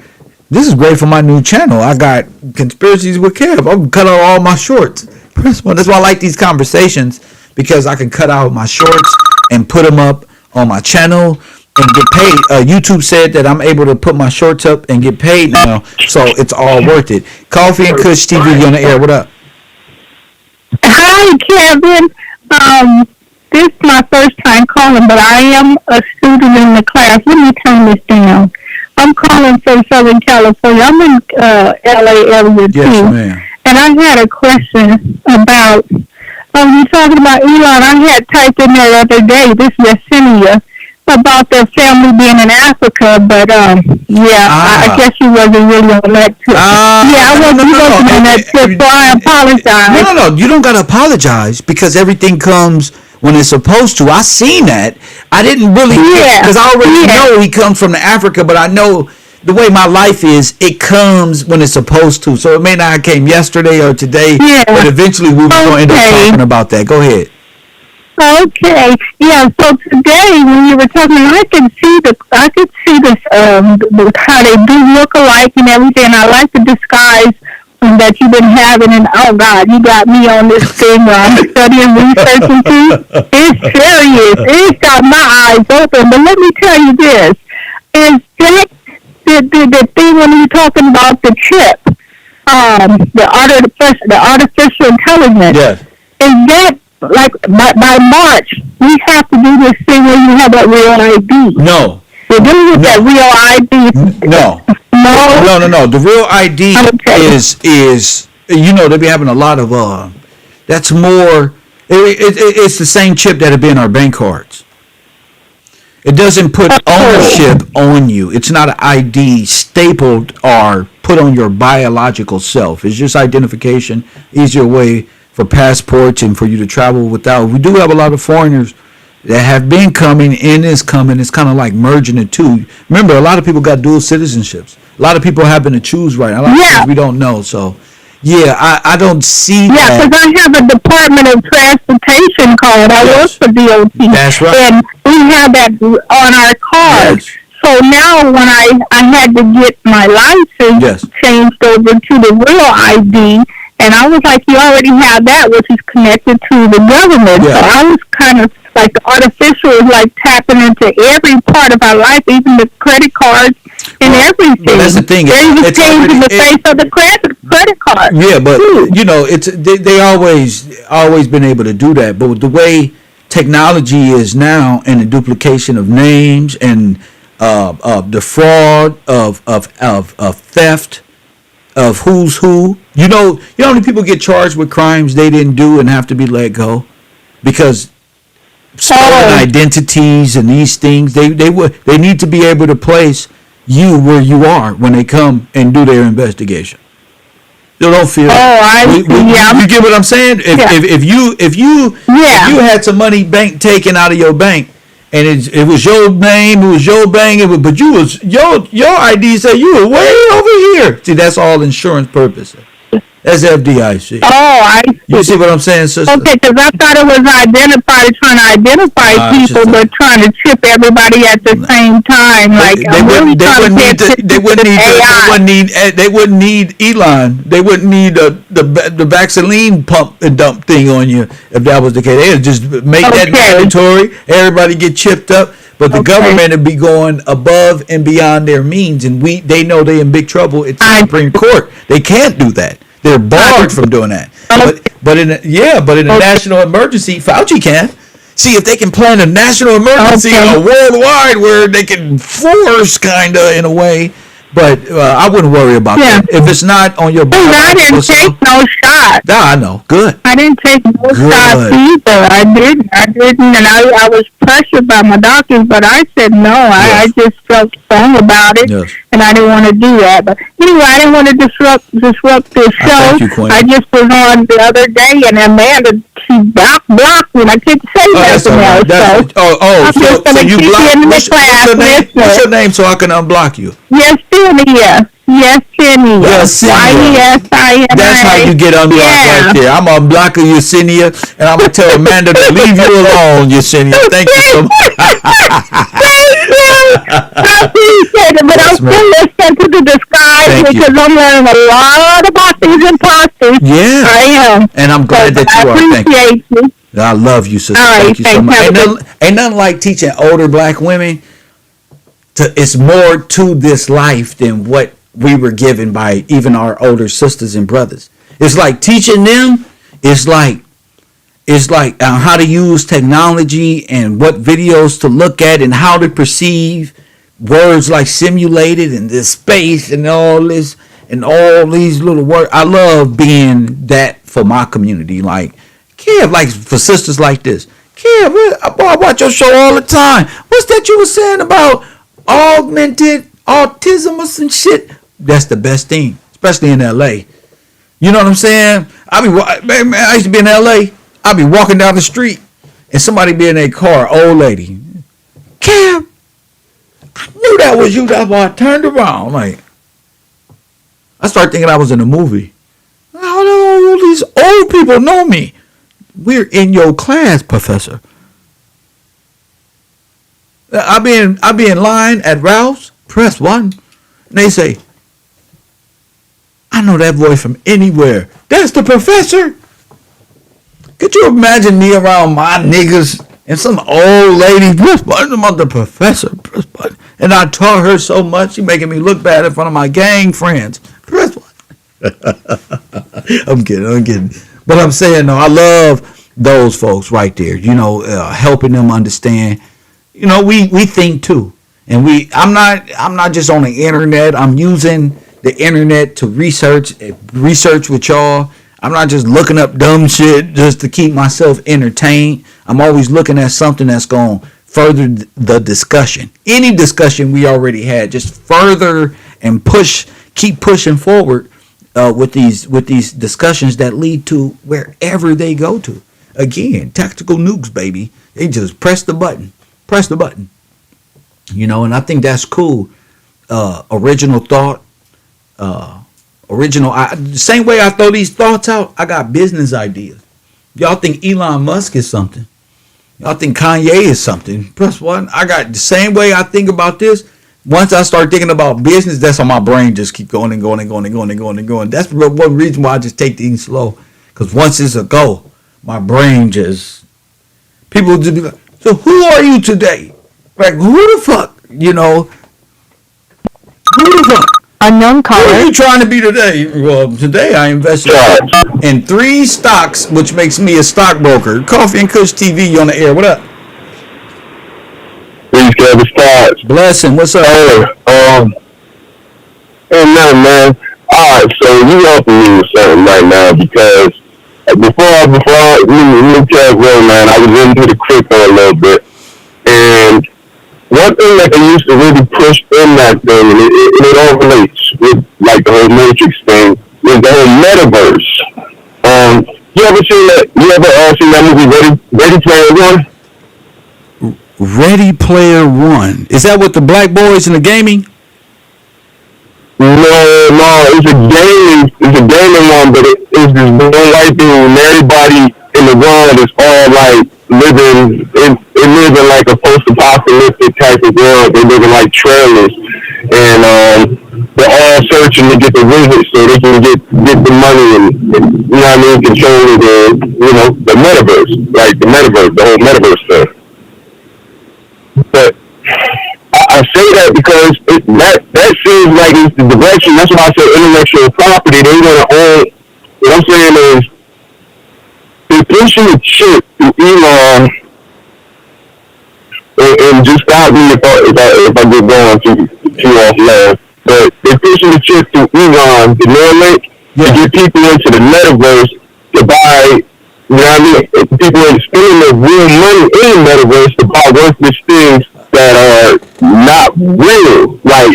my new channel. I got Conspiracies with Kev. I'm going to cut out all my shorts. That's why I like these conversations, because I can cut out my shorts and put them up on my channel and get paid. YouTube said that I'm able to put my shorts up and get paid now, so it's all worth it. Coffee and Kush TV, you on the air. What up? Hi, Kevin. This is my first time calling, but I am a student in the class. Let me turn this down. I'm calling from Southern California. I'm in LA area too. Yes, ma'am. And I had a question about, you talking about Elon. I had typed in there the other day, this Yesenia, about their family being in Africa, but I guess you wasn't really on that tip. I wasn't on that tip, so I apologize. No, you don't got to apologize, because everything comes when it's supposed to. I seen that. I didn't really, because I already know he comes from Africa, but I know the way my life is, it comes when it's supposed to. So it may not have came yesterday or today, but eventually we were going to end up talking about that. Go ahead. Okay. Yeah. So today, when you were talking, I could see this, how they do look alike and everything. I like the disguise that you've been having, and oh God, you got me on this thing where I'm studying, researching too. It's serious. It's got my eyes open. But let me tell you this: is that the thing when you're talking about the chip, the artificial intelligence? Yes. Is that like by March, we have to do this thing where you have that real ID? No. We're dealing with that real ID. No. The real ID is they be having a lot of that's more. It's the same chip that'll be in our bank cards. It doesn't put ownership on you. It's not an ID stapled or put on your biological self. It's just identification, easier way for passports and for you to travel without. We do have a lot of foreigners that have been coming and is coming. It's kind of like merging the two. Remember, a lot of people got dual citizenships. A lot of people happen to choose right. A lot of things we don't know. So, Yeah, I don't see Yeah, that. because I have a Department of Transportation card. I work Yes. for DOT. That's right. And we have that on our card. Yes. So now when I had to get my license Yes. changed over to the real ID, and I was like, you already have that, which is connected to the government. Yeah. So I was kind of like, the artificial is like tapping into every part of our life, even the credit cards and everything. But that's the thing. They're even changing the face of the credit card. Yeah, but you know, it's they always been able to do that. But with the way technology is now, and the duplication of names, and the fraud of theft of who's who. You know how many people get charged with crimes they didn't do and have to be let go because stolen identities and these things. They need to be able to place you where you are when they come and do their investigation. You don't feel. You get what I'm saying? If you had some money taken out of your bank, and it was your name, it was your bank, but you was your ID said you were way over here. See, that's all insurance purposes. That's FDIC. I see. You see what I'm saying, sister? Okay, because I thought it was trying to identify people, but trying to chip everybody at the same time. Like they wouldn't need Elon. They wouldn't need the Vaseline pump and dump thing on you if that was the case. They'd just make that mandatory. Everybody get chipped up. But the government would be going above and beyond their means, and they know they're in big trouble at the Supreme Court. They can't do that. They're barred from doing that. But in a national emergency, Fauci can. See if they can plan a national emergency or worldwide where they can force in a way. But I wouldn't worry about that. If it's not on your body. I didn't take no shot. I know. Good. I didn't take no shots either. I didn't. And I was pressured by my doctors, but I said no. I just felt strong about it. Yes. And I didn't want to do that. But anyway, I didn't want to disrupt this show. I just was on the other day, and Amanda, she blocked me. I couldn't say nothing else. So you blocked. What's your name so I can unblock you? Yesenia. Yesenia. Yesenia. That's how you get unblocked right there. I'm unblocking Yesenia, and I'm going to tell Amanda to leave you alone, Yesenia. Thank you so much. Thank you. I appreciate it, but I'm still listening to the disguise because I'm learning a lot about these imposters. Yeah. I am. And I'm glad that you are. I appreciate you. I love you, sister. All right, thank you so much. Ain't nothing like teaching older black women. It's more to this life than what we were given by even our older sisters and brothers. It's like teaching them. It's like how to use technology and what videos to look at and how to perceive words like simulated and this space and all this and all these little words. I love being that for my community. Like, Kev, like for sisters like this. Kev, I watch your show all the time. What's that you were saying about augmented autism or some shit? That's the best thing, especially in LA. You know what I'm saying? I used to be in LA. I'd be walking down the street and somebody be in a car, old lady. Kev, I knew that was you. That's why I turned around. Like, I started thinking I was in a movie. How do all these old people know me? We're in your class, Professor. I be in line at Ralph's, press 1, and they say, I know that voice from anywhere. That's the professor. Could you imagine me around my niggas and some old lady, press button, I'm the professor, press button. And I taught her so much, she making me look bad in front of my gang friends. Press button. I'm kidding. But I'm saying, no, I love those folks right there, helping them understand. We think too. And I'm not just on the internet. I'm using the internet to research with y'all. I'm not just looking up dumb shit just to keep myself entertained. I'm always looking at something that's going to further the discussion. Any discussion we already had, just further and keep pushing forward with these discussions that lead to wherever they go to. Again, tactical nukes, baby. They just press the button. And I think that's cool. Original thought. original. The same way I throw these thoughts out, I got business ideas. Y'all think Elon Musk is something. Y'all think Kanye is something. Press one. I got the same way I think about this. Once I start thinking about business, that's how my brain just keep going and going and going and going and going and going. That's one reason why I just take things slow. Because once it's a go, my brain just... People just be like, so who are you today? Like, who the fuck? You know? Who the fuck? Unknown Who are caller. you trying to be today? Well, today I invested in 3 stocks, which makes me a stockbroker. Coffee and Kush TV, you on the air. What up? Please get the stars. Blessing. What's up? Hey, nothing, man. All right, so you helping me with something right now because before me Kevrow, man, I was into the crypto a little bit, and one thing that they used to really push in that thing, and it all relates with like the whole Matrix thing, was the whole metaverse. You ever seen that? You ever seen that movie Ready Player One? Ready Player One. Is that with the black boys in the gaming? No, it's a gaming one, but it's this one white dude, and everybody in the world is all like living like a post-apocalyptic type of world. They're living like trailers, and they're all searching to get the wizards so they can get the money and you know what I mean, control the metaverse, like the whole metaverse thing. But I say that because that seems like it's the direction. That's why I say intellectual property. They want to own. What I'm saying is they're pushing the chip to Elon, and just stop me if I get going too off left. But they're pushing the chip to Elon, the Neuralink, to get people into the metaverse to buy. You know what I mean? People are spending their real money in the metaverse to buy worthless things that are not real. Like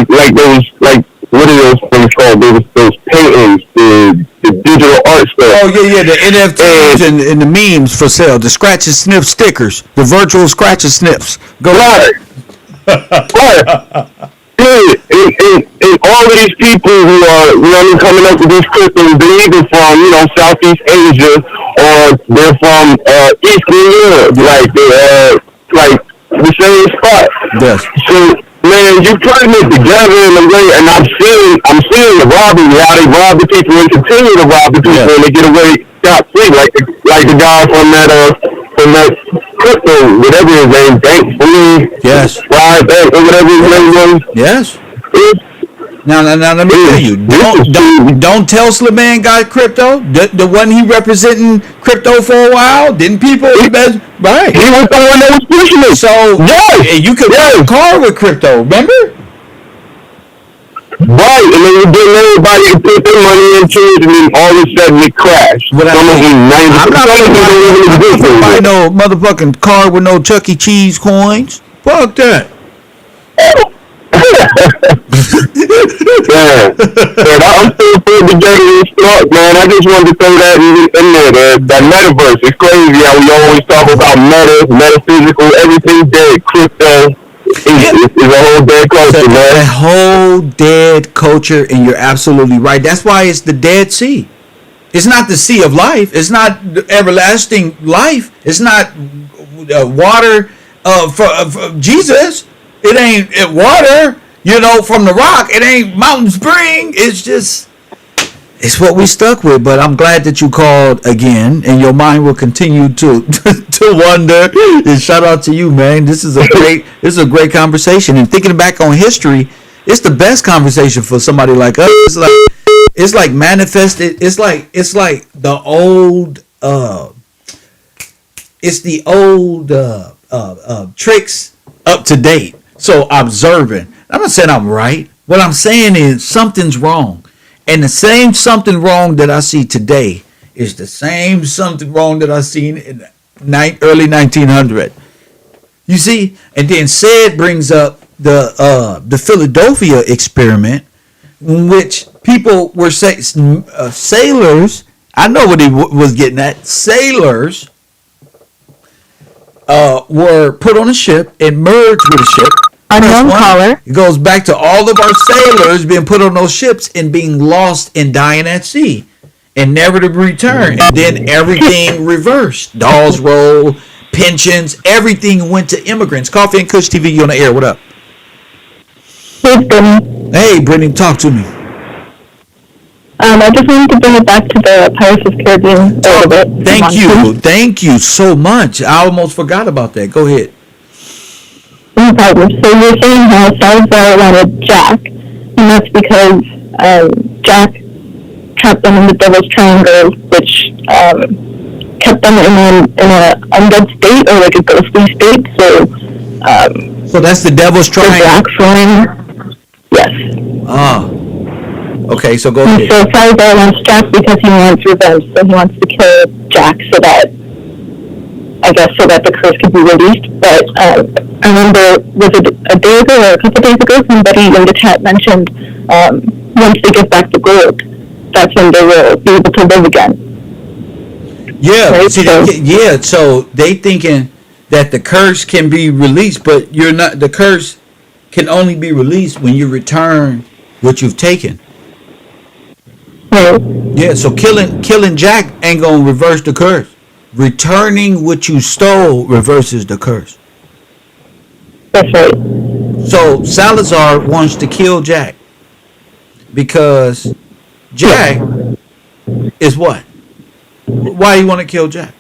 like those, like what are those things called? Those paintings, the digital art stuff. Oh yeah, the NFTs and the memes for sale, the scratch and sniff stickers, the virtual scratch and sniffs. Go right. And all of these people who are, coming up with these cryptos, they're either from, Southeast Asia or they're from Eastern Europe, like the same spot. Yes. So, man, you're putting it together in a way, and I'm seeing the robbery, how they rob the people and continue to rob the people, and they get away scot-free, like the guy from that crypto, whatever his name, Bank, yes, Bank, or whatever his name was. Yes. Now let me tell you, don't tell Sliman got crypto. The one he representing crypto for a while, didn't people? Right. He was the one that was pushing it. So you could buy a car with crypto, remember? Right, and then you get everybody to put their money into it, and then all of a sudden it crashed. I'm not gonna buy no motherfucking car with no Chuck E. Cheese coins. Fuck that. Man, I'm still putting together this thought, man. I just wanted to throw that in there. That metaverse, it's crazy how we always talk about metaphysical, everything dead, crypto. It's a whole dead culture, man. A whole dead culture, and you're absolutely right. That's why it's the Dead Sea. It's not the sea of life. It's not everlasting life. It's not water for Jesus. It ain't water, from the rock. It ain't mountain spring. It's what we stuck with. But I'm glad that you called again, and your mind will continue to wonder. And shout out to you, man. This is a great conversation. And thinking back on history, it's the best conversation for somebody like us. It's like manifested. It's like the old. It's the old tricks up to date. So observing. I'm not saying I'm right. What I'm saying is something's wrong. And the same something wrong that I see today is the same something wrong that I seen in the early 1900. You see? And then Sid brings up the Philadelphia experiment, in which people were sailors. I know what he was getting at. Sailors were put on a ship and merged with a ship. Press Unknown one. caller. It goes back to all of our sailors being put on those ships and being lost and dying at sea and never to return. And then everything reversed. Dolls roll, pensions, everything went to immigrants. Coffee and Kush TV, you on the air. What up? Hey, Brittany. Hey, Brittany, talk to me. I just wanted to bring it back to the Pirates of the Caribbean a little bit. Thank you so much. I almost forgot about that. Go ahead. No problem. So you're saying how Salazar wanted Jack, and that's because Jack trapped them in the Devil's Triangle, which kept them in a undead state or like a ghostly state. So that's the Devil's Triangle. Black flame. Yes. Okay, so go ahead. So Salazar wants Jack because he wants revenge. So he wants to kill Jack so that the curse could be released. But I remember, was it a day ago or a couple days ago, somebody in the chat mentioned once they get back the gold, that's when they will be able to live again. Yeah, right? So they thinking that the curse can be released, but you're not. The curse can only be released when you return what you've taken. Right. Yeah, so killing Jack ain't gonna reverse the curse. Returning what you stole reverses the curse. That's right. So Salazar wants to kill Jack because Jack is what? Why do you want to kill Jack?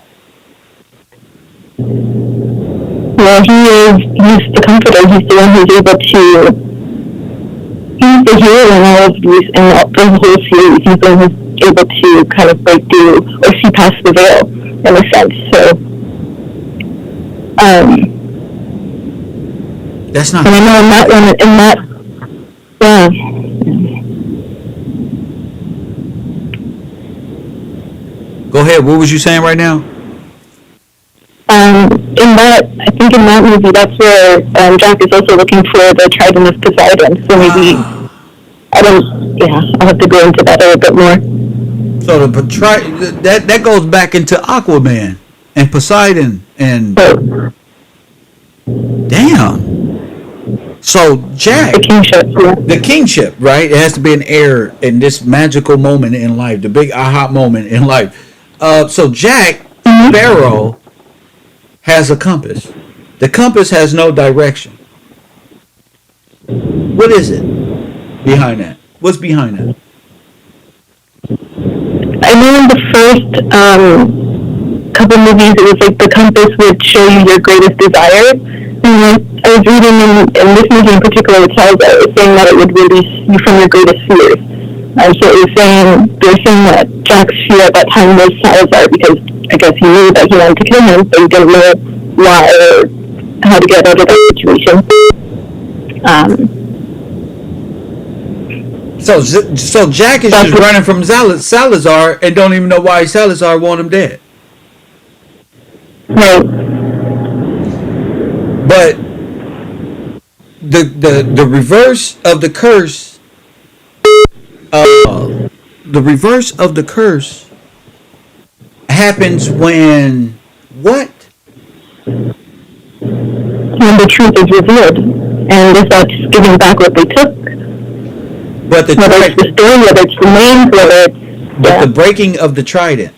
Well, he's the comforter. He's the one who's able to. He's the hero in all of these, in the whole series. He's the one who's able to kind of break through or see past the veil, in a sense. So, that's not. And I know in that, yeah. Go ahead. What was you saying right now? I think in that movie, that's where Jack is also looking for the trident of Poseidon. So maybe I'll have to go into that a little bit more. So that goes back into Aquaman and Poseidon and damn. So Jack, the kingship, right? It has to be an heir in this magical moment in life, the big aha moment in life. So Jack Sparrow has a compass. The compass has no direction. What is it behind that? What's behind that? I know in the first couple movies, it was like the compass would show you your greatest desire. And I was reading in this movie in particular, it was saying that it would release you from your greatest fears. So it was they're saying that Jack's fear at that time was Salazar because I guess he knew that he wanted to kill him, but he didn't know why or how to get out of that situation. So Jack is just running from Salazar and don't even know why Salazar want him dead. Right. But the reverse of the curse, happens when what? When the truth is revealed, and it's not just giving back what they took. But whether it's the story, whether it's the name, whether it's the breaking of the trident.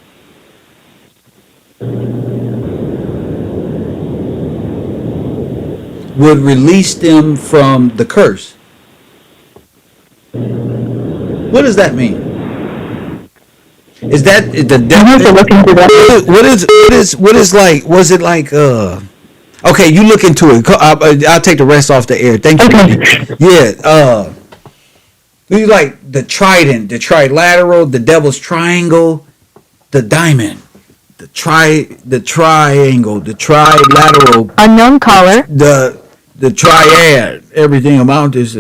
Would release them from the curse. What does that mean? Is that the devil? What is like? Was it like? Okay, you look into it. I'll take the rest off the air. Thank you. Okay. Yeah. You like the trident, the trilateral, the devil's triangle, the diamond, the triangle, the trilateral. Unknown caller. The triad. Everything about this.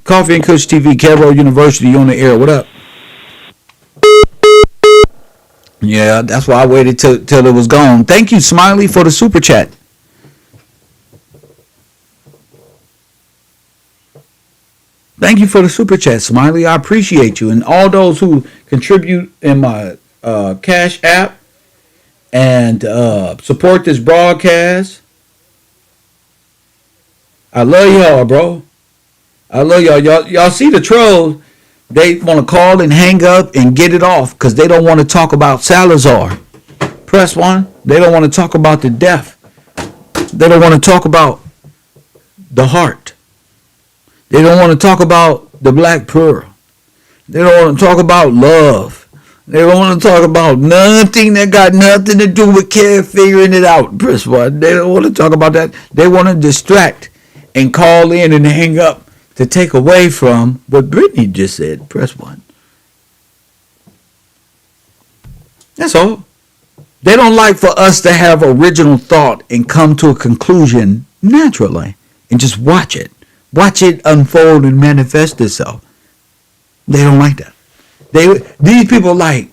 Coffee and Kush TV, Kevrow University on the air. What up? Yeah, that's why I waited till it was gone. Thank you, Smiley, for the super chat. Thank you for the super chat, Smiley. I appreciate you. And all those who contribute in my Cash App and support this broadcast. I love y'all, bro. I love y'all. Y'all see the trolls? They want to call and hang up and get it off because they don't want to talk about Salazar. Press one. They don't want to talk about the death. They don't want to talk about the heart. They don't want to talk about the black pearl. They don't want to talk about love. They don't want to talk about nothing that got nothing to do with care figuring it out. Press one. They don't want to talk about that. They want to distract and call in and hang up to take away from what Brittany just said. Press one. That's all. They don't like for us to have original thought and come to a conclusion naturally and just watch it. Watch it unfold and manifest itself. They don't like that. These people like,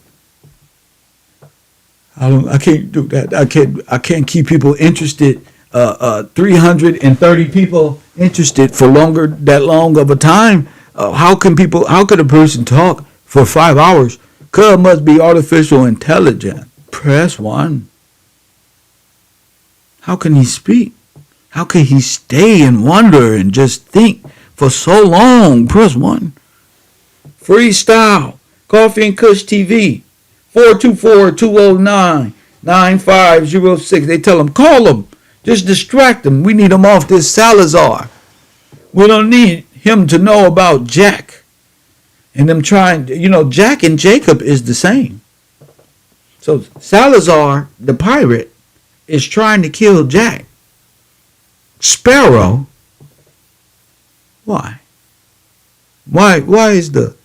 I can't do that. I can't keep people interested. 330 people interested for that long of a time. How could a person talk for 5 hours? Cuz must be artificial intelligence. Press one. How can he speak? How can he stay and wonder and just think for so long? Press one. Freestyle. Coffee and Kush TV. 424-209-9506. They tell them, call them. Just distract them. We need them off this Salazar. We don't need him to know about Jack. And them trying, Jack and Jacob is the same. So Salazar, the pirate, is trying to kill Jack. Sparrow, why? Why is the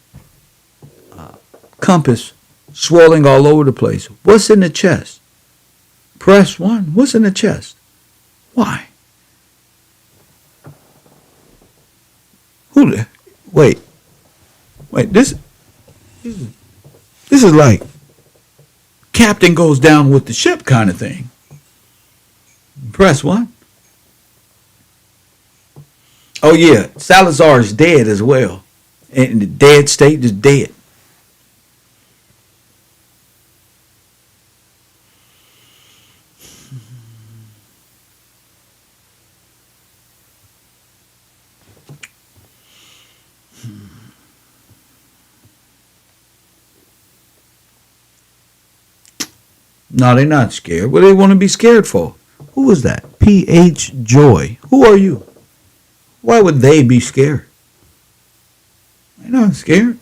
compass swirling all over the place? What's in the chest? Press one. What's in the chest? Why? Wait. This is like captain goes down with the ship kind of thing. Press one. Oh yeah, Salazar is dead as well. In the dead state, is dead. No, they're not scared. What do they want to be scared for? Who is that? P.H. Joy. Who are you? Why would they be scared? They're not scared.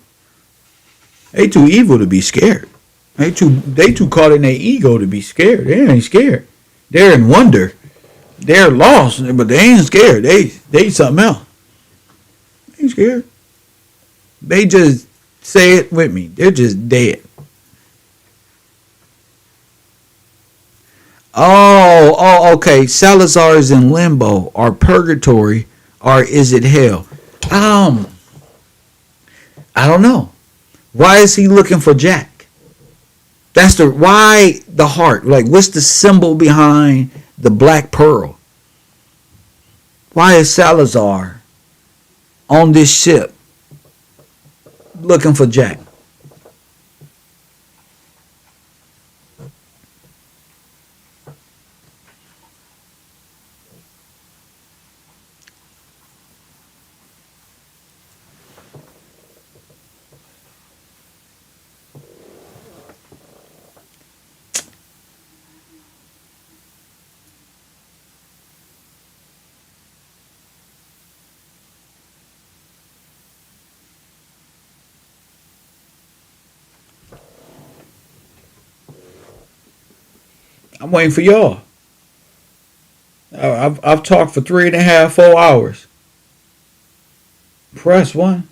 They too evil to be scared. They too caught in their ego to be scared. They ain't scared. They're in wonder. They're lost, but they ain't scared. They something else. They ain't scared. They just say it with me. They're just dead. Okay. Salazar is in limbo or purgatory, or is it hell? I don't know. Why is he looking for Jack? Why the heart? Like, what's the symbol behind the black pearl? Why is Salazar on this ship looking for Jack? I'm waiting for y'all. I've talked for 3.5, 4 hours. Press one.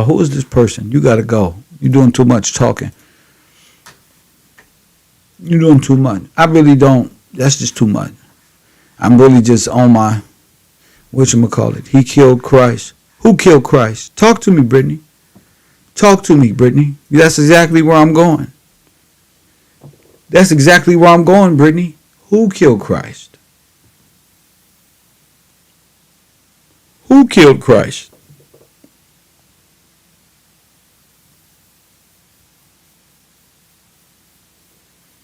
Who is this person? You gotta go. You're doing too much talking. You're doing too much. I really don't. That's just too much. I'm really just on my, whatchamacallit. He killed Christ. Who killed Christ? Talk to me, Brittany. Talk to me, Brittany. That's exactly where I'm going. That's exactly where I'm going, Brittany. Who killed Christ? Who killed Christ?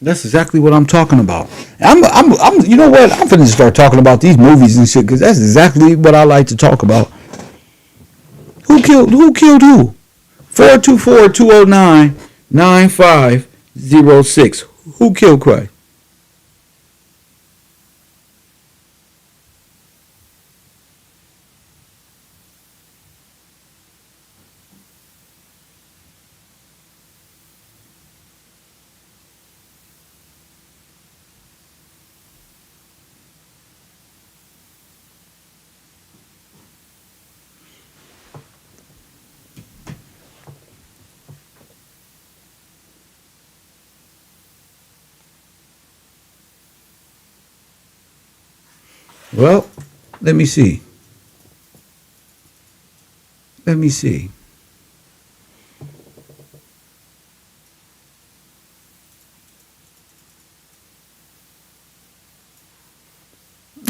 That's exactly what I'm talking about. You know what? I'm finna start talking about these movies and shit because that's exactly what I like to talk about. Who killed who? 424-209-9506. Who killed Christ? Well, let me see. Let me see.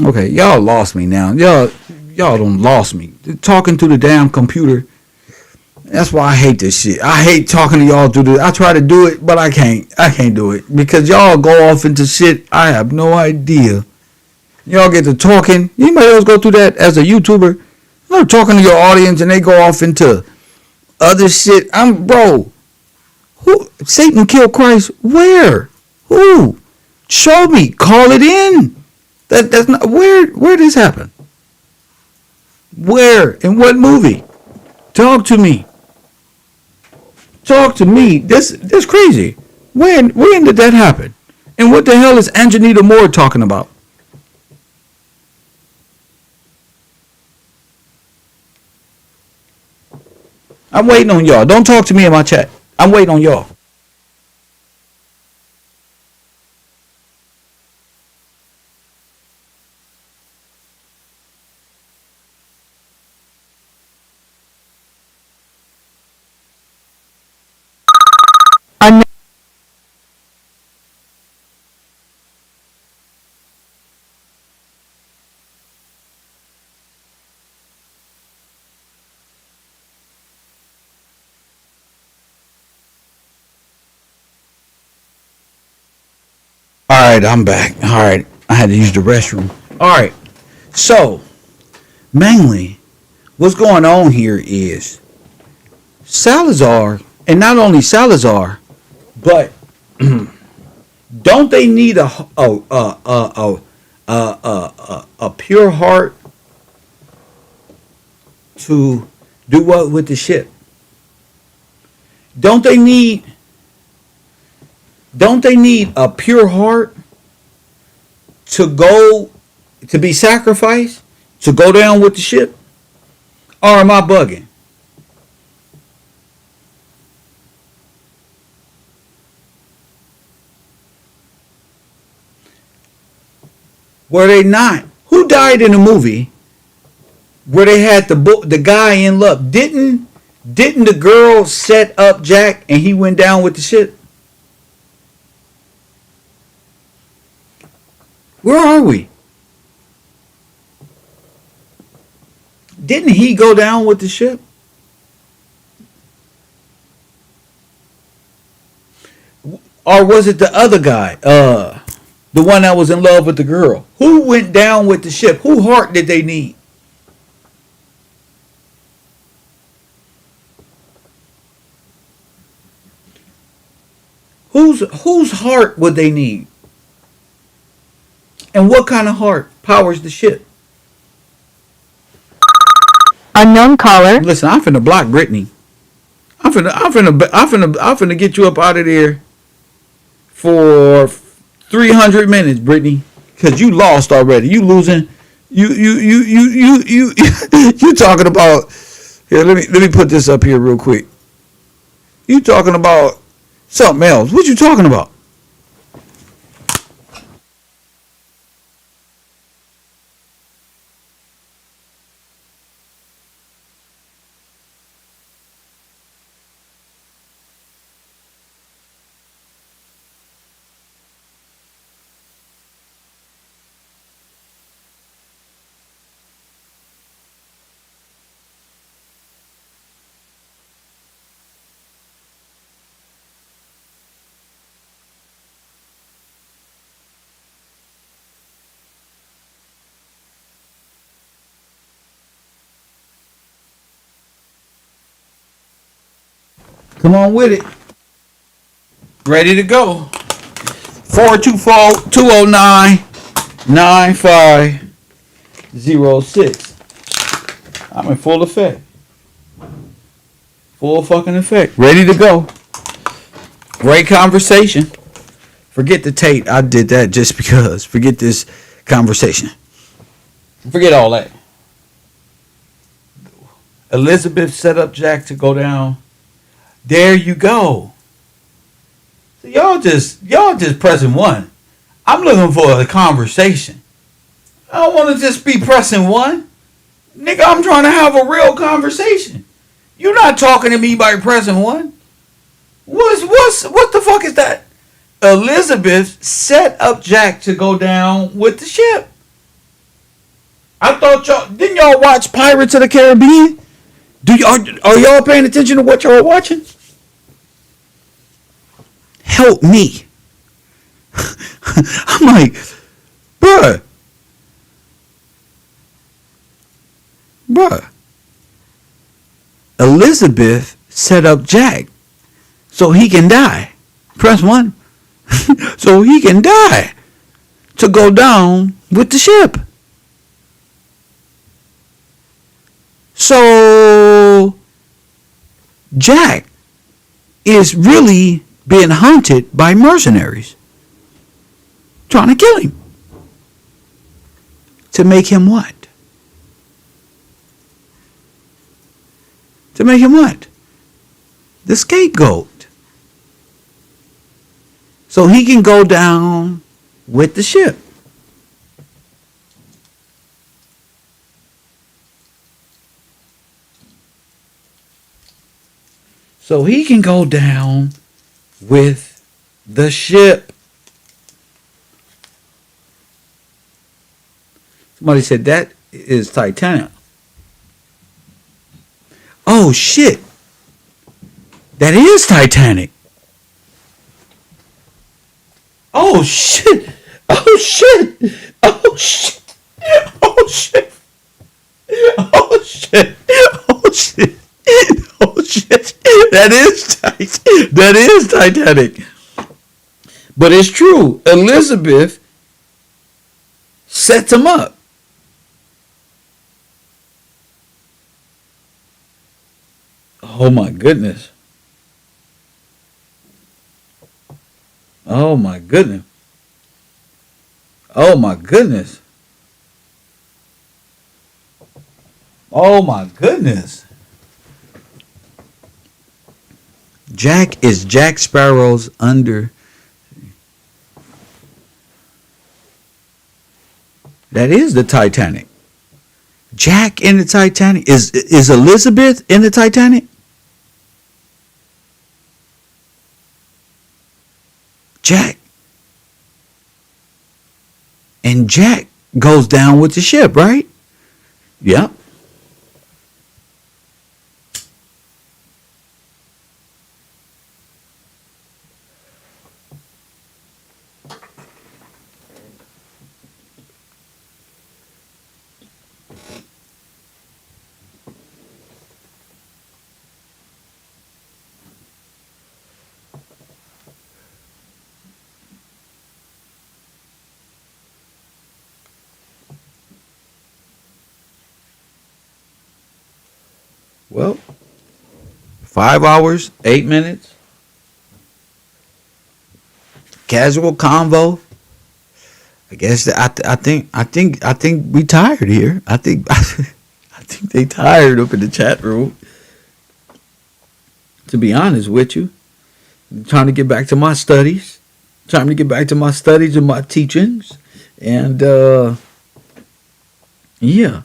Okay, y'all lost me now. Y'all done lost me. Talking to the damn computer. That's why I hate this shit. I hate talking to y'all through this. I try to do it, but I can't. I can't do it because y'all go off into shit. I have no idea. Y'all get to talking. Anybody else go through that as a YouTuber? You're talking to your audience and they go off into other shit. Bro. Who? Satan killed Christ? Where? Who? Show me. Call it in. That's not where this happened. Where? In what movie? Talk to me. Talk to me. This crazy. When did that happen? And what the hell is Angelina Moore talking about? I'm waiting on y'all. Don't talk to me in my chat. I'm waiting on y'all. All right, I'm back. All right, I had to use the restroom. All right, so mainly what's going on here is Salazar, and not only Salazar, but don't they need a pure heart to do what with the ship? Don't they need a pure heart to go to be sacrificed to go down with the ship? Or am I bugging? Were they not? Who died in the movie where they had the guy in love? Didn't the girl set up Jack and he went down with the ship? Where are we? Didn't he go down with the ship? Or was it the other guy? The one that was in love with the girl. Who went down with the ship? Whose heart did they need? Whose heart would they need? And what kind of heart powers the ship? Unknown caller. Listen, I'm finna block Brittany. I'm finna get you up out of there for 300 minutes, Brittany, because you lost already. You losing. You talking about Here, let me put this up here real quick. You talking about something else? What you talking about? Come on with it. Ready to go. 424-209-9506. I'm in full effect. Full fucking effect. Ready to go. Great conversation. Forget the Tate. I did that just because. Forget this conversation. Forget all that. Elizabeth set up Jack to go down. There you go. So y'all just pressing one. I'm looking for a conversation. I don't want to just be pressing one. Nigga, I'm trying to have a real conversation. You're not talking to me by pressing one. What the fuck is that? Elizabeth set up Jack to go down with the ship. I thought didn't y'all watch Pirates of the Caribbean? Are y'all paying attention to what y'all watching? Help me. I'm like, bruh. Elizabeth set up Jack so he can die. Press 1. So he can die to go down with the ship. So Jack is really being hunted by mercenaries trying to kill him. To make him what? To make him what? The scapegoat. So he can go down with the ship. So he can go down with the ship. Somebody said that is Titanic. Oh shit. That is Titanic. Oh shit. Oh shit. Oh shit. Oh shit. Oh shit. Oh shit. Oh shit. That is Titanic. But it's true. Elizabeth sets him up. Oh my goodness. Oh my goodness. Oh my goodness. Oh my goodness. Jack is Jack Sparrow's under. That is the Titanic. Jack in the Titanic. Is Elizabeth in the Titanic? Jack. And Jack goes down with the ship, right? Yep. Well, 5 hours, 8 minutes. Casual convo. I guess I think we tired here. I think they tired up in the chat room. To be honest with you, I'm trying to get back to my studies, and my teachings, and yeah.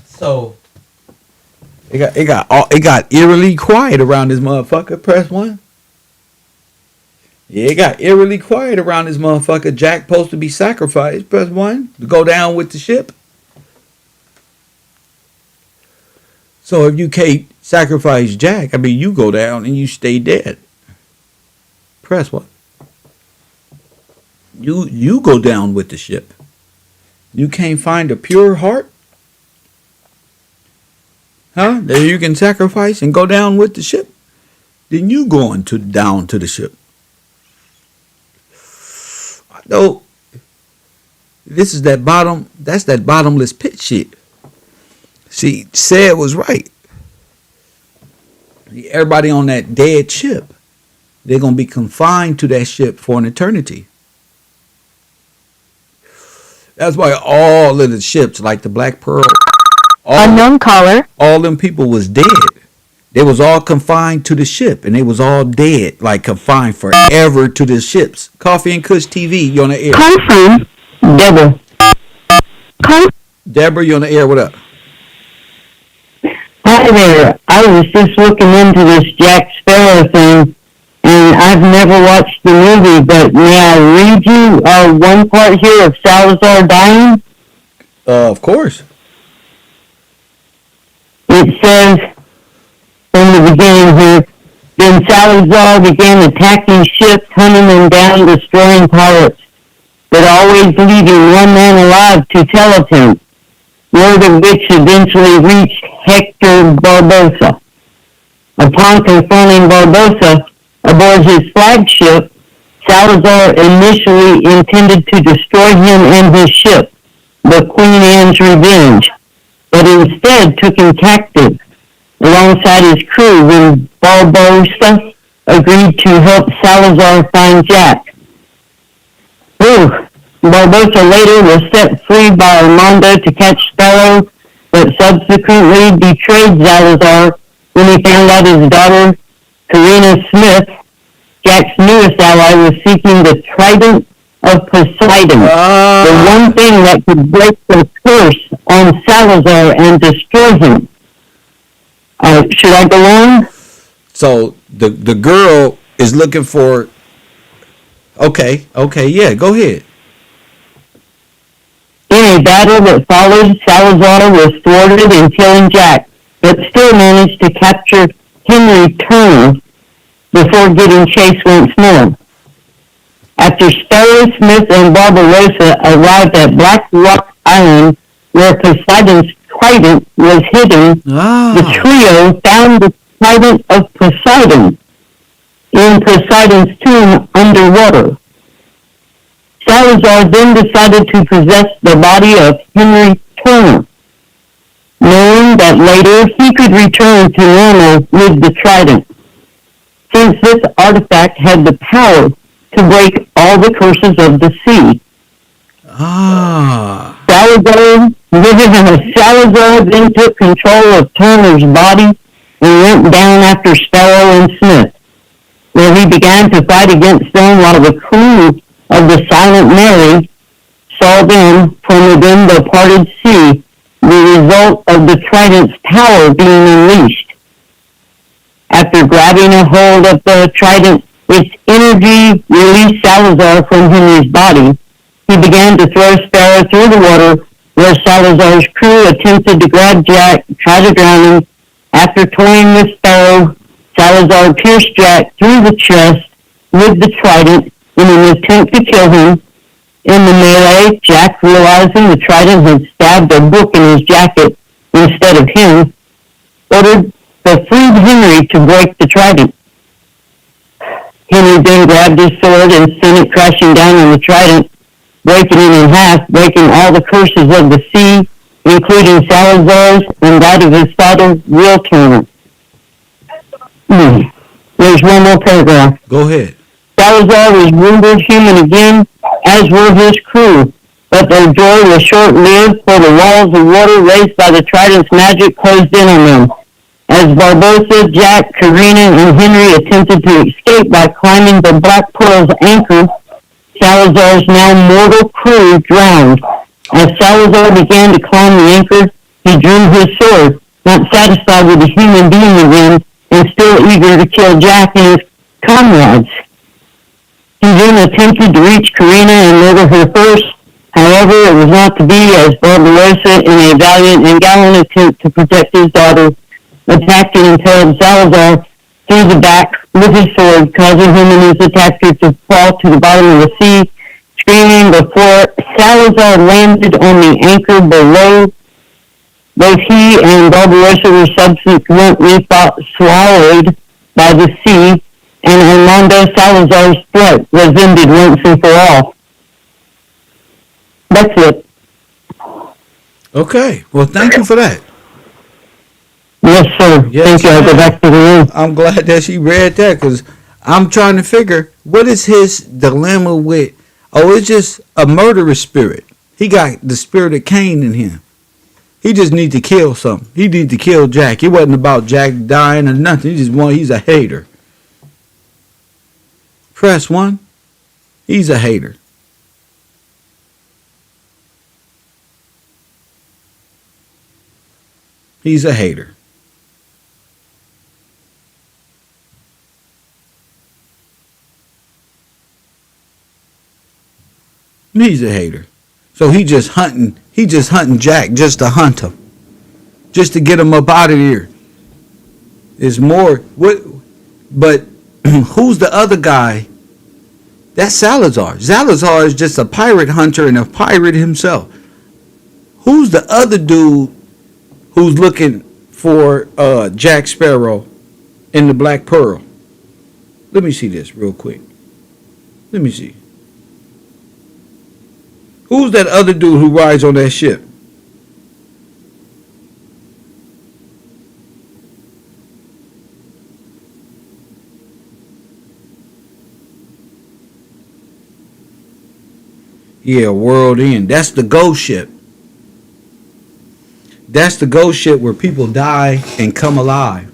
So it got eerily quiet around this motherfucker. Press one. Yeah, it got eerily quiet around this motherfucker. Jack supposed to be sacrificed. Press one to go down with the ship. So if you can't sacrifice Jack, I mean, you go down and you stay dead. Press what? You go down with the ship. You can't find a pure heart? Huh? That you can sacrifice and go down with the ship? Then you going down to the ship. No. That's that bottomless pit shit. See, said was right. Everybody on that dead ship, they're going to be confined to that ship for an eternity. That's why all of the ships, like the Black Pearl, Unknown caller. all them people was dead. They was all confined to the ship, and they was all dead, like confined forever to the ships. Coffee and Kush TV, you on the air. Confirm. Deborah. Deborah, you on the air, what up? Hi there. I was just looking into this Jack Sparrow thing, and I've never watched the movie, but may I read you one part here of Salazar dying? Of course. It says, from the beginning here, then Salazar began attacking ships, hunting them down, destroying pirates, but always leaving one man alive to tell of him, word of which eventually reached Hector Barbosa. Upon confronting Barbosa aboard his flagship, Salazar initially intended to destroy him and his ship, the Queen Anne's Revenge, but instead took him captive alongside his crew when Barbosa agreed to help Salazar find Jack. Barbosa later was set free by Armando to catch Sparrow, but subsequently betrayed Salazar when he found out his daughter, Karina Smith, Jack's newest ally, was seeking the Trident of Poseidon, the one thing that could break the curse on Salazar and destroy him. Should I go on? So the girl is looking for. Okay, yeah, go ahead. In a battle that followed, Salazar was thwarted in killing Jack, but still managed to capture Henry Turner before getting chased once more. After Sparrow, Smith, and Barbarossa arrived at Black Rock Island, where Poseidon's trident was hidden, the trio found the Trident of Poseidon in Poseidon's tomb underwater. Salazar then decided to possess the body of Henry Turner, knowing that later he could return to normal with the trident, since this artifact had the power to break all the curses of the sea. Salazar then took control of Turner's body and went down after Sparrow and Smith, where he began to fight against them while the crew of the Silent Mary saw them from within the parted sea, the result of the trident's power being unleashed. After grabbing a hold of the trident, its energy released Salazar from Henry's body. He began to throw Sparrow through the water, where Salazar's crew attempted to grab Jack, try to drown him. After toying with Sparrow, Salazar pierced Jack through the chest with the trident in an attempt to kill him. In the melee, Jack, realizing the trident had stabbed a book in his jacket instead of him, ordered the freed Henry to break the trident. Henry then grabbed his sword and sent it crashing down on the trident, breaking it in half, breaking all the curses of the sea, including Salazar's and that of his father, Will Turner. There's one more paragraph. Go ahead. Salazar was wounded human again, as were his crew, but their joy was short-lived, for the walls of water raised by the trident's magic closed in on them, As Barbosa, Jack, Karina, and Henry attempted to escape by climbing the Black Pearl's anchor, Salazar's now mortal crew drowned. As Salazar began to climb the anchor, he drew his sword, not satisfied with a human being again, and still eager to kill Jack and his comrades. He then attempted to reach Karina and murder her first. However, it was not to be, as Barbarossa, in a valiant and gallant attempt to protect his daughter, attacked and impaled Salazar through the back with his sword, causing him and his attacker to fall to the bottom of the sea, screaming before Salazar landed on the anchor below. Both he and Barbarossa were subsequently swallowed by the sea, and Armando Salazar's threat was ended once and for all. That's it. Okay. Well, thank you for that. Yes, sir. Yes, Thank you. I'll go back to the room. I'm glad that she read that because I'm trying to figure what is his dilemma with. Oh, it's just a murderous spirit. He got the spirit of Cain in him. He just need to kill something. He need to kill Jack. It wasn't about Jack dying or nothing. He's a hater. Press 1. He's a hater. He's a hater. He's a hater. So he just hunting Jack just to hunt him. Just to get him up out of here. It's more but who's the other guy? That's Salazar. Salazar is just a pirate hunter and a pirate himself. Who's the other dude who's looking for Jack Sparrow in the Black Pearl? Let me see this real quick. Let me see. Who's that other dude who rides on that ship? Yeah, World End. That's the ghost ship. That's the ghost ship where people die and come alive.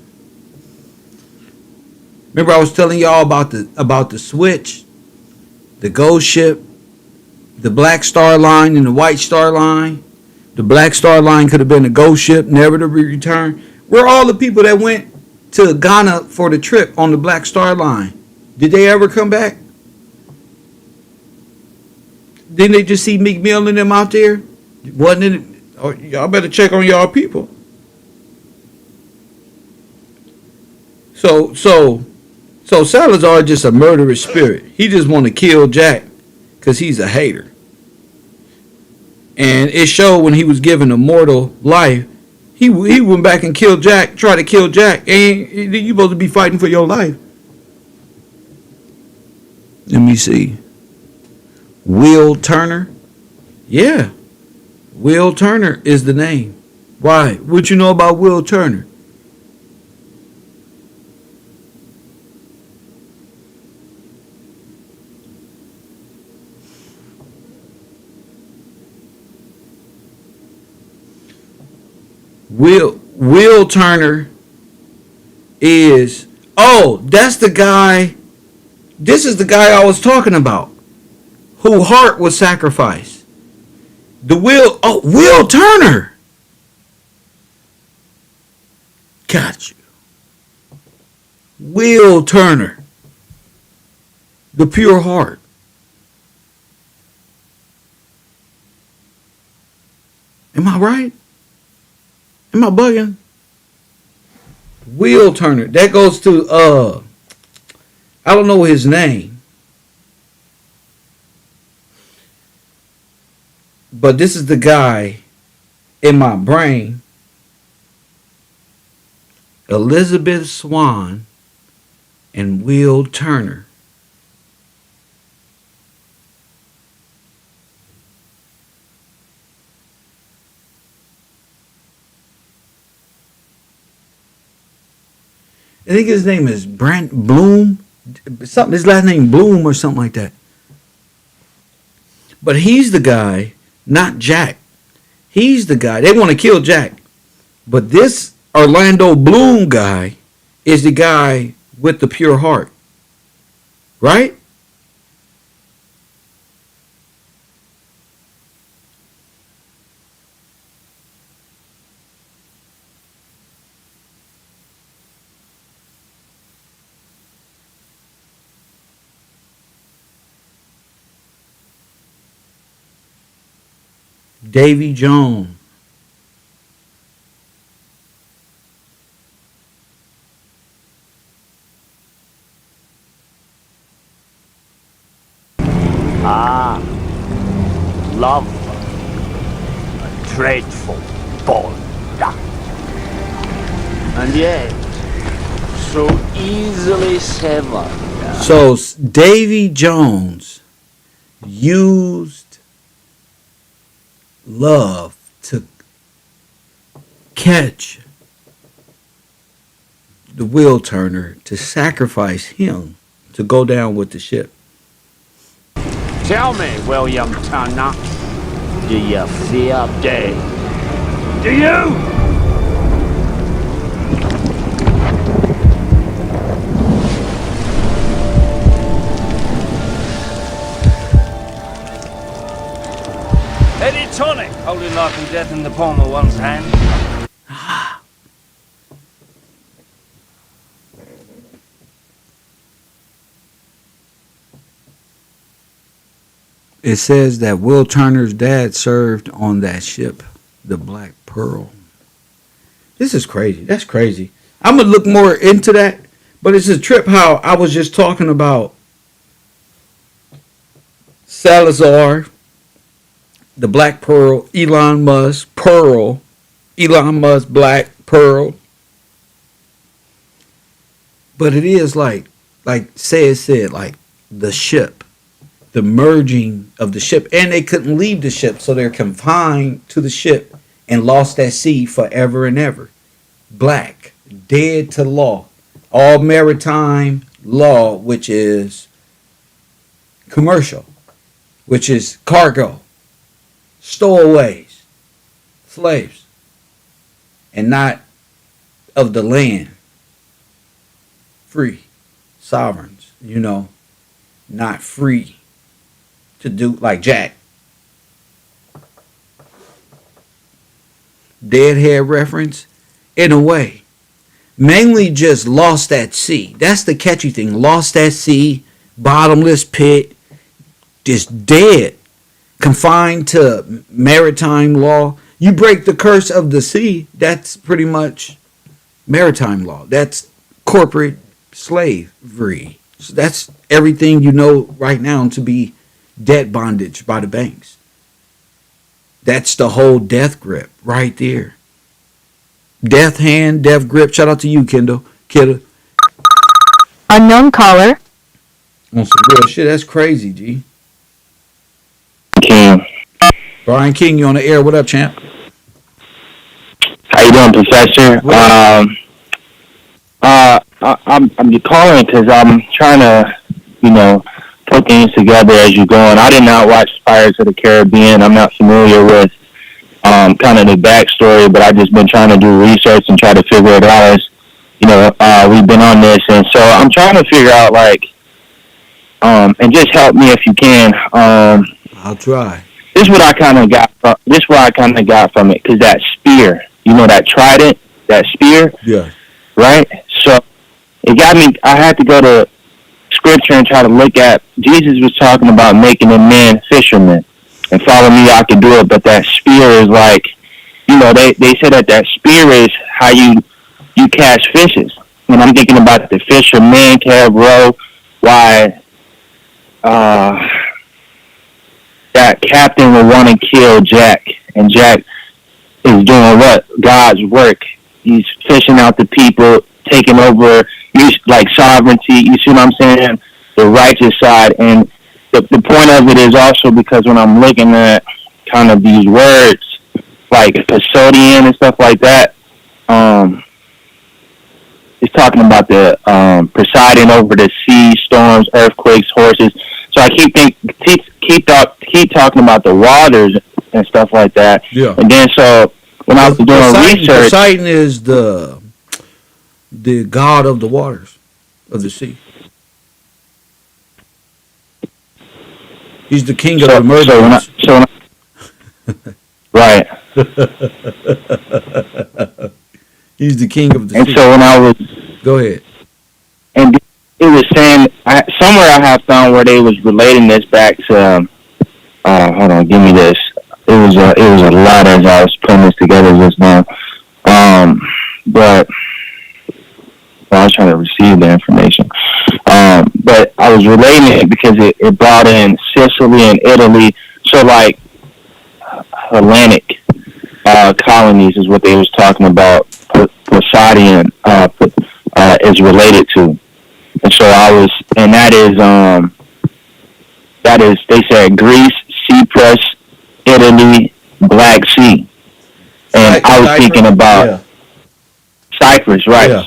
Remember I was telling y'all about the switch, the ghost ship, the Black Star Line and the White Star Line. The Black Star Line could have been a ghost ship, never to be returned. Where are all the people that went to Ghana for the trip on the Black Star Line? Did they ever come back? Didn't they just see Meek Mill and them out there? Wasn't it? Oh, y'all better check on y'all people. So Salazar is just a murderous spirit. He just want to kill Jack because he's a hater. And it showed when he was given a mortal life. He went back and killed Jack, tried to kill Jack. And you supposed to be fighting for your life. Let me see. Will Turner? Yeah. Will Turner is the name. Why? What you know about Will Turner? Will Turner is, that's the guy. This is the guy I was talking about. Whose heart was sacrificed. Will Turner. Got you. Will Turner. The pure heart. Am I right? Am I bugging? Will Turner. That goes to, I don't know his name. But this is the guy in my brain. Elizabeth Swan and Will Turner. I think his name is Brent Bloom. Something, his last name Bloom or something like that. But he's the guy, not Jack. He's the guy. They want to kill Jack. But this Orlando Bloom guy is the guy with the pure heart, right? Davy Jones. Love, a dreadful bond, and yet so easily severed. So Davy Jones used love to catch the wheel turner, to sacrifice him to go down with the ship. Tell me, William Turner, do you fear death? Do you? Eddie Tonic, holding life and death in the palm of one's hand. It says that Will Turner's dad served on that ship, the Black Pearl. This is crazy. That's crazy. I'm going to look more into that, but it's a trip how I was just talking about Salazar, the Black Pearl, Elon Musk, Pearl, Elon Musk, Black Pearl. But it is like said, like the ship, the merging of the ship, and they couldn't leave the ship, so they're confined to the ship and lost at sea forever and ever. Black, dead to law, all maritime law, which is commercial, which is cargo, stowaways, slaves, and not of the land, free, sovereigns, not free to do like Jack. Deadhead reference, in a way. Mainly just lost at sea. That's the catchy thing. Lost at sea, bottomless pit, just dead. Confined to maritime law. You break the curse of the sea, that's pretty much maritime law. That's corporate slavery. So that's everything you know right now to be debt bondage by the banks. That's the whole death grip right there. Death hand, death grip. Shout out to you, Kendall. Kidda. Unknown caller. On some real shit. That's crazy, G. King. Brian King, you on the air. What up, champ? How you doing, Professor? I'm calling because I'm trying to, put things together as you're going. I did not watch Pirates of the Caribbean. I'm not familiar with kind of the backstory, but I've just been trying to do research and try to figure it out as, we've been on this. And so I'm trying to figure out, and just help me if you can. I'll try. This is what I kind of got from it, because that spear, that trident, that spear, yeah, right? So it got me. I had to go to Scripture and try to look at. Jesus was talking about making a man fisherman, and follow me, I can do it. But that spear is like, they said that spear is how you catch fishes. And I'm thinking about the fisherman, Kevrow, why that captain would want to kill Jack, and Jack is doing what? God's work. He's fishing out the people, taking over, like sovereignty. You see what I'm saying? The righteous side. And the point of it is also because when I'm looking at kind of these words, like custodian and stuff like that, it's talking about the presiding over the sea, storms, earthquakes, horses. So I keep talking about the waters and stuff like that. Yeah. And then so when I was doing research. Poseidon is the god of the waters of the sea. He's the king of the murderers. Right. He's the king of the sea. And so when I was... Go ahead. And it was saying... somewhere I have found where they was relating this back to... hold on, give me this. It was a lot as I was putting this together just now. But... I was trying to receive the information. But I was relating it because it brought in Sicily and Italy. So, like, Hellenic colonies is what they was talking about. Poseidon is related to. And so that is, they said Greece, Cyprus, Italy, Black Sea. And I was thinking about Cyprus, right? Yeah.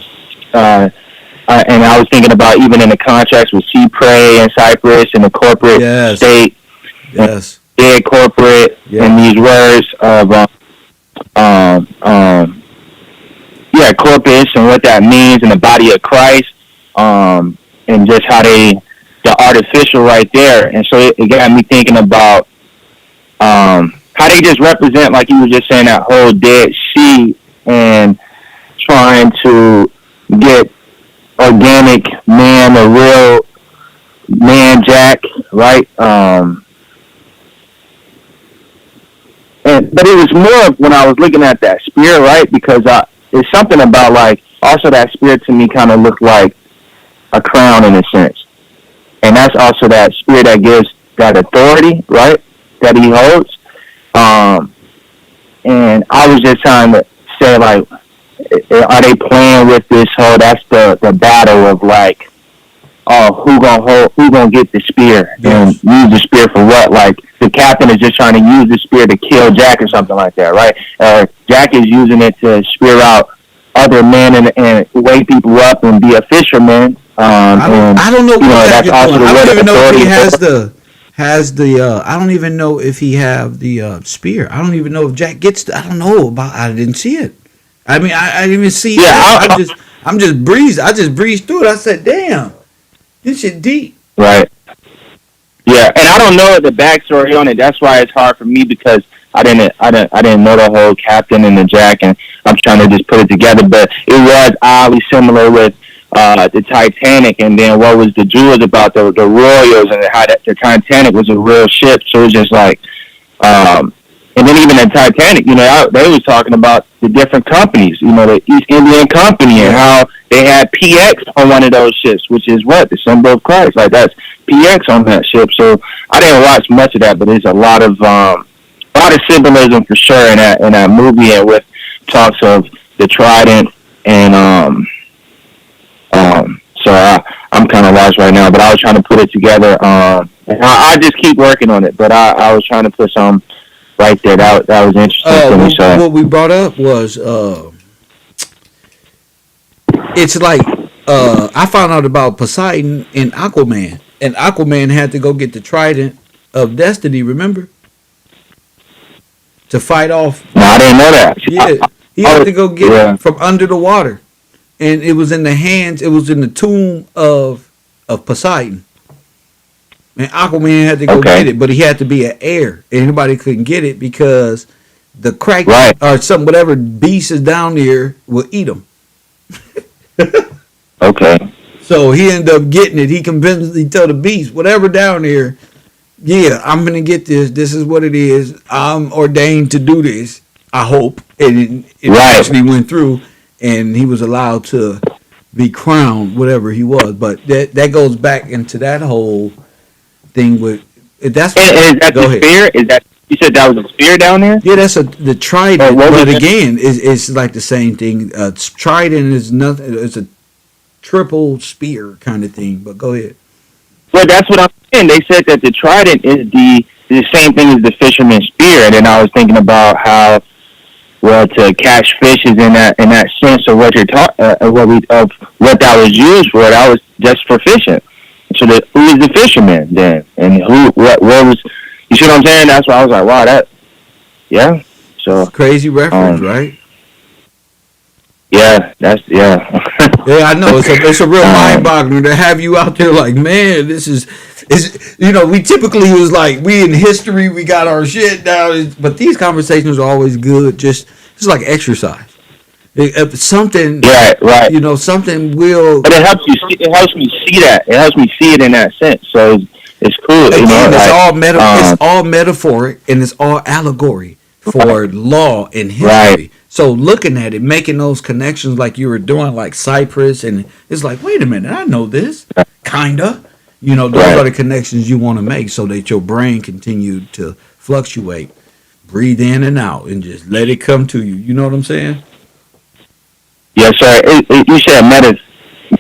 And I was thinking about even in the contracts with Cyprus and Cyprus and the corporate state, dead corporate, and these words of corpus and what that means in the body of Christ, and just how the artificial right there. And so it got me thinking about how they just represent, like you were just saying, that whole Dead Sea and trying to get organic man, a real man jack, right? But it was more when I was looking at that spirit, right? Because it's something about, like, also that spirit to me kind of looked like a crown in a sense. And that's also that spirit that gives that authority, right? That he holds. And I was just trying to say, like, are they playing with this whole, that's the battle of, like, who gonna get the spear and use the spear for what? Like, the captain is just trying to use the spear to kill Jack or something like that, right? Jack is using it to spear out other men and wake people up and be a fisherman. I don't know. That's also the word of authority. I don't even know if he have the spear. I don't even know if Jack gets I didn't see it. I mean, I didn't even see it. I just breezed through it. I said, damn, this shit deep. Right. Yeah, and I don't know the backstory on it. That's why it's hard for me, because I didn't know the whole captain and the Jack, and I'm trying to just put it together. But it was oddly similar with the Titanic, and then what was the jewels about the Royals, and how the Titanic was a real ship. So it was just like, and then even the Titanic, they was talking about the different companies, the East Indian Company, and how they had PX on one of those ships, which is what? The symbol of Christ. Like, that's PX on that ship. So I didn't watch much of that, but there's a lot of symbolism for sure in that movie, and with talks of the trident, and so I'm kind of lost right now, but I was trying to put it together. And I just keep working on it, but I was trying to put some right there. That was interesting to me. So what we brought up was it's like I found out about Poseidon in Aquaman, and Aquaman had to go get the trident of destiny. Remember, to fight off. No, I didn't know that. Yeah, he had to go get it from under the water, and it was in the hands. It was in the tomb of Poseidon. And Aquaman had to go get it, but he had to be an heir. Anybody couldn't get it because the Kraken or something, whatever beast is down there, will eat him. So he ended up getting it. He told the beast, whatever down there, I'm gonna get this. This is what it is. I'm ordained to do this. I hope, and it actually went through, and he was allowed to be crowned, whatever he was. But that goes back into that whole thing with that's. Is that the spear? Is that, you said that was a spear down there? Yeah, that's the trident. But again, it's like the same thing. Trident is nothing. It's a triple spear kind of thing. But go ahead. Well, that's what I'm saying. They said that the trident is the same thing as the fisherman's spear, and then I was thinking about how, well, to catch fish is in that sense of what you're what that was used for. That was just for fishing. So who is the fisherman then? And what was, you see what I'm saying? That's why I was like, wow, So crazy reference, right? Yeah, yeah. Yeah, I know. It's a real mind-boggling to have you out there like, man, this is we typically was like, we in history, we got our shit down, but these conversations are always good. Just it's like exercise. Something, right. Something will. But it helps you. It helps me see that. It helps me see it in that sense. So it's cool. Again, it's all metaphoric and it's all allegory for law and history. Right. So looking at it, making those connections like you were doing, like Cyprus, and it's like, wait a minute, I know this, kinda. Those are the connections you want to make so that your brain continue to fluctuate, breathe in and out, and just let it come to you. You know what I'm saying? Yes, sir. You said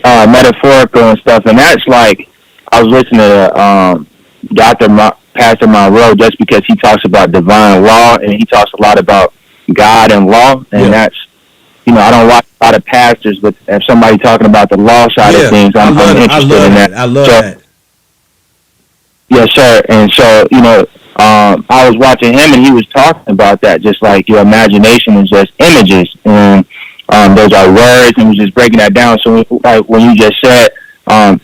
metaphorical and stuff, and that's like I was listening to Pastor Monroe just because he talks about divine law and he talks a lot about God and law, and that's I don't watch a lot of pastors, but if somebody talking about the law side of things, I'm interested in that. I love that. Yes, sir. And so I was watching him, and he was talking about that, just like your imagination is just images, and those are words, and was just breaking that down. So like when you just said, so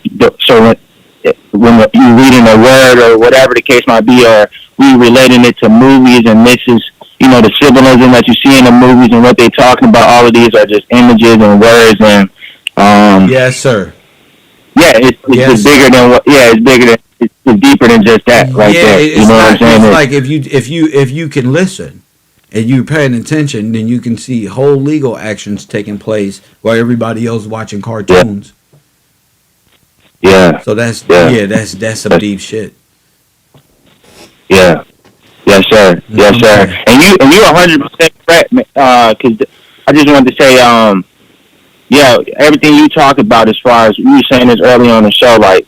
when you reading a word or whatever the case might be, or we relating it to movies, and this is the symbolism that you see in the movies and what they're talking about, all of these are just images and words, and yes, sir. Yeah, it's bigger than what. Yeah, it's bigger than. It's deeper than just that, right there. You know what I'm saying? It's like if you can listen and you're paying attention, then you can see whole legal actions taking place while everybody else watching cartoons. Yeah. So that's some deep shit. Yeah. Yes, sir. Yes, sir. And you 100% correct, because I just wanted to say, everything you talk about as far as you were saying this early on the show, like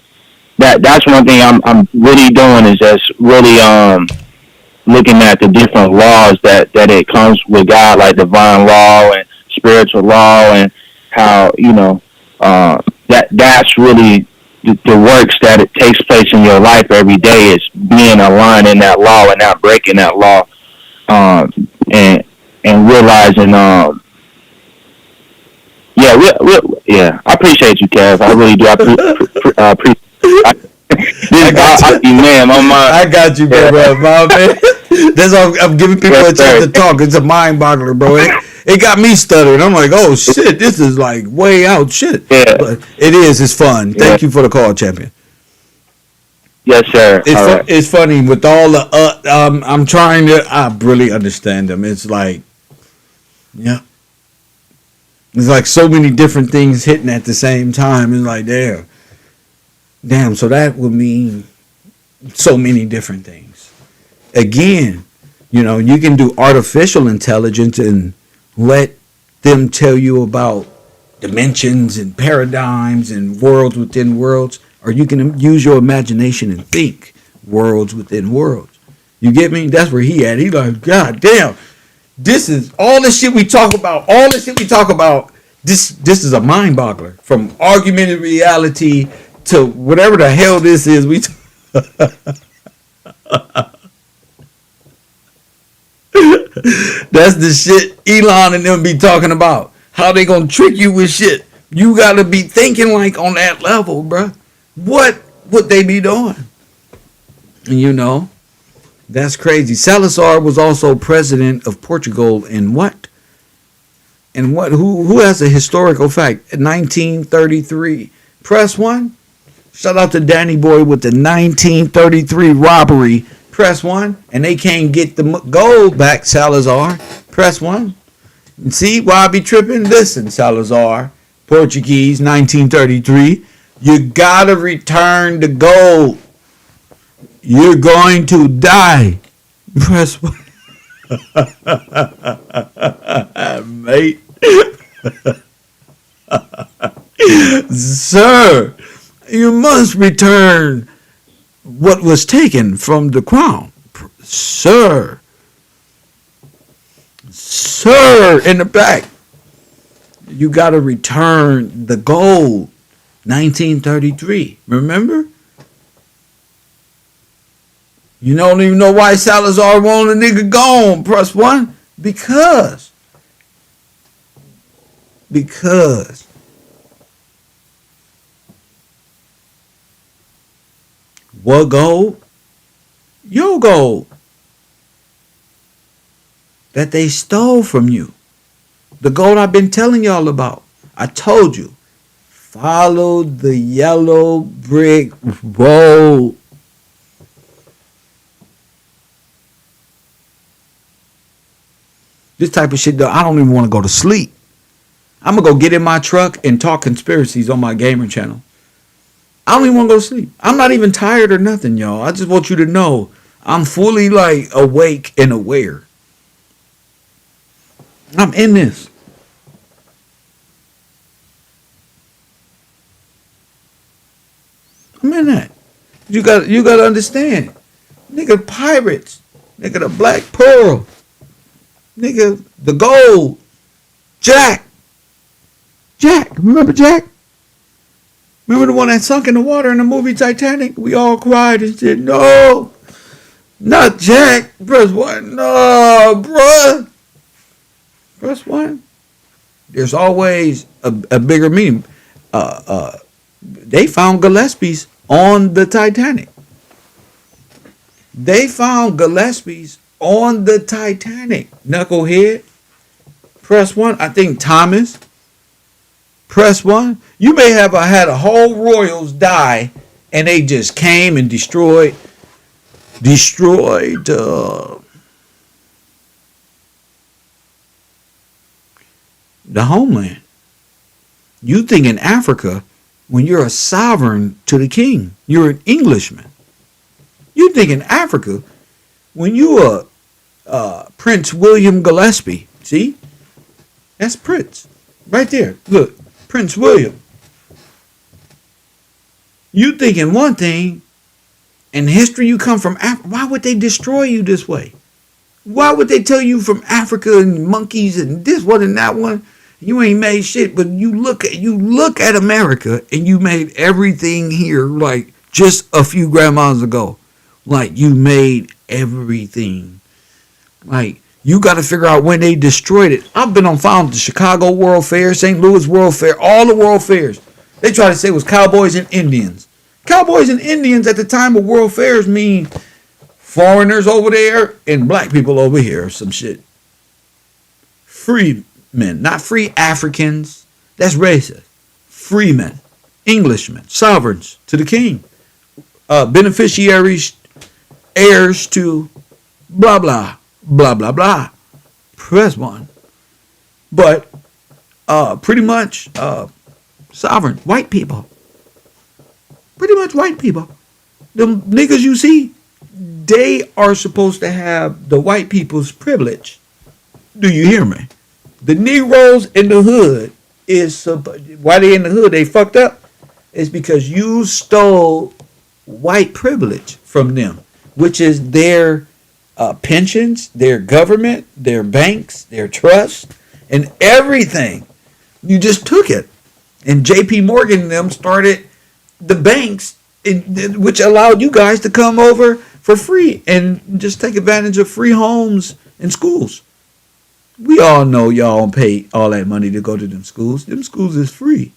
that's one thing I'm really doing is just really looking at the different laws that it comes with God, like divine law and spiritual law, and how that's really the works that it takes place in your life every day is being aligned in that law and not breaking that law, and realizing, I appreciate you, Kev. I really do. I got you, bro, man. That's all. I'm giving people a chance to talk. It's a mind boggler, bro. It got me stuttering. I'm like, oh shit, this is like way out shit. Yeah. But it is. It's fun. Thank you for the call, champion. Yes, sir. It's funny with all the. I'm trying to. I really understand them. It's like, there's like so many different things hitting at the same time. It's like, damn. So that would mean so many different things. Again, you can do artificial intelligence and let them tell you about dimensions and paradigms and worlds within worlds, or you can use your imagination and think worlds within worlds. You get me? That's where he at. He like, God damn, this is all the shit we talk about. This is a mind boggler, from augmented reality to whatever the hell this is. That's the shit Elon and them be talking about. How they gonna trick you with shit. You gotta be thinking like on that level, bruh. What would they be doing? And that's crazy. Salazar was also president of Portugal in what? And what? Who has a historical fact? 1933. Press 1. Shout out to Danny Boy with the 1933 robbery. Press 1. And they can't get the gold back, Salazar. Press 1. And see why I be tripping? Listen, Salazar, Portuguese, 1933. You gotta return the gold. You're going to die. Press 1. Mate. Sir, you must return what was taken from the crown. Sir, in the back, you got to return the gold. 1933. Remember? You don't even know why Salazar wanted a nigga gone. Press 1. Because what gold? Your gold that they stole from you. The gold I've been telling y'all about. I told you. Follow the yellow brick road. This type of shit, though, I don't even want to go to sleep. I'm going to go get in my truck and talk conspiracies on my gamer channel. I don't even want to go to sleep. I'm not even tired or nothing, y'all. I just want you to know I'm fully like awake and aware. I'm in this. I'm in that. You got to understand. Nigga, pirates. Nigga, the Black Pearl. Nigga, the gold. Jack. Remember Jack? Remember the one that sunk in the water in the movie Titanic? We all cried and said, no, not Jack. Press 1. No, bruh. Press 1. There's always a bigger meaning. They found Gillespie's on the Titanic. Knucklehead. Press 1. I think Thomas. Press 1. You may have had a whole Royals die and they just came and destroyed the homeland. You think in Africa, when you're a sovereign to the king, you're an Englishman. You think in Africa, when you are Prince William Gillespie, see? That's Prince. Right there. Look. Prince William. You thinking one thing, in history you come from Africa. Why would they destroy you this way? Why would they tell you from Africa and monkeys and this one and that one? You ain't made shit, but you look at America and you made everything here like just a few grandmas ago. Like you made everything. Like you got to figure out when they destroyed it. I've been on the Chicago World Fair, St. Louis World Fair, all the World Fairs. They try to say it was cowboys and Indians. Cowboys and Indians at the time of World Fairs mean foreigners over there and black people over here or some shit. Free men, not free Africans. That's racist. Free men, Englishmen, sovereigns to the king, beneficiaries, heirs to blah, blah. Blah, blah, blah. Press 1. But pretty much sovereign. White people. Pretty much white people. The niggas you see, they are supposed to have the white people's privilege. Do you hear me? The Negroes in the hood is, why they in the hood, they fucked up. It's because you stole white privilege from them, which is their pensions, their government, their banks, their trusts, and everything. You just took it. And J.P. Morgan and them started the banks, which allowed you guys to come over for free and just take advantage of free homes and schools. We all know y'all don't pay all that money to go to them schools. Them schools is free.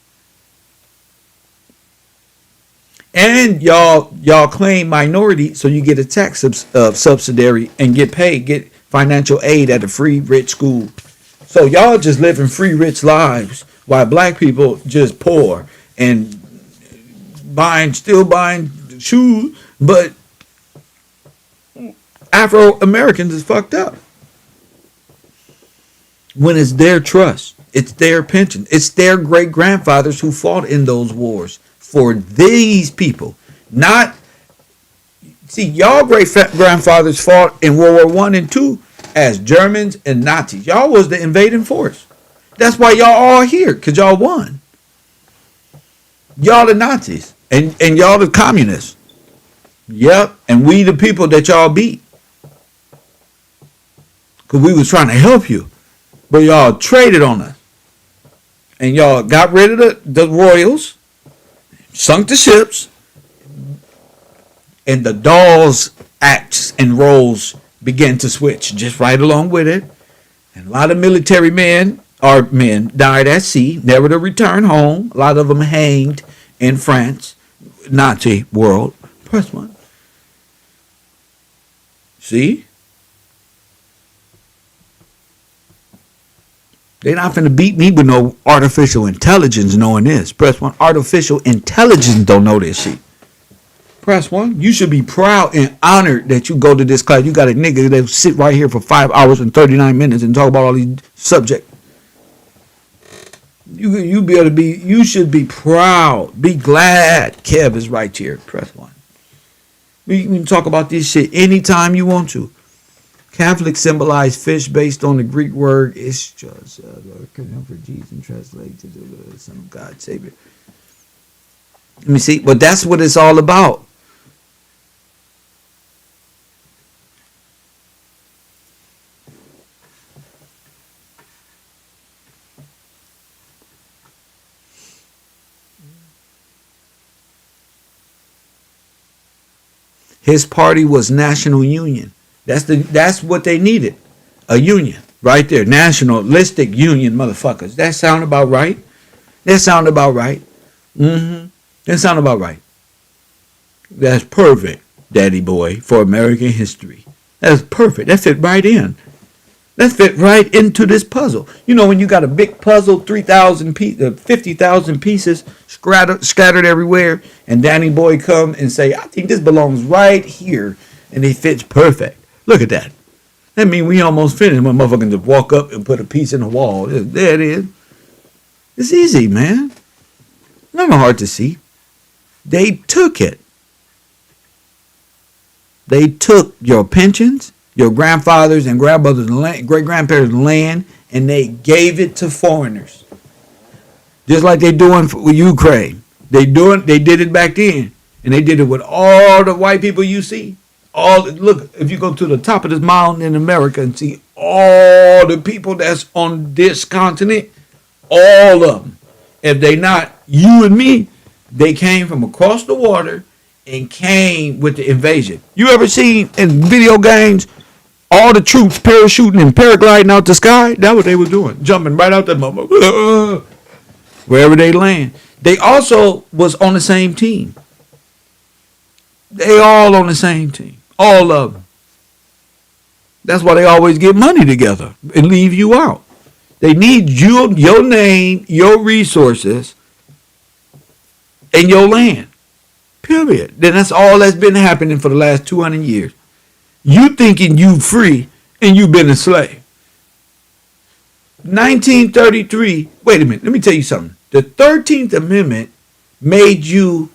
And y'all claim minority, so you get a tax subsidiary and get financial aid at a free rich school. So y'all just living free rich lives while black people just poor and still buying shoes, but Afro Americans is fucked up. When it's their trust, it's their pension, it's their great grandfathers who fought in those wars for these people. Y'all great grandfathers fought in World War I and II as Germans and Nazis. Y'all was the invading force. That's why y'all all here, because y'all won. Y'all the Nazis and y'all the communists. Yep, and we the people that y'all beat. Because we was trying to help you. But y'all traded on us. And y'all got rid of the royals, sunk the ships, and the dolls' acts and roles began to switch just right along with it. And a lot of military men died at sea, never to return home. A lot of them hanged in France, Nazi world. Press one. See? They're not finna beat me with no artificial intelligence knowing this. Press one. Artificial intelligence don't know this shit. Press one. You should be proud and honored that you go to this class. You got a nigga that sit right here for 5 hours and 39 minutes and talk about all these subjects. You should be proud. Be glad Kev is right here. Press one. We can talk about this shit anytime you want to. Catholics symbolize fish based on the Greek word ischus, for Jesus and translate to the Son of God, Savior. Let me see, but that's what it's all about. His party was National Union. That's what they needed. A union. Right there. Nationalistic union, motherfuckers. That sound about right? That sound about right. That sound about right. That's perfect, daddy boy, for American history. That's perfect. That fit right in. That fit right into this puzzle. You know, when you got a big puzzle, 3,000 pieces, 50,000 pieces scattered everywhere, and Danny Boy come and say, I think this belongs right here, and it fits perfect. Look at that. That means we almost finished. My motherfucker just walk up and put a piece in the wall. There it is. It's easy, man. Not hard to see. They took it. They took your pensions, your grandfathers and grandmothers' land, great-grandparents' land, and they gave it to foreigners. Just like they're doing with Ukraine. They did it back then. And they did it with all the white people you see. Look, if you go to the top of this mountain in America and see all the people that's on this continent, all of them, if they not you and me, they came from across the water and came with the invasion. You ever seen in video games all the troops parachuting and paragliding out the sky? That's what they were doing, jumping right out that motherfucker, wherever they land. They also was on the same team. They all on the same team. All of them. That's why they always get money together and leave you out. They need your name, your resources, and your land. Period. Then that's all that's been happening for the last 200 years. You thinking you free and you been a slave. 1933, wait a minute, let me tell you something. The 13th Amendment made you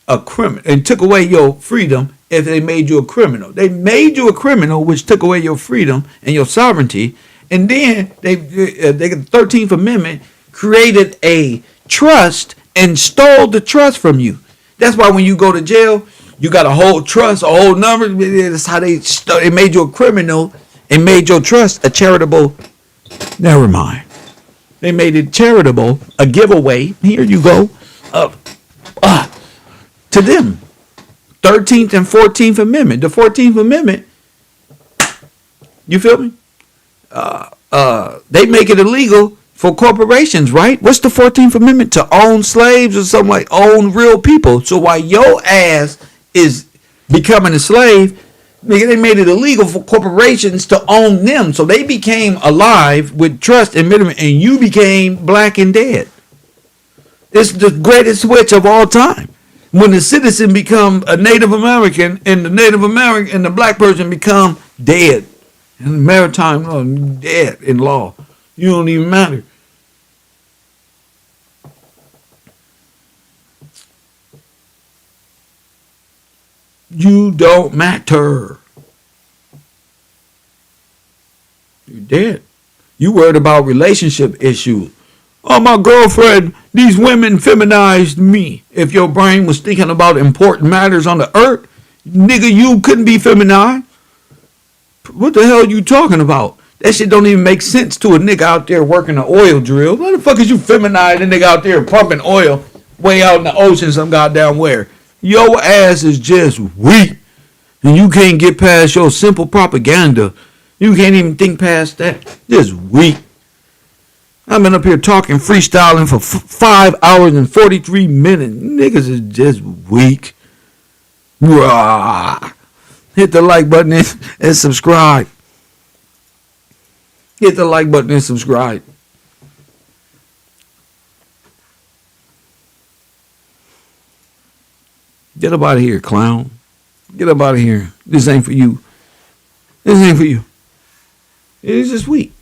a criminal and took away your freedom if they made you a criminal. They made you a criminal, which took away your freedom and your sovereignty. And then the 13th Amendment created a trust and stole the trust from you. That's why when you go to jail, you got a whole trust, a whole number. That's how they made you a criminal and made your trust a charitable. Never mind. They made it charitable, a giveaway. Here you go. To them. 13th and 14th Amendment. The 14th Amendment, you feel me? They make it illegal for corporations, right? What's the 14th Amendment? To own slaves or something like own real people. So while your ass is becoming a slave, they made it illegal for corporations to own them. So they became alive with trust and minimum, and you became black and dead. It's the greatest switch of all time. When the citizen become a Native American and the Native American and the black person become dead. In maritime law, dead in law. You don't even matter. You don't matter. You're dead. You worried about relationship issues. Oh, my girlfriend, these women feminized me. If your brain was thinking about important matters on the earth, nigga, you couldn't be feminized. What the hell are you talking about? That shit don't even make sense to a nigga out there working an oil drill. Why the fuck is you feminized a nigga out there pumping oil way out in the ocean some goddamn where? Your ass is just weak. And you can't get past your simple propaganda You can't even think past that. Just weak. I've been up here talking, freestyling for 5 hours and 43 minutes. Niggas is just weak. Rah. Hit the like button and subscribe. Hit the like button and subscribe. Get up out of here, clown. Get up out of here. This ain't for you. This ain't for you. It's just weak.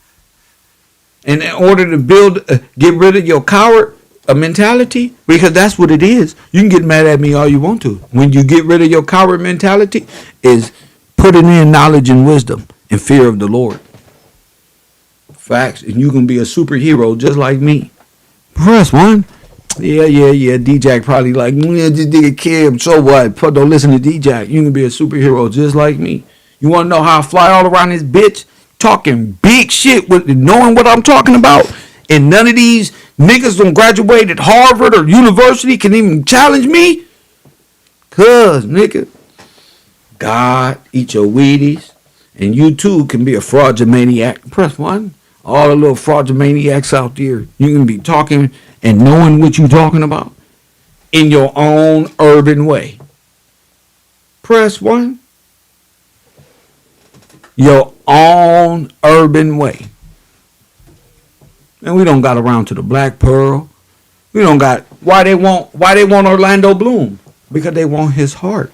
And in order to get rid of your coward mentality, because that's what it is. You can get mad at me all you want to. When you get rid of your coward mentality, is putting in knowledge and wisdom and fear of the Lord. Facts. And you can be a superhero just like me. Press 1. Yeah. D-Jack probably like, just dig a kid. So what? Don't listen to D-Jack. You can be a superhero just like me. You want to know how I fly all around this bitch? Talking big shit with knowing what I'm talking about. And none of these niggas don't graduate at Harvard or university can even challenge me. Cause, nigga, God, eat your Wheaties. And you too can be a fraudulent. Press 1. All the little fraudulent out there. You can be talking and knowing what you're talking about in your own urban way. Press 1. Your own urban way. And we don't got around to the Black Pearl. We don't got why they want Orlando Bloom? Because they want his heart.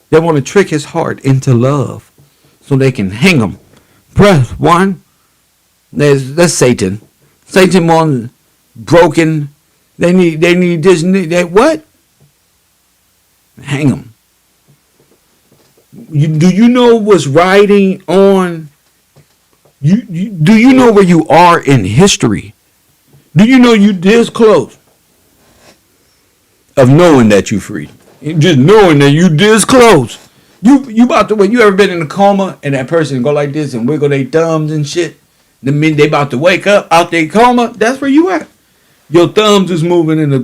They want to trick his heart into love so they can hang him. Press 1. That's Satan. Satan on broken. They need this. They what? Hang him. Do you know what's riding on? Do you know where you are in history? Do you know you this close of knowing that you free? Just knowing that you this close. You about to wait. You ever been in a coma and that person go like this and wiggle their thumbs and shit? The minute they about to wake up out their coma, that's where you at. Your thumbs is moving in the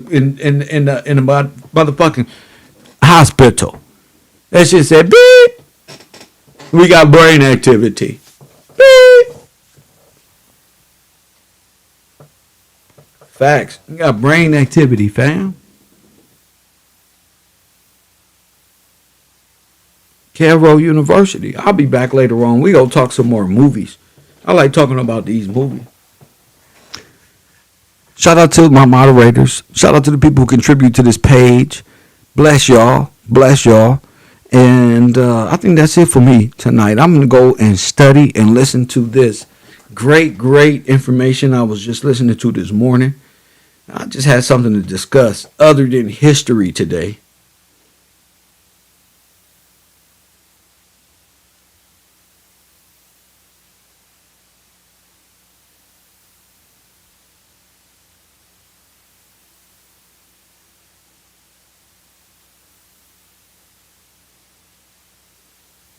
motherfucking hospital. That shit said beep. We got brain activity. Beep. Facts. We got brain activity, fam. Kevrow University. I'll be back later on. We gonna talk some more movies. I like talking about these movies. Shout out to my moderators. Shout out to the people who contribute to this page. Bless y'all. Bless y'all. And I think that's it for me tonight. I'm going to go and study and listen to this great information I was just listening to this morning. I just had something to discuss other than history today.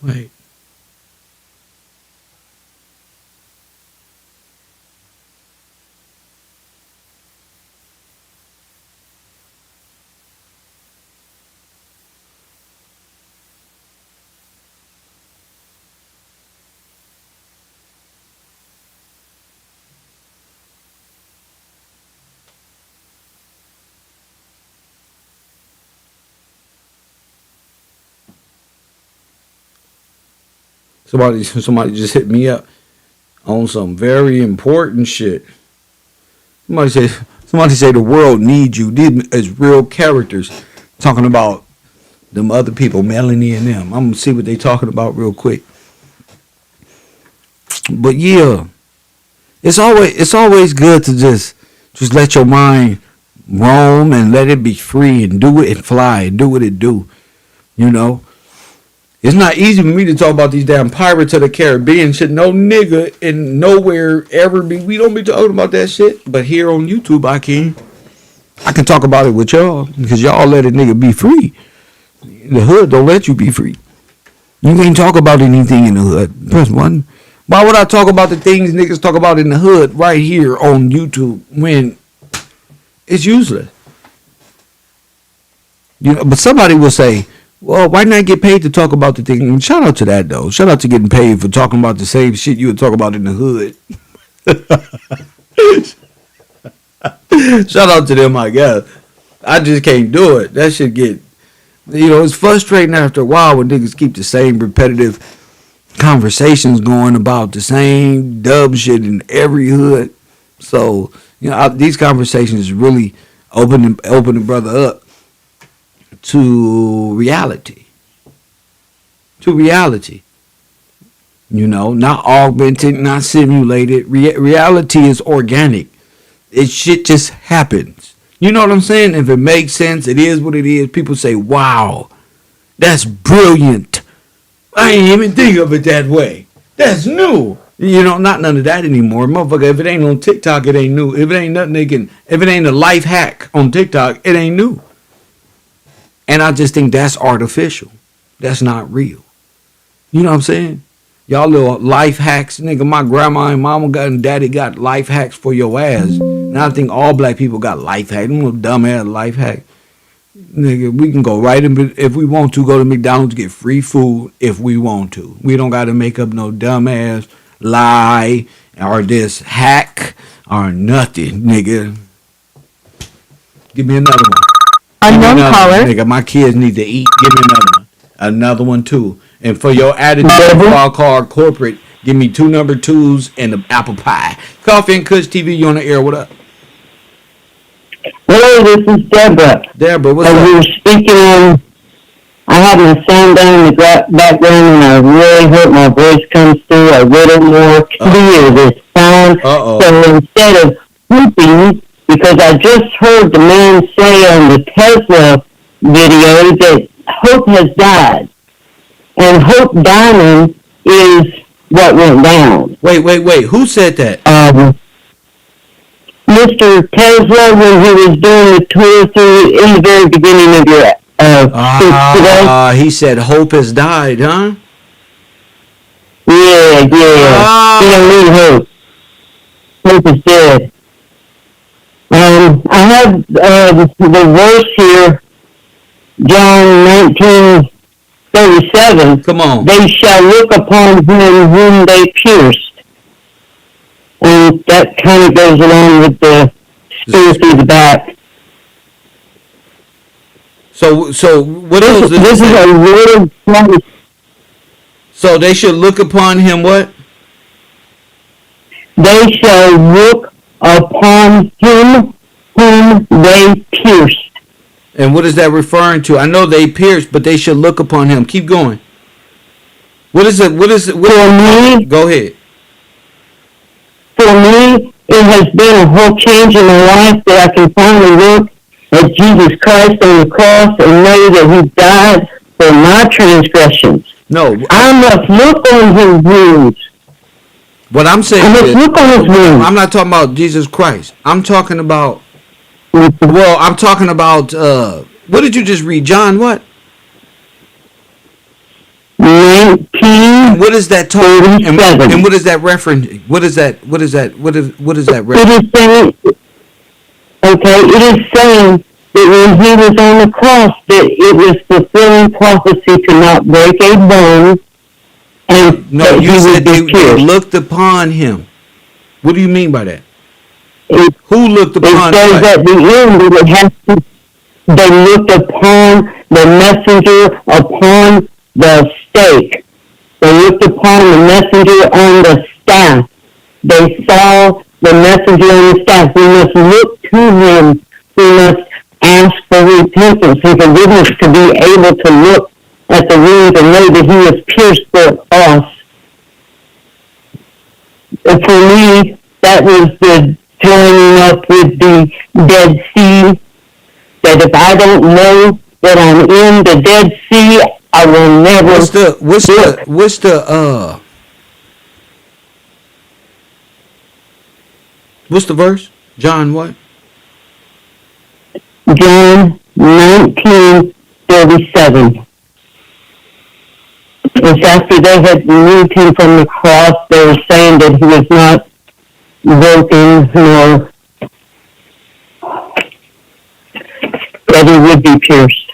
Wait. Somebody just hit me up on some very important shit. Somebody say the world needs you. These is real characters talking about them other people, Melanie and them. I'm gonna see what they talking about real quick. But yeah, it's always good to just let your mind roam and let it be free and do it and fly and do what it do. You know. It's not easy for me to talk about these damn Pirates of the Caribbean shit. No nigga in nowhere ever be. We don't be talking about that shit. But here on YouTube, I can talk about it with y'all because y'all let a nigga be free. The hood don't let you be free. You can't talk about anything in the hood. Press 1. Why would I talk about the things niggas talk about in the hood right here on YouTube when it's useless? You know, but somebody will say, Well, why not get paid to talk about the thing? And shout out to that though. Shout out to getting paid for talking about the same shit you would talk about in the hood. Shout out to them, I guess. I just can't do it. That should get, it's frustrating after a while when niggas keep the same repetitive conversations going about the same dumb shit in every hood. So, these conversations really open the brother up to reality. Not augmented, not simulated. Reality is organic. It shit just happens. You know what I'm saying? If it makes sense, it is what it is. People say, wow, that's brilliant. I ain't even think of it that way. That's new. Not none of that anymore. Motherfucker, if it ain't on TikTok, it ain't new. If it ain't nothing if it ain't a life hack on TikTok, it ain't new. And I just think that's artificial. That's not real. You know what I'm saying? Y'all little life hacks, nigga. My grandma and mama and daddy got life hacks for your ass. And I think all black people got life hacks. Them little dumbass life hacks. Nigga, we can go right in, if we want to, go to McDonald's, get free food if we want to. We don't got to make up no dumbass lie or this hack or nothing, nigga. Give me another one. Unknown caller. Nigga, my kids need to eat. Give me another one. Another one, too. And for your attitude, I'll call corporate. Give me 2 number 2s and an apple pie. Coffee and Kush TV, you on the air. What up? Hello, this is Deborah. Deborah, what's up? We were speaking on, I have my sound down in the background, and I really hope my voice comes through a little more clear this time. So instead of whooping, because I just heard the man say on the Tesla video that hope has died. And Hope Diamond is what went down. Wait. Who said that? Mr. Tesla, when he was doing the tour through in the very beginning of your today. He said hope has died, huh? Yeah. He don't need hope. Hope is dead. I have the verse here, John 19:37. Come on. They shall look upon him whom they pierced. And that kind of goes along with the spear through the back. So what else? This is a little place. So they should look upon him what? They shall look upon him whom they pierced. And what is that referring to? I know they pierced, but they should look upon him. Keep going. What is it? For me, go ahead. For me, it has been a whole change in my life that I can finally look at Jesus Christ on the cross and know that he died for my transgressions. No. I must look on his wounds. What I'm saying is, look on his wounds. I'm not talking about Jesus Christ. I'm talking about, what did you just read? John what? 19. What is that talking? And what is that reference? What is that reference? It is saying, it is saying that when he was on the cross, that it was fulfilling prophecy to not break a bone. And no, you said they looked upon him. What do you mean by that? Who looked upon him? It says at the end that it has to, they looked upon the messenger upon the stake. They looked upon the messenger on the staff. They saw the messenger on the staff. We must look to him. We must ask for repentance and forgiveness to be able to look at the wounds and know that he was pierced for us. And for me, that was the joining up with the Dead Sea. That if I don't know that I'm in the Dead Sea, I will never. What's the verse? John what? John 19:37. It's after they had removed him from the cross, they were saying that he was not broken, nor that he would be pierced.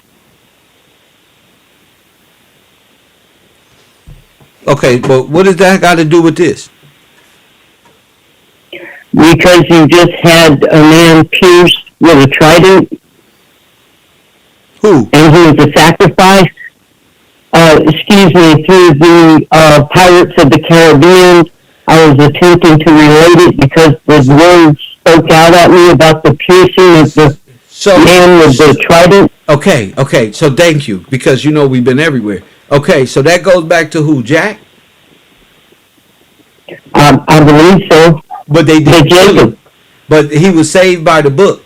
Okay, but what does that got to do with this? Because you just had a man pierced with a trident. Who? And he was a sacrifice. Excuse me, through the Pirates of the Caribbean. I was attempting to relate it because the words spoke out at me about the piercing of the man with the trident. Okay, so thank you, because you know we've been everywhere. Okay, so that goes back to who, Jack? I believe so. But they did kill him. But he was saved by the book.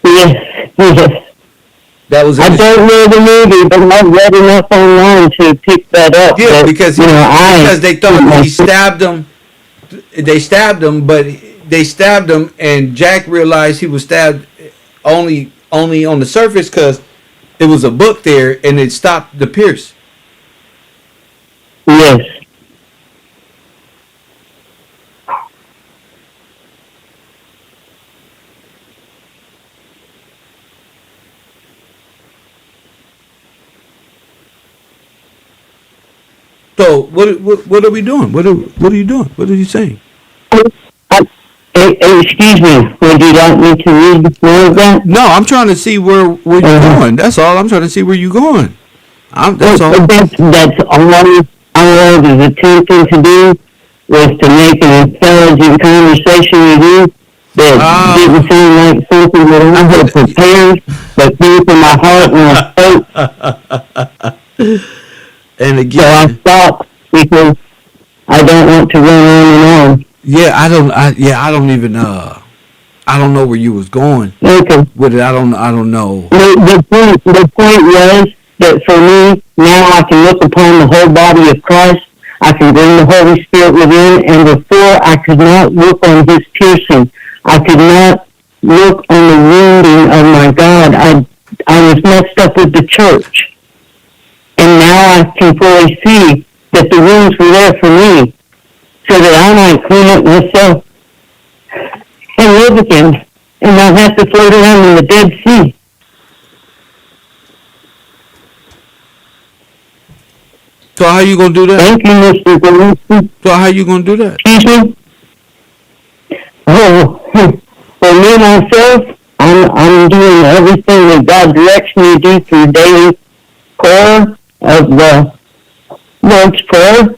Yes. That was. I don't know the movie, but I've read enough online to pick that up. Yeah, but, because they thought he stabbed him. They stabbed him, but they stabbed him, and Jack realized he was stabbed only on the surface because it was a book there, and it stopped the pierce. Yes. So what are we doing? What are you doing? What are you saying? Excuse me. Would you like me to read more of that? No, I'm trying to see where you're going. That's all. I'm trying to see where you're going. That's all. That's all I was attempting to do was to make an intelligent conversation with you that didn't seem like something that I had prepared, but came from my heart when I spoke. And again, so I stopped because I don't want to run on and on. Yeah, I don't even I don't know where you was going. Okay. With it, I don't know. The point was that for me now I can look upon the whole body of Christ. I can bring the Holy Spirit within, and before I could not look on His piercing. I could not look on the wounding of my God. I was messed up with the church. And now I can fully see that the wounds were there for me, so that I might clean up myself and live again, and not have to float around in the Dead Sea. So how you gonna do that? Thank you, Mr. Gillespie. So how you gonna do that? Excuse me? Oh, for me myself, I'm doing everything that God directs me to do through daily prayer of the Lord's Prayer,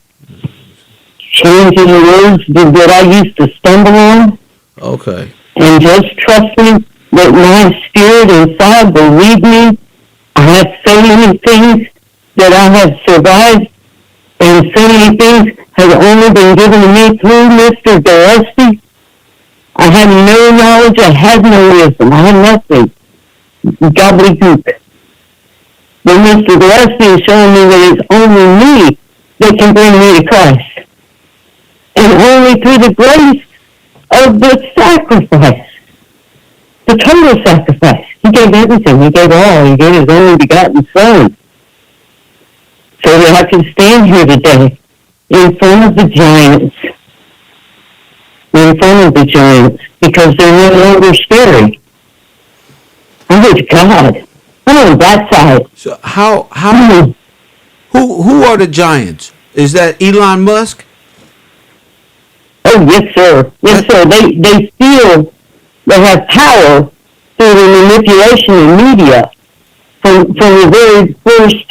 changing the words that I used to stumble on. Okay. And just trusting that my spirit inside will lead me. I have so many things that I have survived, and so many things have only been given to me through Mr. Gillespie. I have no knowledge, I have no wisdom, I have nothing. Gobbledygook. But Mr. Gillespie is showing me that it's only me that can bring me to Christ. And only through the grace of the sacrifice, the total sacrifice. He gave everything, He gave all, He gave His only begotten Son. So that I can stand here today in front of the giants, because they're no longer scary. Oh God, I'm on that side. So who are the giants? Is that Elon Musk? Oh yes, sir. Yes, sir. They feel they have power through the manipulation of media from the very first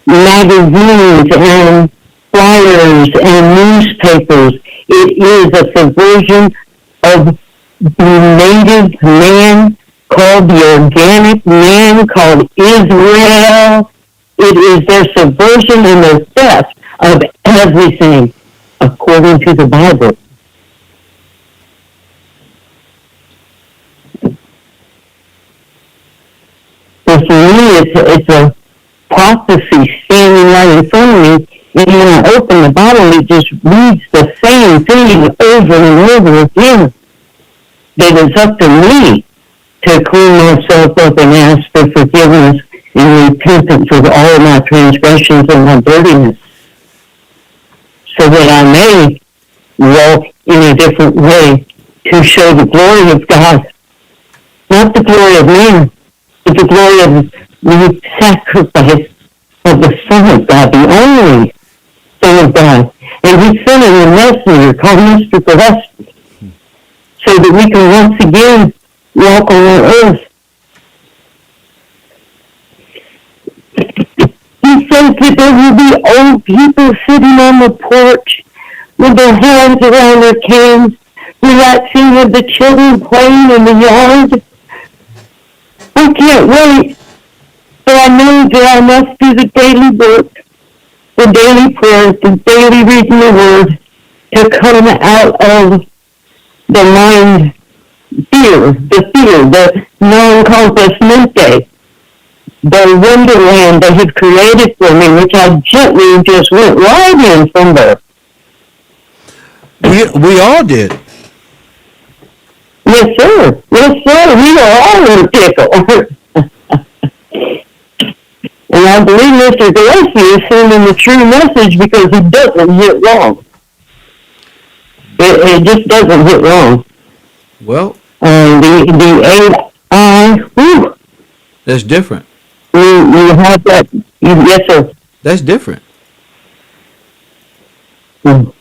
magazines and flyers and newspapers. It is a subversion of the native man called the organic man called Israel. It is their subversion and their theft of everything according to the Bible. So for me, it's a prophecy standing right in front of me, and when I open the Bible, it just reads the same thing over and over again. That it's up to me to clean myself up and ask for forgiveness and repentance of all my transgressions and my dirtiness, so that I may walk in a different way to show the glory of God. Not the glory of man, but the glory of the sacrifice of the Son of God, the only Son of God. And he sent a messenger called Mr. Gillespie so that we can once again walk on the earth. He says that there will be old people sitting on the porch with their hands around their canes, relaxing with the children playing in the yard. I can't wait, but I know that I must do the daily work, the daily prayers, the daily reading the Word, to come out of the mind fear, the non-compos mente, the wonderland they have created for me, which I gently just went right in from there. We all did. Yes, sir. Yes, sir. We are all in a pickle. And I believe Mr. Gillespie is sending the true message because he doesn't hit wrong. It just doesn't hit wrong. Well, the AI, whew, that's different. you have that. Yes, sir. That's different. Mm.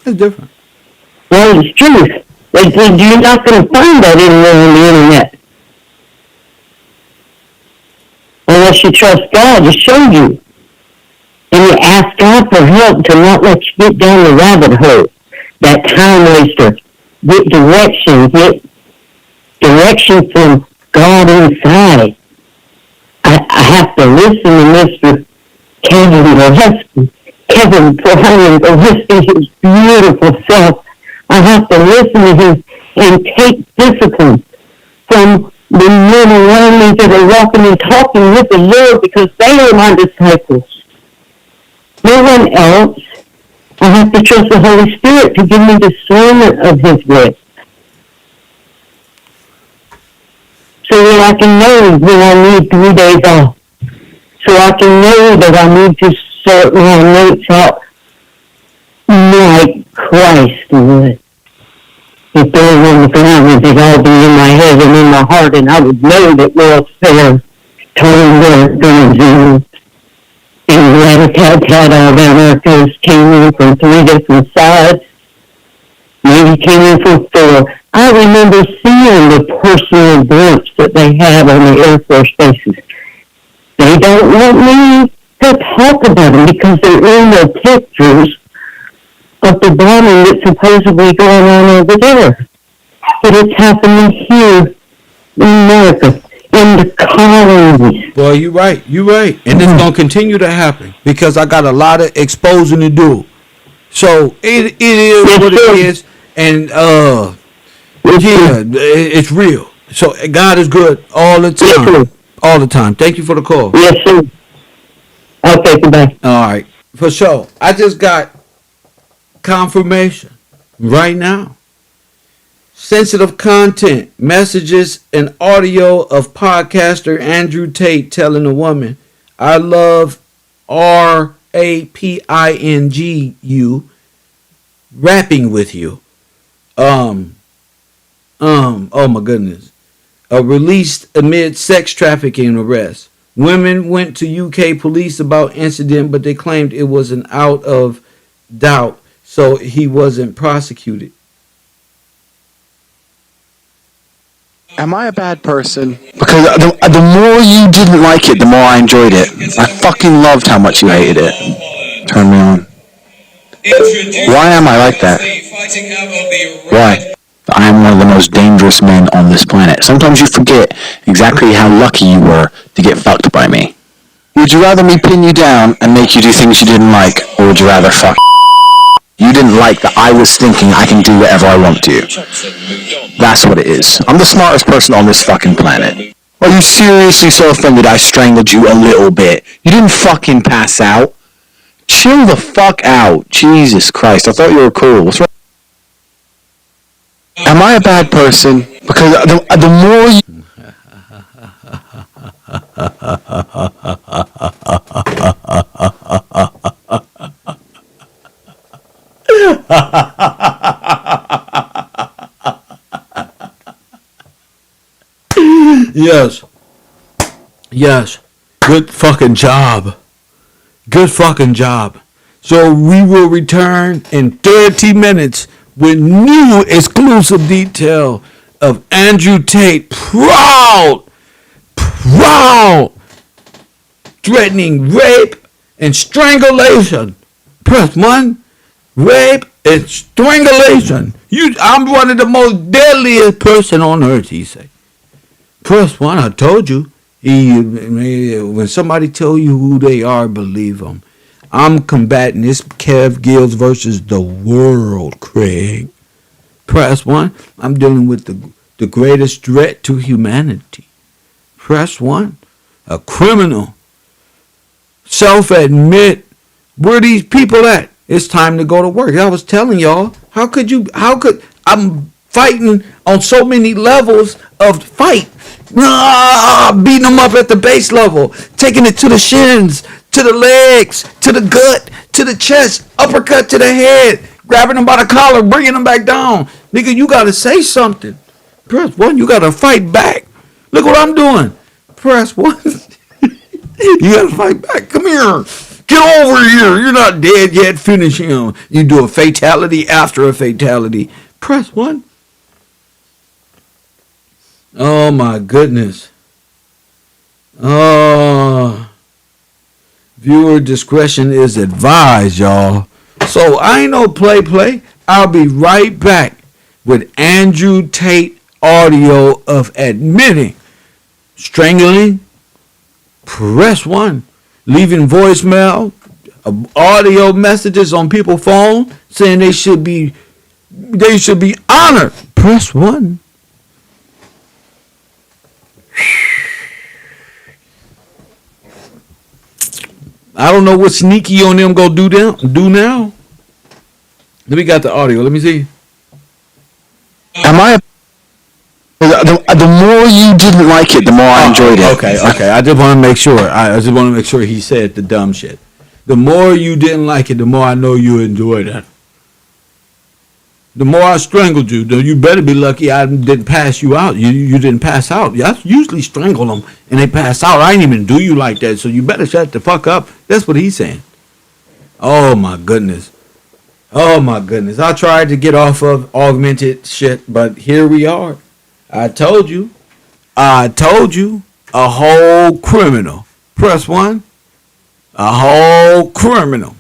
That's different. Well, it's truth. You're not going to find that anywhere on the internet. Unless you trust God to show you. And you ask God for help to not let you get down the rabbit hole. That time waster. Get direction from God inside. I have to listen to Mr. Kevin Brian Gillespie, his beautiful self. I have to listen to him and take discipline from the men around me that are walking and talking with the Lord because they are my disciples. No one else. I have to trust the Holy Spirit to give me discernment of His will. So that I can know when I need 3 days off. So I can know that I need to sort my notes out like Christ would. If they were on the ground, it'd all be in my head and in my heart, and I would know that welfare told me what it's going to do. And rat-a-tat-tat, all that workers came in from 3 different sides. Maybe came in from 4. I remember seeing the personal glimpse that they have on the Air Force bases. They don't want me to talk about them because they're in the pictures of the bombing that's supposedly going on over there. But it's happening here in America, in the colonies. Well, you're right. You're right. And it's going to continue to happen because I got a lot of exposing to do. So it is what it is. And, yeah, it's real. So God is good all the time. All the time. Thank you for the call. Yes, sir. Okay, goodbye. All right. For sure. I just got confirmation right now. Sensitive content, messages, and audio of podcaster Andrew Tate telling a woman, I love RAPINGU, rapping with you. Oh my goodness. Released amid sex trafficking arrest. Women went to UK police about incident, but they claimed it was an out of doubt, so he wasn't prosecuted. Am I a bad person? Because the more you didn't like it, the more I enjoyed it. I fucking loved how much you hated it. Turn me on. Why am I like that? Why? I am one of the most dangerous men on this planet. Sometimes you forget exactly how lucky you were to get fucked by me. Would you rather me pin you down and make you do things you didn't like, or would you rather fuck? You didn't like that I was thinking I can do whatever I want to. That's what it is. I'm the smartest person on this fucking planet. Are you seriously so offended I strangled you a little bit? You didn't fucking pass out. Chill the fuck out. Jesus Christ, I thought you were cool. What's wrong? Am I a bad person? Because the more you... Yes. Yes. Good fucking job. Good fucking job. So we will return in 30 minutes with new exclusive detail of Andrew Tate proud, threatening rape and strangulation. Press 1, rape and strangulation. I'm one of the most deadliest person on earth, he said. Press 1, I told you. When somebody tell you who they are, believe them. I'm combating this Kev Gills versus the world, Craig. Press 1, I'm dealing with the greatest threat to humanity. Press 1, a criminal. Self-admit. Where these people at? It's time to go to work. I was telling y'all, I'm fighting on so many levels of fight. Beating them up at the base level, taking it to the shins, to the legs, to the gut, to the chest, uppercut to the head, grabbing them by the collar, bringing them back down. Nigga, you gotta say something. Press 1, you gotta fight back. Look what I'm doing. Press 1. You gotta fight back. Come here. Get over here. You're not dead yet. Finish him. You do a fatality after a fatality. Press 1. Oh my goodness. Viewer discretion is advised, y'all. So I ain't no play. I'll be right back with Andrew Tate audio of admitting strangling. Press 1. Leaving voicemail, audio messages on people's phone saying they should be honored. Press 1. I don't know what sneaky on them go do now. Let me got the audio. Let me see. The more you didn't like it, the more I enjoyed it. Okay. I just want to make sure. I just want to make sure he said the dumb shit. The more you didn't like it, the more I know you enjoyed it. The more I strangled you, you better be lucky I didn't pass you out. You didn't pass out. I usually strangle them and they pass out. I ain't even do you like that, so you better shut the fuck up. That's what he's saying. Oh my goodness. I tried to get off of augmented shit, but here we are. I told you. A whole criminal. Press 1. A whole criminal.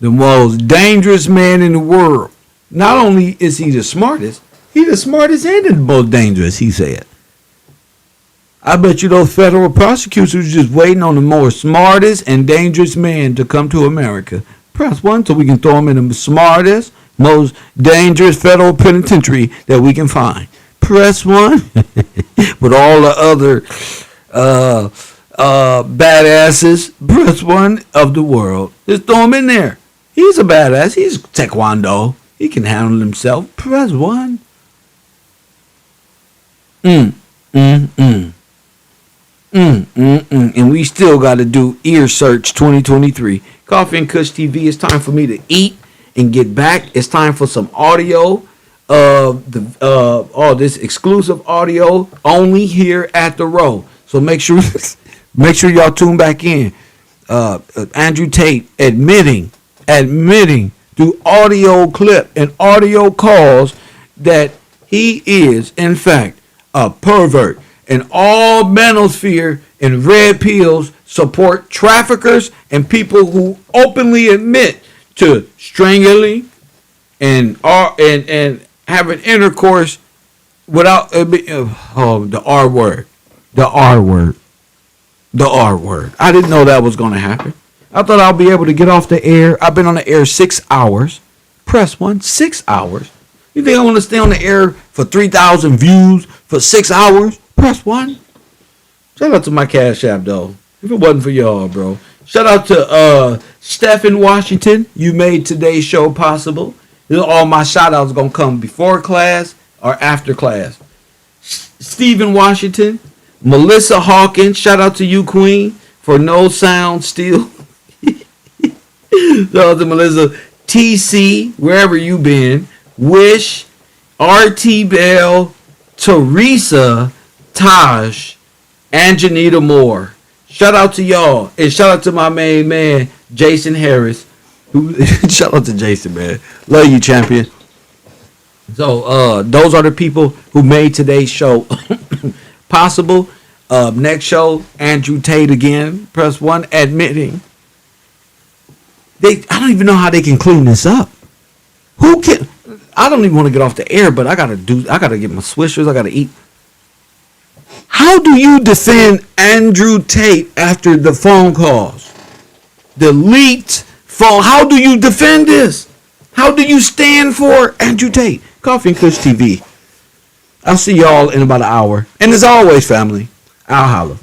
The most dangerous man in the world. Not only is he the smartest, he's the smartest and the most dangerous, he said. I bet you those federal prosecutors are just waiting on the more smartest and dangerous man to come to America. Press 1 so we can throw him in the smartest, most dangerous federal penitentiary that we can find. Press 1 with all the other badasses. Press 1 of the world. Just throw him in there. He's a badass. He's taekwondo. He can handle himself. Press 1. And we still got to do Ear Search 2023. Coffee and Kush TV. It's time for me to eat and get back. It's time for some audio of this exclusive audio only here at the Row. So make sure y'all tune back in. Andrew Tate admitting through audio clip and audio calls that he is in fact a pervert, and all manosphere and red pills support traffickers and people who openly admit to strangling and having intercourse without the R word. I didn't know that was going to happen. I thought I'll be able to get off the air. I've been on the air 6 hours. Press 1, 6 hours. You think I want to stay on the air for 3,000 views for 6 hours? Press 1. Shout out to my Cash App, though. If it wasn't for y'all, bro. Shout out to Steph in Washington. You made today's show possible. All my shout outs going to come before class or after class. Stephen Washington. Melissa Hawkins. Shout out to you, Queen, for no sound still. Shout out to Melissa. TC, wherever you been. Wish. RT Bell. Teresa. Taj. And Janita Moore. Shout out to y'all. And shout out to my main man, Jason Harris, who shout out to Jason, man. Love you, champion. So those are the people who made today's show possible. Next show, Andrew Tate again. Press 1 admitting. I don't even know how they can clean this up. Who can? I don't even want to get off the air, but I gotta get my swishers. I gotta eat. How do you defend Andrew Tate after the phone calls? The leaked phone. How do you defend this? How do you stand for Andrew Tate? Coffee and Kush TV. I'll see y'all in about an hour. And as always, family, I'll holla.